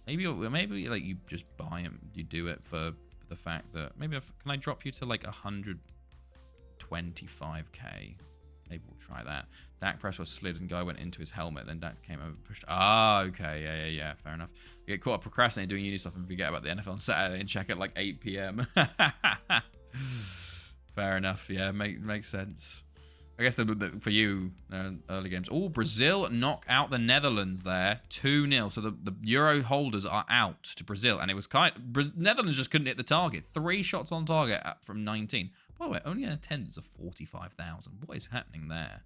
S1: Maybe like, you just buy him. You do it for the fact that... Maybe, can I drop you to, like, 125k? Maybe we'll try that. Dak Prescott slid and guy went into his helmet. Then Dak came over and pushed. Ah, okay. Yeah. Fair enough. You get caught up procrastinating doing uni stuff and forget about the NFL on Saturday and check at like 8 p.m. Fair enough. Yeah, makes sense. I guess for you, early games. Oh, Brazil knock out the Netherlands there. 2-0. So the Euro holders are out to Brazil. And it was Netherlands just couldn't hit the target. 3 shots on target from 19. By the way, only an attendance of 45,000. What is happening there?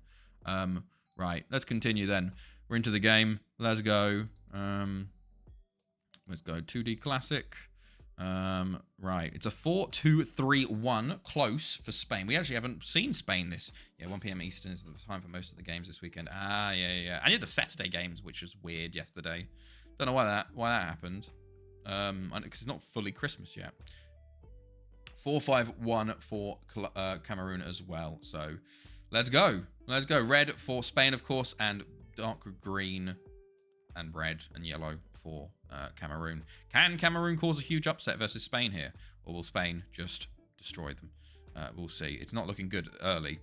S1: Right, let's continue then. We're into the game. Let's go. Let's go 2D Classic. Right, it's a 4-2-3-1. Close for Spain. We actually haven't seen Spain this. Yeah, 1 p.m. Eastern is the time for most of the games this weekend. Ah, yeah. I knew the Saturday games, which was weird yesterday. Don't know why that happened. Because it's not fully Christmas yet. 4-5-1 for Cameroon as well. So let's go. Let's go. Red for Spain, of course, and dark green and red and yellow for Cameroon. Can Cameroon cause a huge upset versus Spain here? Or will Spain just destroy them? We'll see. It's not looking good early.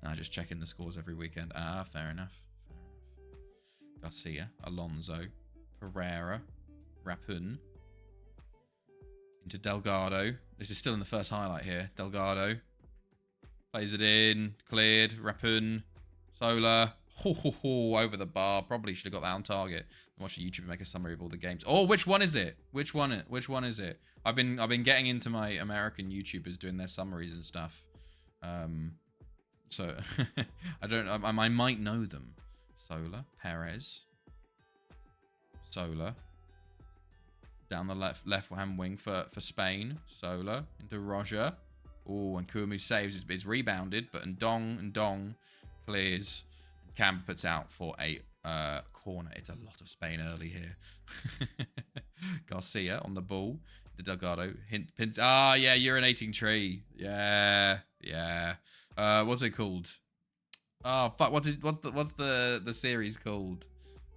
S1: Nah, just checking the scores every weekend. Ah, fair enough. Garcia, Alonso, Pereira, Rapun. Into Delgado. This is still in the first highlight here. Delgado. Plays it in. Cleared. Rapun. Solar. Over the bar. Probably should have got that on target. Watch a YouTuber make a summary of all the games. Oh, which one is it? Which one is it? I've been getting into my American YouTubers doing their summaries and stuff. So I might know them. Solar. Perez. Solar. Down the left hand wing for Spain. Solar into Roger. Oh, and Kumu saves. It's rebounded, but Ndong clears. Cam puts out for a corner. It's a lot of Spain early here. Garcia on the ball. The Delgado pins. Ah, yeah, urinating tree. Yeah. What's it called? Oh fuck! What's the series called?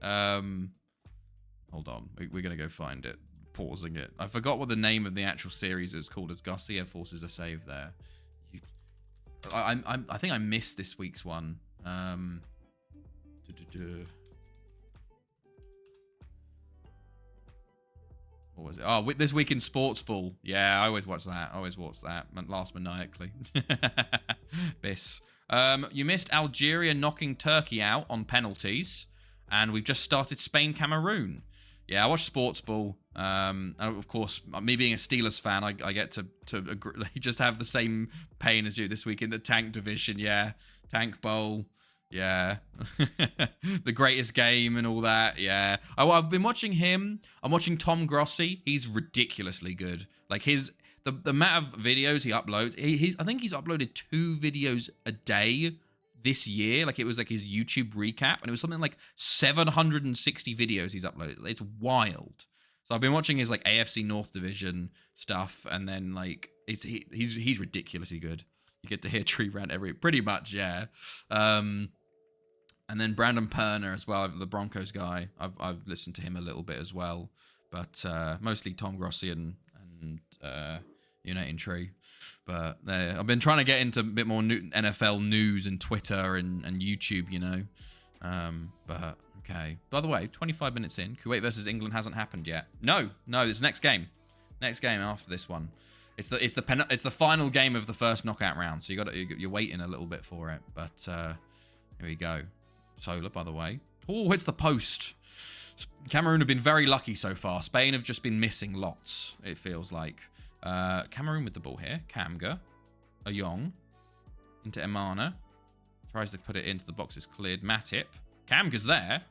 S1: Hold on. We're gonna go find it. Pausing it. I forgot what the name of the actual series is called. As Garcia forces a save there. I think I missed this week's one. What was it? Oh, This Week in Sports Ball. Yeah, I always watch that. Last maniacally. Biss. You missed Algeria knocking Turkey out on penalties. And we've just started Spain-Cameroon. Yeah, I watch Sports Ball. And of course, me being a Steelers fan, I get to agree, just have the same pain as you this week in the Tank Division. Yeah, Tank Bowl. Yeah. The greatest game and all that. Yeah. I've been watching him. I'm watching Tom Grossi. He's ridiculously good. Like the amount of videos he uploads. I think he's uploaded 2 videos a day this year. Like it was like his YouTube recap, and it was something like 760 videos he's uploaded. It's wild. So I've been watching his like AFC North Division stuff, and then like he's ridiculously good. You get to hear Tree Rant pretty much, yeah. And then Brandon Perner as well, the Broncos guy. I've listened to him a little bit as well, but mostly Tom Grossi and Uniting Tree. But I've been trying to get into a bit more NFL news and Twitter and YouTube, you know. But okay. By the way, 25 minutes in, Kuwait versus England hasn't happened yet. No, it's next game. Next game after this one. It's the final game of the first knockout round, so you're waiting a little bit for it. But here we go. Solar, by the way. Oh, it's the post. Cameroon have been very lucky so far. Spain have just been missing lots, it feels like. Cameroon with the ball here. Kamga. Ayong. Into Emana. Tries to put it into the box. It's cleared. Matip. Kamga's there.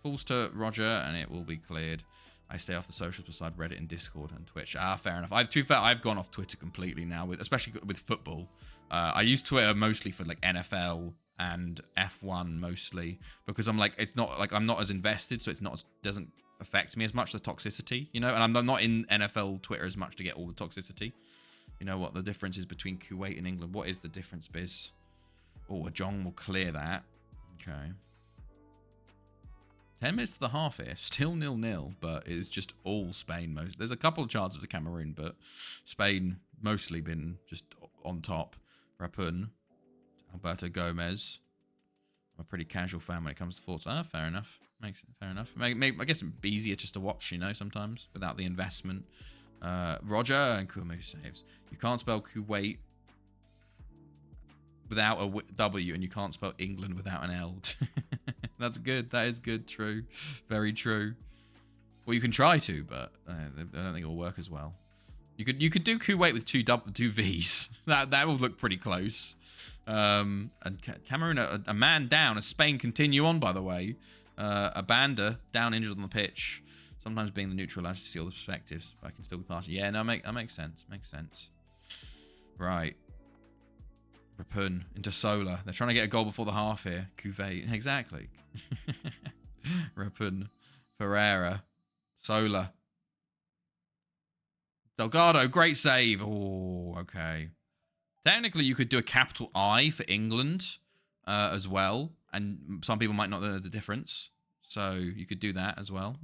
S1: Falls to Roger, and it will be cleared. I stay off the socials beside Reddit and Discord and Twitch. Fair enough. To be fair, I've gone off Twitter completely now, especially with football. I use Twitter mostly for like NFL and F1 mostly, because I'm like, it's not like I'm not as invested, so doesn't affect me as much, the toxicity, you know. And I'm not in NFL Twitter as much to get all the toxicity. You know what the difference is between Kuwait and England? What is the difference, Biz? Oh, a Jong will clear that. Okay. 10 minutes to the half here. Still 0-0, but it's just all Spain. There's a couple of chances of Cameroon, but Spain mostly been just on top. Rapun. Alberto Gomez. I'm a pretty casual fan when it comes to thoughts. Fair enough. Fair enough. I guess it'd be easier just to watch, you know, sometimes, without the investment. Roger and Kumu saves. You can't spell Kuwait without a W, and you can't spell England without an L. That's good. That is good. True. Very true. Well, you can try to, but I don't think it'll work as well. You could do Kuwait with two V's. That will look pretty close. And Cameroon, a man down. As Spain continue on, by the way. A Banda down injured on the pitch. Sometimes being the neutral allows you to see all the perspectives, but I can still be partial. Yeah, no, that makes sense. Makes sense. Right. Rapun into Solar. They're trying to get a goal before the half here. Kuwait. Exactly. Rapun. Pereira. Solar. Delgado. Great save. Oh, okay. Technically, you could do a capital I for England as well. And some people might not know the difference. So you could do that as well.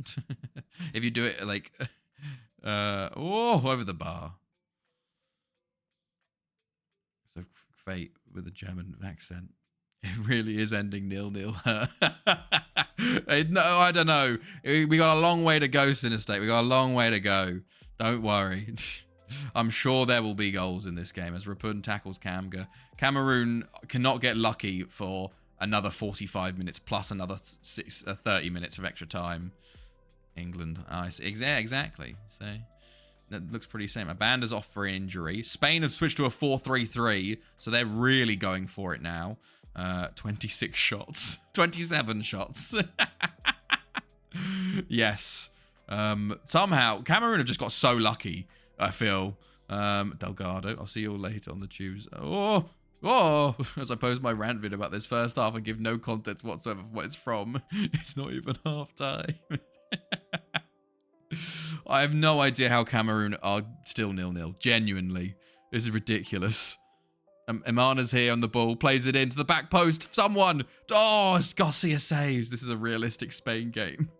S1: If you do it like... over the bar. So fate with a German accent. It really is ending 0-0. No, I don't know. We got a long way to go, Cinestate. We got a long way to go. Don't worry. I'm sure there will be goals in this game as Rapun tackles Kamga. Cameroon cannot get lucky for another 45 minutes plus another 30 minutes of extra time. England. Exactly. So that looks pretty same. Abanda's off for injury. Spain have switched to a 4-3-3, so they're really going for it now. 26 shots. 27 shots. Yes. Somehow, Cameroon have just got so lucky, I feel. Delgado, I'll see you all later on the tubes. Oh, as I post my rant video about this first half and give no context whatsoever for what it's from. It's not even half time. I have no idea how Cameroon are still 0-0. Genuinely. This is ridiculous. Emana's here on the ball. Plays it into the back post. Someone. Oh, Garcia saves. This is a realistic Spain game.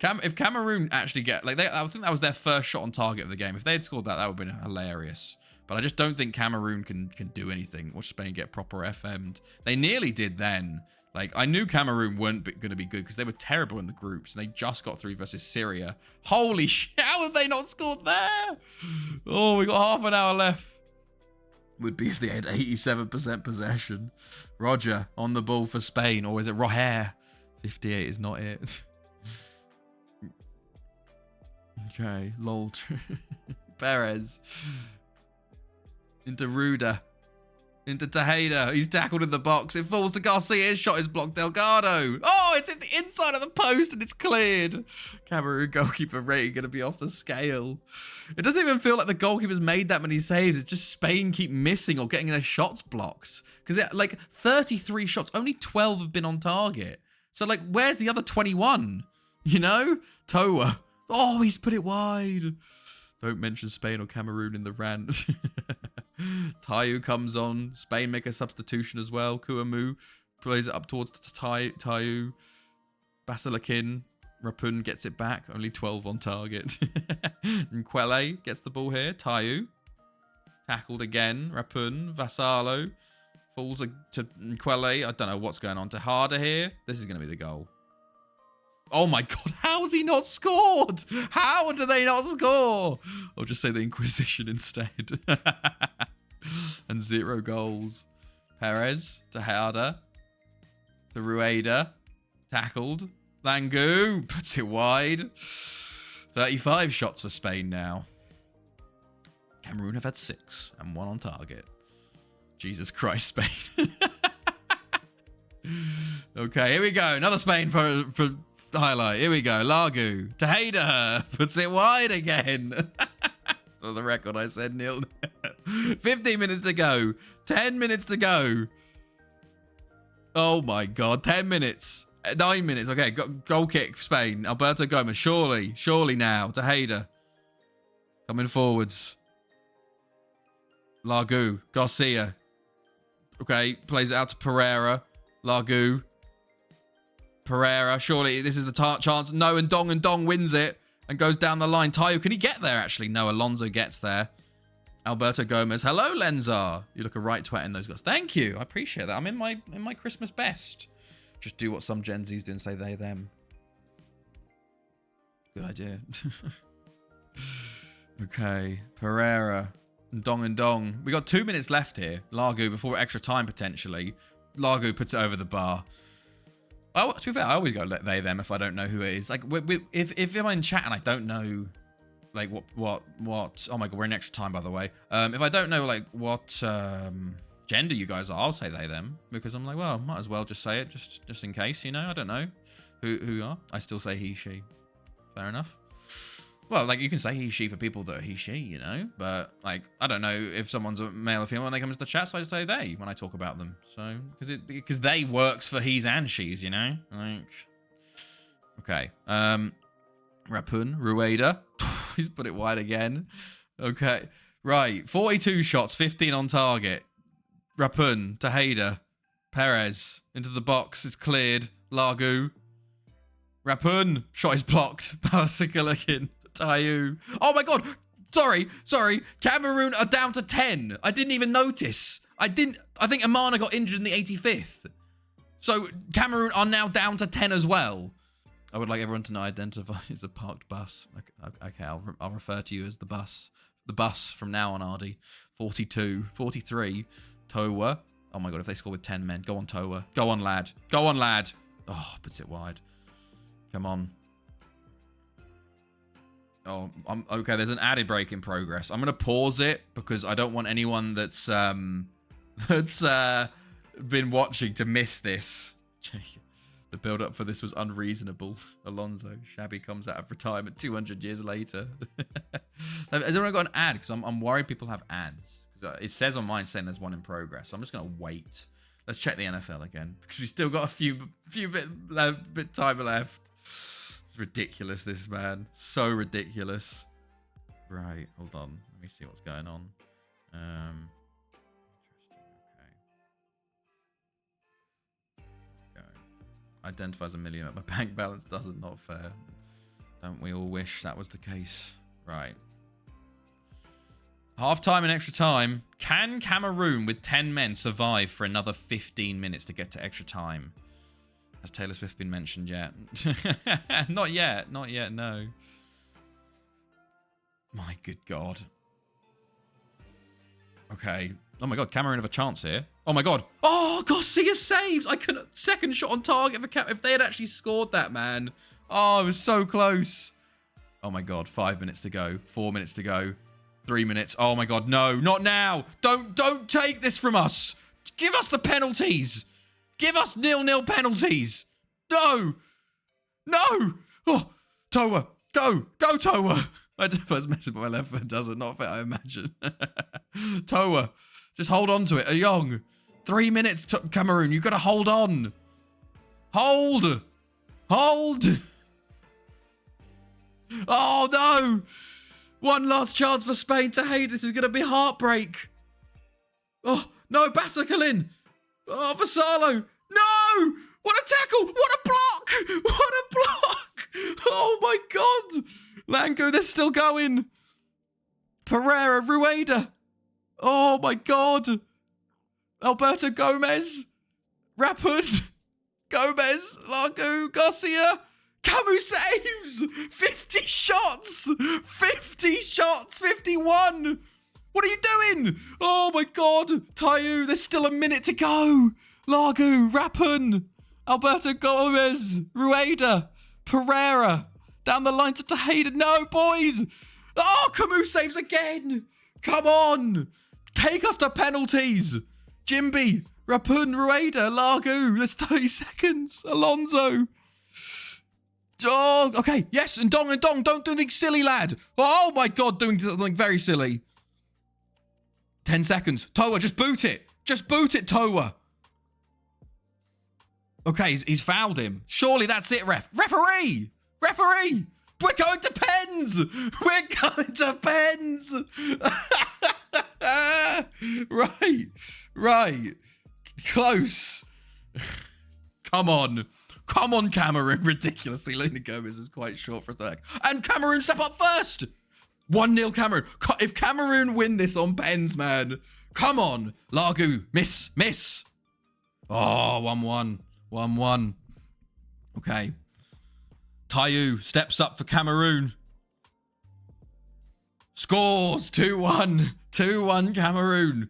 S1: If Cameroon actually get... I think that was their first shot on target of the game. If they had scored that, that would have been hilarious. But I just don't think Cameroon can do anything. Watch Spain get proper FM'd. They nearly did then. Like, I knew Cameroon weren't going to be good because they were terrible in the groups. And they just got through versus Syria. Holy shit, how have they not scored there? Oh, we got half an hour left. Would be if they had 87% possession. Roger on the ball for Spain. Or is it Roher? 58 is not it. Okay, lol. Perez. Into Ruda. into Tejeda. He's tackled in the box. It falls to Garcia. His shot is blocked. Delgado. Oh, it's in the inside of the post and it's cleared. Cameroon goalkeeper rating going to be off the scale. It doesn't even feel like the goalkeeper's made that many saves. It's just Spain keep missing or getting their shots blocked. Because like 33 shots, only 12 have been on target. So like, where's the other 21? You know? Toa. Oh, he's put it wide. Don't mention Spain or Cameroon in the rant. Tayu comes on. Spain make a substitution as well. Kouamou plays it up towards Tayu. Basilikin. Rapun gets it back. Only 12 on target. Nkwele gets the ball here. Tayu. Tackled again. Rapun. Vassallo. Falls to Nkwele. I don't know what's going on. Tejada here. This is going to be the goal. Oh my God, how has he not scored? How do they not score? I'll just say the Inquisition instead. And 0 goals. Perez to Tejada. To Rueda. Tackled. Langu puts it wide. 35 shots for Spain now. Cameroon have had 6 and 1 on target. Jesus Christ, Spain. Okay, here we go. Another Spain for highlight. Here we go. Lagu. Tejeda puts it wide again. For the record, I said nil. 15 minutes to go. 10 minutes to go. Oh my God. 10 minutes. 9 minutes. Okay, goal kick Spain. Alberto Gomez. Surely now. Tejeda. Coming forwards. Lagu. Garcia. Okay, plays it out to Pereira. Lagu. Pereira, surely this is the chance. No, and Dong wins it and goes down the line. Tayo, can he get there actually? No, Alonso gets there. Alberto Gomez. Hello, Lenzar. You look a right twat in those guys. Thank you. I appreciate that. I'm in my Christmas best. Just do what some Gen Zs do and say they, them. Good idea. Okay, Pereira. And Dong. We got 2 minutes left here. Lagu before extra time potentially. Lagu puts it over the bar. To be fair, I always go let they them if I don't know who it is. Like if I'm in chat and I don't know like what oh my God, we're in extra time by the way. If I don't know like what gender you guys are, I'll say they them because I'm like, well, might as well just say it just in case, you know. I don't know who you are. I still say he, she. Fair enough. Well, like you can say he, she for people that are he, she, you know, but like I don't know if someone's a male or female when they come into the chat, so I just say they when I talk about them. So because they works for he's and she's, you know. Like okay, Rapun Rueda, he's put it wide again. Okay, right, 42 shots, 15 on target. Rapun Tejeda, Perez into the box, it's cleared. Lagu, Rapun shot is blocked. Basilikin. Tayu. Oh my God. Sorry. Cameroon are down to 10. I didn't even notice. I think Amana got injured in the 85th. So Cameroon are now down to 10 as well. I would like everyone to not identify as a parked bus. Okay, I'll refer to you as the bus. The bus from now on, Ardy. 42, 43. Toa. Oh my God, if they score with 10 men. Go on, Toa. Go on, lad. Oh, puts it wide. Come on. Oh, okay. There's an added break in progress. I'm gonna pause it because I don't want anyone that's been watching to miss this. The build-up for this was unreasonable. Alonso, Shabby comes out of retirement 200 years later. Has anyone got an ad? Because I'm worried people have ads. Because it says on mine saying there's one in progress. So I'm just gonna wait. Let's check the NFL again because we still got a few bit time left. It's ridiculous, this man. So ridiculous. Right, hold on. Let me see what's going on. Interesting. Okay. Go. Identifies a million, but my bank balance doesn't. Not fair. Don't we all wish that was the case? Right. Half time and extra time. Can Cameroon with 10 men survive for another 15 minutes to get to extra time? Has Taylor Swift been mentioned yet? Not yet, no. My good God. Okay. Oh my God, Cameroon have a chance here. Oh my God. Oh, Garcia saves. I couldn't. Second shot on target for if they had actually scored that, man. Oh, it was so close. Oh my God, 5 minutes to go. 4 minutes to go. 3 minutes. Oh my God, no, not now. Don't take this from us. Give us the penalties. Give us 0-0 penalties. No. No. Oh, Toa, go. Go, Toa. I was messing with my left foot, does it? Not fit, I imagine. Toa, just hold on to it. Ayong. 3 minutes, Cameroon. You've got to hold on. Hold. Hold. Oh, no. One last chance for Spain to hate. This is going to be heartbreak. Oh, no, Basacalin. Oh, Vassallo. No. What a tackle. What a block. What a block. Oh, my God. Lango, they're still going. Pereira, Rueda. Oh, my God. Alberto Gomez. Rapid. Gomez. Lagu. Garcia. Camus saves. 50 shots. 50 shots. 51. What are you doing? Oh, my God. Tayu, there's still a minute to go. Lagu. Rapin. Alberto Gomez. Rueda. Pereira. Down the line to Tejeda. No, boys. Oh, Camus saves again. Come on. Take us to penalties. Jimby. Rapun. Rueda. Lagu. There's 30 seconds. Alonso. Oh, okay. Yes. And Dong. Don't do anything silly, lad. Oh, my God. Doing something very silly. 10 seconds. Toa, just boot it. Just boot it, Toa. Okay, he's fouled him. Surely that's it, ref. Referee! Referee! We're going to pens! We're going to pens! Right. Close. Come on. Come on, Cameroon. Ridiculously, Luna Gomez is quite short for a sec. And Cameroon step up first! 1-0 Cameroon. If Cameroon win this on pens, man. Come on. Lagu. Miss. Oh, 1-1. 1-1. Okay. Tayu steps up for Cameroon. Scores. 2-1. 2-1 Cameroon.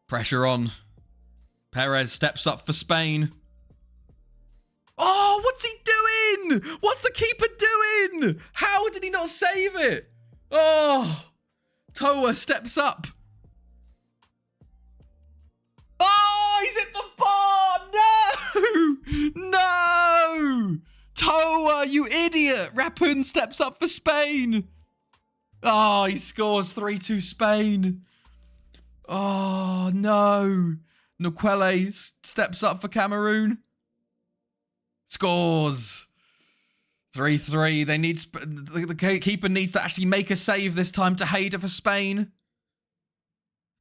S1: Pressure on. Perez steps up for Spain. Oh, what's he doing? What's the keeper doing? How did he not save it? Oh, Toa steps up. Oh, he's hit the bar. No. Toa, you idiot. Rapun steps up for Spain. Oh, he scores 3-2 Spain. Oh, no. Noquele steps up for Cameroon. Scores. 3-3. They need the keeper needs to actually make a save this time to Hayder for Spain.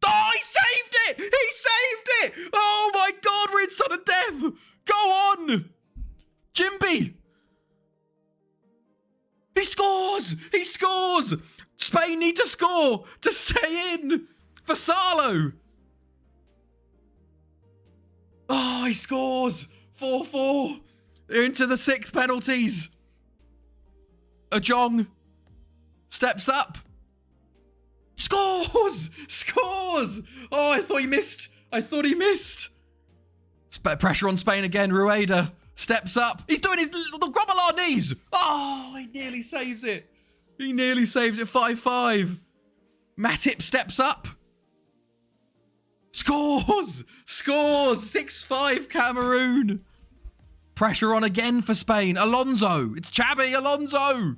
S1: Oh, he saved it! He saved it! Oh my God, we're in sudden death! Go on! Jimby! He scores! He scores! Spain need to score to stay in! Vassallo! Oh, he scores! 4-4. They're into the 6th penalties. Ajong steps up. Scores! Scores! Oh, I thought he missed. Pressure on Spain again. Rueda steps up. He's doing the Grobbelaar knees. Oh, he nearly saves it. 5-5. Matip steps up. Scores! 6-5 Cameroon. Pressure on again for Spain. Alonso. It's Xabi Alonso.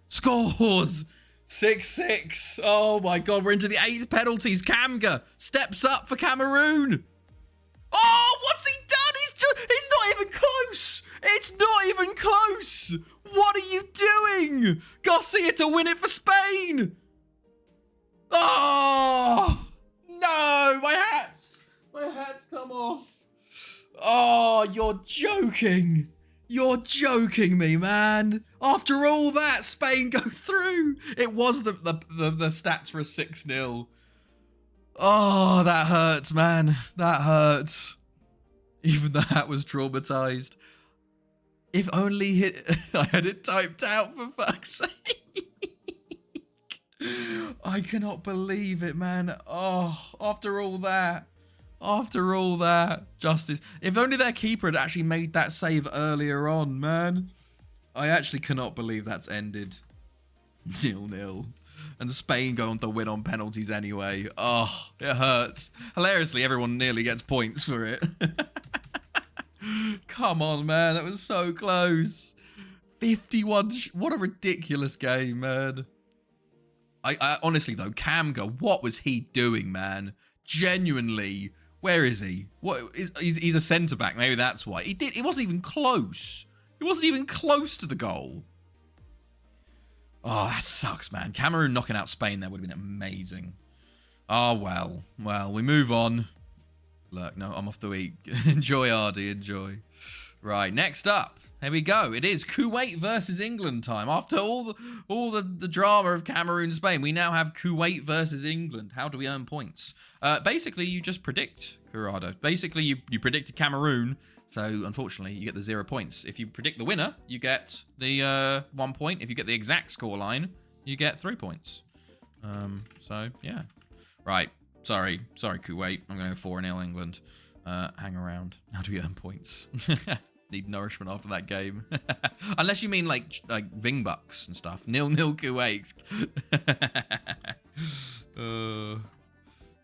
S1: Scores. 6-6. Oh my God, we're into the 8th penalties. Kamga steps up for Cameroon. Oh, what's he done? He's not even close. It's not even close. What are you doing? Garcia to win it for Spain. Oh, no. My hats come off. Oh, you're joking. You're joking me, man. After all that, Spain go through. It was the stats for a 6-0. Oh, that hurts, man. That hurts. Even the hat was traumatized. If only I had it typed out, for fuck's sake. I cannot believe it, man. Oh, after all that. Justice. If only their keeper had actually made that save earlier on, man. I actually cannot believe that's ended. 0-0. And Spain go on to win on penalties anyway. Oh, it hurts. Hilariously, everyone nearly gets points for it. Come on, man. That was so close. 51. What a ridiculous game, man. I honestly, though, Camga, what was he doing, man? Genuinely. Where is he? He's a centre-back. Maybe that's why. It wasn't even close. It wasn't even close to the goal. Oh, that sucks, man. Cameroon knocking out Spain there would have been amazing. Oh, well. Well, we move on. Look, no, I'm off to eat. Enjoy, Ardy, enjoy. Right, next up. Here we go. It is Kuwait versus England time. After all the drama of Cameroon, Spain, we now have Kuwait versus England. How do we earn points? Basically, you just predict, Corrado. Basically, you predicted Cameroon, so unfortunately, you get the 0 points. If you predict the winner, you get the 1 point. If you get the exact scoreline, you get 3 points. So, yeah. Right. Sorry, Kuwait. I'm going to go 4-0 England. Hang around. How do we earn points? Need nourishment after that game. Unless you mean like Vingbucks and stuff. 0-0 Kuwait.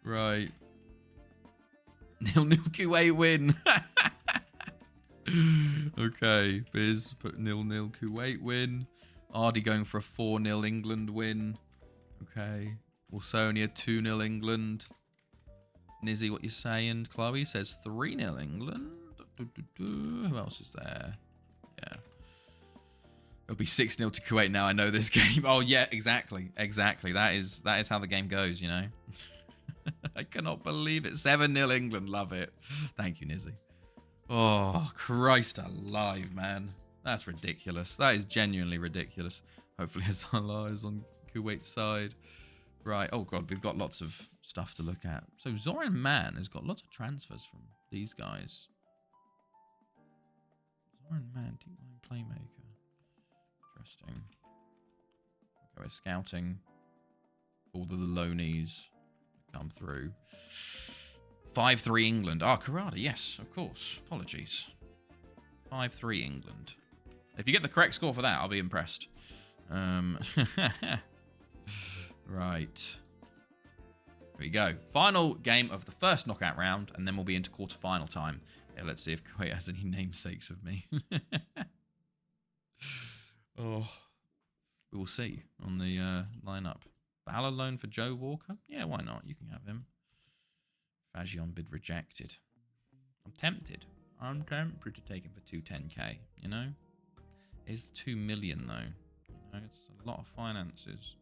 S1: Right. 0-0 Kuwait win. Okay, Biz put 0-0 Kuwait win. Ardy going for a 4-0 England win. Okay. Wilsonia 2-0 England. Nizzy, what you saying? Chloe says 3-0 England. Who else is there? Yeah. It'll be 6-0 to Kuwait now. I know this game. Oh, yeah, exactly. Exactly. That is how the game goes, you know? I cannot believe it. 7-0 England. Love it. Thank you, Nizzy. Oh, Christ alive, man. That's ridiculous. That is genuinely ridiculous. Hopefully, Salah is on Kuwait's side. Right. Oh, God. We've got lots of stuff to look at. So, Zoran Man has got lots of transfers from these guys. Zoran Man, deep line playmaker. Interesting. Okay, we're scouting all the loanies come through. 5-3 England. Ah, Karada. Yes, of course. Apologies. 5-3 England. If you get the correct score for that, I'll be impressed. Right. Here we go. Final game of the first knockout round, and then we'll be into quarter-final time. Yeah, let's see if Kuwait has any namesakes of me. Oh, we will see on the lineup. Bala loan for Joe Walker? Yeah, why not? You can have him. Fagion bid rejected. I'm tempted. I'm tempted to take him for 210k, you know? It's 2 million, though. You know, it's a lot of finances.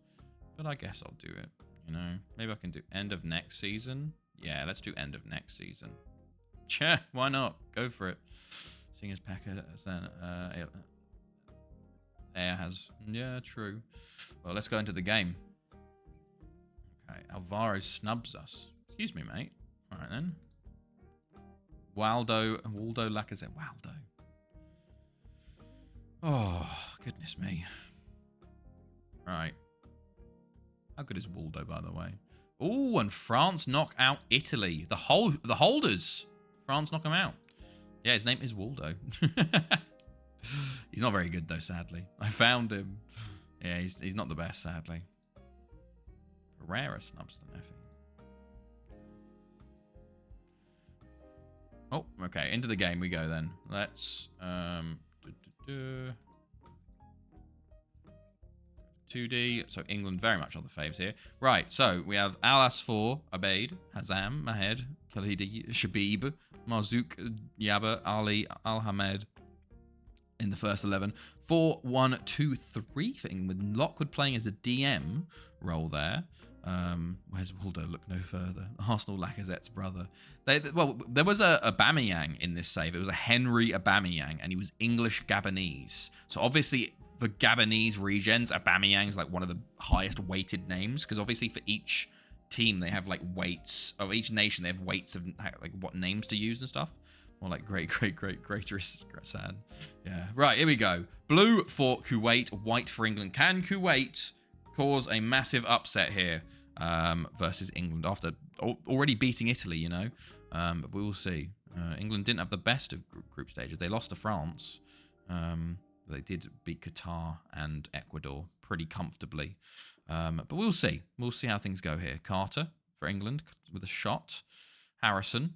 S1: But I guess I'll do it, you know? Maybe I can do end of next season. Yeah, let's do end of next season. Yeah, why not? Go for it. Seeing as Packer Air has... Yeah, true. Well, let's go into the game. Okay, Alvaro snubs us. Excuse me, mate. All right, then. Waldo Lacazette. Waldo. Oh, goodness me. Right. How good is Waldo, by the way? Oh, and France knock out Italy. The holders. France knock him out. Yeah, his name is Waldo. He's not very good, though, sadly. I found him. Yeah, he's not the best, sadly. Pereira snubs the Neffy. Oh, okay. Into the game we go then. Let's 2D. So England very much on the faves here. Right. So we have Al Asfour, Abeid, Hazam, Mahed, Khalidi, Shabib, Marzouk, Yaba, Ali, Al Hamed in the first 11. 4-1-2-3 for England, with Lockwood playing as a DM role there. Where's Waldo? Look no further. Arsenal Lacazette's brother. Well, there was a Aubameyang in this save. It was a Henry Aubameyang, and he was English Gabonese. So obviously, for Gabonese regens, Aubameyang is like one of the highest weighted names, because obviously for each team they have like weights of each nation. They have weights of like what names to use and stuff. More like greater sad. Yeah. Right. Here we go. Blue for Kuwait, white for England. Can Kuwait cause a massive upset here versus England after already beating Italy, you know? But we will see. England didn't have the best of group stages. They lost to France. But they did beat Qatar and Ecuador pretty comfortably. But we'll see. We'll see how things go here. Carter for England with a shot. Harrison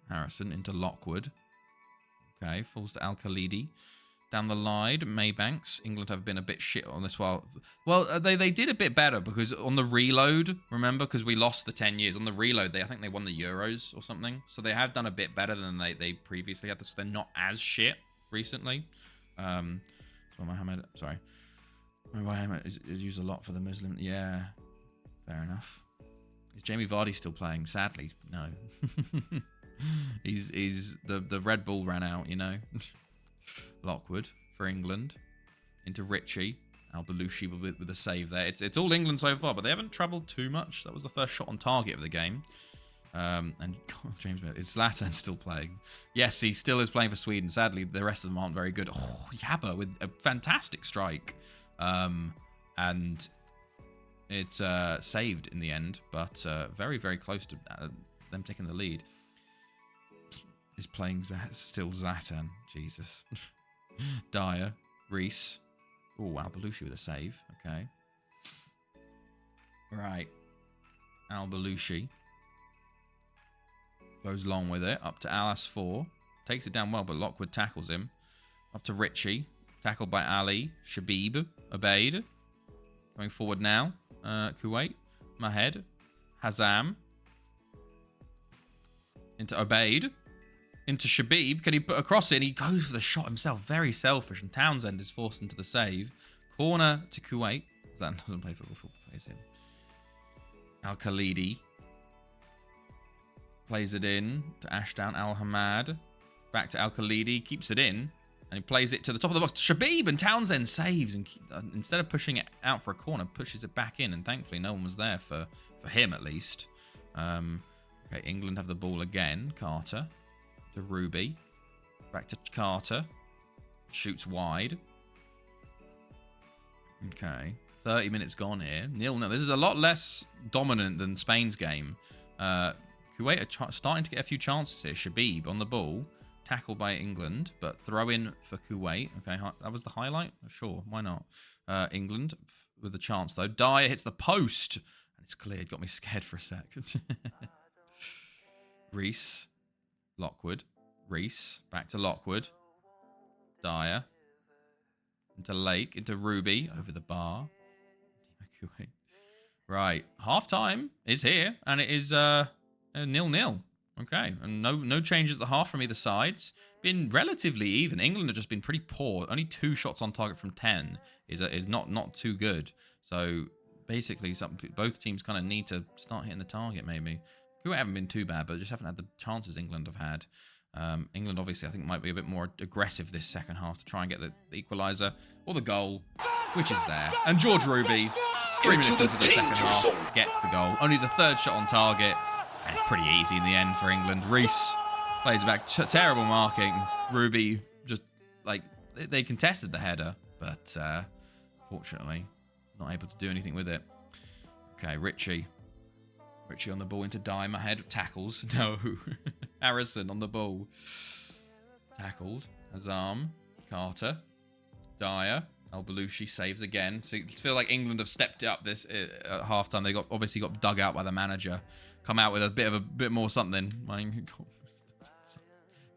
S1: into Lockwood. Okay, falls to Al-Khalidi. Down the line, Maybanks. England have been a bit shit on this while. Well, they did a bit better because on the reload, remember, because we lost the 10 years. On the reload, I think they won the Euros or something. So they have done a bit better than they previously had. So they're not as shit recently. So Mohammed, sorry. Mohammed is used a lot for the Muslim. Yeah, fair enough. Is Jamie Vardy still playing? Sadly, no. he's the Red Bull ran out, you know. Lockwood for England into Ritchie. Al-Belushi with a save there. It's all England so far, but they haven't troubled too much. That was the first shot on target of the game. And God, James, is Zlatan still playing? Yes, he still is playing for Sweden. Sadly, the rest of them aren't very good. Oh, Yabba with a fantastic strike. And it's saved in the end, but very, very close to them taking the lead. Is playing still Zlatan. Jesus. Dyer. Reese. Oh, Al-Belushi with a save. Okay. Right. Al-Belushi. Goes long with it. Up to Al-Asfour. Takes it down well, but Lockwood tackles him. Up to Ritchie. Tackled by Ali. Shabib. Obeid. Going forward now. Kuwait. Mahed. Hazam. Into Obeid. Into Shabib. Can he put a cross in? He goes for the shot himself. Very selfish. And Townsend is forced into the save. Corner to Kuwait. That doesn't play football. Plays him. Al-Khalidi. Plays it in to Ashdown Al-Hamad. Back to Al-Khalidi. Keeps it in. And he plays it to the top of the box. Shabib and Townsend saves. And instead of pushing it out for a corner, pushes it back in. And thankfully no one was there for him at least. Okay, England have the ball again. Carter. To Ruby. Back to Carter. Shoots wide. Okay. 30 minutes gone here. 0-0. This is a lot less dominant than Spain's game. Kuwait are starting to get a few chances here. Shabib on the ball. Tackled by England, but throw in for Kuwait. Okay, that was the highlight? Sure, why not? England with the chance, though. Dyer hits the post. And it's cleared. Got me scared for a sec. Reese. Lockwood. Reese. Back to Lockwood. Dyer. Into Lake. Into Ruby. Over the bar. Kuwait. Right. Half-time is here. And it is 0-0. Okay. And no changes at the half from either sides. Been relatively even. England have just been pretty poor. Only 2 shots on target from 10 is not too good. So basically, both teams kind of need to start hitting the target, maybe. Kuwait haven't been too bad, but just haven't had the chances England have had. England, obviously, I think might be a bit more aggressive this second half to try and get the equaliser or the goal, which is there. And George Ruby, 3 minutes into the second half, gets the goal. Only the 3rd shot on target, and it's pretty easy in the end for England. Reese plays back, terrible marking. Ruby just, like, they contested the header, but fortunately, not able to do anything with it. Okay, Ritchie on the ball into Dime. Ahead tackles. No. Harrison on the ball. Tackled. Azam. Carter. Dyer. Al-Belushi saves again. So you feel like England have stepped up this at halftime. They obviously got dug out by the manager. Come out with a bit more something.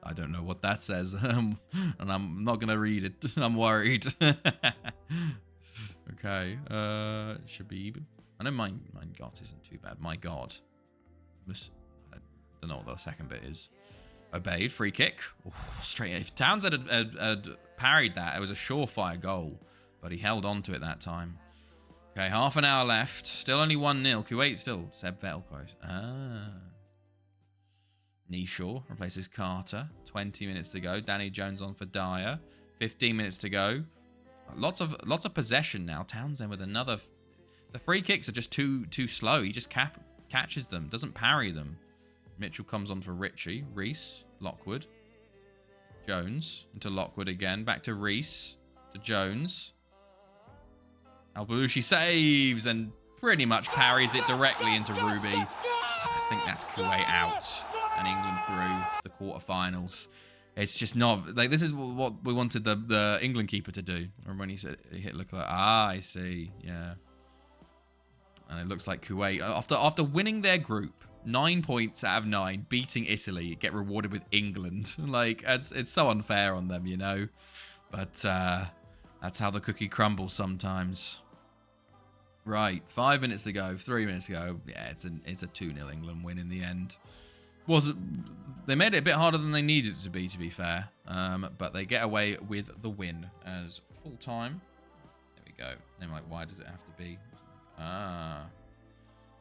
S1: I don't know what that says. And I'm not going to read it. I'm worried. Okay. Shabib. I know my God isn't too bad. My God. I don't know what the second bit is. Obeyed. Free kick. Ooh, straight. If Townsend had parried that, it was a surefire goal. But he held on to it that time. Okay, half an hour left. Still only 1-0. Kuwait still. Seb Vettel quote. Nishaw replaces Carter. 20 minutes to go. Danny Jones on for Dyer. 15 minutes to go. Lots of possession now. Townsend with another. The free kicks are just too slow. He just catches them, doesn't parry them. Mitchell comes on for Ritchie. Reese, Lockwood. Jones into Lockwood again. Back to Reese. To Jones. Al-Belushi saves and pretty much parries it directly into Ruby. I think that's Kuwait out and England through to the quarterfinals. It's just not like this is what we wanted the England keeper to do. Remember when he said he hit look like I see, yeah. And it looks like Kuwait after winning their group 9 points out of 9, beating Italy, get rewarded with England. Like it's so unfair on them, you know. But that's how the cookie crumbles sometimes. Right, 5 minutes to go, 3 minutes to go. Yeah, it's a 2-0 England win in the end. They made it a bit harder than they needed it to be fair. But they get away with the win as full time. There we go. I'm like, why does it have to be? But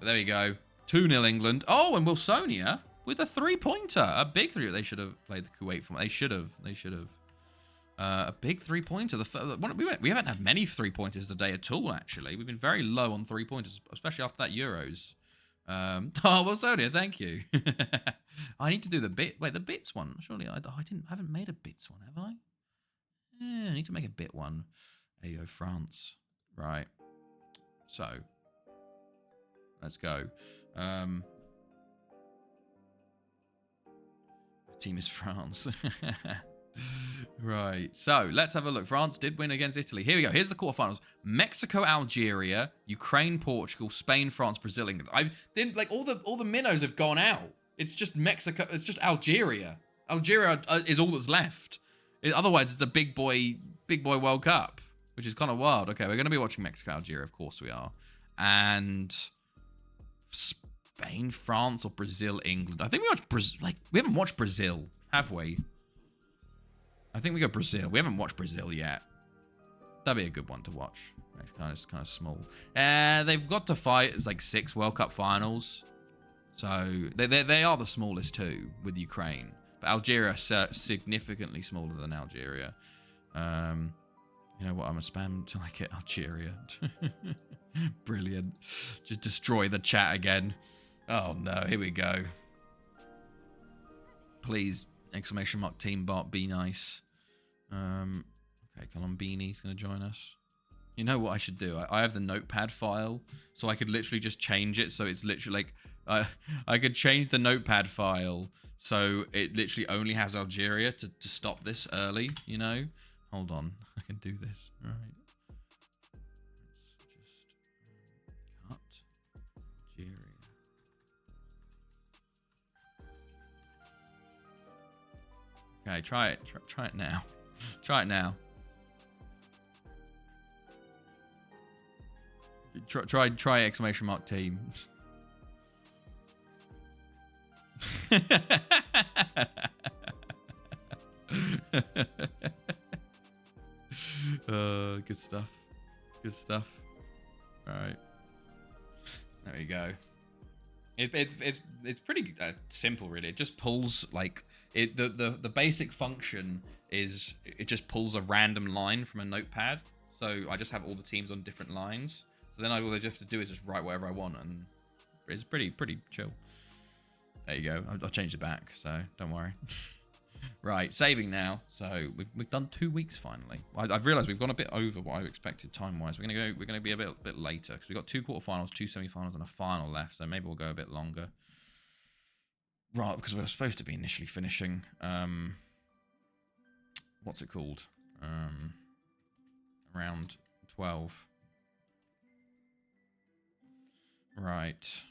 S1: there we go. 2-0 England. Oh, and Wilsonia with a 3-pointer. A big 3. They should have played the Kuwait format. They should have. A big 3-pointer. We haven't had many 3-pointers today at all, actually. We've been very low on 3-pointers, especially after that Euros. Oh, Wilsonia, thank you. I need to do the bits one. Surely I haven't made a bits one, have I? Yeah, I need to make a bit one. There you go, France. Right. So, let's go. Team is France. Right, so let's have a look. France did win against Italy. Here we go. Here's the quarterfinals: Mexico, Algeria, Ukraine, Portugal, Spain, France, Brazil, England. I didn't like all the minnows have gone out. It's just Mexico. It's just Algeria. Algeria is all that's left. Otherwise, it's a big boy World Cup, which is kind of wild. Okay, we're going to be watching Mexico, Algeria, of course we are, and Spain, France, or Brazil, England. I think we watched Brazil. Like we haven't watched Brazil, have we? I think we got Brazil. We haven't watched Brazil yet. That'd be a good one to watch. It's kind of small. They've got to fight. It's like 6 World Cup finals, so they are the smallest too with Ukraine. But Algeria are significantly smaller than Algeria. You know what? I'm gonna spam till I get Algeria. Brilliant. Just destroy the chat again. Oh no! Here we go. Please. Exclamation mark team bot, be nice. Okay, Colombini's gonna join us. You know what I should do? I have the notepad file, so I could literally just change it. So it's literally like I could change the notepad file so it literally only has Algeria to stop this early. You know? Hold on, I can do this. All right. Let's just cut Algeria. Okay, try it. Try it now. Try it now. Try exclamation mark team. Good stuff. Good stuff. All right. There we go. It's pretty simple, really. It just pulls like the basic function is it just pulls a random line from a notepad. So I just have all the teams on different lines. So then all I just have to do is just write whatever I want, and it's pretty chill. There you go. I'll change it back, so don't worry. Right, saving now. So we've done 2 weeks finally. I've realised we've gone a bit over what I expected time-wise. We're gonna be a bit later because we've got 2 quarterfinals, 2 semi-finals, and a final left. So maybe we'll go a bit longer. Right, because we were supposed to be initially finishing. What's it called? Around 12. Right.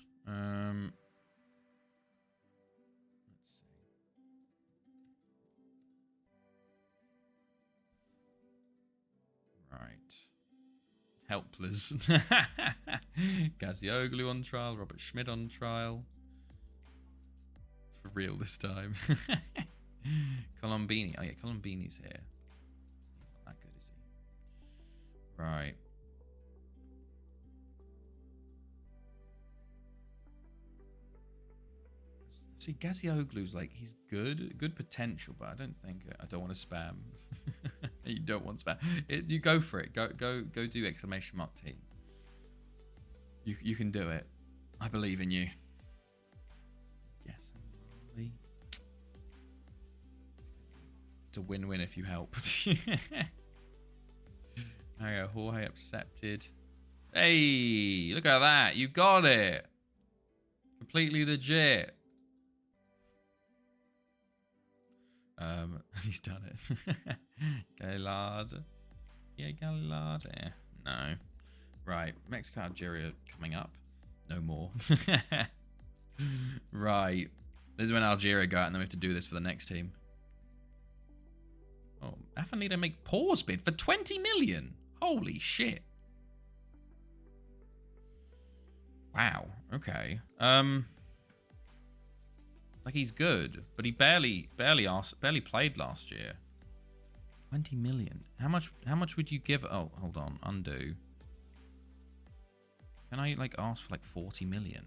S1: Helpless. Gazioglu on trial. Robert Schmidt on trial. For real this time. Colombini. Oh yeah, Colombini's here. He's not that good, is he? Right. See, Gazioglu's like, he's good potential, but I don't want to spam. You don't want spam. You go for it. Go do exclamation mark team. You can do it. I believe in you. Yes. It's a win-win if you help. There you go. Jorge accepted. Hey, look at that. You got it. Completely legit. He's done it. Gaylard. Yeah, Gaylard. Yeah, no. Right, Mexico, Algeria coming up. No more. Right. This is when Algeria go out, and then we have to do this for the next team. Oh, Afan need to make pause bid for 20 million. Holy shit. Wow. Okay. Like he's good, but he barely played last year. 20 million. How much would you give? Oh, hold on. Undo. Can I like ask for like 40 million?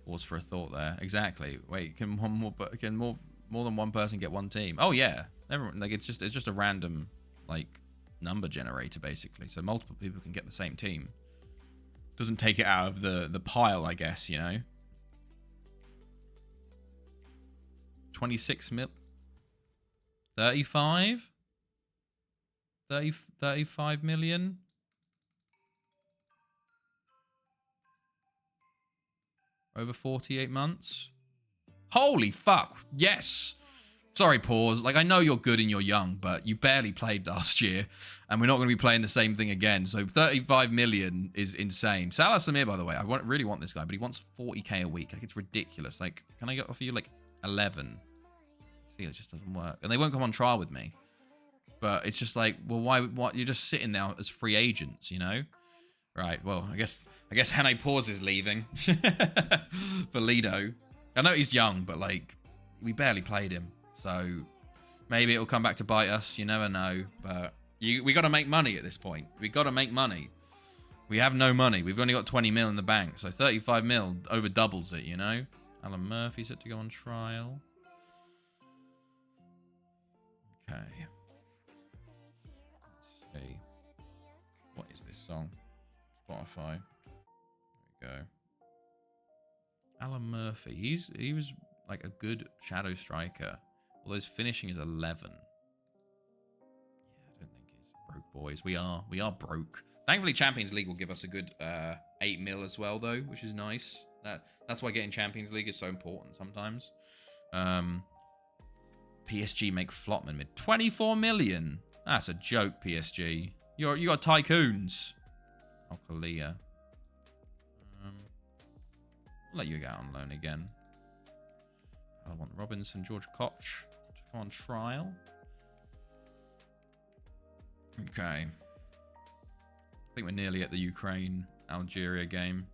S1: Pause for a thought there. Exactly. Wait, can more than one person get one team? Oh yeah. Everyone, like it's just a random like number generator basically. So multiple people can get the same team. Doesn't take it out of the pile, I guess, you know. 26 mil. 35? 35 million? Over 48 months? Holy fuck. Yes. Sorry, pause. Like, I know you're good and you're young, but you barely played last year, and we're not going to be playing the same thing again. So 35 million is insane. Salah Samir, by the way, I really want this guy, but he wants 40k a week. Like, it's ridiculous. Like, can I offer you, like, 11? See, it just doesn't work. And they won't come on trial with me. But it's just like, well, why? You're just sitting there as free agents, you know? Right, well, I guess Hannah Pause is leaving for Lido. I know he's young, but, like, we barely played him. So maybe it'll come back to bite us. You never know. But we got to make money at this point. We got to make money. We have no money. We've only got 20 mil in the bank. So 35 mil over doubles it, you know? Alan Murphy's set to go on trial. Okay. Let's see. What is this song? Spotify. There we go. Alan Murphy. He was like a good shadow striker. Although his finishing is 11. Yeah, I don't think he's broke, boys. We are broke. Thankfully, Champions League will give us a good 8 mil as well, though, which is nice. That's why getting Champions League is so important sometimes. PSG make Flotman mid 24 million. That's a joke, PSG. You got tycoons. Alcalia. I'll let you get on loan again. I want Robinson, George Koch to go on trial. Okay. I think we're nearly at the Ukraine-Algeria game.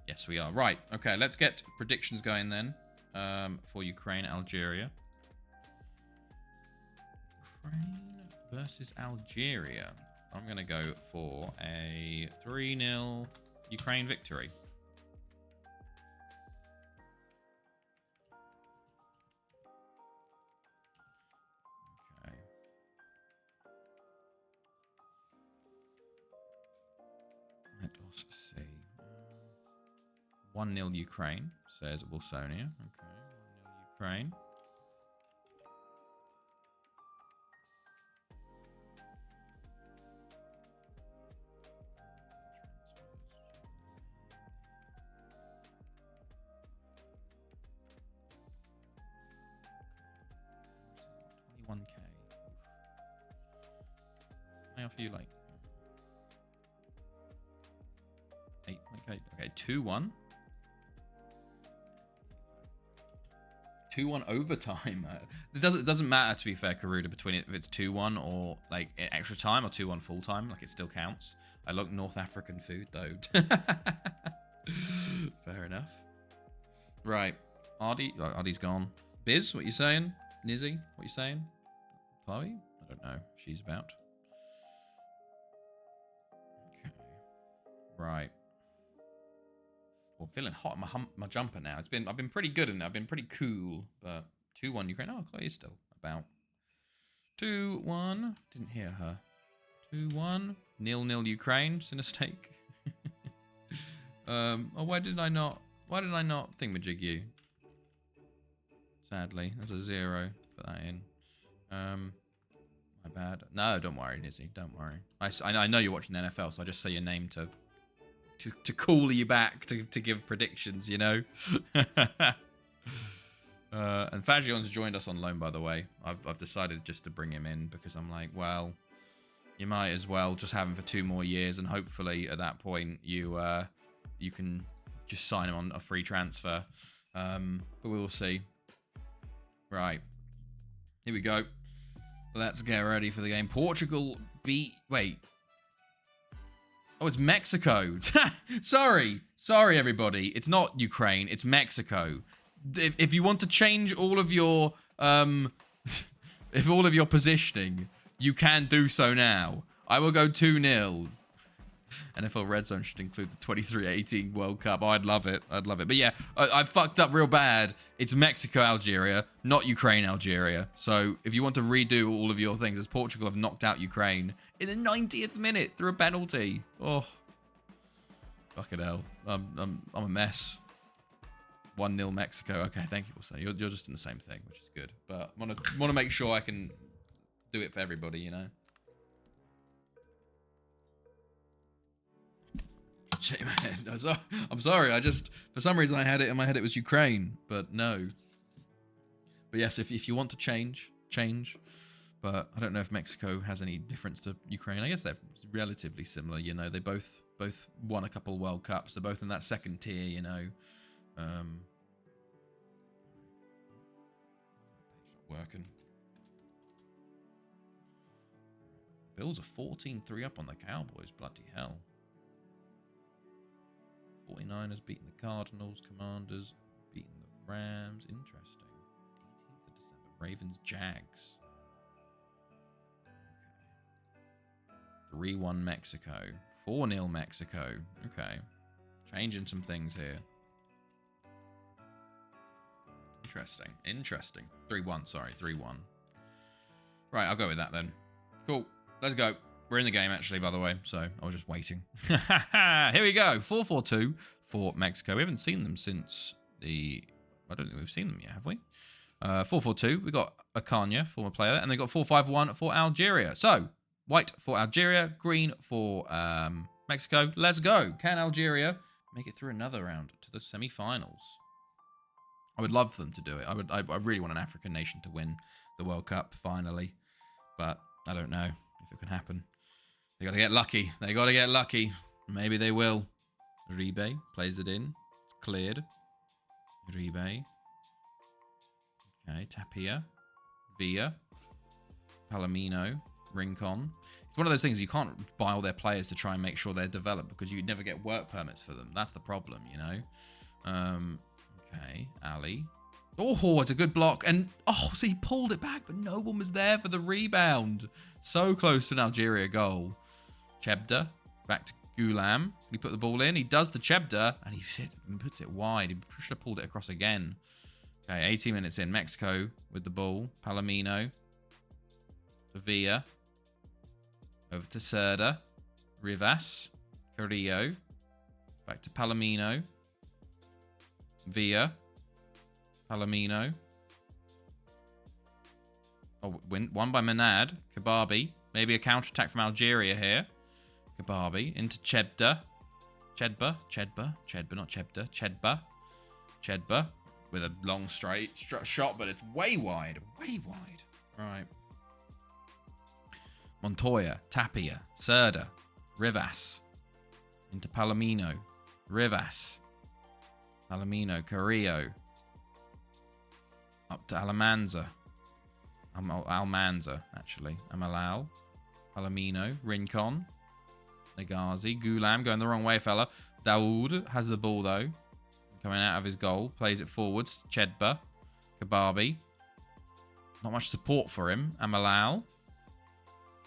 S1: Yes, we are. Right. Okay, let's get predictions going then for Ukraine-Algeria. Ukraine versus Algeria. I'm going to go for a 3-0 Ukraine victory. Let us see. 1-0 Ukraine, says Wilsonia. Okay, 1-0 Ukraine. I offer you like 8. Okay, 2-1. 2-1 overtime. It doesn't matter, to be fair, Karuda, between if it's 2-1 or like extra time or 2-1 full time. Like, it still counts. I like North African food though. Fair enough. Right, Ardy's gone. Biz, what you saying? Nizzy, what you saying? Chloe, I don't know. She's about. Okay. Right. Well, I'm feeling hot in my jumper now. I've been pretty good and I've been pretty cool, but 2-1 Ukraine. Oh, Chloe's still about. 2-1. Didn't hear her. 2-1. 0-0 Ukraine. Sinistake. Oh, why did I not thingamajig you? Sadly, there's a 0. Put that in. My bad. No, don't worry, Nizzy. Don't worry. I know you're watching the NFL, so I just say your name to call you back to give predictions, you know. And Fagion's joined us on loan, by the way. I've decided just to bring him in because I'm like, well, you might as well just have him for 2 more years, and hopefully at that point you can just sign him on a free transfer. But we will see. Right, here we go. Let's get ready for the game. Portugal beat. Wait. Oh, it's Mexico. Sorry, everybody. It's not Ukraine. It's Mexico. If you want to change all of your if all of your positioning, you can do so now. I will go 2-0. NFL Red Zone should include the 23-18 World Cup. Oh, I'd love it. I'd love it. But yeah, I fucked up real bad. It's Mexico, Algeria, not Ukraine, Algeria. So if you want to redo all of your things, as Portugal have knocked out Ukraine in the 90th minute through a penalty. Oh, fucking hell. I'm a mess. 1-0 Mexico. Okay, thank you, Wilson. You're just in the same thing, which is good. But I want to make sure I can do it for everybody, you know? Shake my head. I'm sorry. For some reason, I had it in my head it was Ukraine, but no. But yes, if you want to change. But I don't know if Mexico has any difference to Ukraine. I guess they're relatively similar, you know. They both won a couple of World Cups. They're both in that second tier, you know. Not working. Bills are 14-3 up on the Cowboys. Bloody hell. 49ers beating the Cardinals. Commanders beating the Rams. Interesting. 18th of December. Ravens, Jags. Okay. 3-1 Mexico. 4-0 Mexico. Okay. Changing some things here. Interesting. 3-1, sorry. 3-1. Right, I'll go with that then. Cool. Let's go. We're in the game, actually, by the way, so I was just waiting. Here we go. 4-4-2 for Mexico. We haven't seen them since the... I don't think we've seen them yet, have we? 4-4-2. We got Akanya, former player, and they got 4-5-1 for Algeria. So, white for Algeria, green for Mexico. Let's go. Can Algeria make it through another round to the semi-finals? I would love them to do it. I really want an African nation to win the World Cup, finally. But I don't know if it can happen. They got to get lucky. They got to get lucky. Maybe they will. Uribe plays it in. It's cleared. Uribe. Okay, Tapia. Villa. Palomino. Rincon. It's one of those things you can't buy all their players to try and make sure they're developed because you'd never get work permits for them. That's the problem, you know? Okay, Ali. Oh, it's a good block. And, oh, so he pulled it back, but no one was there for the rebound. So close to an Algeria goal. Chebda, back to Gulam. He put the ball in. He does the Chebda, and he puts it wide. He should have pulled it across again. Okay, 18 minutes in. Mexico with the ball. Palomino. Villa. Over to Cerda. Rivas. Carrillo. Back to Palomino. Villa. Palomino. Oh, won by Manad. Kababi. Maybe a counter-attack from Algeria here. Kababi into Chebda. Chedba, not Chebda. Chedba. With a long straight shot, but it's way wide. Right. Montoya. Tapia. Cerda. Rivas. Into Palomino. Rivas. Palomino. Carrillo. Up to Almanza. Almanza, actually. Amalal. Palomino. Rincon. Nagazi. Gulam going the wrong way, fella. Daoud has the ball, though. Coming out of his goal. Plays it forwards. Chedba. Kababi. Not much support for him. Amalal.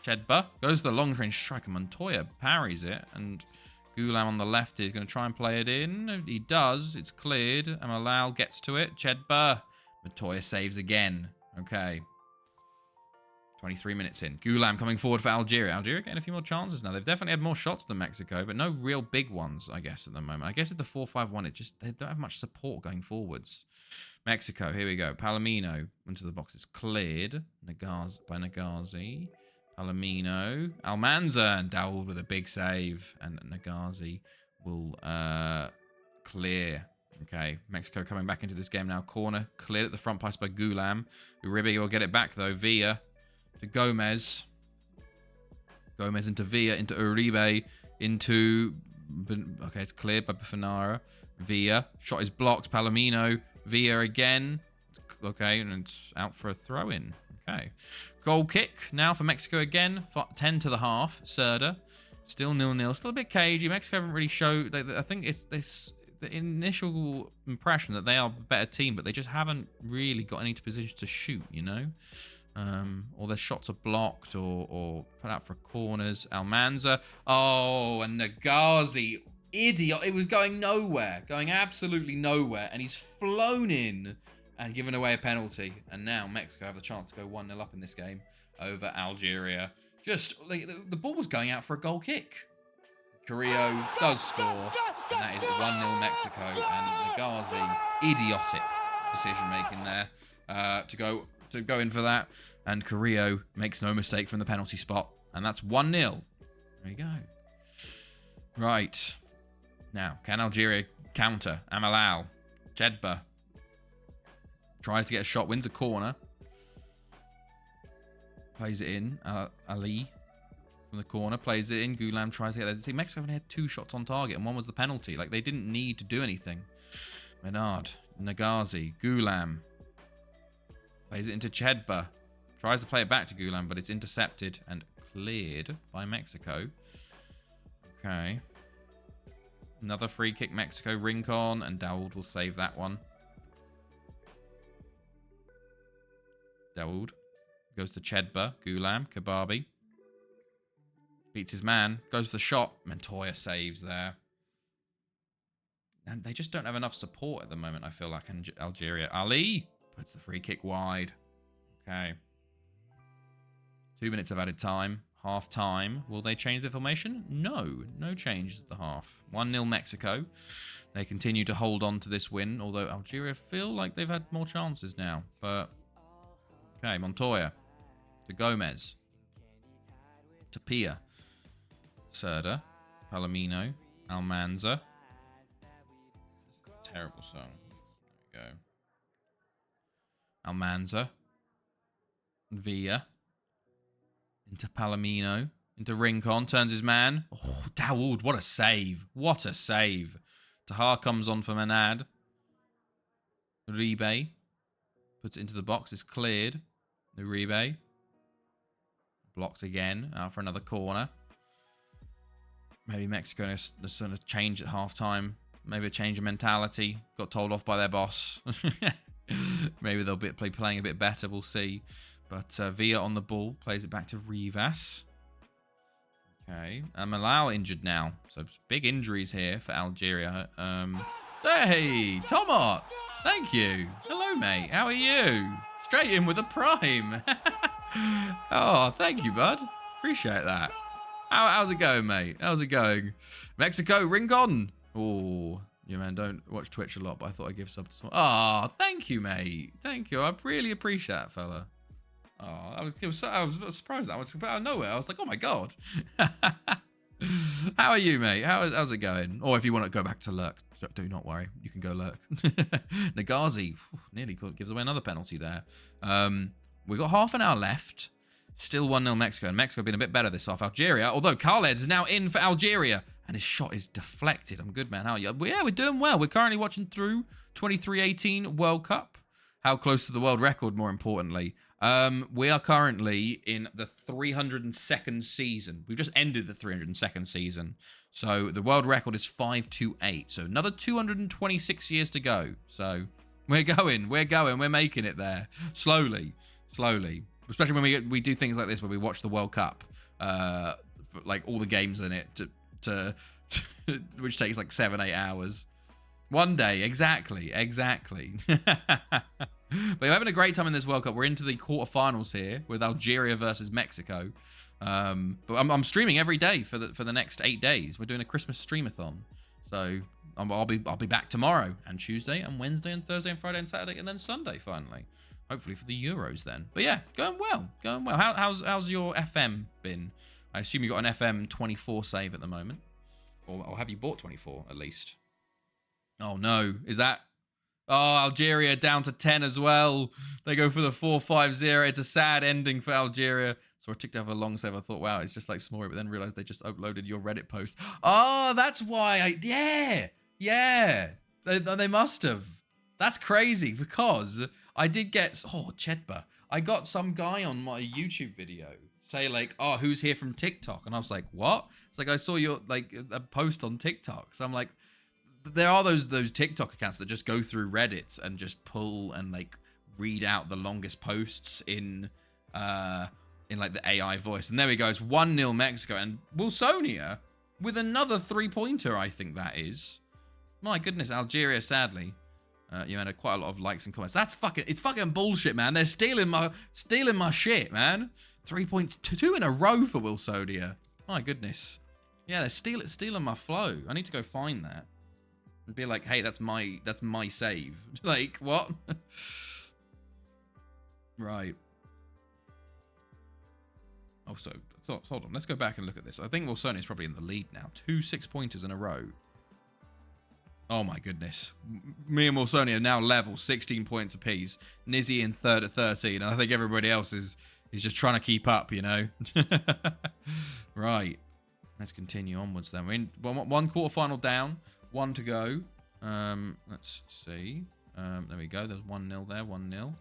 S1: Chedba. Goes to the long-range striker. Montoya parries it. And Gulam on the left is going to try and play it in. He does. It's cleared. Amalal gets to it. Chedba. Montoya saves again. Okay. 23 minutes in. Gulam coming forward for Algeria. Algeria getting a few more chances now. They've definitely had more shots than Mexico, but no real big ones, I guess, at the moment. I guess at the 4-5-1, they don't have much support going forwards. Mexico, here we go. Palomino into the box. It's cleared. By Nagazi. Palomino. Almanza and Daoud with a big save. And Nagazi will clear. Okay, Mexico coming back into this game now. Corner cleared at the front pass by Gulam. Uribe will get it back, though. Villa to Gomez. Gomez into Villa, into Uribe, into... Okay, it's cleared by Bufanara. Villa. Shot is blocked. Palomino. Villa again. Okay, and it's out for a throw-in. Okay. Goal kick now for Mexico again. 10 to the half. Serda. Still 0-0. Still a bit cagey. Mexico haven't really showed... I think it's this... The initial impression that they are a better team, but they just haven't really got any positions to shoot, you know? Or their shots are blocked or put out for corners. Almanza. Oh, and Nagazi. Idiot. It was going nowhere. Going absolutely nowhere. And he's flown in and given away a penalty. And now Mexico have the chance to go 1-0 up in this game over Algeria. Just, like, the ball was going out for a goal kick. Carrillo does score, and that is 1-0 Mexico. And Nagazi, idiotic decision-making there to go in for that. And Carrillo makes no mistake from the penalty spot. And that's 1-0. There you go. Right. Now, can Algeria counter? Amalal. Jedba. Tries to get a shot, wins a corner. Plays it in. Ali from the corner, plays it in. Gulam tries to get there. See, Mexico only had 2 shots on target, and one was the penalty. Like, they didn't need to do anything. Menard. Nagazi. Gulam. Plays it into Chedba. Tries to play it back to Gulam, but it's intercepted and cleared by Mexico. Okay. Another free kick, Mexico. Rincon, and Daoud will save that one. Daoud goes to Chedba. Gulam. Kababi. Beats his man. Goes for the shot. Montoya saves there. And they just don't have enough support at the moment, I feel like, in Algeria. Ali puts the free kick wide. Okay. 2 minutes of added time. Half time. Will they change the formation? No. No changes at the half. 1-0 Mexico. They continue to hold on to this win, although Algeria feel like they've had more chances now. But, okay, Montoya. To Gomez. To Pia. Serda. Palomino. Almanza. Terrible song. There we go. Almanza. Villa. Into Palomino. Into Rincon. Turns his man. Oh, Daoud. What a save. What a save. Tahar comes on for Manad. Uribe. Puts it into the box. It's cleared. Uribe. Blocked again. Out for another corner. Maybe Mexico is going to change at half-time. Maybe a change of mentality. Got told off by their boss. Maybe they'll be playing a bit better. We'll see. But Villa on the ball. Plays it back to Rivas. Okay. Malal injured now. So big injuries here for Algeria. Hey, Tomot. Thank you. Hello, mate. How are you? Straight in with a prime. Oh, thank you, bud. Appreciate that. How's it going, mate? How's it going? Mexico, Rincon. Oh, yeah, man, don't watch Twitch a lot, but I thought I'd give sub to someone. Oh, thank you, mate. Thank you. I really appreciate that, fella. Oh, I was surprised. I was out of nowhere. I was like, oh my god. How are you, mate? How's it going? Or if you want to go back to lurk, do not worry. You can go lurk. Nagazi nearly gives away another penalty there. We've got half an hour left. Still 1-0 Mexico. And Mexico have been a bit better this half. Algeria, although Khaled is now in for Algeria. And his shot is deflected. I'm good, man. How are you? Yeah, we're doing well. We're currently watching through 23-18 World Cup. How close to the world record, more importantly. We are currently in the 302nd season. We've just ended the 302nd season. So the world record is 528. So another 226 years to go. So we're going. We're making it there. Slowly. Especially when we do things like this, where we watch the World Cup. Like all the games in it, which takes like 7-8 hours. One day, exactly. But we're having a great time in this World Cup. We're into the quarterfinals here with Algeria versus Mexico. But I'm streaming every day for the next 8 days. We're doing a Christmas Stream-A-Thon. So I'll be back tomorrow and Tuesday and Wednesday and Thursday and Friday and Saturday and then Sunday finally. Hopefully for the Euros then. But yeah, going well. How's your FM been? I assume you got an FM 24 save at the moment, or have you bought 24 at least? Oh, no. Is that... Oh, Algeria down to 10 as well. They go for the 4-5-0. It's a sad ending for Algeria. So I ticked over a long save. I thought, wow, it's just like SMoorery, but then realized they just uploaded your Reddit post. Oh, that's why Yeah. They must have. That's crazy because I did get... Oh, Chedba. I got some guy on my YouTube video say like, oh, who's here from TikTok? And I was like, what? It's like, I saw your like a post on TikTok. So I'm like, there are those TikTok accounts that just go through Reddits and just pull and like read out the longest posts in like the AI voice. And there we go. It's 1-0 Mexico. And Wilsonia with another 3-pointer, I think that is. My goodness, Algeria, sadly. You had quite a lot of likes and comments. It's fucking bullshit, man. They're stealing my shit, man. 3 points, 2 in a row for Wilsonia. My goodness. Yeah, they're stealing my flow. I need to go find that. And be like, hey, that's my save. Like, what? Right. Oh, so hold on. Let's go back and look at this. I think Wilsonia is probably in the lead now. 2 6-pointers in a row. Oh my goodness. Me and Wilsonia are now level, 16 points apiece. Nizzy in third at 13. And I think everybody else is just trying to keep up, you know? Right. Let's continue onwards then. We're in one quarterfinal down. 1 to go. Let's see. There we go. There's 1-0 there. 1-0.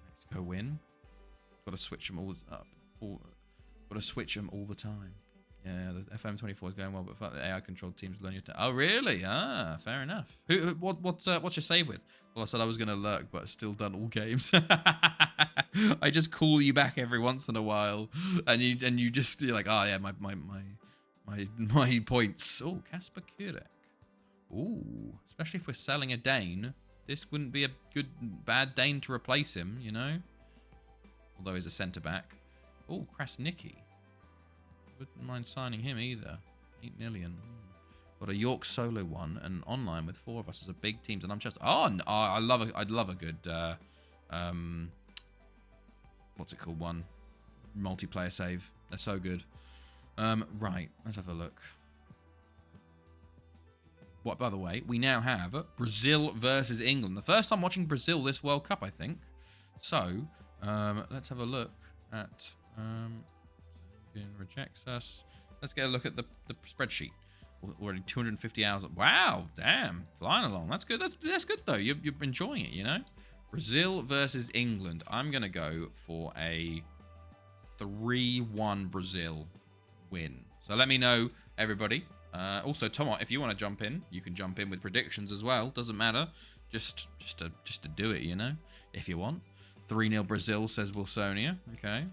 S1: Mexico win. Got to switch them all up. Got to switch them all the time. Yeah, the FM24 is going well, but the AI-controlled teams learn your... Oh, really? Ah, fair enough. What's your save with? Well, I said I was going to lurk, but I've still done all games. I just call you back every once in a while, and you just... You're like, oh, yeah, my points. Oh, Kasper Kurek. Ooh, especially if we're selling a Dane. This wouldn't be a bad Dane to replace him, you know? Although he's a centre-back. Oh, Krasnicki. Wouldn't mind signing him either. 8 million. Got a York solo one and online with 4 of us as a big team. And I'm just... Oh, no, I'd love a good... what's it called? One. Multiplayer save. They're so good. Right. Let's have a look. What, by the way, we now have Brazil versus England. The first time watching Brazil this World Cup, I think. So, let's have a look at... rejects us. Let's get a look at the spreadsheet. Already 250 hours. Wow, damn, flying along. That's good. That's good though. You're enjoying it, you know. Brazil versus England. I'm gonna go for a 3-1 Brazil win. So let me know, everybody. Also, Tomo, if you want to jump in, you can jump in with predictions as well. Doesn't matter. Just to do it, you know, if you want. 3-0 Brazil, says Wilsonia. Okay.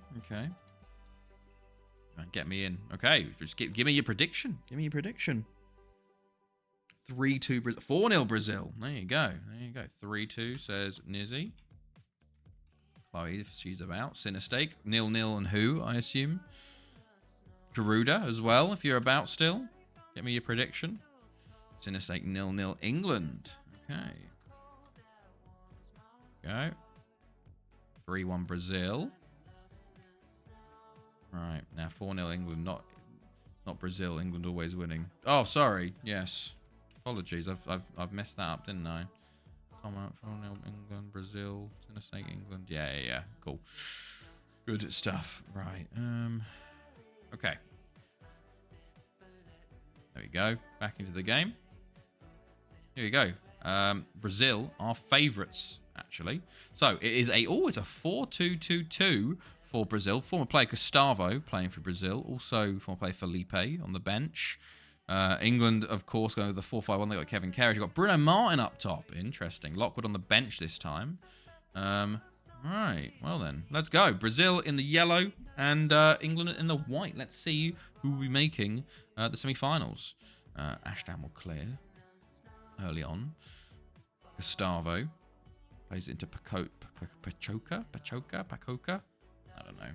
S1: Get me in. Okay, just give me your prediction. 3-2 Brazil. 4-0 Brazil. There you go. 3-2, says Nizzy. Chloe, if she's about. Sinistake. 0-0 and who, I assume. Garuda as well, if you're about still. Get me your prediction. Sinistake 0-0 England. Okay. Go. 3-1 Brazil. Right, now 4-0 England, not Brazil. England always winning. Oh, sorry. Yes. Apologies. I've messed that up, didn't I? 4-0 England, Brazil, Tennessee, England. Yeah. Cool. Good stuff. Right. Okay. There we go. Back into the game. Here we go. Brazil are favourites, actually. So it is it's a 4-2-2-2 for Brazil. Former player Gustavo playing for Brazil. Also former player Felipe on the bench. England, of course, going with the 4-5-1. They got Kevin Carriage. You've got Bruno Martin up top. Interesting. Lockwood on the bench this time. Right. Well then, let's go. Brazil in the yellow and England in the white. Let's see who will be making the semi-finals. Ashdown will clear early on. Gustavo plays into Pachoka. I don't know.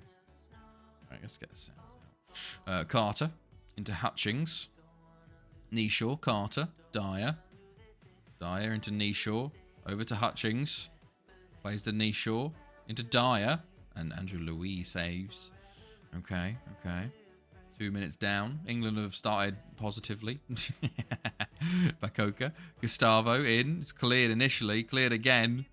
S1: Right, let's get the sound out. Carter into Hutchings. Neeshaw, Carter, Dyer into Neeshaw. Over to Hutchings. Plays the Neeshaw into Dyer. And Andrew Louis saves. Okay. 2 minutes down. England have started positively. Bacoca. Gustavo in. It's cleared initially. Cleared again.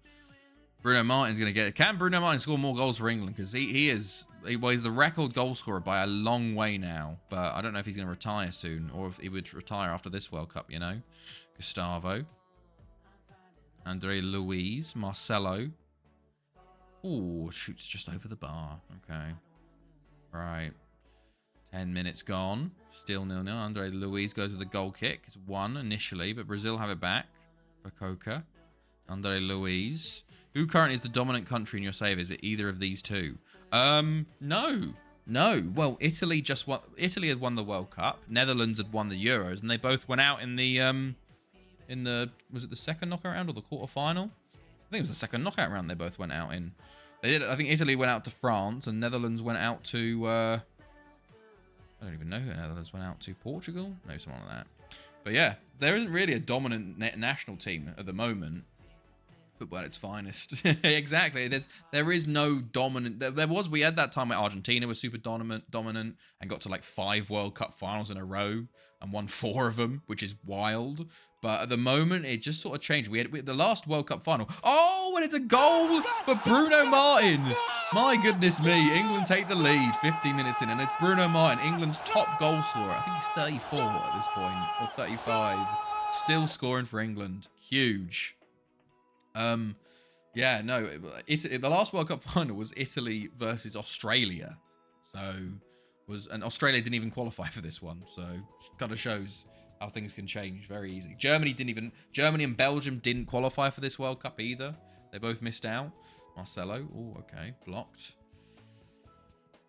S1: Bruno Martin's going to get it. Can Bruno Martin score more goals for England? Because he's the record goal scorer by a long way now. But I don't know if he's going to retire soon. Or if he would retire after this World Cup, you know. Gustavo. Andre Luiz. Marcelo. Ooh, shoots just over the bar. Okay. Right. 10 minutes gone. Still 0-0. Andre Luiz goes with a goal kick. It's 1 initially, but Brazil have it back. Bacoca. Andre Luiz. Who currently is the dominant country in your save? Is it either of these two? No. Well, Italy just won. Italy had won the World Cup. Netherlands had won the Euros, and they both went out in the was it the second knockout round or the quarterfinal? I think it was the second knockout round they both went out in. They did. I think Italy went out to France, and Netherlands went out to. I don't even know who Netherlands went out to. Portugal? No, someone like that. But yeah, there isn't really a dominant national team at the moment. Football at its finest. Exactly. There is no dominant. We had that time where Argentina was super dominant and got to like 5 World Cup finals in a row and won 4 of them, which is wild. But at the moment, it just sort of changed. We had the last World Cup final. Oh, and it's a goal for Bruno Martin. My goodness me. England take the lead 15 minutes in, and it's Bruno Martin, England's top goal scorer. I think he's 34 at this point, or 35. Still scoring for England. Huge. Yeah, no, the last World Cup final was Italy versus Australia. And Australia didn't even qualify for this one. So kind of shows how things can change very easy. Germany and Belgium didn't qualify for this World Cup either. They both missed out. Marcelo, oh, okay, blocked.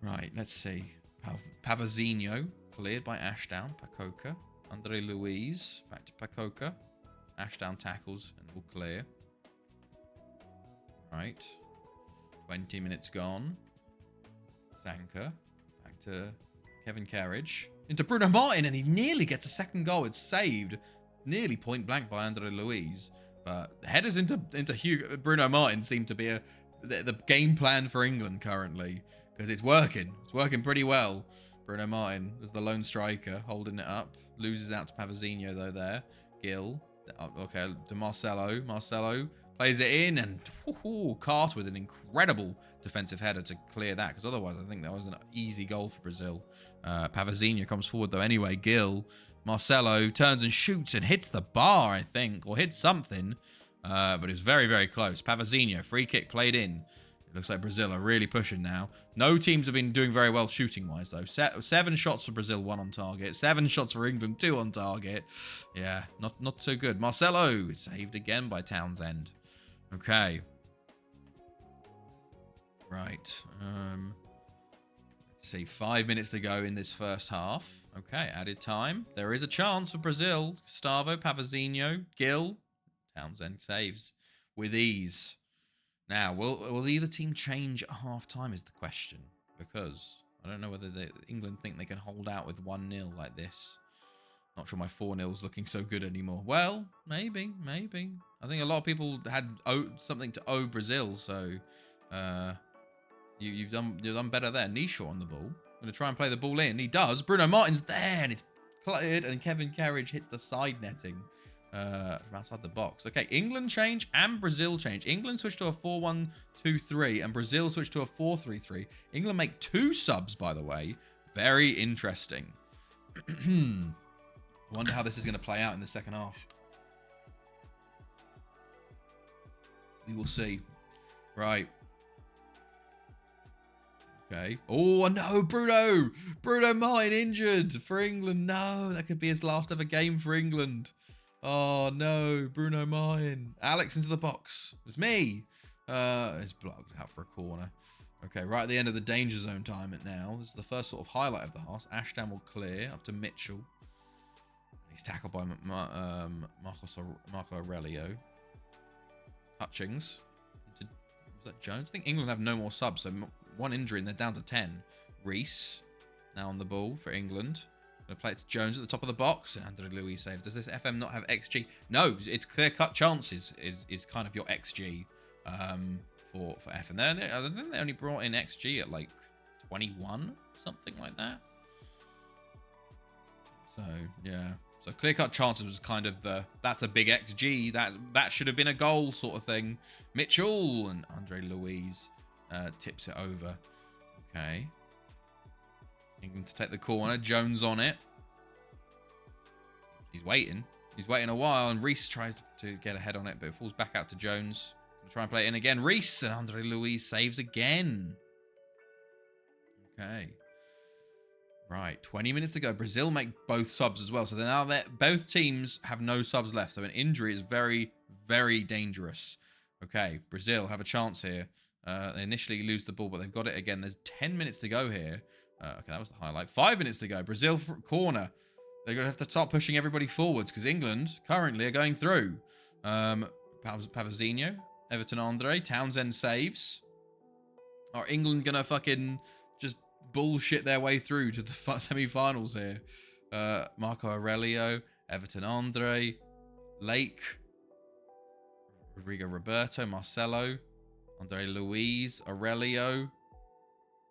S1: Right, let's see. Pavazinho, cleared by Ashdown. Bacoca. Andre Luiz, back to Bacoca. Ashdown tackles and will clear. Right. 20 minutes gone. Sanka. Back to Kevin Carriage. Into Bruno Martin, and he nearly gets a second goal. It's saved. Nearly point blank by Andre Luiz. But the headers into Bruno Martin seem to be the game plan for England currently. Because it's working. It's working pretty well. Bruno Martin is the lone striker, holding it up. Loses out to Pavazinho, though, there. Gill. Okay, to Marcelo. Marcelo plays it in, and Carter with an incredible defensive header to clear that, because otherwise I think that was an easy goal for Brazil. Pavazinho comes forward, though, anyway. Gill. Marcelo turns and shoots and hits the bar, I think, or hits something, but it's very, very close. Pavazinho, free kick played in. It looks like Brazil are really pushing now. No teams have been doing very well shooting-wise, though. 7 shots for Brazil, 1 on target. 7 shots for England, 2 on target. Yeah, not so good. Marcelo is saved again by Townsend. Okay. Right. Let's see. 5 minutes to go in this first half. Okay, added time. There is a chance for Brazil. Gustavo, Pavazinho, Gill. Townsend saves with ease. Now, will either team change at half-time is the question. Because I don't know whether England think they can hold out with 1-0 like this. Not sure my 4-0's looking so good anymore. Well, maybe. I think a lot of people had something to owe Brazil, so you've done better there. Nishaw on the ball. Going to try and play the ball in. He does. Bruno Martin's there, and it's cleared, and Kevin Carriage hits the side netting from outside the box. Okay, England change and Brazil change. England switch to a 4-1-2-3, and Brazil switch to a 4-3-3. England make 2 subs, by the way. Very interesting. I wonder how this is going to play out in the second half. We will see. Right. Okay. Oh, no, Bruno Martin injured for England. No, that could be his last ever game for England. Oh, no, Bruno Martin. Alex into the box. It was me. It's blocked out for a corner. Okay, right at the end of the danger zone time now. This is the first sort of highlight of the half. Ashdown will clear up to Mitchell. He's tackled by Marco Aurelio. Hutchings. Was that Jones? I think England have no more subs, so 1 injury and they're down to 10. Reese now on the ball for England. Going to play it to Jones at the top of the box. And Andre Luiz saves. Does this FM not have XG? No, it's clear-cut chances is kind of your XG for FM. I think they only brought in XG at like 21, something like that. So, yeah. So clear-cut chances was kind of that's a big XG. That should have been a goal sort of thing. Mitchell and Andre Luiz tips it over. Okay. England to take the corner. Jones on it. He's waiting. He's waiting a while, and Reese tries to get ahead on it, but it falls back out to Jones. Try and play it in again. Reese and Andre Luiz saves again. Okay. Right, 20 minutes to go. Brazil make both subs as well. So now both teams have no subs left. So an injury is very, very dangerous. Okay, Brazil have a chance here. They initially lose the ball, but they've got it again. There's 10 minutes to go here. Okay, that was the highlight. 5 minutes to go. Brazil corner. They're going to have to start pushing everybody forwards because England currently are going through. Pavazinho, Everton Andre, Townsend saves. Are England going to fucking just bullshit their way through to the semi-finals here? Marco Aurelio, Everton Andre, Lake, Rodrigo Roberto, Marcelo, Andre Luiz, Aurelio.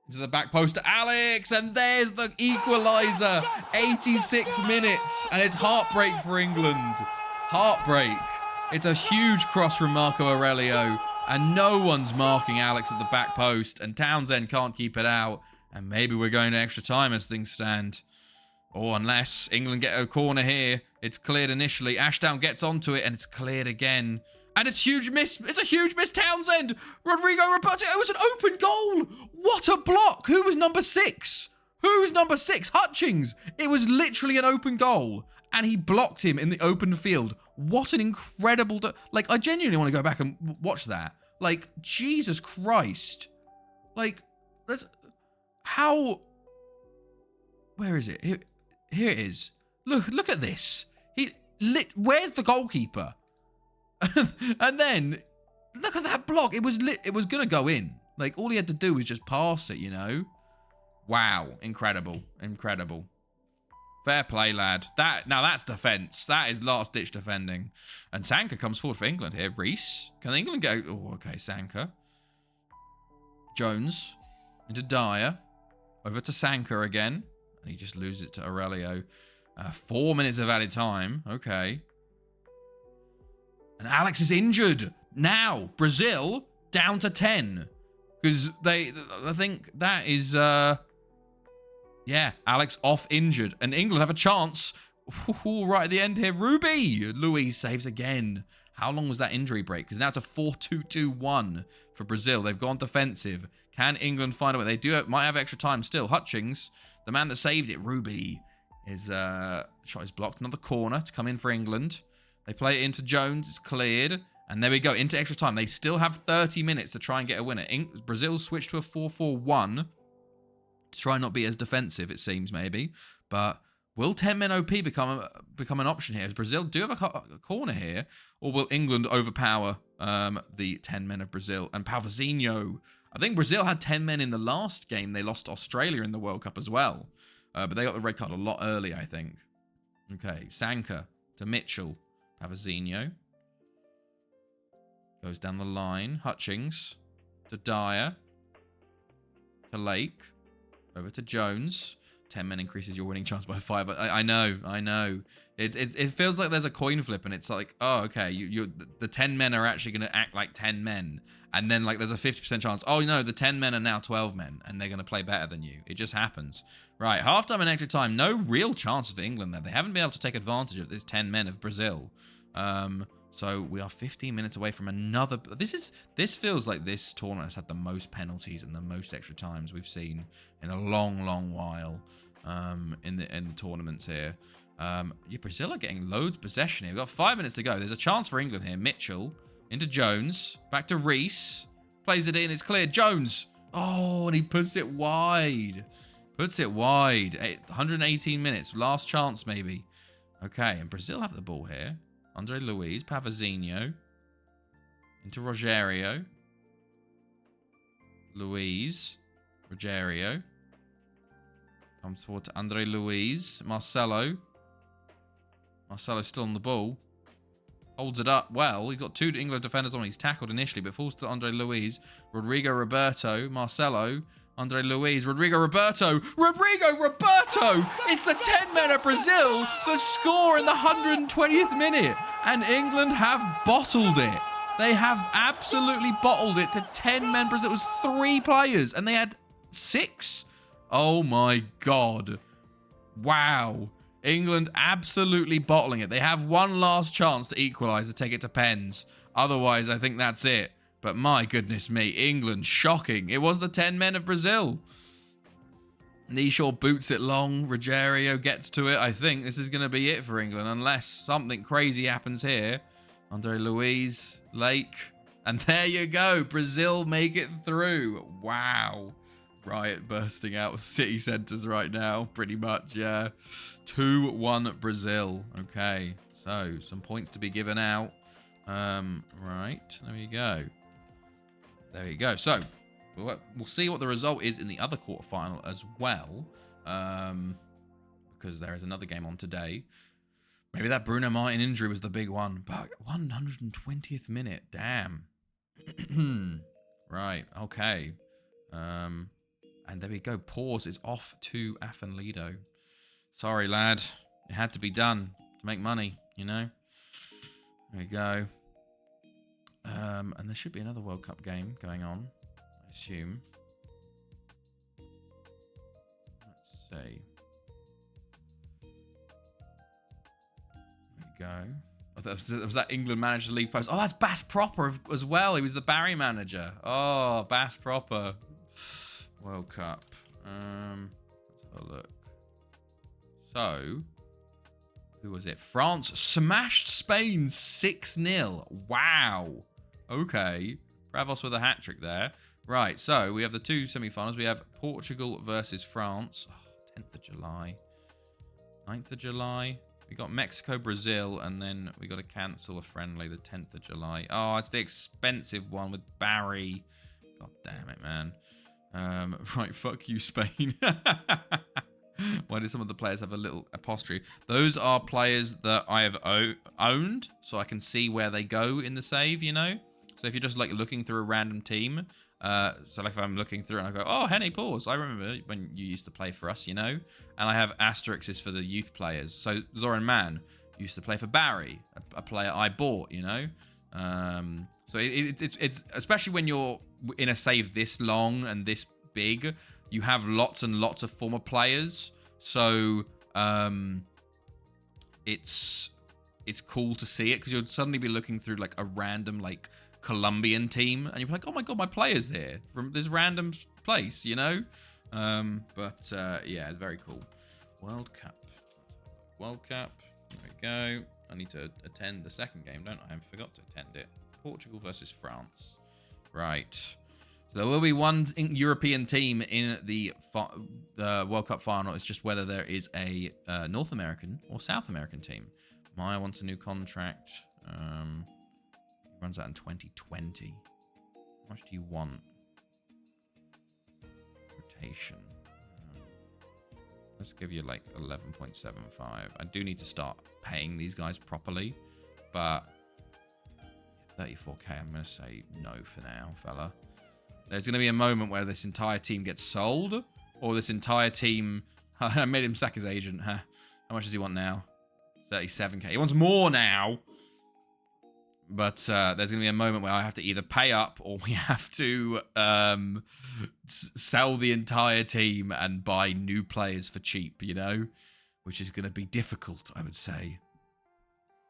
S1: Into the back post to Alex, and there's the equaliser. 86 minutes, and it's heartbreak for England. Heartbreak. It's a huge cross from Marco Aurelio, and no one's marking Alex at the back post, and Townsend can't keep it out, and maybe we're going to extra time as things stand. Or unless England get a corner here, it's cleared initially. Ashdown gets onto it, and it's cleared again. And it's huge miss. It's a huge miss, Townsend. Rodrigo Roberto. It was an open goal. What a block. Who was number 6? Who's number 6? Hutchings. It was literally an open goal. And he blocked him in the open field. What an incredible... Like, I genuinely want to go back and watch that. Like, Jesus Christ. Like, that's... How... Where is it? Here it is. Look at this. Where's the goalkeeper? And then, look at that block. It was going to go in. Like, all he had to do was just pass it, you know? Wow. Incredible. Incredible. Fair play, lad. Now that's defence. That is last-ditch defending. And Sanka comes forward for England here. Reese. Can England go? Oh, okay, Sanka. Jones. Into Dyer. Over to Sanka again. And he just loses it to Aurelio. 4 minutes of added time. Okay. And Alex is injured. Now, Brazil down to 10. Because I think that is, yeah, Alex off injured. And England have a chance. Ooh, right at the end here, Ruby. Luiz saves again. How long was that injury break? Because now it's a 4-2-2-1 for Brazil. They've gone defensive. Can England find a way? They might have extra time still. Hutchings, the man that saved it, Ruby, his shot is blocked. Another corner to come in for England. They play it into Jones. It's cleared. And there we go. Into extra time. They still have 30 minutes to try and get a winner. Brazil switched to a 4-4-1 to try and not be as defensive, it seems, maybe. But will 10-men OP become an option here? As Brazil do have a corner here. Or will England overpower the 10 men of Brazil? And Pavazinho. I think Brazil had 10 men in the last game. They lost to Australia in the World Cup as well. But they got the red card a lot early, I think. Okay. Sanka to Mitchell. Pavazinho. Goes down the line. Hutchings. To Dyer. To Lake. Over to Jones. 10 men increases your winning chance by 5. I know. It feels like there's a coin flip, and it's like, oh, okay, the 10 men are actually going to act like 10 men. And then, like, there's a 50% chance, oh, no, the 10 men are now 12 men, and they're going to play better than you. It just happens. Right, halftime and extra time. No real chance for England there. They haven't been able to take advantage of this 10 men of Brazil. So we are 15 minutes away from another. This feels like this tournament has had the most penalties and the most extra times we've seen in a long, long while in the tournaments here. Yeah, Brazil are getting loads of possession here. We've got 5 minutes to go. There's a chance for England here. Mitchell into Jones. Back to Reese. Plays it in. It's clear. Jones. Oh, and he puts it wide. Puts it wide. 118 minutes. Last chance, maybe. Okay, and Brazil have the ball here. Andre Luiz, Pavazinho. Into Rogerio. Luiz. Rogerio. Comes forward to Andre Luiz. Marcelo. Marcelo's still on the ball. Holds it up well. He's got 2 England defenders on. He's tackled initially, but falls to Andre Luiz. Rodrigo Roberto. Marcelo. Andre Luiz, Rodrigo Roberto. Rodrigo Roberto! It's the 10 men of Brazil that score in the 120th minute. And England have bottled it. They have absolutely bottled it to 10 men Brazil. It was 3 players and they had 6. Oh my God. Wow. England absolutely bottling it. They have one last chance to equalise to take it to pens. Otherwise, I think that's it. But my goodness me, England, shocking. It was the 10 men of Brazil. Nishaw boots it long. Rogerio gets to it. I think this is going to be it for England, unless something crazy happens here. Andre Luiz, Lake. And there you go. Brazil make it through. Wow. Riot bursting out of city centres right now. Pretty much, yeah. 2-1 Brazil. Okay. So, some points to be given out. Right. There we go. There you go. So, we'll see what the result is in the other quarterfinal as well. Because there is another game on today. Maybe that Bruno Martin injury was the big one. But 120th minute. Damn. Right. Okay. And there we go. Pause is off to Afenlido. Sorry, lad. It had to be done to make money, you know? There we go. And there should be another World Cup game going on, I assume. Let's see. There we go. Was that England manager to leave post? Oh, that's Bass Proper as well. He was the Barry manager. Oh, Bass Proper. World Cup. Let's have a look. So, who was it? France smashed Spain 6-0. Wow. Okay. Bravos with a hat-trick there. Right, so we have the 2 semi-finals. We have Portugal versus France. Oh, 10th of July. 9th of July. We got Mexico, Brazil, and then we got to cancel a friendly the 10th of July. Oh, it's the expensive one with Barry. God damn it, man. Right, fuck you, Spain. Why do some of the players have a little apostrophe? Those are players that I have owned, so I can see where they go in the save, you know? So if you're just like looking through a random team, so like if I'm looking through and I go, oh, Henny Pause, I remember when you used to play for us, you know? And I have asterisks for the youth players. So Zoran Mann used to play for Barry, a player I bought, you know? So it's especially when you're in a save this long and this big, you have lots and lots of former players. So it's cool to see it because you'll suddenly be looking through like a random like Colombian team and you're like, oh my God, my player's here from this random place, you know? Yeah, it's very cool. World Cup. There we go. I need to attend the second game, don't I? I forgot to attend it. Portugal versus France. Right. So there will be one European team in the World Cup final. It's just whether there is a North American or South American team. Maya wants a new contract. Runs out in 2020. How much do you want? Rotation. Let's give you like 11.75. I do need to start paying these guys properly, but 34k, I'm going to say no for now, fella. There's going to be a moment where this entire team gets sold, or this entire team... I made him sack his agent, huh? How much does he want now? 37k. He wants more now! But there's going to be a moment where I have to either pay up, or we have to sell the entire team and buy new players for cheap, you know? Which is going to be difficult, I would say.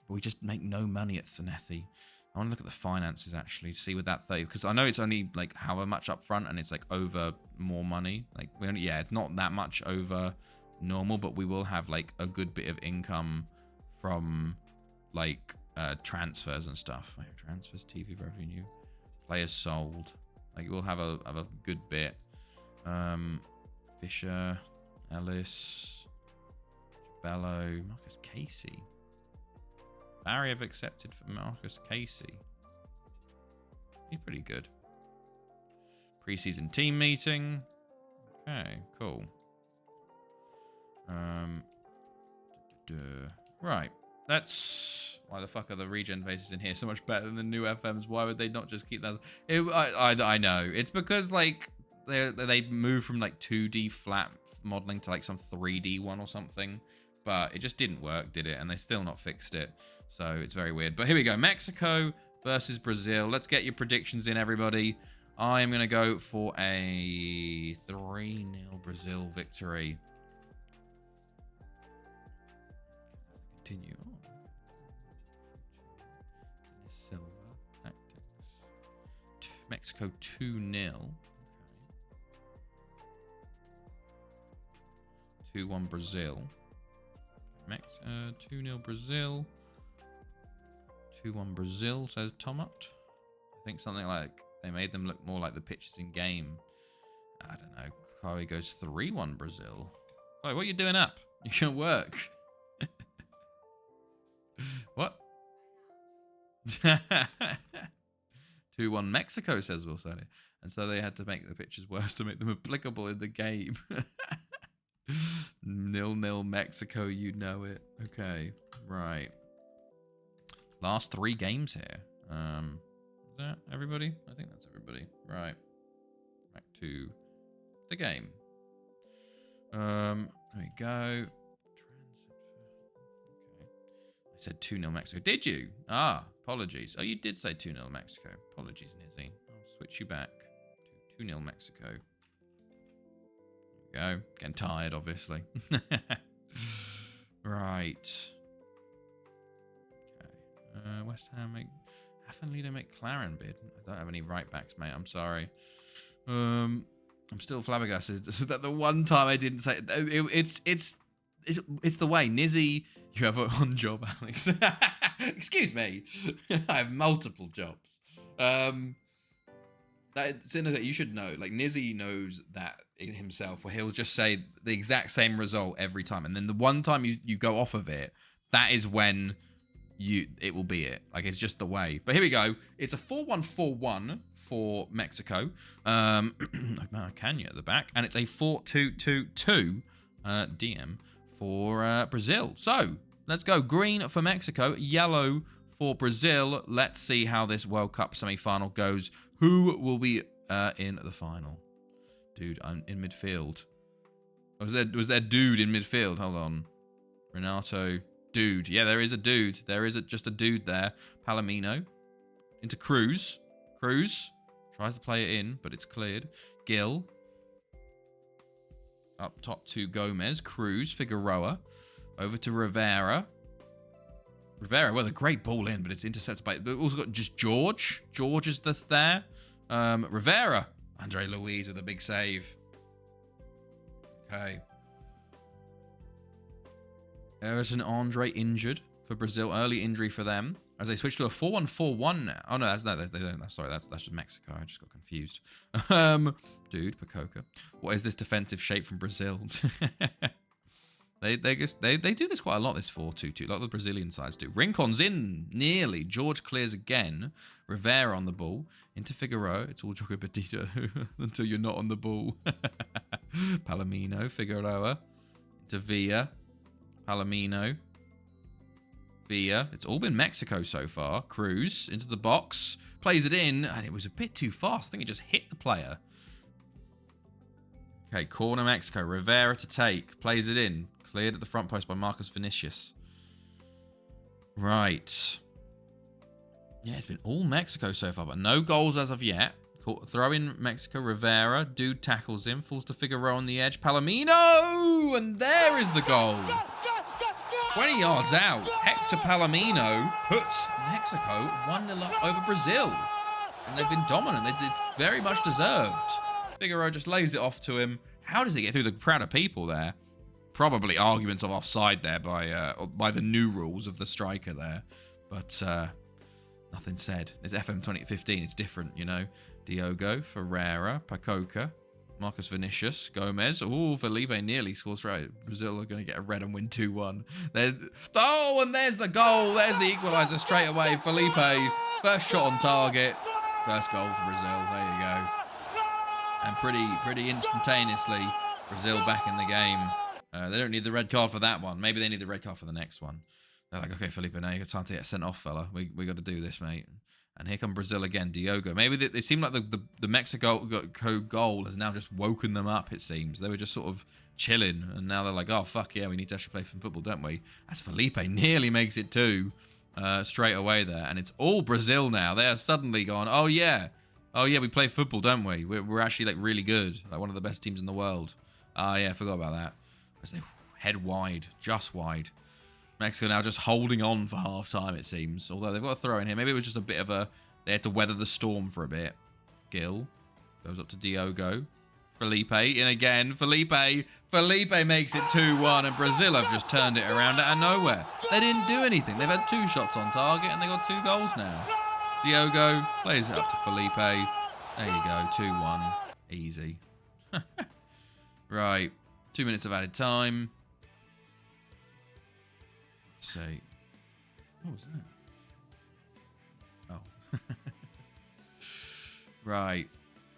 S1: But we just make no money at Thanethi. I want to look at the finances, actually, to see with that 30, because I know it's only, like, however much up front, and it's, like, over more money. Like, yeah, it's not that much over normal, but we will have, like, a good bit of income from, like, transfers and stuff. Wait, transfers, TV revenue, players sold. Like, we'll have a good bit. Fisher, Ellis, Bello, Marcus Casey. Barry have accepted for Marcus Casey. He's pretty good. Preseason team meeting. Okay, cool. Right. That's... Why the fuck are the regen faces in here so much better than the new FMs? Why would they not just keep that? I know. It's because, like, they moved from like 2D flat modeling to like some 3D one or something, but it just didn't work, did it? And they still not fixed it, so it's very weird. But here we go, Mexico versus Brazil. Let's get your predictions in, everybody. I am gonna go for a 3-0 Brazil victory. Continue. Silva tactics. Mexico 2-0. 2-1 Brazil. 2-0 Brazil. 2-1 Brazil, says Tomat. I think something like they made them look more like the pitches in game. I don't know. Chloe goes 3-1 Brazil. Chloe, what are you doing up? You can work. What? 2-1 Mexico, says Will Sally. And so they had to make the pitches worse to make them applicable in the game. 0-0 Mexico, you know it. Okay, right. Last 3 games here. Is that everybody? I think that's everybody. Right. Back to the game. There we go. Okay. I said 2-0 Mexico. Did you? Ah, apologies. Oh, you did say 2-0 Mexico. Apologies, Nizzy. I'll switch you back to 2-0 Mexico. Go. Getting tired, obviously. Right. Okay. West Ham make Aston Villa make McLaren bid. I don't have any right backs, mate. I'm sorry. I'm still flabbergasted that the one time I didn't say it's the way. Nizzy, you have one job, Alex. Excuse me. I have multiple jobs. That's that you should know. Like, Nizzy knows that himself, where he'll just say the exact same result every time, and then the one time you go off of it, that is when it will be it. Like, it's just the way. But here we go. It's a 4-1-4-1 for Mexico. Kanya at the back, and it's a 4-2-2-2 DM for Brazil. So let's go. Green for Mexico, yellow for Brazil. Let's see how this World Cup semi-final goes. Who will be in the final? Dude, I'm in midfield. Was there dude in midfield? Hold on. Renato. Dude. Yeah, there is a dude. There is just a dude there. Palomino. Into Cruz. Cruz. Tries to play it in, but it's cleared. Gil. Up top to Gomez. Cruz. Figueroa. Over to Rivera. Rivera with a great ball in, but it's intercepted by... We've also got just George. George is just there. Rivera. Andre Luiz with a big save. Okay. Everton Andre injured for Brazil. Early injury for them. As they switch to a 4-1-4-1 now. Oh, no, sorry, that's just Mexico. I just got confused. Dude, Pacoca. What is this defensive shape from Brazil? They do this quite a lot, this 4-2-2. A lot of the Brazilian sides do. Rincon's in, nearly. George clears again. Rivera on the ball. Into Figueroa. It's all Choco Petito until you're not on the ball. Palomino, Figueroa. Into Villa. Palomino. Villa. It's all been Mexico so far. Cruz into the box. Plays it in, and it was a bit too fast. I think it just hit the player. Okay, corner Mexico. Rivera to take. Plays it in. Cleared at the front post by Marcus Vinicius. Right. Yeah, it's been all Mexico so far, but no goals as of yet. Throw in Mexico. Rivera. Dude tackles him. Falls to Figueroa on the edge. Palomino! And there is the goal. 20 yards out. Hector Palomino puts Mexico 1-0 up over Brazil. And they've been dominant. It's very much deserved. Figueroa just lays it off to him. How does he get through the crowd of people there? Probably arguments of offside there by the new rules of the striker there. But nothing said. It's FM 2015. It's different, you know. Diogo, Ferreira, Pacoca, Marcus Vinicius, Gomez. Oh, Felipe nearly scores right. Brazil are going to get a red and win 2-1. Oh, and there's the goal. There's the equaliser straight away. Felipe, first shot on target. First goal for Brazil. There you go. And pretty instantaneously, Brazil back in the game. They don't need the red card for that one. Maybe they need the red card for the next one. They're like, okay, Felipe, now you got time to get sent off, fella. We got to do this, mate. And here come Brazil again, Diogo. Maybe they seem like the Mexico goal has now just woken them up, it seems. They were just sort of chilling, and now they're like, oh, fuck yeah, we need to actually play some football, don't we? As Felipe nearly makes it 2 straight away there. And it's all Brazil now. They are suddenly gone, oh, yeah, we play football, don't we? We're actually, like, really good. Like, one of the best teams in the world. Yeah, I forgot about that. As they head wide, just wide. Mexico now just holding on for half-time, it seems. Although they've got a throw in here. Maybe it was just a bit of a... They had to weather the storm for a bit. Gil goes up to Diogo. Felipe in again. Felipe makes it 2-1. And Brazil have just turned it around out of nowhere. They didn't do anything. They've had 2 shots on target and they got 2 goals now. Diogo plays it up to Felipe. There you go. 2-1. Easy. Right. 2 minutes of added time. Let's see. What was that? Oh. Right.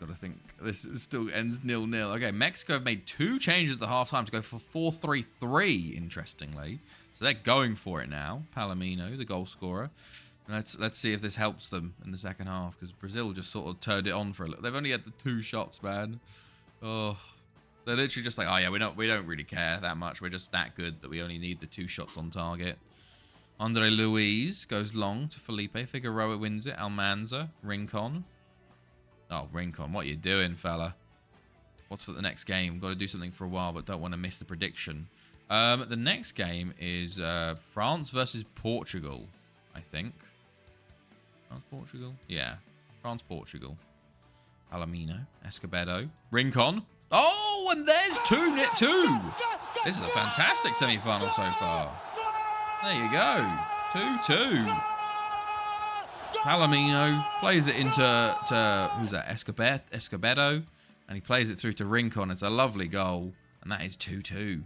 S1: Got to think. This still ends 0-0. Okay, Mexico have made 2 changes at the half-time to go for 4-3-3, interestingly. So they're going for it now. Palomino, the goal scorer. Let's see if this helps them in the second half, because Brazil just sort of turned it on for a little. They've only had the 2 shots, man. Oh. They're literally just like, oh yeah, we don't really care that much. We're just that good that we only need the 2 shots on target. Andre Luiz goes long to Felipe. Figueroa wins it. Almanza. Rincon. Oh, Rincon, what are you doing, fella? What's for the next game? Got to do something for a while, but don't want to miss the prediction. The next game is France versus Portugal, I think. France-Portugal? Yeah. France-Portugal. Palomino. Escobedo. Rincon. Oh, and there's 2-2. This is a fantastic semi-final so far. There you go. 2-2. Palomino plays it into who's that? Escobedo. And he plays it through to Rincon. It's a lovely goal. And that is 2-2.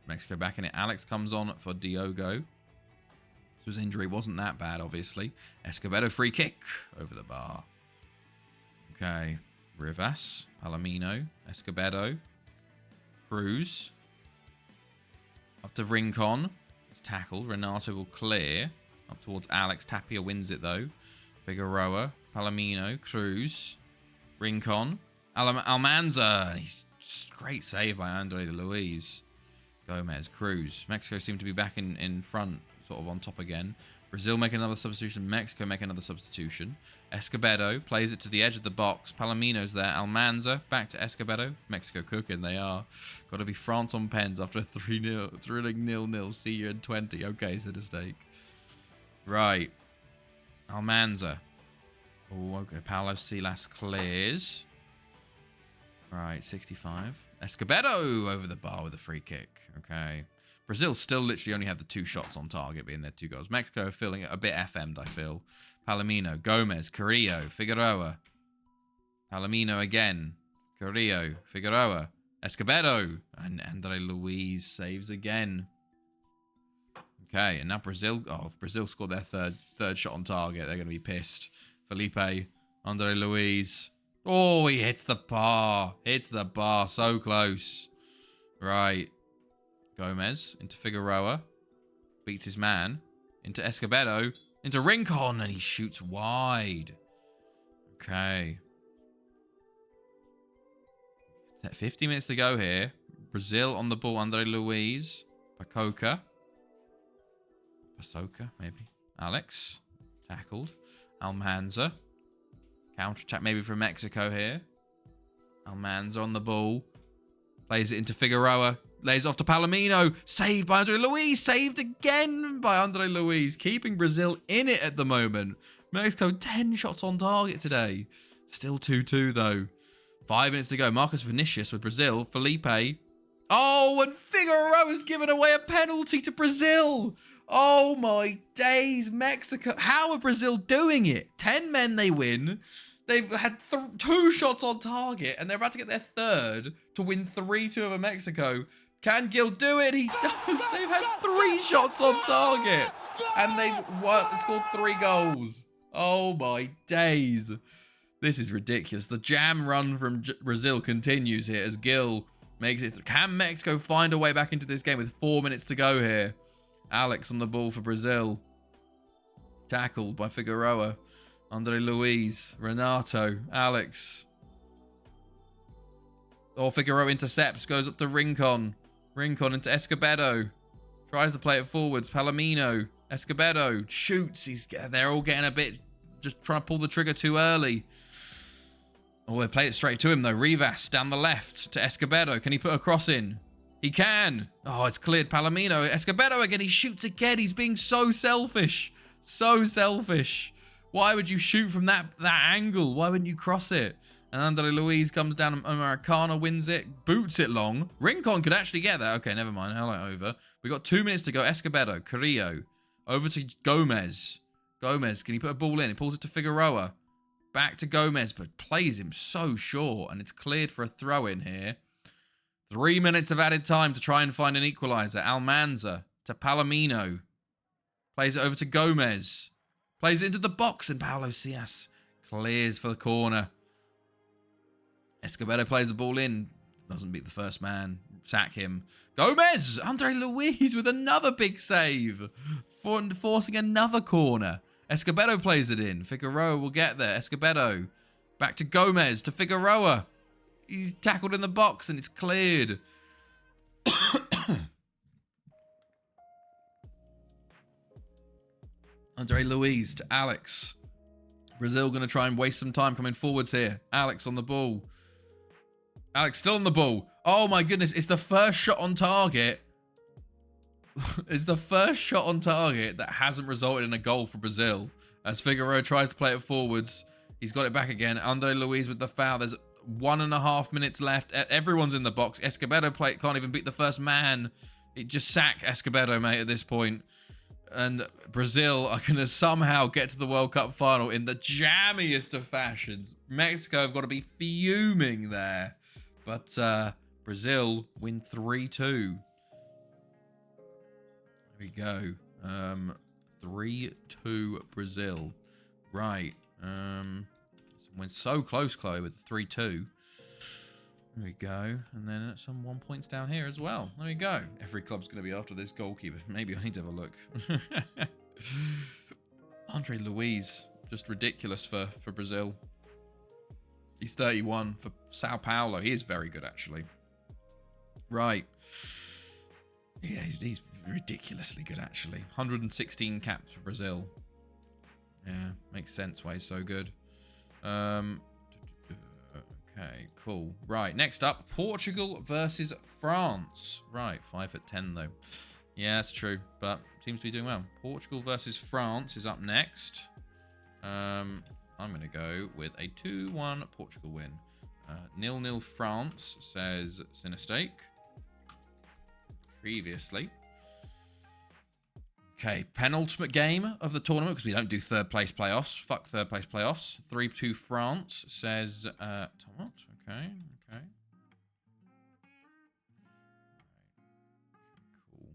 S1: Mexico back in it. Alex comes on for Diogo. So his injury wasn't that bad, obviously. Escobedo free kick over the bar. Okay. Rivas, Palomino, Escobedo, Cruz, up to Rincon. It's tackled. Renato will clear. Up towards Alex. Tapia wins it, though. Figueroa, Palomino, Cruz, Rincon, Almanza. And he's straight save by Andre Luiz. Gomez, Cruz. Mexico seem to be back in front, sort of on top again. Brazil make another substitution. Mexico make another substitution. Escobedo plays it to the edge of the box. Palomino's there. Almanza back to Escobedo. Mexico cooking, they are. Got to be France on pens after a 3-0, thrilling 0-0. See you in 20. Okay, so to stake. Right. Almanza. Oh, okay. Paulo Silas clears. Right, 65. Escobedo over the bar with a free kick. Okay. Brazil still literally only have the 2 shots on target, being their 2 goals. Mexico are feeling a bit FM'd, I feel. Palomino, Gomez, Carrillo, Figueroa. Palomino again. Carrillo, Figueroa, Escobedo. And Andre Luiz saves again. Okay, and now Brazil... Oh, if Brazil scored their third shot on target, they're going to be pissed. Felipe, Andre Luiz. Oh, he hits the bar. Hits the bar. So close. Right. Gomez into Figueroa. Beats his man. Into Escobedo. Into Rincon. And he shoots wide. Okay. 50 minutes to go here. Brazil on the ball. Andre Luiz. Pacoca. Pasoka, maybe. Alex. Tackled. Almanza. Counter-attack maybe from Mexico here. Almanza on the ball. Plays it into Figueroa. Lays off to Palomino. Saved by Andre Luiz. Saved again by Andre Luiz. Keeping Brazil in it at the moment. Mexico 10 shots on target today. Still 2-2 though. 5 minutes to go. Marcus Vinicius with Brazil. Felipe. Oh, and Figueroa's given away a penalty to Brazil. Oh my days, Mexico. How are Brazil doing it? 10 men they win. They've had 2 shots on target, and they're about to get their 3rd to win 3-2 over Mexico. Can Gil do it? He does. They've had 3 shots on target, and they've scored 3 goals. Oh my days. This is ridiculous. The jam run from Brazil continues here as Gil makes it. Can Mexico find a way back into this game with 4 minutes to go here? Alex on the ball for Brazil. Tackled by Figueroa. Andre Luis, Renato, Alex. Oh, Figueroa intercepts, goes up to Rincon. Rincon into Escobedo. Tries to play it forwards. Palomino. Escobedo shoots. They're all getting a bit, just trying to pull the trigger too early. Oh, they play it straight to him though. Rivas down the left to Escobedo. Can he put a cross in? He can. Oh, it's cleared. Palomino. Escobedo again. He shoots again. He's being so selfish. So selfish. Why would you shoot from that angle? Why wouldn't you cross it? And Andre Luis comes down. Americana wins it. Boots it long. Rincon could actually get that. Okay, never mind. Highlight over. We got 2 minutes to go. Escobedo. Carrillo. Over to Gomez. Gomez. Can he put a ball in? He pulls it to Figueroa. Back to Gomez, but plays him so short. And it's cleared for a throw in here. 3 minutes of added time to try and find an equalizer. Almanza to Palomino. Plays it over to Gomez. Plays it into the box, and Paulo Cias clears for the corner. Escobedo plays the ball in. Doesn't beat the first man. Sack him. Gomez! Andre Luis with another big save. Forcing another corner. Escobedo plays it in. Figueroa will get there. Escobedo. Back to Gomez. To Figueroa. He's tackled in the box and it's cleared. Andre Luis to Alex. Brazil going to try and waste some time coming forwards here. Alex on the ball. Alex still on the ball. Oh my goodness. It's the first shot on target. It's the first shot on target that hasn't resulted in a goal for Brazil. As Figueroa tries to play it forwards. He's got it back again. Andre Luis with the foul. There's 1.5 minutes left. Everyone's in the box. Escobedo can't even beat the first man. It just sack Escobedo, mate, at this point. And Brazil are going to somehow get to the World Cup final in the jammiest of fashions. Mexico have got to be fuming there. But Brazil win 3-2. There we go. 3-2 Brazil. Right. Went so close, Chloe, with 3-2. There we go. And then some 1 points down here as well. There we go. Every club's going to be after this goalkeeper. Maybe I need to have a look. Andre Luis. Just ridiculous for Brazil. He's 31 for Sao Paulo. He is very good, actually. Right. Yeah, he's ridiculously good, actually. 116 caps for Brazil. Yeah, makes sense why he's so good. Okay, cool. Right, next up, Portugal versus France. Right, 5'10" though. Yeah, that's true, but seems to be doing well. Portugal versus France is up next. I'm going to go with a 2-1 Portugal win. 0-0 France, says Sinestake. Previously. Okay, penultimate game of the tournament, because we don't do third place playoffs. Fuck third place playoffs. 3-2 France, says Tomat. Okay. Cool.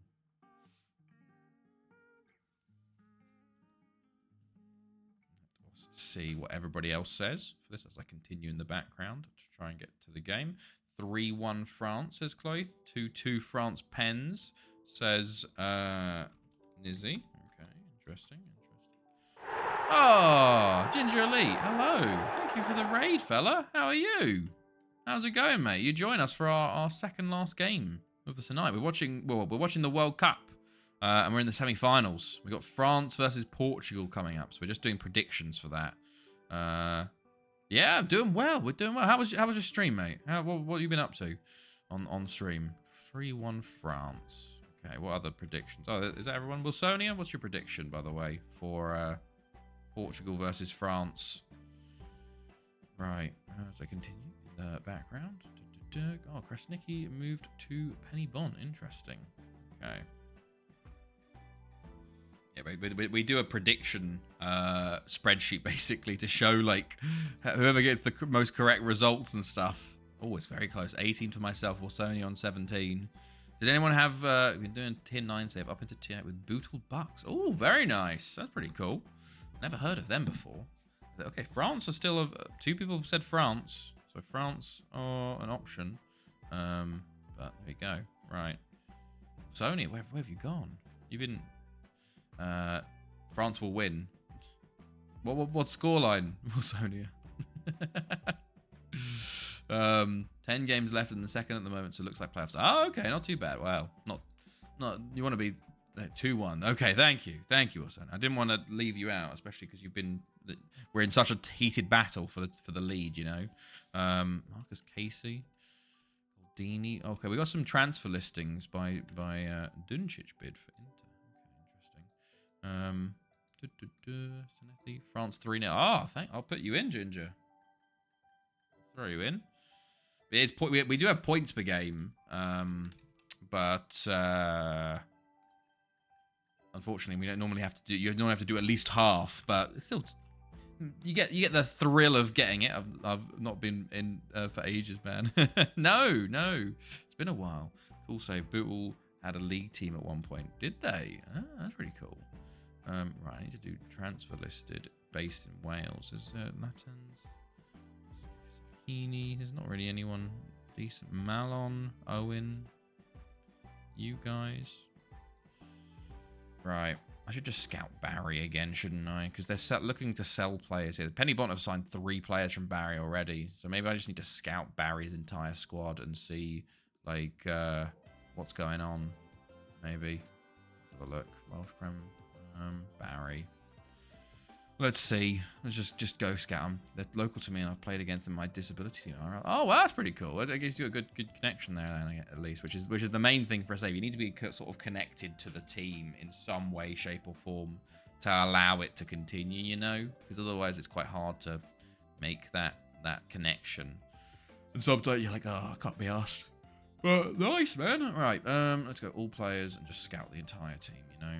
S1: Let's see what everybody else says for this as I continue in the background to try and get to the game. 3-1 France, says Chloe. 2-2 France Pens, says Nizzy. Okay, interesting. Oh, Ginger Elite, hello. Thank you for the raid, fella. How are you? How's it going, mate? You join us for our second last game of the tonight. We're watching the World Cup, and we're in the semi-finals. We've got France versus Portugal coming up, so we're just doing predictions for that. Yeah, I'm doing well. We're doing well. How was your stream, mate? What have you been up to on stream? 3-1 France. Okay, what other predictions? Oh, is that everyone? Wilsonia, what's your prediction, by the way, for Portugal versus France? Right, as I continue in the background. Oh, Krasnicki moved to Penny Bon. Interesting. Okay. Yeah, we do a prediction spreadsheet, basically, to show, like, whoever gets the most correct results and stuff. Oh, it's very close. 18 for myself, Wilsonia on 17. Did anyone have, we've been doing tier 9 save up into tier 8 with Bootle Bucks. Oh, very nice. That's pretty cool. Never heard of them before. Okay, France are still, two people have said France. So France are an option. But there we go. Right. Sony, where have you gone? You've been, France will win. What scoreline, Wilsonia? 10 games left in the second at the moment, so it looks like playoffs. Oh, okay, not too bad. Wow, not. You want to be 2-1. Okay, thank you, Wilson. I didn't want to leave you out, especially because we're in such a heated battle for the lead, you know. Marcus Casey, Dini. Okay, we got some transfer listings by Duncic bid for Inter. Okay, interesting. France 3-0. I'll put you in, Ginger. Throw you in. We do have points per game, but unfortunately we don't normally have to do. You normally have to do at least half, but it's still, you get the thrill of getting it. I've not been in for ages, man. No, it's been a while. Cool save. Bootle had a league team at one point. Did they? That's pretty cool. Right, I need to do transfer listed based in Wales. Is Latins? There's not really anyone decent. Malon, Owen, you guys. Right, I should just scout Barry again, shouldn't I? Because they're looking to sell players here. Penny Bont have signed 3 players from Barry already, so maybe I just need to scout Barry's entire squad and see like what's going on. Maybe let's have a look. Welsh Prem, Barry. Let's see. Let's just go scout them. They're local to me, and I've played against them in my disability team. Oh, well, that's pretty cool. That gives you a good connection there, then, at least, which is the main thing for a save. You need to be sort of connected to the team in some way, shape, or form to allow it to continue. You know, because otherwise it's quite hard to make that connection. And sometimes you're like, oh, I can't be asked. But nice, man. Right. Let's go all players and just scout the entire team. You know.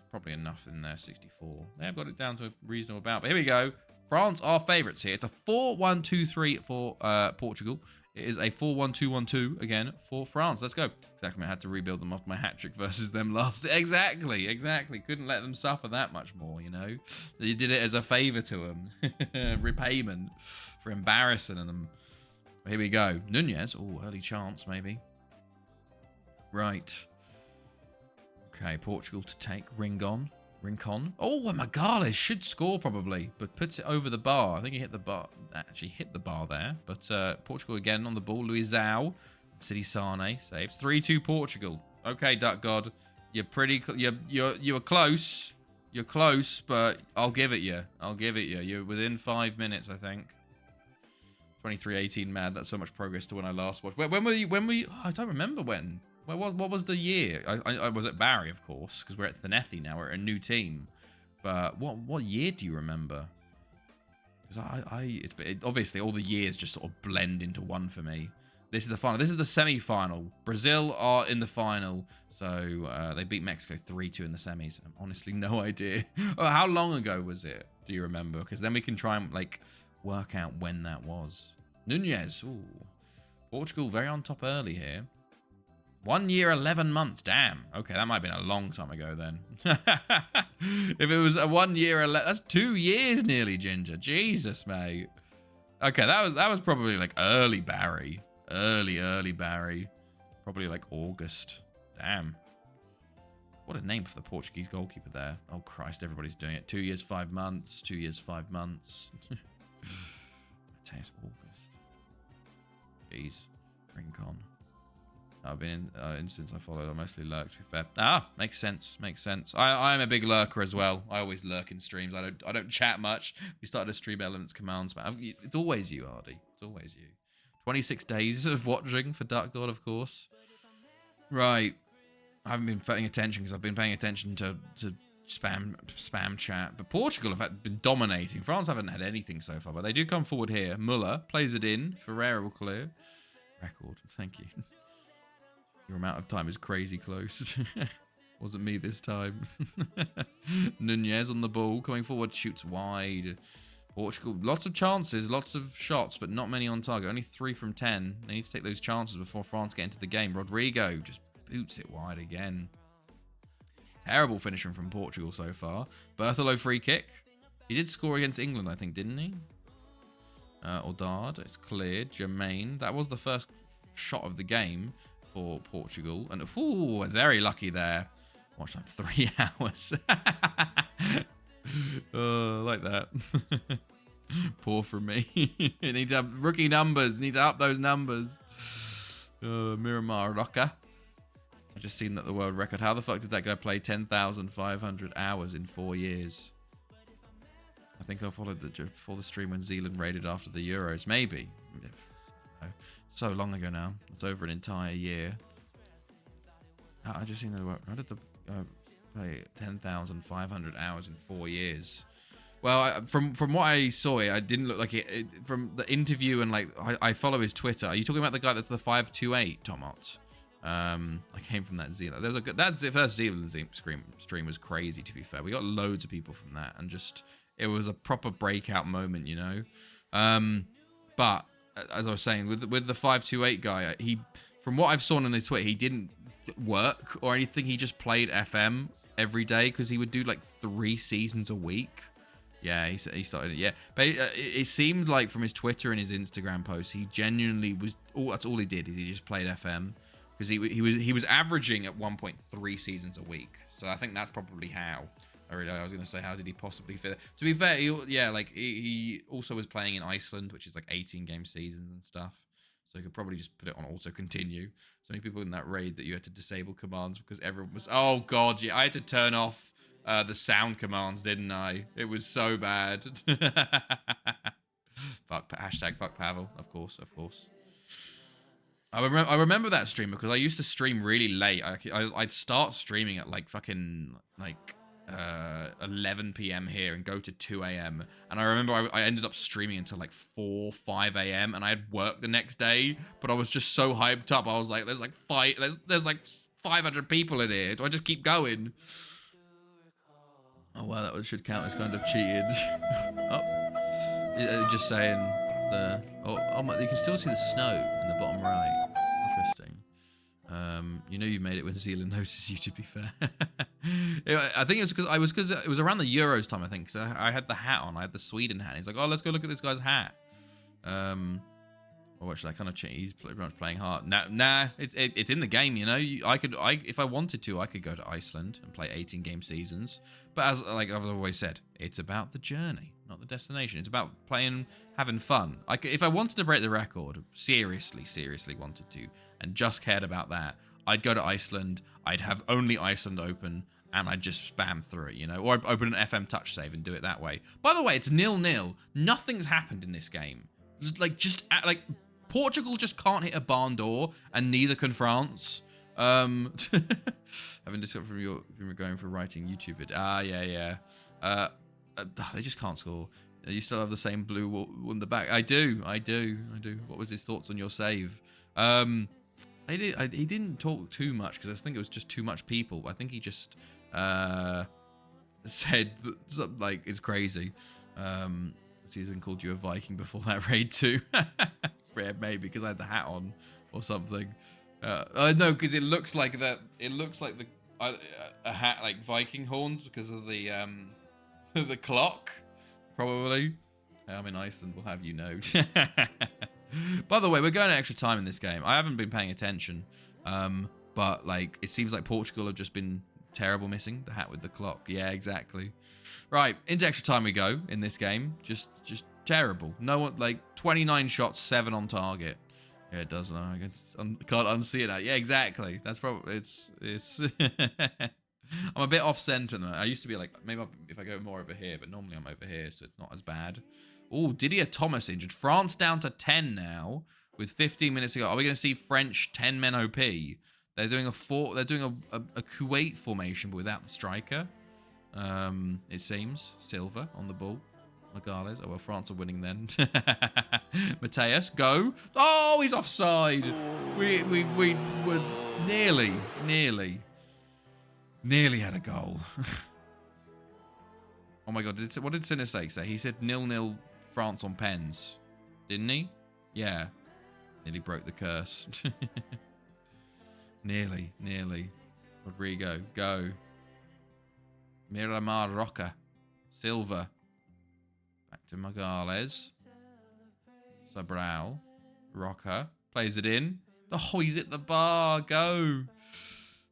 S1: Probably enough in there. 64. They've got it down to a reasonable amount. But here we go. France are favourites here. It's a 4-1-2-3 for Portugal. It is a 4-1-2-1-2 again for France. Let's go. Exactly. I had to rebuild them off my hat-trick versus them last. Exactly. Couldn't let them suffer that much more, you know. You did it as a favour to them. Repayment for embarrassing them. But here we go. Nunez. Oh, early chance maybe. Right. Okay, Portugal to take. Rincon. Oh, and Magalhaes should score probably, but puts it over the bar. I think he hit the bar. Actually hit the bar there. But Portugal again on the ball. Luizão. City Sane saves. 3-2 Portugal. Okay, Duck God. You're pretty. You were close. You're close, but I'll give it you. You're within 5 minutes, I think. 23-18, mad. That's so much progress to when I last watched. When were you? Oh, I don't remember when. Well, what was the year? I was at Barry, of course, because we're at Thanethi now. We're a new team. But what year do you remember? Because obviously all the years just sort of blend into one for me. This is the final. This is the semi-final. Brazil are in the final, so they beat Mexico 3-2 in the semis. I'm honestly no idea. How long ago was it? Do you remember? Because then we can try and like work out when that was. Nunez. Ooh. Portugal very on top early here. 1 year, 11 months. Damn. Okay, that might have been a long time ago then. If it was a 1 year, that's 2 years nearly, Ginger. Jesus, mate. Okay, that was probably like early Barry. Early Barry. Probably like August. Damn. What a name for the Portuguese goalkeeper there. Oh, Christ, everybody's doing it. 2 years, 5 months. 2 years, 5 months. I tell you, it's August. Jeez. Rincon. I've been in since I followed. I mostly lurk, to be fair. Makes sense. I'm a big lurker as well. I always lurk in streams. I don't chat much. We started a stream elements commands, but it's always you, Hardy. It's always you. 26 days of watching for Dark God, of course. Right. I haven't been paying attention because I've been paying attention to spam chat. But Portugal have been dominating. France haven't had anything so far, but they do come forward here. Muller plays it in. Ferreira will clear. Record. Thank you. Your amount of time is crazy close. Wasn't me this time. Nunez on the ball. Coming forward. Shoots wide. Portugal. Lots of chances. Lots of shots, but not many on target. Only 3 from 10. They need to take those chances before France get into the game. Rodrigo just boots it wide again. Terrible finishing from Portugal so far. Bertholo free kick. He did score against England, I think, didn't he? Ordard. It's cleared. Jermaine. That was the first shot of the game for Portugal, and ooh, very lucky there. Watch that 3 hours. like that. Poor from me. You need to have rookie numbers. Need to up those numbers. Miramar Rocker. I just seen that the world record. How the fuck did that guy play 10,500 hours in 4 years? I think I followed before the stream when Zealand raided after the Euros. Maybe. So long ago now. It's over an entire year. I just seen the world. How did the play 10,500 hours in 4 years? Well, from what I saw, I didn't look like it. From the interview and like I follow his Twitter. Are you talking about the guy that's the 528 Tomots? I came from that Zealand. There was that's the first Zealand stream was crazy. To be fair, we got loads of people from that, and just it was a proper breakout moment, you know. But as I was saying, with the 528 guy, he from what I've saw on his Twitter, he didn't work or anything. He just played FM every day because he would do like 3 seasons a week. Yeah, he started it. Yeah, but it seemed like from his Twitter and his Instagram posts, he genuinely was. That's all he did is he just played FM because he was averaging at 1.3 seasons a week. So I think that's probably how. I was going to say, how did he possibly fit? To be fair, he also was playing in Iceland, which is like 18 game seasons and stuff. So you could probably just put it on auto continue. So many people in that raid that you had to disable commands because everyone was. Oh god, yeah, I had to turn off the sound commands, didn't I? It was so bad. Fuck Pavel, of course. I remember that stream because I used to stream really late. I'd start streaming at like fucking like 11 p.m. here and go to 2 a.m. And I remember I ended up streaming until like 5 a.m. and I had work the next day, but I was just so hyped up. I was like, there's like 500 people in here. Do I just keep going? Oh wow, that should count as kind of cheated. Just saying you can still see the snow in the bottom right. Interesting. You know you made it when Zealand noticed you, to be fair. I think it was because it was around the Euros time, I think, because I had the hat on. I had the Sweden hat. He's like, oh, let's go look at this guy's hat. Or actually, I kind of cheat. He's pretty much playing hard. Nah, it's in the game, you know. If I wanted to, I could go to Iceland and play 18 game seasons. But as like I've always said, it's about the journey, not the destination. It's about playing, having fun. If I wanted to break the record, seriously wanted to, and just cared about that, I'd go to Iceland. I'd have only Iceland open, and I'd just spam through it, you know. Or I'd open an FM touch save and do it that way. By the way, it's 0-0. Nothing's happened in this game. Portugal just can't hit a barn door, and neither can France. Having discovered from your going for writing YouTube vid. Yeah. They just can't score. You still have the same blue on the back. I do. What was his thoughts on your save? He didn't talk too much because I think it was just too much people. I think he just said something like it's crazy. Season called you a Viking before that raid too. Yeah, maybe because I had the hat on or something. No, because it looks like that. It looks like a hat like Viking horns because of the the clock, probably. I'm in Iceland. We'll have you know. By the way, we're going extra time in this game. I haven't been paying attention, but like it seems like Portugal have just been terrible missing the hat with the clock. Yeah, exactly. Right, into extra time we go in this game. Just terrible. No one, like 29 shots, 7 on target. Yeah, it does. I can't unsee it now. Yeah, exactly. That's probably it's. I'm a bit off center. I used to be like maybe if I go more over here, but normally I'm over here, so it's not as bad. Oh, Didier Thomas injured. France down to 10 now with 15 minutes to go. Are we going to see French 10 men OP? They're doing a Kuwait formation, but without the striker. It seems Silva on the ball. Magales. Oh well, France are winning then. Mateus, go! Oh, he's offside. We were nearly had a goal. Oh my god! What did Sinistake say? He said 0-0 France on pens, didn't he? Yeah. Nearly broke the curse. Nearly. Rodrigo, go. Miramar Roca. Silva. Back to Magales. Sobral. Roca. Plays it in. Oh, he's at the bar. Go.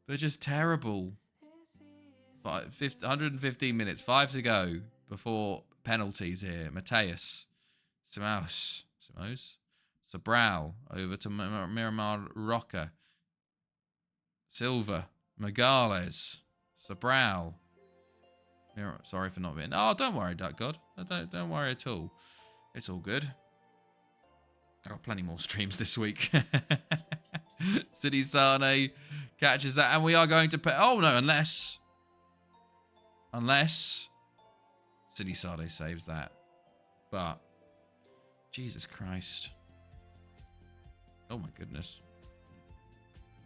S1: They're just terrible. 115 minutes. 5 to go before penalties here. Mateus. Simos. Sobral. Over to Miramar Roca. Silva. Megales. Sobral. Sorry for not being... Oh, don't worry, Duck God. Don't worry at all. It's all good. I've got plenty more streams this week. City Sane catches that. And we are going to pay... Oh, no, unless City Sade saves that. But... Jesus Christ. Oh, my goodness.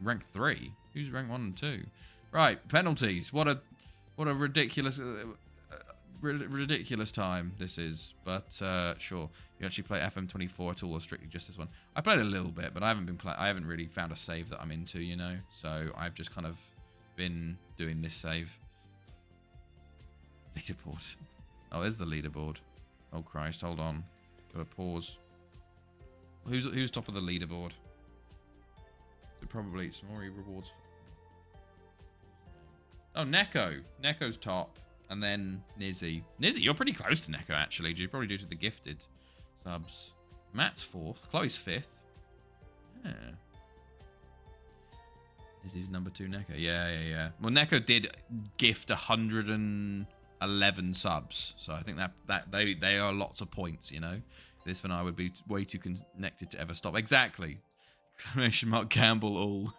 S1: Rank 3? Who's rank 1 and 2? Right, penalties. What a ridiculous... ridiculous time this is, but sure. You actually play FM24 at all, or strictly just this one? I played a little bit, but I haven't really found a save that I'm into, you know. So I've just kind of been doing this save. Leaderboard. Oh, there's the leaderboard. Oh Christ, hold on. Gotta pause. Who's top of the leaderboard? Probably SMoorery rewards. Oh, Neko. Neko's top. And then Nizzy. Nizzy, you're pretty close to Neko, actually. You probably due to the gifted subs. Matt's 4th. Chloe's 5th. Yeah. Nizzy's number 2, Neko. Yeah. Well, Neko did gift 111 subs. So I think that they are lots of points, you know. This and I would be way too connected to ever stop. Exactly. Exclamation mark Campbell all.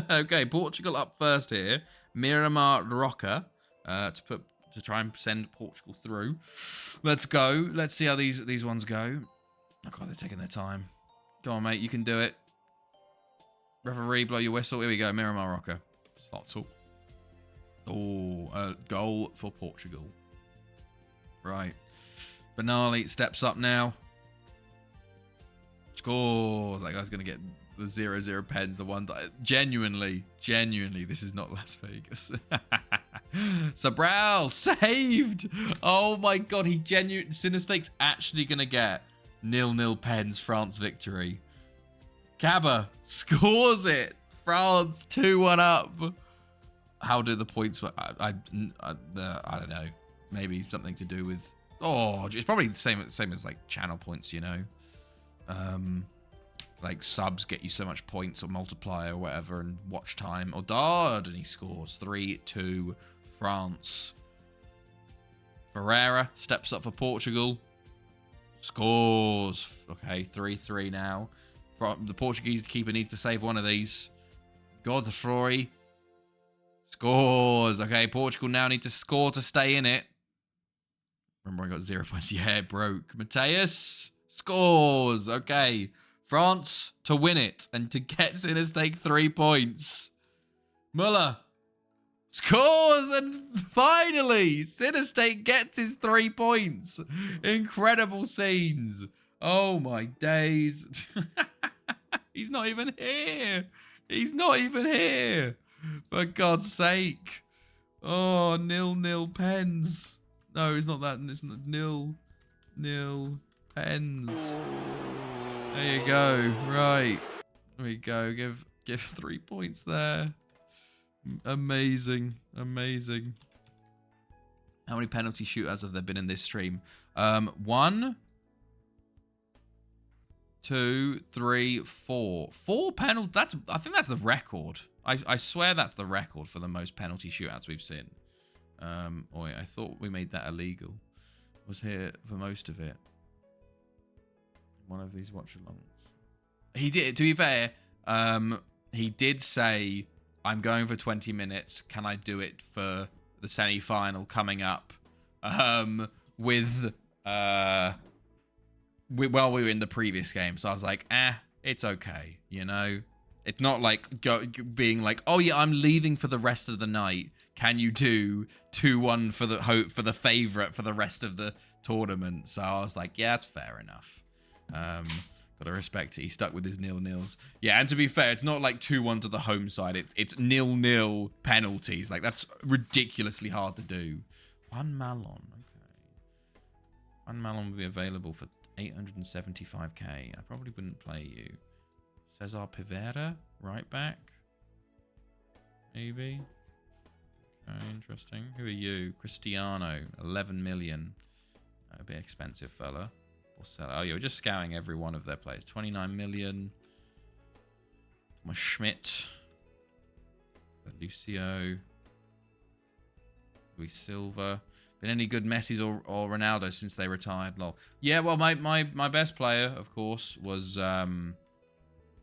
S1: Okay, Portugal up first here. Miramar Roca. To try and send Portugal through. Let's go. Let's see how these ones go. Oh God, they're taking their time. Go on, mate. You can do it. Referee, blow your whistle. Here we go. Miramar Roca. Slotzel. Oh, goal for Portugal. Right. Benali steps up now. Scores. That guy's going to get the 0-0 pens. The one that genuinely, this is not Las Vegas. Sobral saved. Oh my God, Sinnerstake's actually gonna get 0-0 pens. France victory. Cabba scores it. France 2-1 up. How do the points? I don't know. Maybe something to do with. Oh, it's probably the same as like channel points, you know. Like subs get you so much points or multiplier or whatever, and watch time. Odard, and he scores 3-2. France. Ferreira steps up for Portugal. Scores. Okay, 3-3 now. The Portuguese keeper needs to save one of these. Godfrey scores. Okay, Portugal now need to score to stay in it. Remember, I got 0 points. Yeah, it broke. Mateus scores. Okay, France to win it and to get Sinnerstake 3 points. Muller scores, and finally, Sinnerstake gets his 3 points. Incredible scenes. Oh my days. He's not even here. He's not even here. For God's sake. Oh, 0-0 pens. No, it's not that. It's not 0-0 pens. There you go. Right. There we go. Give 3 points there. Amazing. How many penalty shootouts have there been in this stream? 1, 2, 3, 4. 4 penalties. I think that's the record. I swear that's the record for the most penalty shootouts we've seen. I thought we made that illegal. Was here for most of it. One of these watch-alongs. He did. To be fair, he did say, I'm going for 20 minutes. Can I do it for the semi-final coming up? While we were in the previous game. So I was like, it's okay. You know? It's not like being like, oh yeah, I'm leaving for the rest of the night. Can you do 2-1 for the favorite for the rest of the tournament? So I was like, yeah, that's fair enough. Gotta respect it. He stuck with his 0-0s. Yeah, and to be fair, it's not like 2-1 to the home side. It's 0-0 penalties. Like, that's ridiculously hard to do. One Malon. Okay. One Malon will be available for 875k. I probably wouldn't play you. Cesar Pivera, right back. Maybe. Okay, interesting. Who are you? Cristiano, 11 million. A bit expensive, fella. We'll sell. Oh, yeah, we're just scouting every one of their players. 29 million. My Schmidt. Lucio. Luis Silva. Been any good Messi's or Ronaldo since they retired? Lol. Yeah, well, my best player, of course, was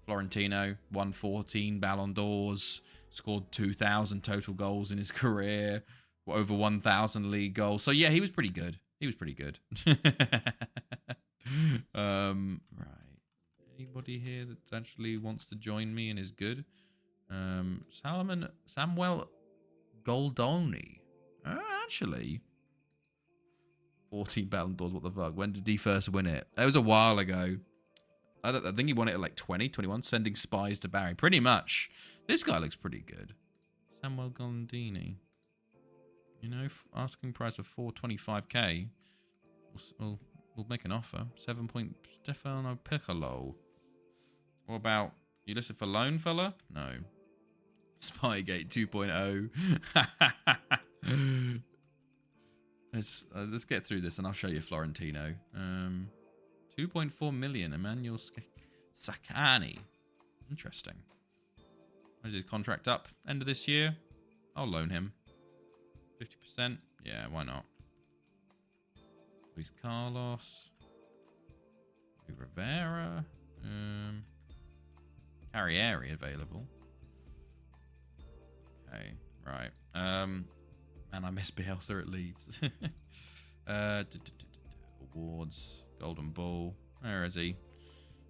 S1: Florentino. Won 14 Ballon d'Ors. Scored 2,000 total goals in his career. Over 1,000 league goals. So, yeah, he was pretty good. He was pretty good. Right. Anybody here that actually wants to join me and is good? Samuel Goldoni. Actually. 14 Ballon d'Ors, what the fuck? When did he first win it? It was a while ago. I think he won it at like 21, sending spies to Barry. Pretty much. This guy looks pretty good. Samuel Gondini. You know, asking price of 425k. We'll make an offer. 7 point Stefano Piccolo. What about, you listed for loan, fella? No. Spygate 2.0. Let's get through this and I'll show you Florentino. 2.4 million. Emmanuel Sakani. Interesting. Is his contract up? End of this year? I'll loan him. 50%? Yeah, why not? Luis Carlos. Rivera. Carrieri available. Okay, right. Man, I miss Bielsa at Leeds. Awards. Golden Ball. Where is he?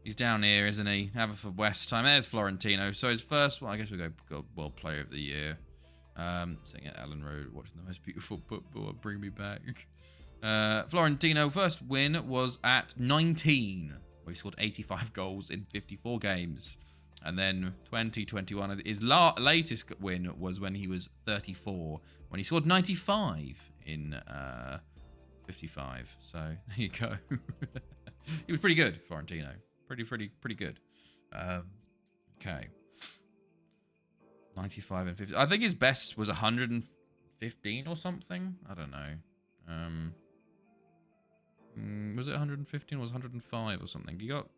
S1: He's down here, isn't he? Haverford West time. There's Florentino. So his first one, I guess we'll go World Player of the Year. Sitting at Ellen Road, watching the most beautiful football. Bring me back. Florentino first win was at 19, where he scored 85 goals in 54 games. And then 2021, his latest win was when he was 34, when he scored 95 in 55. So there you go. He was pretty good, Florentino. Pretty good. Okay. 95 and 50. I think his best was 115 or something. I don't know. Was it 115 or was it 105 or something? He got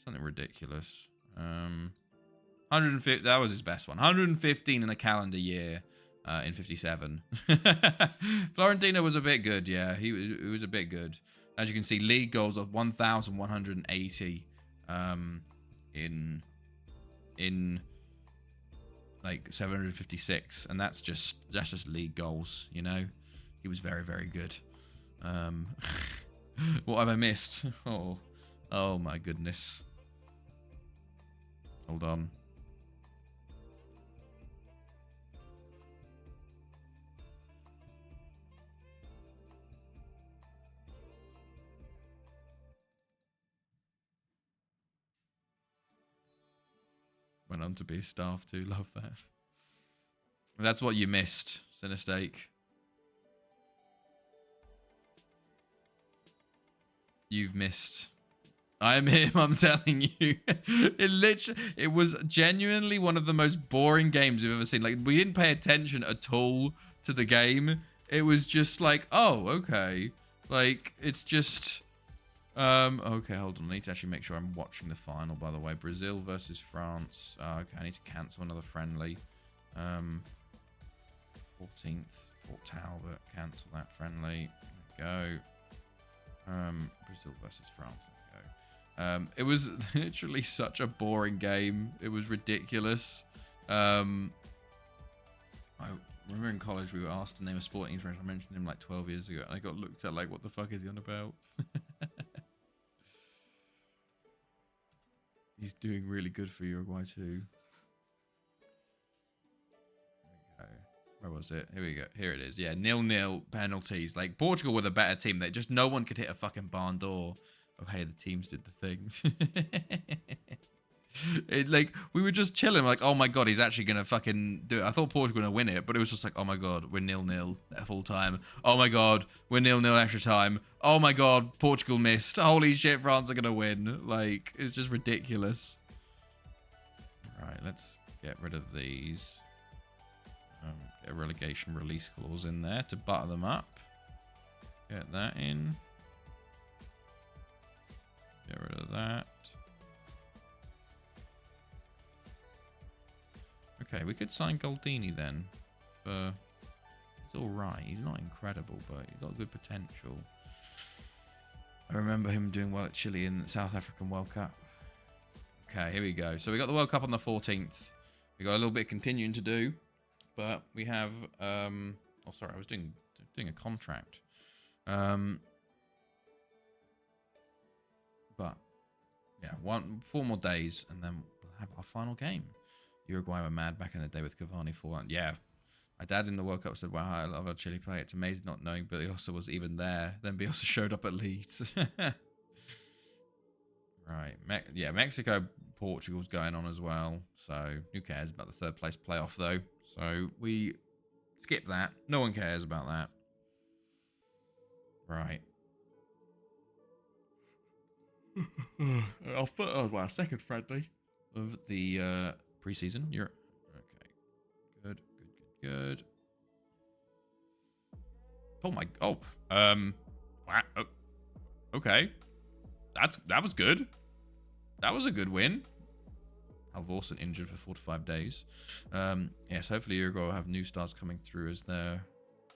S1: something ridiculous. 150. That was his best one. 115 in a calendar year in 57. Florentino was a bit good. Yeah, he was a bit good. As you can see, league goals of 1,180 in like 756, and that's just league goals, you know. He was very good. What have I missed? Oh my goodness. Hold on. Went on to be a staff too. Love that. That's what you missed, Cinestake. You've missed. I'm him, I'm telling you. It was genuinely one of the most boring games we've ever seen. Like, we didn't pay attention at all to the game. It was just like, oh, okay. Like, it's just... okay, hold on. I need to actually make sure I'm watching the final, by the way. Brazil versus France. Okay, I need to cancel another friendly. 14th, Port Talbot. Cancel that friendly. There we go. Brazil versus France. There we go. It was literally such a boring game. It was ridiculous. I remember in college we were asked to name a sporting inspiration. I mentioned him like 12 years ago, and I got looked at like, what the fuck is he on about? He's doing really good for Uruguay too. There we go. Where was it? Here we go. Here it is. Yeah, 0-0 penalties. Like, Portugal were the better team. That just no one could hit a fucking barn door. Oh, hey, the teams did the thing. Like, we were just chilling. Like, oh my god, he's actually gonna fucking do it. I thought Portugal were gonna win it, but it was just like, oh my god, we're 0-0 at full time. Oh my god, we're 0-0 extra time. Oh my god, Portugal missed. Holy shit, France are gonna win. Like, it's just ridiculous. Right, let's get rid of these. Get a relegation release clause in there to butter them up. Get that in. Get rid of that. Okay, we could sign Goldini then. He's alright. He's not incredible, but he's got good potential. I remember him doing well at Chile in the South African World Cup. Okay, here we go. So we got the World Cup on the 14th. We got a little bit continuing to do, but we have. Oh, sorry, I was doing a contract. But yeah, 4 more days, and then we'll have our final game. Uruguay were mad back in the day with Cavani 4-1. Yeah, my dad in the World Cup said, "Wow, I love how Chile play. It's amazing not knowing Bielsa was even there." Then Bielsa showed up at Leeds. Right, Mexico, Portugal's going on as well. So who cares about the 3rd place playoff though? So we skip that. No one cares about that. Right. Our second friendly of the preseason. Okay. Good. Oh my. Oh. Wow. Oh, okay. That was good. That was a good win. Halvorsen injured for 4 to 5 days. Yes, hopefully Uruguay will have new stars coming through as their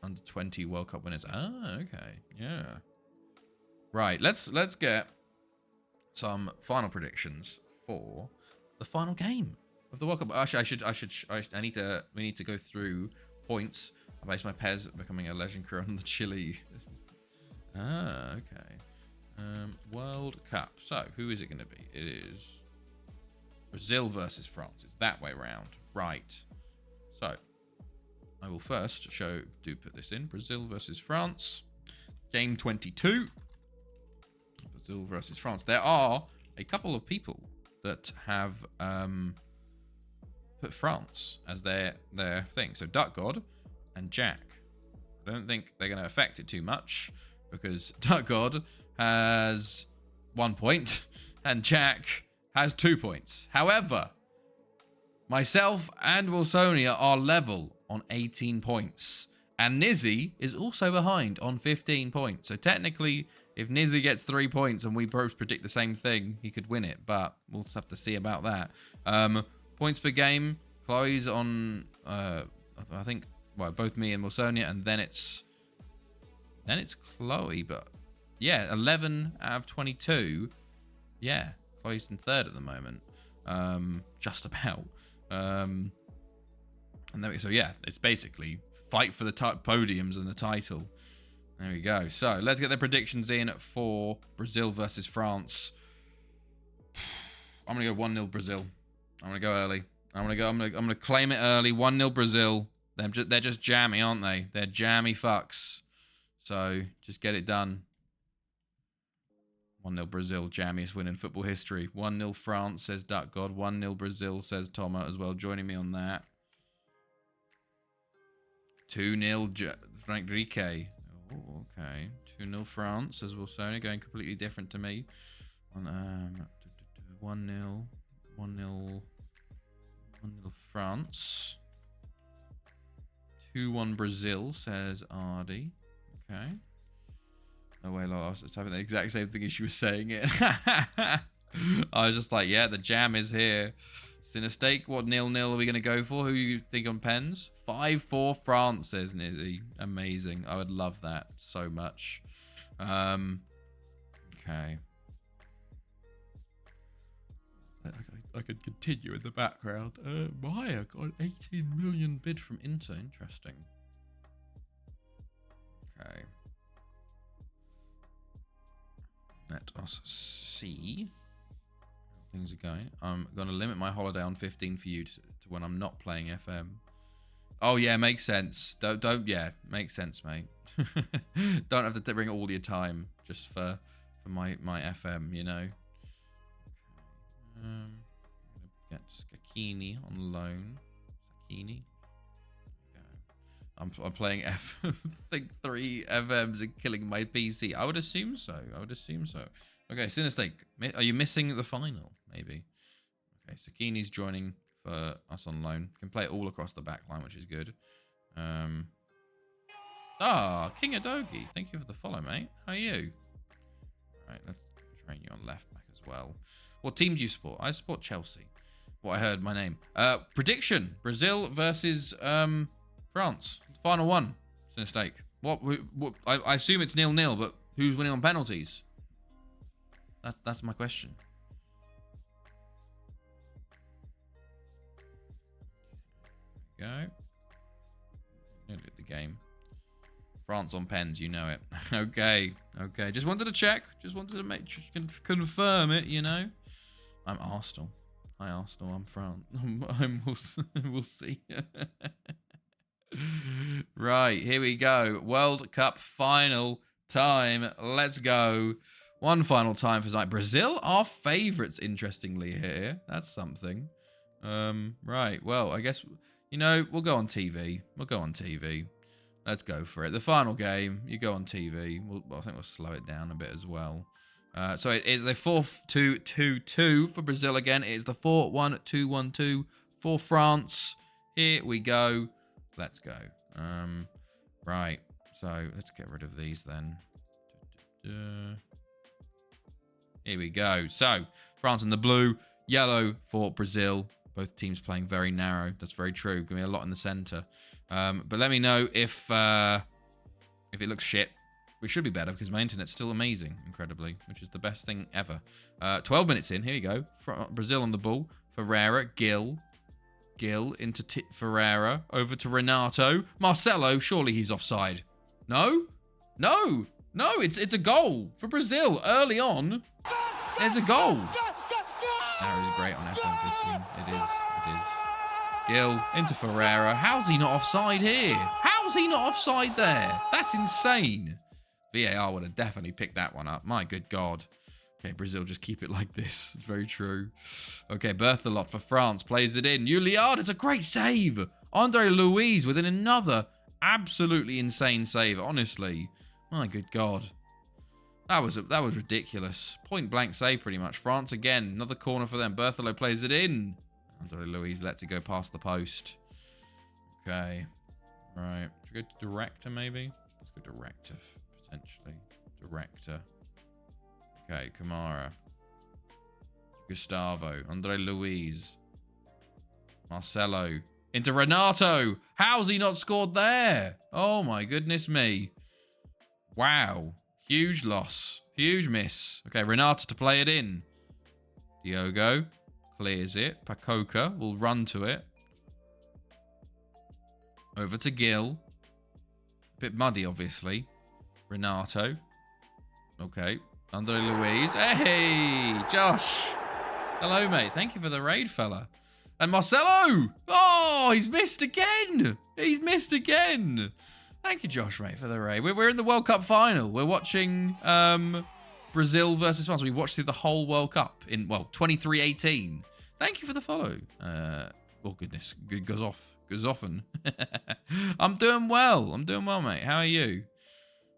S1: under 20 World Cup winners. Ah, okay. Yeah. Right, let's get some final predictions for the final game of the World Cup. Actually, we need to go through points. I based my Pez becoming a legend career on the Chile. Ah, okay. World Cup. So, who is it going to be? It is Brazil versus France. It's that way round. Right. So, I will first put this in. Brazil versus France. Game 22. Brazil versus France. There are a couple of people that have put France as their thing. So, Duck God and Jack. I don't think they're going to affect it too much because Duck God has 1 point and Jack has 2 points. However, myself and Wilsonia are level on 18 points. And Nizzy is also behind on 15 points. So technically, if Nizzy gets 3 points and we both predict the same thing, he could win it. But we'll just have to see about that. Points per game. Chloe's on, I think, well, both me and Wilsonia. And then it's Chloe, but yeah, 11 out of 22. Yeah, Chloe's in 3rd at the moment. Just about. And then so yeah, it's basically fight for the podiums and the title. There we go. So let's get the predictions in for Brazil versus France. I'm gonna go 1-0 Brazil. I'm gonna go early. I'm gonna claim it early. 1-0 Brazil. They're just jammy, aren't they? They're jammy fucks. So just get it done. 1-0 Brazil, jammiest win in football history. 1-0 France, says Duck God. 1-0 Brazil, says Toma as well, joining me on that. 2-0 Frank Rique. Oh, okay. 2-0 France, says Wilsonia, going completely different to me. 1-0 France. 2-1 Brazil, says Ardy. Okay. No way, I was typing the exact same thing as she was saying it. I was just like, yeah, the jam is here. Cinestake, what 0-0 are we going to go for? Who you think on pens? 5-4 France, says Nizzy. Amazing. I would love that so much. Okay. I could continue in the background. Maya got an 18 million bid from Inter. Interesting. Okay. Let us see how things are going. I'm going to limit my holiday on 15 for you to when I'm not playing FM. Oh, yeah, makes sense. Yeah, makes sense, mate. Don't have to bring all your time just for my FM, you know. Okay. Get Skakini on loan. Sakini. I'm playing I think 3 FMs and killing my PC. I would assume so. Okay, Cinestake. Are you missing the final? Maybe. Okay, Sakini's joining for us on loan. Can play it all across the back line, which is good. King Adogi. Thank you for the follow, mate. How are you? Alright, let's train you on left back well. What team do you support? I support Chelsea. What I heard my name. Prediction: Brazil versus France. Final one. It's a stake. What I assume it's 0-0, but who's winning on penalties? That's my question. Go. Look at the game. France on pens, you know it. Okay. Just wanted to check. Just wanted to confirm it, you know. I'm Arsenal. Hi Arsenal, I'm France. We'll see. Right, here we go. World Cup final time. Let's go. One final time for tonight. Brazil are favourites, interestingly, here. That's something. Right, well, I guess, you know, we'll go on TV. Let's go for it. The final game, you go on TV. I think we'll slow it down a bit as well. So it is the 4-2-2-2 for Brazil again. It is the 4-1-2-1-2 for France. Here we go. Let's go. Right. So let's get rid of these then. Here we go. So France in the blue, yellow for Brazil. Both teams playing very narrow. That's very true. Give me a lot in the center. But let me know if it looks shit. We should be better because my internet's still amazing, incredibly, which is the best thing ever. 12 minutes in. Here we go. Brazil on the ball. Ferreira, Gil into Ferreira. Over to Renato. Marcelo, surely he's offside. No. It's a goal for Brazil early on. There's a goal. That is great on F115. It is. Gil into Ferreira. How's he not offside here? How's he not offside there? That's insane. VAR would have definitely picked that one up. My good God. Okay, Brazil just keep it like this. It's very true. Okay, Berthelot for France. Plays it in. Juliard, it's a great save. Andre Luiz with another absolutely insane save, honestly. My good God. That was ridiculous. Point blank save pretty much. France again. Another corner for them. Berthelot plays it in. Andre Luiz lets it go past the post. Okay. Right. Should we go to director maybe? Let's go director. Potentially. Director. Okay, Kamara. Gustavo. Andre Luiz. Marcelo. Into Renato. How's he not scored there? Oh my goodness me. Wow. Huge loss. Huge miss. Okay, Renato to play it in. Diogo clears it. Pacoca will run to it. Over to Gil. Bit muddy, obviously. Renato. Okay. Andre Luiz. Hey, Josh. Hello, mate. Thank you for the raid, fella. And Marcelo. Oh, he's missed again. Thank you, Josh, mate, for the raid. We're in the World Cup final. We're watching Brazil versus France. We watched through the whole World Cup in, 23-18. Thank you for the follow. Oh, goodness. Goes often. I'm doing well, mate. How are you?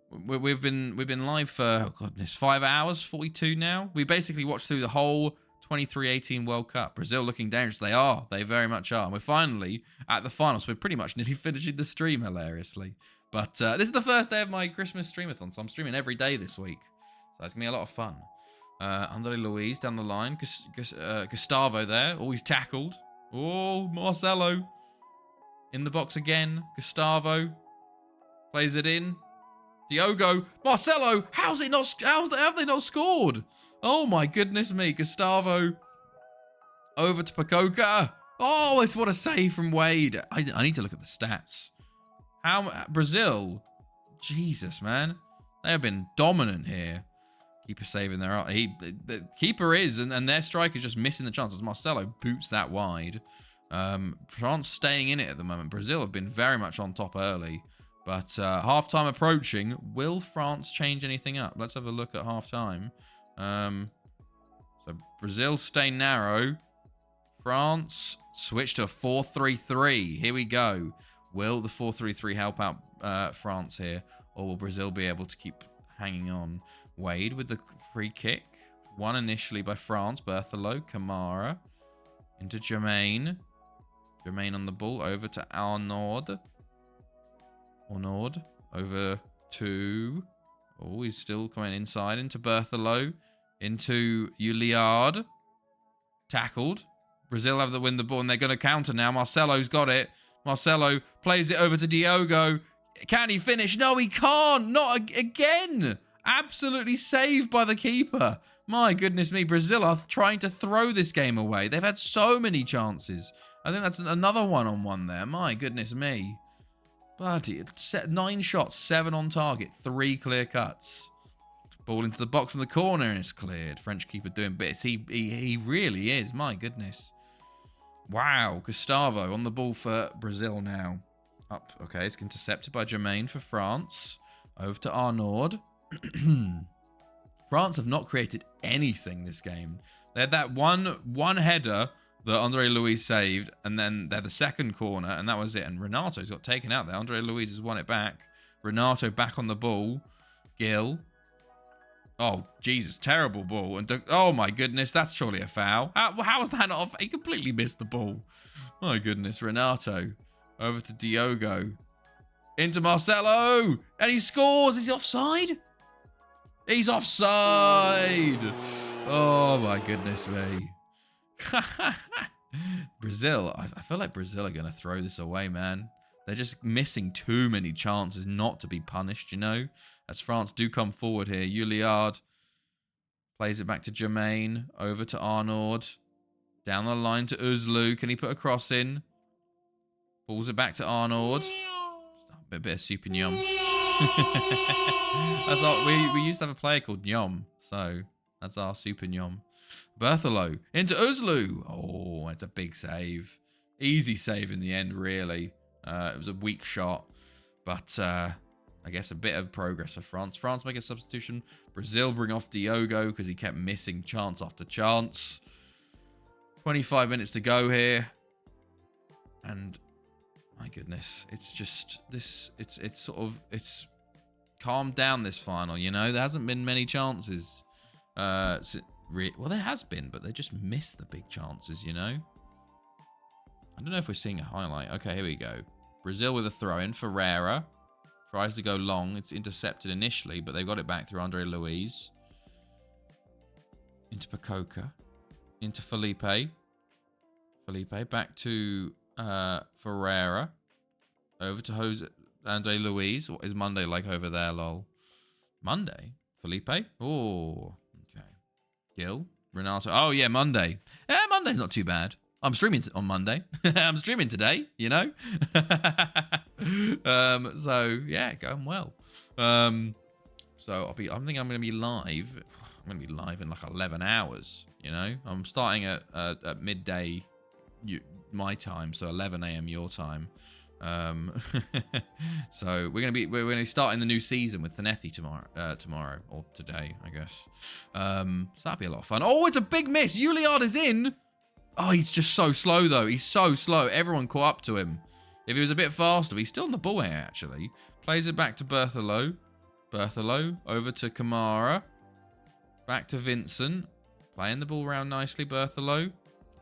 S1: We've been live for, oh goodness, 5 hours, 42 now. We basically watched through the whole 23-18 World Cup. Brazil looking dangerous. They very much are. And we're finally at the final, so we're pretty much nearly finishing the stream, hilariously. But this is the first day of my Christmas Stream-A-Thon, so I'm streaming every day this week. So it's going to be a lot of fun. Andre Luiz down the line. Gustavo there. Oh, he's tackled. Oh, Marcelo. In the box again. Gustavo. Plays it in. Diogo. Marcelo. Have they not scored? Oh, my goodness me. Gustavo. Over to Pacoca. Oh, it's what a save from Wade. I need to look at the stats. Brazil, Jesus, man, they have been dominant here. Keeper saving the keeper is, and their striker just missing the chances. Marcelo boots that wide. France staying in it at the moment. Brazil have been very much on top early, but halftime approaching. Will France change anything up? Let's have a look at halftime. So Brazil stay narrow. France switch to a 4-3-3. Here we go. Will the 4-3-3 help out France here? Or will Brazil be able to keep hanging on? Wade with the free kick. Won initially by France. Berthelot, Kamara. Into Jermaine. Jermaine on the ball. Over to Arnaud. Over to... Oh, he's still coming inside into Berthelot. Into Uliard. Tackled. Brazil have to win the ball, and they're going to counter now. Marcelo's got it. Marcelo plays it over to Diogo. Can he finish? No, he can't. Not again. Absolutely saved by the keeper. My goodness me. Brazil are trying to throw this game away. They've had so many chances. I think that's another one-on-one there. My goodness me. Bloody, 9 shots, 7 on target, 3 clear cuts. Ball into the box from the corner, and it's cleared. French keeper doing bits. He really is. My goodness. Wow. Gustavo on the ball for Brazil now. Up. Okay, it's intercepted by Jermaine for France. Over to Arnaud. France have not created anything this game. They had that one header that Andre Luis saved, and then they're the second corner, and that was it. And Renato's got taken out there. Andre Luis has won it back. Renato back on the ball. Gil. Oh, Jesus, terrible ball. And oh, my goodness, that's surely a foul. How was that not? He completely missed the ball. My goodness, Renato. Over to Diogo. Into Marcelo. And he scores. Is he offside? He's offside. Oh, my goodness me. Brazil. I feel like Brazil are going to throw this away, man. They're just missing too many chances not to be punished, you know? As France do come forward here. Uliard plays it back to Jermaine. Over to Arnaud. Down the line to Uzlu. Can he put a cross in? Pulls it back to Arnaud. A bit of super Nyom. That's our, we used to have a player called Nyom. So that's our super Nyom. Berthelo into Uzlu. Oh, it's a big save. Easy save in the end, really. It was a weak shot. But I guess a bit of progress for France. France make a substitution. Brazil bring off Diogo because he kept missing chance after chance. 25 minutes to go here. And my goodness, it's just this. It's calmed down this final. You know, there hasn't been many chances. Well, there has been, but they just missed the big chances. You know. I don't know if we're seeing a highlight. Okay, here we go. Brazil with a throw in. Ferreira tries to go long. It's intercepted initially, but they got it back through Andre Luis. Into Pacoca. Into Felipe. Felipe back to Ferreira. Over to Andre Luis. What is Monday like over there, lol? Monday? Felipe? Oh, okay. Gil? Renato. Oh, yeah, Monday. Monday's not too bad. I'm streaming on Monday. I'm streaming today, you know? So, yeah, going well. So, I think I'm going to be live. I'm going to be live in like 11 hours, you know? I'm starting at midday my time, so 11 a.m. your time. So we're going to be starting the new season with Thanethi tomorrow or today, I guess. So that'll be a lot of fun. Oh, it's a big miss. Uliard is in. Oh, he's just so slow, though. He's so slow. Everyone caught up to him. If he was a bit faster, he's still in the ball here, actually. Plays it back to Berthelo. Berthelo over to Kamara. Back to Vincent. Playing the ball around nicely, Berthelo.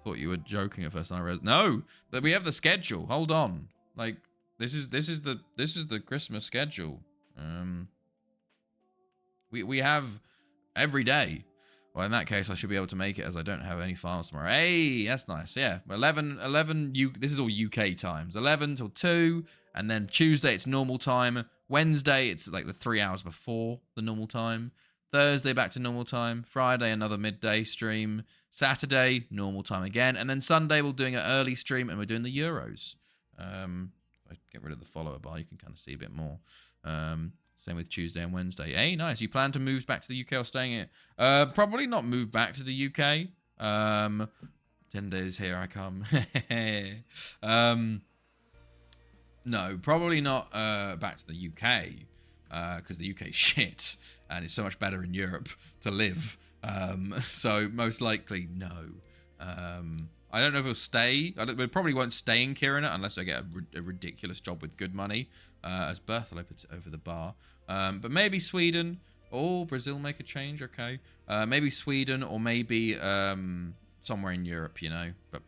S1: Thought you were joking at first. No, but we have the schedule. Hold on. Like, this is the Christmas schedule. We have every day. Well, in that case, I should be able to make it as I don't have any finals tomorrow. Hey, that's nice. Yeah, 11, this is all UK times. 11 till 2, and then Tuesday, it's normal time. Wednesday, it's like the 3 hours before the normal time. Thursday, back to normal time. Friday, another midday stream. Saturday, normal time again. And then Sunday, we're doing an early stream, and we're doing the Euros. If I get rid of the follower bar, you can kind of see a bit more. Same with Tuesday and Wednesday. Hey, nice. You plan to move back to the UK or staying here? Probably not move back to the UK. 10 days here I come. No, probably not back to the UK. Because the UK is shit. And it's so much better in Europe to live. So most likely, no. I don't know if he'll stay. We probably won't stay in Kiruna unless I get a ridiculous job with good money. As Berthel puts it over the bar. But maybe Sweden. Oh, Brazil make a change. Okay. Maybe Sweden or maybe somewhere in Europe, you know. But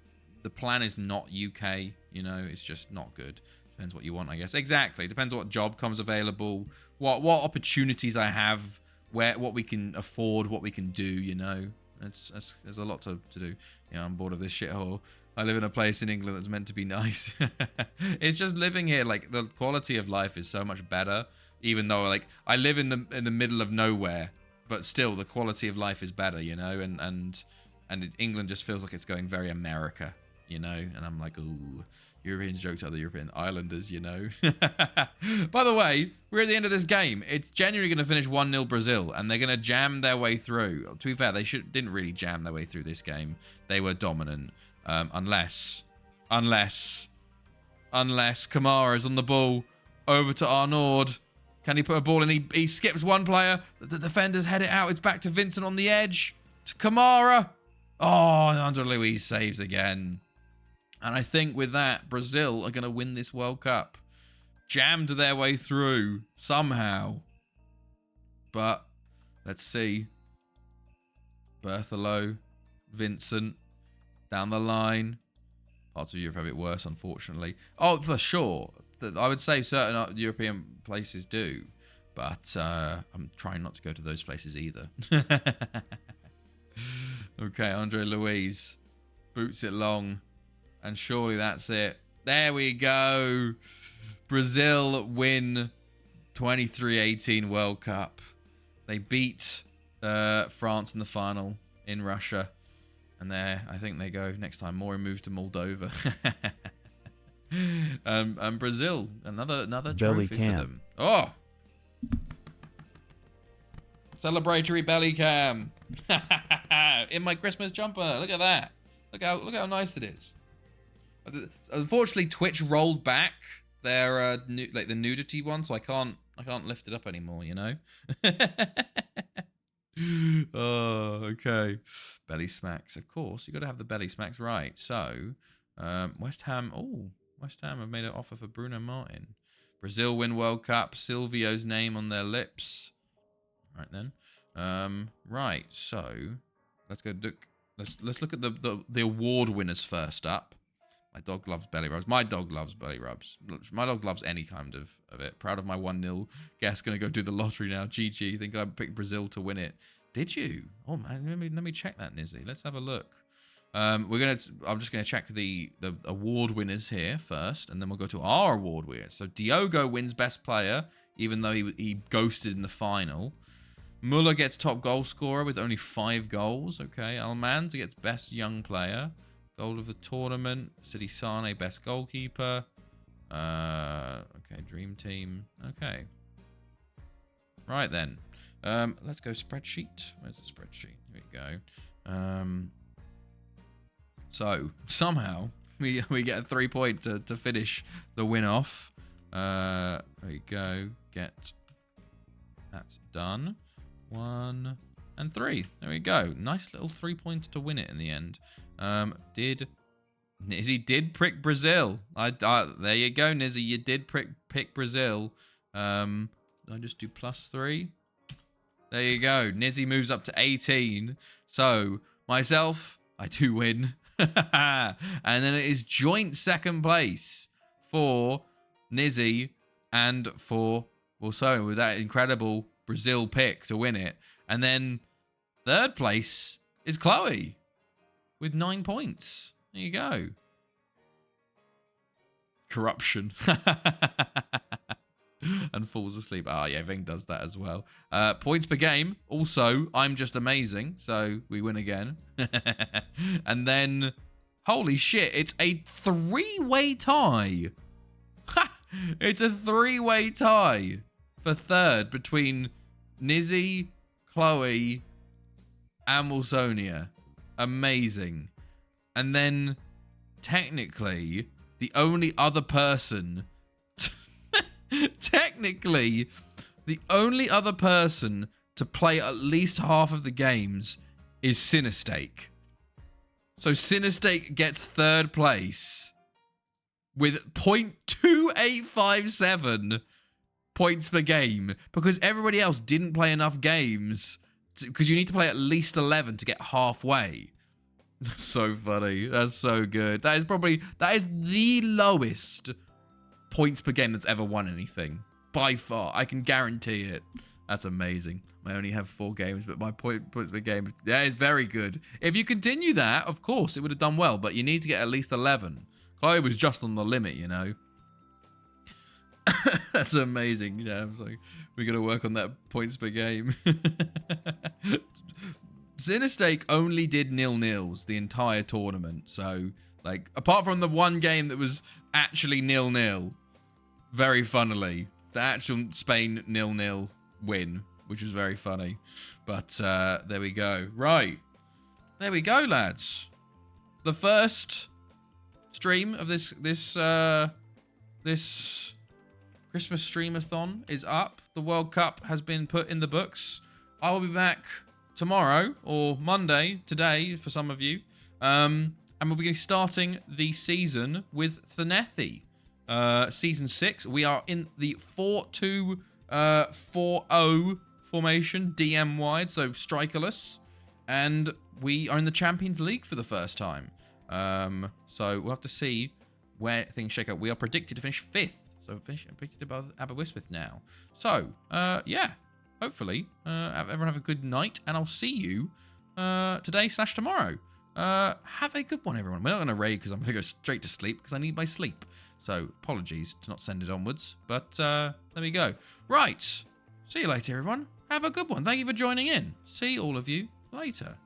S1: the plan is not UK, you know. It's just not good. Depends what you want, I guess. Exactly. Depends what job comes available. What opportunities I have what we can afford, what we can do, you know. There's a lot to do. Yeah, I'm bored of this shithole. I live in a place in England that's meant to be nice. It's just living here, like, the quality of life is so much better, even though, like, I live in the middle of nowhere, but still the quality of life is better, you know, and England just feels like it's going very America, you know, and I'm like, ooh, Europeans joke to other European islanders, you know. By the way, we're at the end of this game. It's genuinely going to finish 1-0 Brazil, and they're going to jam their way through. To be fair, they didn't really jam their way through this game. They were dominant, unless Kamara's on the ball, over to Arnaud. Can he put a ball in? He skips one player. The defenders head it out. It's back to Vincent on the edge. To Kamara. Oh, and Andre Luiz saves again. And I think with that, Brazil are going to win this World Cup. Jammed their way through somehow. But let's see. Bertholo, Vincent, down the line. Parts of Europe are a bit worse, unfortunately. Oh, for sure. I would say certain European places do. But I'm trying not to go to those places either. Okay, Andre Luiz boots it long. And surely that's it. There we go. Brazil win 23-18 World Cup. They beat France in the final in Russia. And there, I think they go next time. Mori moves to Moldova. And Brazil, another trophy for them. Oh! Celebratory belly cam. In my Christmas jumper. Look at that. Look how nice it is. Unfortunately, Twitch rolled back their like the nudity one, so I can't lift it up anymore, you know. Oh, okay. Belly smacks, of course. You got to have the belly smacks, right? So, West Ham. Oh, West Ham have made an offer for Bruno Martin. Brazil win World Cup. Silvio's name on their lips. Right then. Right. So, let's go look. Let's look at the award winners first up. My dog loves belly rubs. My dog loves belly rubs. My dog loves any kind of it. Proud of my 1-0 guess. Gonna go do the lottery now. GG. Think I picked Brazil to win it. Did you? Oh man, let me check that, Nizzy. Let's have a look. I'm just gonna check the award winners here first, and then we'll go to our award winners. So Diogo wins best player, even though he ghosted in the final. Muller gets top goal scorer with only 5 goals. Okay, Almanza gets best young player. Goal of the tournament. City Sane, best goalkeeper. Okay, dream team. Okay. Right then. Let's go spreadsheet. Where's the spreadsheet? Here we go. So, somehow, we get a 3-point to finish the win off. There we go. Get that done. 1 and 3. There we go. Nice little 3-pointer to win it in the end. Nizzy did prick Brazil. There you go, Nizzy. You did pick Brazil. I just do +3. There you go. Nizzy moves up to 18. So myself, I do win. And then it is joint second place for Nizzy and for Wilson with that incredible Brazil pick to win it. And then third place is Chloe with 9 points. There you go. Corruption. And falls asleep. Ah, yeah, Ving does that as well. Points per game. Also, I'm just amazing. So we win again. And then, holy shit, it's a 3-way tie. It's a 3-way tie for third between Nizzy, Chloe, and Wilsonia. Amazing. And then, technically, the only other person... Technically, the only other person to play at least half of the games is Sinistake. So Sinistake gets third place with 0.2857 points per game because everybody else didn't play enough games because you need to play at least 11 to get halfway. That's so funny. That's so good. That is the lowest points per game that's ever won anything. By far. I can guarantee it. That's amazing. I only have 4 games, but my point per game, yeah, is very good. If you continue that, of course, it would have done well, but you need to get at least 11. Chloe was just on the limit, you know. That's amazing. Yeah, I'm like, we're going to work on that points per game. Sinistake only did 0-0s the entire tournament. So, like, apart from the one game that was actually 0-0, very funnily, the actual Spain 0-0 win, which was very funny. But there we go. Right. There we go, lads. The first stream of this Christmas Stream-A-Thon is up. The World Cup has been put in the books. I will be back tomorrow or Monday, today for some of you. And we'll be starting the season with Thanethi. Season 6. We are in the 4-2-4-0 formation, DM wide, so strikerless. And we are in the Champions League for the first time. So we'll have to see where things shake out. We are predicted to finish 5th. So predicted above Aberystwyth now. So, yeah. Hopefully, everyone have a good night. And I'll see you today/tomorrow. Have a good one, everyone. We're not going to raid because I'm going to go straight to sleep because I need my sleep. So, apologies to not send it onwards. But, there we go. Right. See you later, everyone. Have a good one. Thank you for joining in. See all of you later.